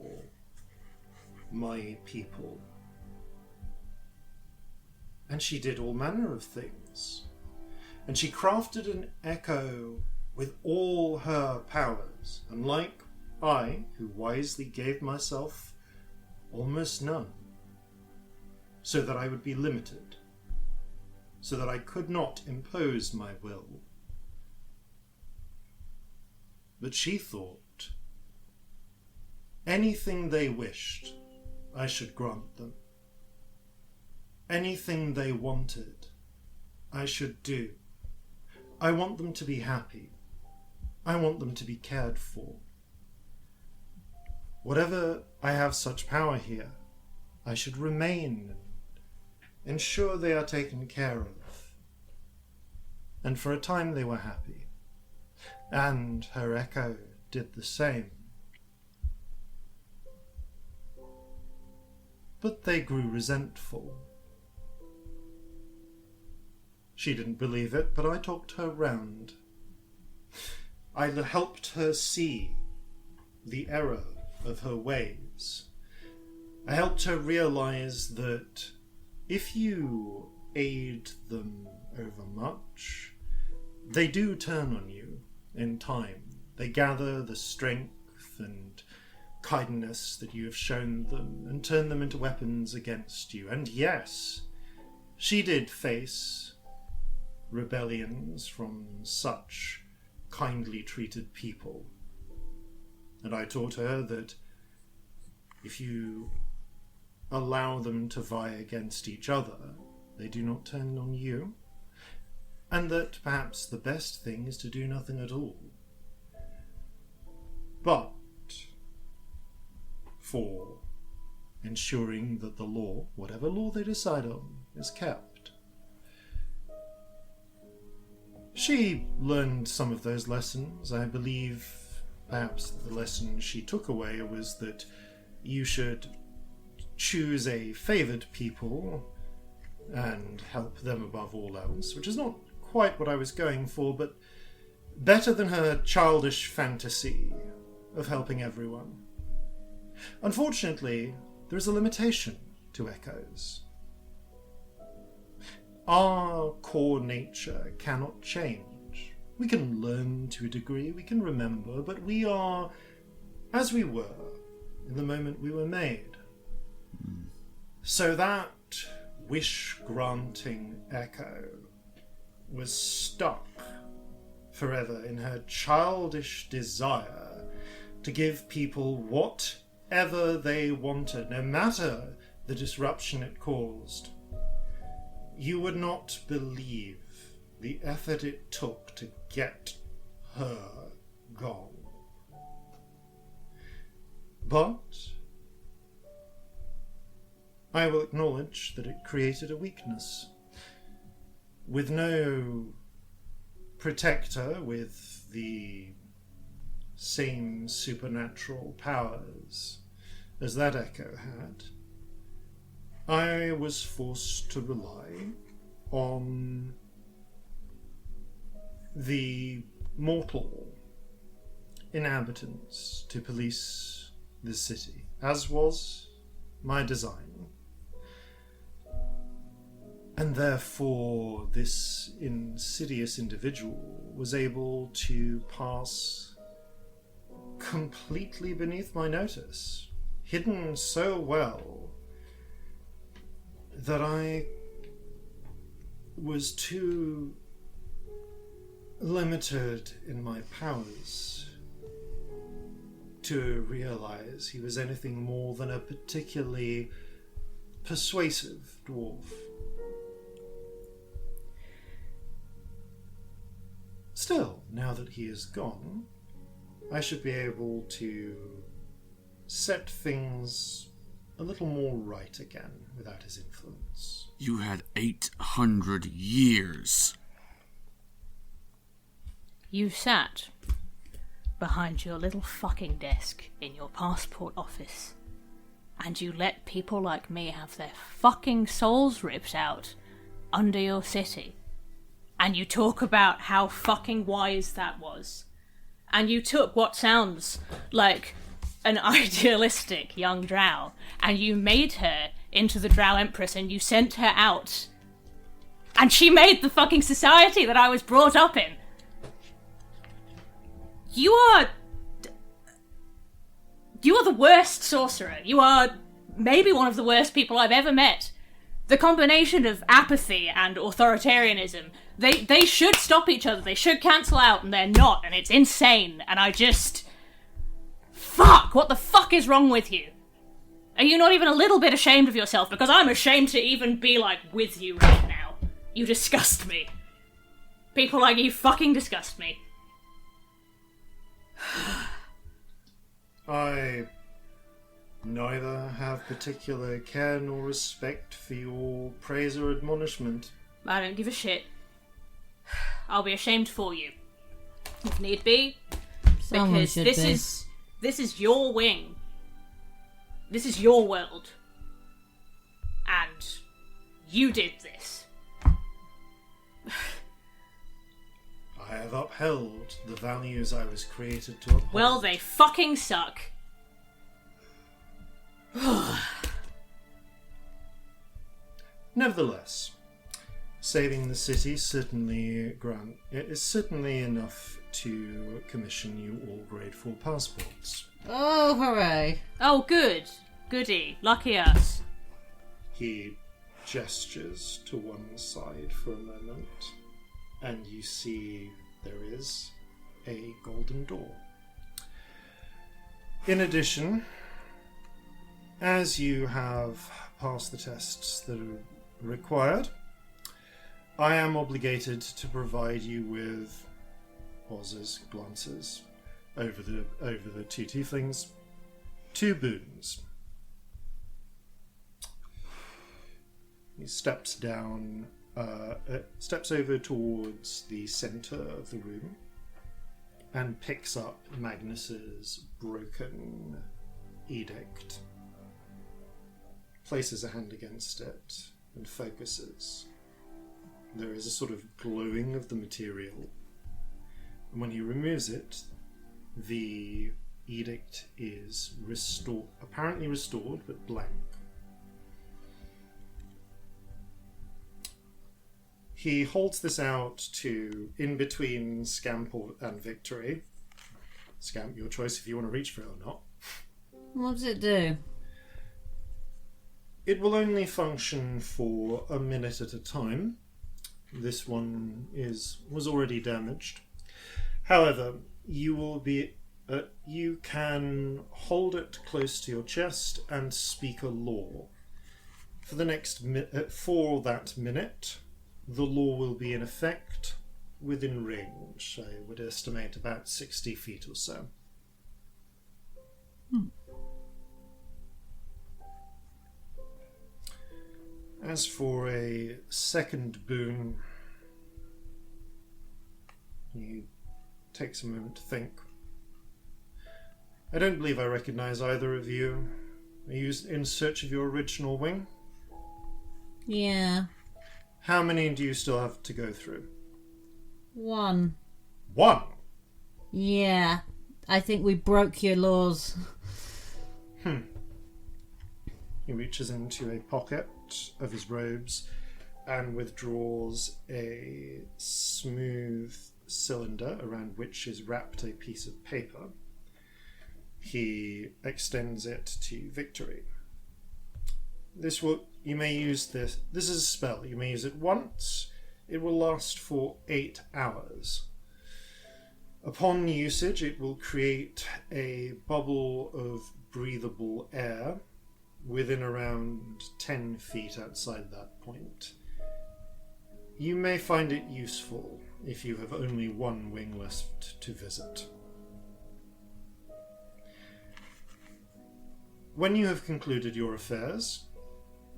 my people? And she did all manner of things. And she crafted an echo with all her powers, unlike I, who wisely gave myself almost none, so that I would be limited, so that I could not impose my will. But she thought anything they wished, I should grant them. Anything they wanted, I should do. I want them to be happy. I want them to be cared for. Whatever I have such power here, I should remain and ensure they are taken care of. And for a time they were happy. And her echo did the same. But they grew resentful. She didn't believe it, but I talked her round. I helped her see the error of her ways. I helped her realize that if you aid them overmuch, they do turn on you in time. They gather the strength and kindness that you have shown them and turn them into weapons against you. And yes, she did face rebellions from such kindly treated people. And I taught her that if you allow them to vie against each other, they do not turn on you, and that perhaps the best thing is to do nothing at all. But for ensuring that the law, whatever law they decide on, is kept. She learned some of those lessons. I believe perhaps the lesson she took away was that you should choose a favoured people and help them above all else, which is not quite what I was going for, but better than her childish fantasy of helping everyone. Unfortunately, there is a limitation to echoes. Our core nature cannot change. We can learn to a degree, we can remember, but we are as we were in the moment we were made. So that wish-granting echo was stuck forever in her childish desire to give people whatever they wanted, no matter the disruption it caused. You would not believe the effort it took to get her gone. But I will acknowledge that it created a weakness. With no protector with the same supernatural powers as that echo had, I was forced to rely on the mortal inhabitants to police the city, as was my design. And therefore, this insidious individual was able to pass completely beneath my notice, hidden so well that I was too limited in my powers to realize he was anything more than a particularly persuasive dwarf. Still, now that he is gone, I should be able to set things a little more right again without his influence. You had 800 years. You sat behind your little fucking desk in your passport office, and you let people like me have their fucking souls ripped out under your city. And you talk about how fucking wise that was. And you took what sounds like an idealistic young drow, and you made her into the Drow Empress, and you sent her out. And she made the fucking society that I was brought up in. You are the worst sorcerer. You are maybe one of the worst people I've ever met. The combination of apathy and authoritarianism, they should stop each other, they should cancel out, and they're not, and it's insane, and I just... Fuck! What the fuck is wrong with you? Are you not even a little bit ashamed of yourself? Because I'm ashamed to even be, like, with you right now. You disgust me. People like you fucking disgust me. I neither have particular care nor respect for your praise or admonishment. I don't give a shit. I'll be ashamed for you, if need be, Someone because should be. this is your wing. This is your world, and you did this. I have upheld the values I was created to uphold. Well, they fucking suck. Nevertheless, saving the city is certainly enough to commission you all grade 4 passports. Oh, hooray. Oh, good. Goody. Lucky us. He gestures to one side for a moment, and you see there is a golden door. In addition, as you have passed the tests that are required, I am obligated to provide you with pauses, glances over the two tieflings, 2 boons. He steps down, steps over towards the center of the room, and picks up Magnus's broken edict. Places a hand against it and focuses. There is a sort of glowing of the material, and when he removes it, the edict is apparently restored, but blank. He holds this out to in between Scamp and Victory. Scamp, your choice if you want to reach for it or not. What does it do? It will only function for a minute at a time. This one was already damaged. However, you can hold it close to your chest and speak a law. For for that minute, the law will be in effect within range. I would estimate about 60 feet or so. As for a second boon, he takes a moment to think. I don't believe I recognize either of you. Are you in search of your original wing? Yeah. How many do you still have to go through? 1. 1? Yeah. I think we broke your laws. He reaches into a pocket of his robes and withdraws a smooth cylinder around which is wrapped a piece of paper. He extends it to Victory. You may use this. This is a spell. You may use it once. It will last for 8 hours. Upon usage, it will create a bubble of breathable air within around 10 feet outside that point. You may find it useful if you have only one wing left to visit. When you have concluded your affairs,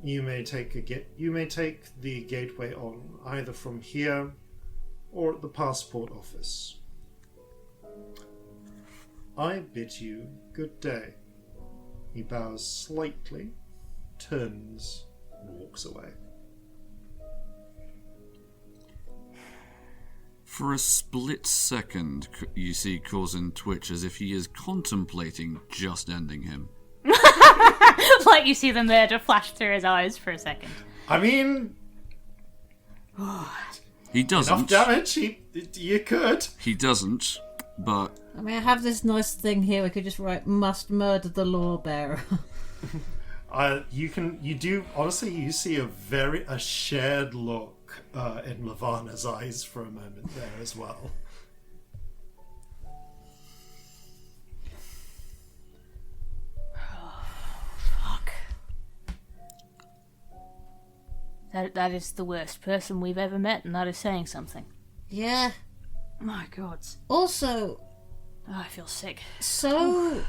you may take the gateway on either from here or at the passport office. I bid you good day. He bows slightly, turns, and walks away. For a split second, you see Corzin twitch as if he is contemplating just ending him. Like you see the murder flash through his eyes for a second. I mean, He doesn't. enough damage. You could. He doesn't, but I mean, I have this nice thing here. We could just write, must murder the law bearer. You do. Honestly, you see a shared look in Lavana's eyes for a moment there as well. Fuck. That is the worst person we've ever met, and that is saying something. Yeah. My God. Also, Oh, I feel sick. so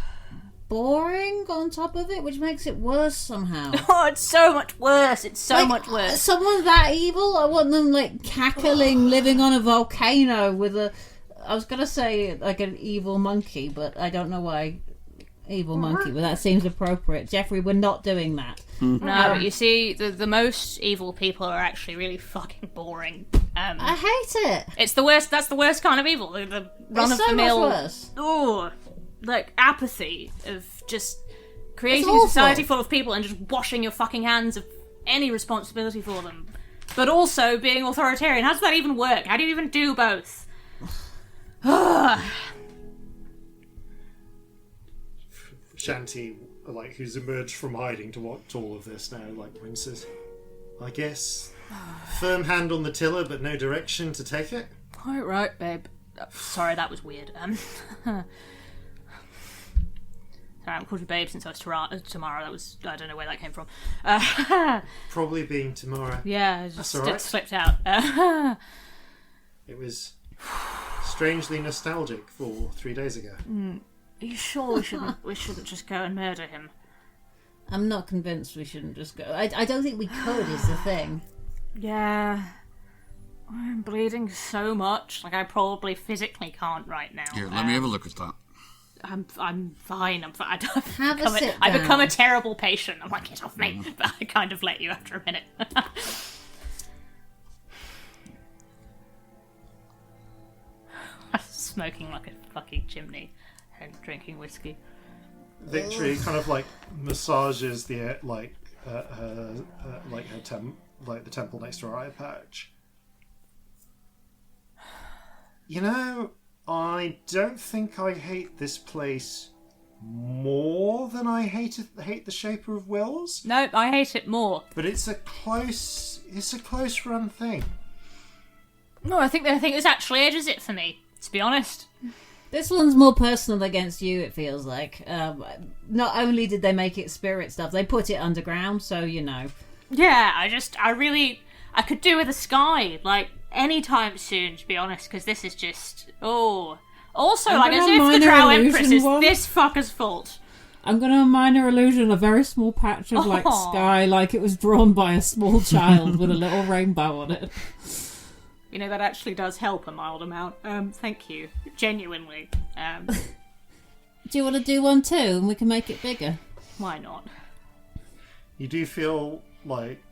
boring on top of it, which makes it worse somehow. Oh, it's so much worse. It's so much worse. Someone that evil, I want them like cackling, living on a volcano with I was gonna say like an evil monkey, but I don't know why evil monkey, but that seems appropriate. Jeffrey, we're not doing that. No, but you see, the most evil people are actually really fucking boring. I hate it. It's the worst. That's the worst kind of evil. The run It's of so the mill. much worse. Oh, like apathy of just creating awful. a society full of people and just washing your fucking hands of any responsibility for them, but also being authoritarian. How does that even work? How do you even do both? Shanti, like, who's emerged from hiding to watch all of this now, like, winces. I guess. Firm hand on the tiller, but no direction to take it. Quite right, babe. Sorry, that was weird. Sorry, I haven't called you babe since I was tomorrow. That was, I don't know where that came from. Probably being tomorrow. Yeah, it just That's all right. slipped out. It was strangely nostalgic for 3 days ago. Are you sure we shouldn't just go and murder him? I'm not convinced we shouldn't just go. I don't think we could, is the thing. Yeah. I'm bleeding so much. Like, I probably physically can't right now. here, let me have a look at that. I'm fine. I'm fine. Have a sit I become a down. terrible patient. I'm like, get off me. But I kind of let you after a minute. Smoking like a fucking chimney and drinking whiskey. Victory kind of like massages the like the temple next to her eye patch. You know, I don't think I hate this place more than I hate the Shaper of Wills. No, I hate it more. But it's a close run thing. No, I think this actually edges it for me, to be honest. This one's more personal against you, it feels like. Not only did they make it spirit stuff, they put it underground, so you know. Yeah, I could do with a sky, like, anytime soon, to be honest, because this is just, oh. Also, I'm like, as gonna if the minor Drow illusion Empress is one. this fucker's fault. I'm going to minor illusion a very small patch of like Aw. sky, like it was drawn by a small child with a little rainbow on it. You know, that actually does help a mild amount. Thank you. Genuinely. Do you want to do one too, and we can make it bigger? Why not? You do feel like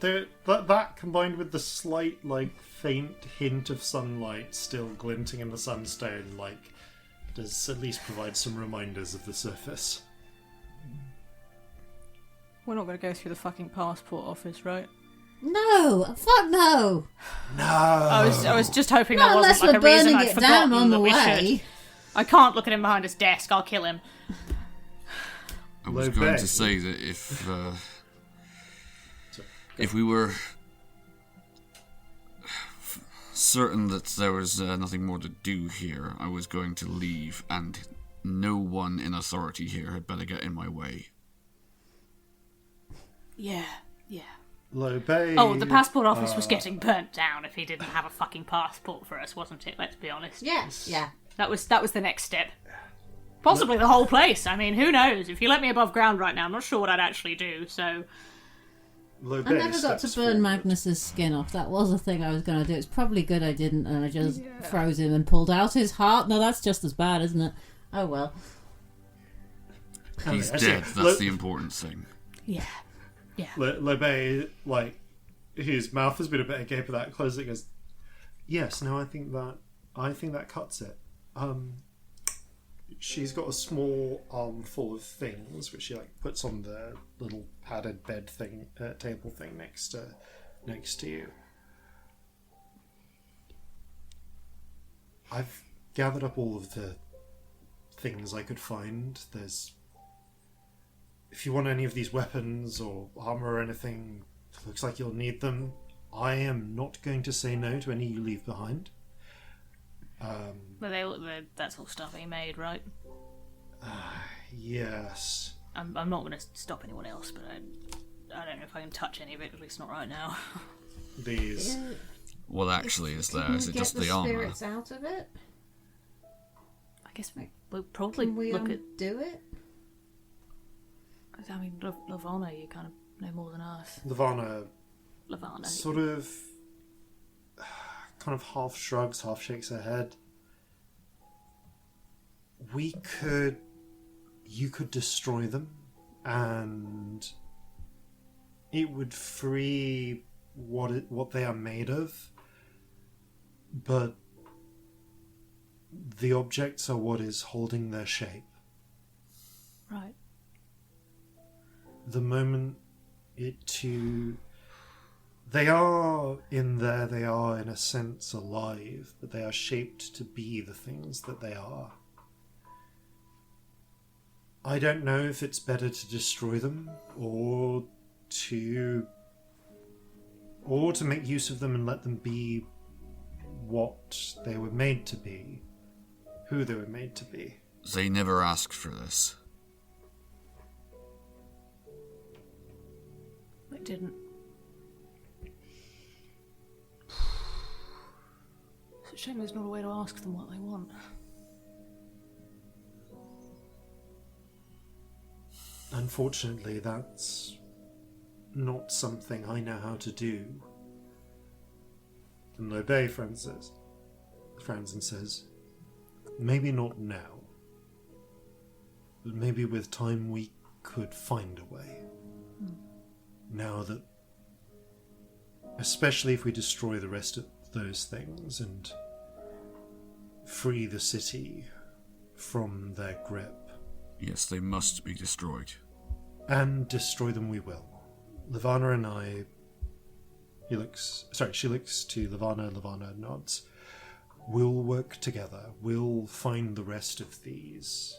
that combined with the slight, like, faint hint of sunlight still glinting in the sunstone, like, does at least provide some reminders of the surface. We're not going to go through the fucking passport office, right? No, fuck no. No. I was just hoping Not that unless wasn't like we're a reason burning I'd it down forgotten on the that we way. should. I can't look at him behind his desk. I'll kill him. I was Low going bay. to say that if we were certain that there was nothing more to do here, I was going to leave, and no one in authority here had better get in my way. Yeah. Low bay. Oh, the passport office was getting burnt down if he didn't have a fucking passport for us, wasn't it? Let's be honest. Yes, yeah. That was the next step. Possibly the whole place. I mean, who knows? If you let me above ground right now, I'm not sure what I'd actually do, so... Low I bay never got to steps burn forward. Magnus's skin off. That was a thing I was going to do. It's probably good I didn't, and I just froze him and pulled out his heart. No, that's just as bad, isn't it? Oh well. He's I see. dead, that's the important thing. Yeah. Low bay, like, his mouth has been a bit agape at that, closes it, goes, yes, no, I think that cuts it. She's got a small armful of things which she like puts on the little padded bed thing, table thing next to you. I've gathered up all of the things I could find. If you want any of these weapons or armor or anything, looks like you'll need them. I am not going to say no to any you leave behind. But that's all stuff he made, right? Yes. I'm not going to stop anyone else, but I don't know if I can touch any of it, at least not right now. These. What actually is there? Can Is we it get just the the armor? spirits out of it? I guess we'll probably Can we look at... do it? I mean, Lavana, you kind of know more than us. Lavana Lavana. sort of kind of half shrugs, half shakes her head. You could destroy them, and it would free what they are made of, but the objects are what is holding their shape. Right. The moment they are in there, they are in a sense alive, but they are shaped to be the things that they are. I don't know if it's better to destroy them or to make use of them and let them be what they were made to be, who they were made to be. They never asked for this. I didn't. It's a shame there's not a way to ask them what they want. Unfortunately, that's not something I know how to do. And Lobey frowns and says, maybe not now, but maybe with time we could find a way. Now that, especially if we destroy the rest of those things and free the city from their grip. Yes, they must be destroyed. And destroy them we will. Lavana and I... she looks to Lavana, Lavana nods. We'll work together. We'll find the rest of these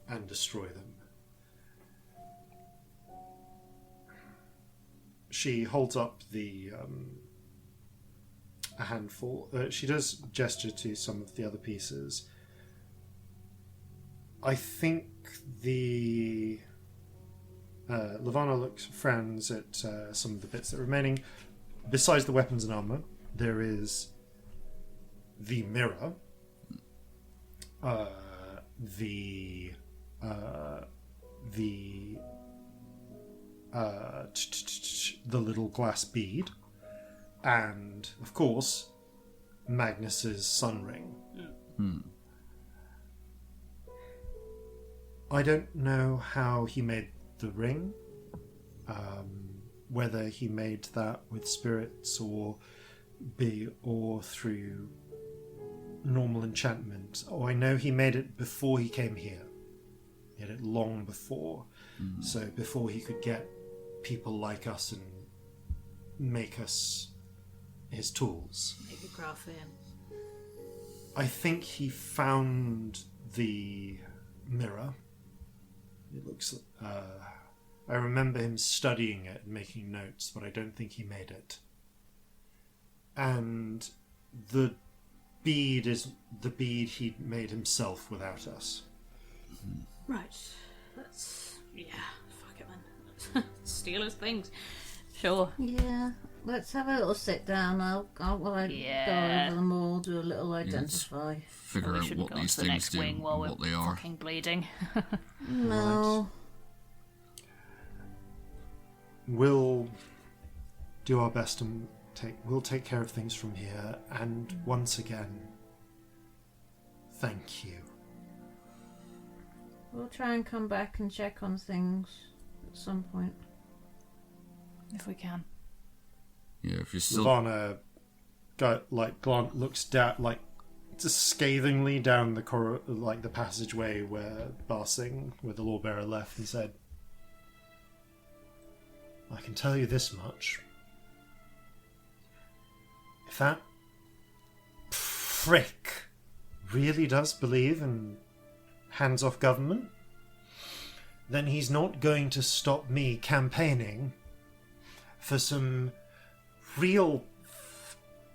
and destroy them. She holds up a handful. She does gesture to some of the other pieces. I think Lavana frowns at some of the bits that are remaining. Besides the weapons and armor, there is the mirror, the little glass bead, and of course Magnus's sun ring. I don't know how he made the ring, whether he made that with spirits or through normal enchantment, I know he made it before he came here. He had it long before. So before he could get people like us and make us his tools. Make a graphene. I think he found the mirror. It looks... I remember him studying it and making notes, but I don't think he made it. And the bead is the bead he made himself without us. Right. Let's... Yeah, fuck it then. Steal his things. Sure. Yeah, let's have a little sit down. I'll go over them all, do a little identify. Figure We out shouldn't what go these onto the things next do, wing while what we're they are. fucking bleeding. No. We'll do our best and we'll take care of things from here. And once again, thank you. We'll try and come back and check on things at some point. If we can. Yeah, if you're still... Ivana looks down, just scathingly down the passageway where Barsing, where the Lawbearer left, and said, I can tell you this much. If that prick really does believe in hands-off government, then he's not going to stop me campaigning for some real...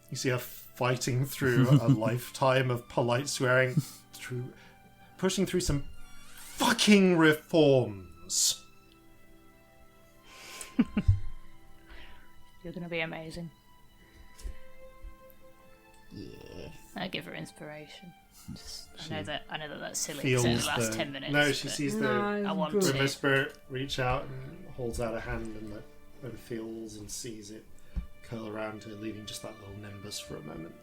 You see her fighting through a lifetime of polite swearing, pushing through some fucking reforms. You're gonna be amazing. Yeah. I give her inspiration. I know that that's silly. Feels It's the last 10 minutes. No, she but sees I want the to. spirit reach out and holds out a hand and feels and sees it curl around her, leaving just that little nimbus for a moment.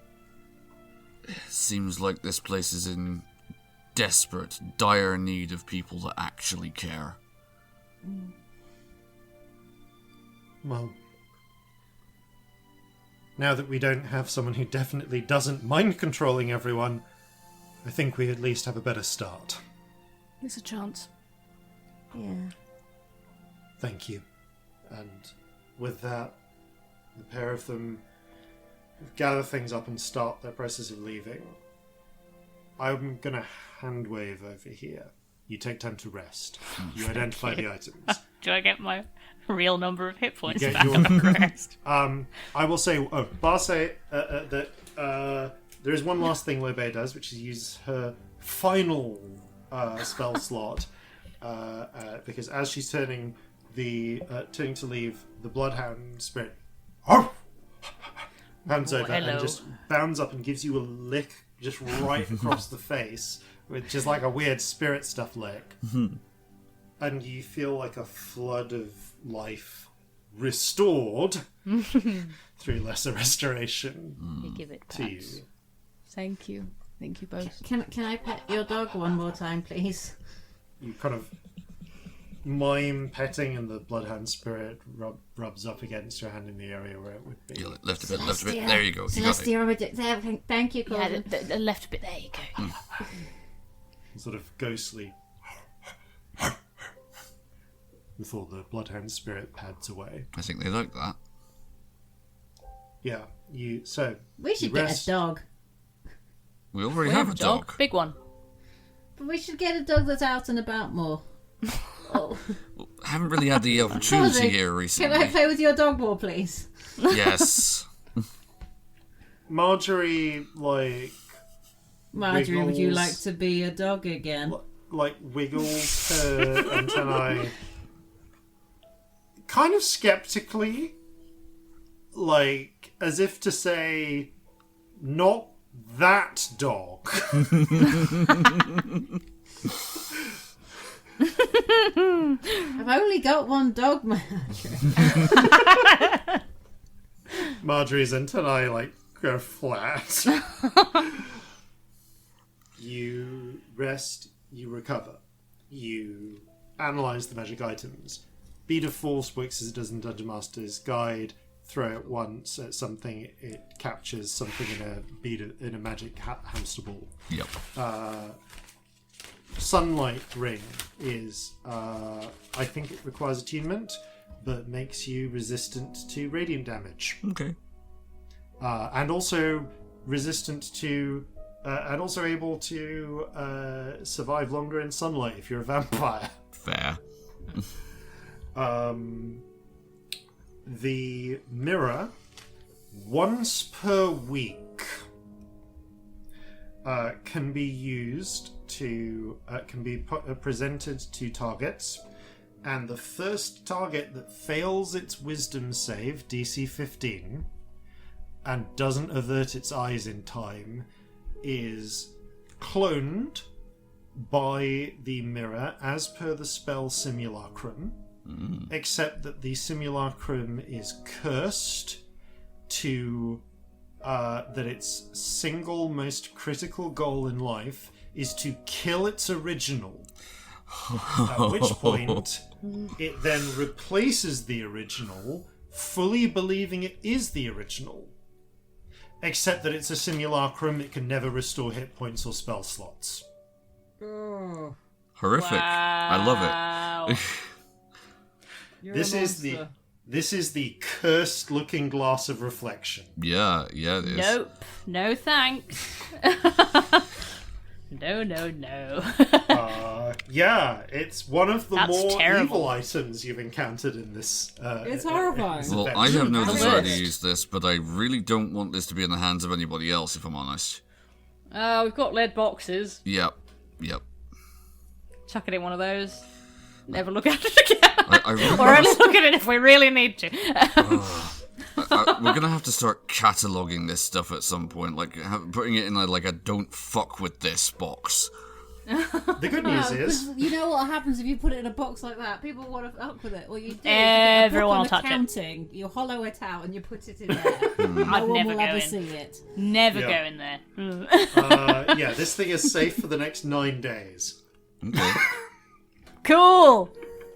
Seems like this place is in desperate, dire need of people that actually care. Well, now that we don't have someone who definitely doesn't mind controlling everyone, I think we at least have a better start. There's a chance. Yeah. Thank you. And with that, the pair of them gather things up and start their process of leaving. I'm going to hand wave over here. You take time to rest. You identify the items. Do I get my real number of hit points get back your- on the crest? I will say, Bar say that there is one last thing Lobe does, which is use her final spell slot, because as she's turning to leave, the Bloodhound spirit hands over and hello. just bounds up and gives you a lick just right across the face, which is like a weird spirit stuff lick. And you feel like a flood of life restored through lesser restoration You give it to you. pats. Thank you. Thank you both. Can I pet your dog one more time, please? You kind of mime petting, and the Bloodhound spirit rubs up against your hand in the area where it would be. Yeah, lift a bit. There you go. You got it. Celestia, there. Thank you, Yeah, Corzin. the left bit. There you go. Sort of ghostly before the Bloodhound spirit pads away. I think they like that. Yeah, We should you get rest. a dog. We already We have a dog. Big one. But we should get a dog that's out and about more. Oh. Haven't really had the opportunity Corzin, here Can recently. I play with your dog more, please? Yes. Marjorie, Marjorie, would you Wiggles. like to be a dog again? wiggles her antennae kind of skeptically, as if to say, not that dog. I've only got one dog, Marjorie. Marjorie's antennae go flat. You rest, you recover, you analyze the magic items. Bead of Force works as it does in Dungeon Master's Guide. throw it once at something, it captures something in a magic hamster ball. Yep. Sunlight Ring is, I think it requires attunement, but makes you resistant to radiant damage. Okay. And also resistant to, and also able to survive longer in sunlight if you're a vampire. Fair. The mirror, once per week, can be used to presented to targets, and the first target that fails its wisdom save, DC 15, and doesn't avert its eyes in time, is cloned by the mirror as per the spell Simulacrum, except that the Simulacrum is cursed to that its single most critical goal in life is to kill its original. At which point, it then replaces the original, fully believing it is the original. Except that it's a simulacrum, it can never restore hit points or spell slots. Oh, Horrific. Wow. I love it. you're This a is the cursed looking glass of reflection. Yeah, it is. Nope. No thanks. No. Yeah, it's one of the That's more terrible. evil items you've encountered in this. It's horrifying. this Well, event. I have no The desire to worst. use this, but I really don't want this to be in the hands of anybody else, if I'm honest. We've got lead boxes. Yep. Chuck it in one of those. Never look at it again. I really Or only look at it if we really need to. we're gonna have to start cataloging this stuff at some point, like putting it in a don't fuck with this box. The good news is, You know what happens if you put it in a box like that? People want to fuck with it. What you do is Everyone you will get a book touch on it. accounting, you hollow it out and you put it in there. I'd No one never will go ever in. see it. Never Yeah. go in there. yeah, this thing is safe for the next 9 days. Okay. Cool.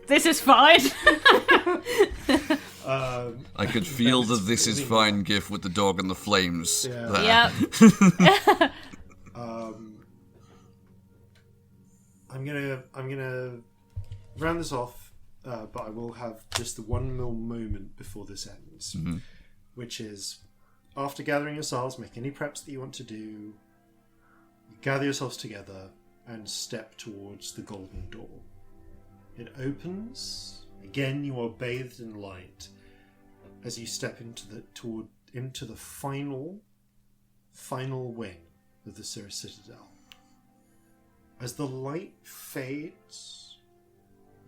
This is fine. I could feel the "this is fine" gif with the dog and the flames. Yeah. There. Yep. I'm gonna round this off, but I will have just the one more moment before this ends, which is after gathering yourselves, make any preps that you want to do. You gather yourselves together and step towards the golden door. It opens. Again, you are bathed in light as you step into the final wing of the Cirrus Citadel. As the light fades,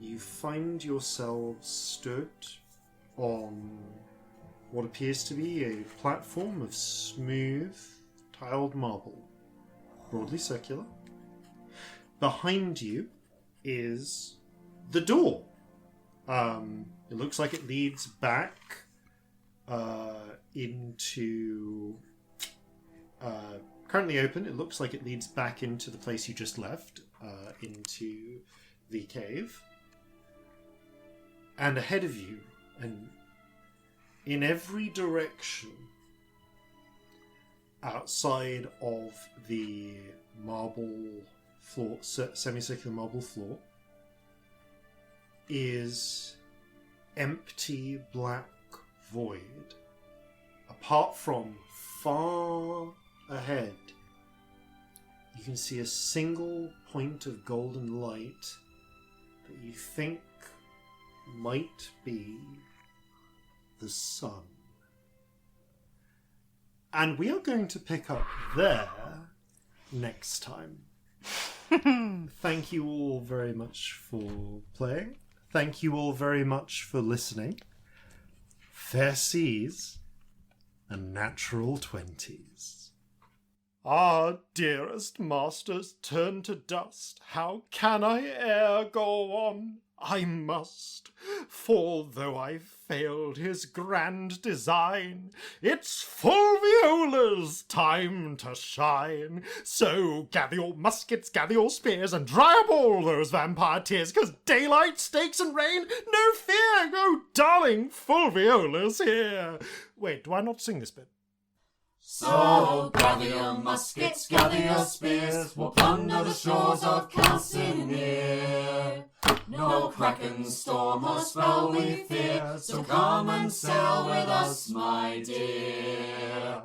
you find yourselves stood on what appears to be a platform of smooth, tiled marble, broadly circular. Behind you is the door. It looks like it leads back into... currently open. It looks like it leads back into the place you just left, into the cave. And ahead of you, and in every direction outside of the marble floor, semicircular marble floor, is empty black void. Apart from far ahead, you can see a single point of golden light that you think might be the sun. And we are going to pick up there next time. Thank you all very much for playing. Thank you all very much for listening. Fair seas and natural 20s. Ah, dearest masters, turn to dust. How can I e'er go on? I must, for though I've failed his grand design, it's Fulviola's time to shine. So gather your muskets, gather your spears, and dry up all those vampire tears, 'cause daylight, stakes, and rain, no fear! Oh, darling, Fulviola's here! Wait, do I not sing this bit? So gather your muskets, gather your spears, we'll plunder the shores of Calcinea. No kraken, storm, or spell we fear, so come and sail with us, my dear.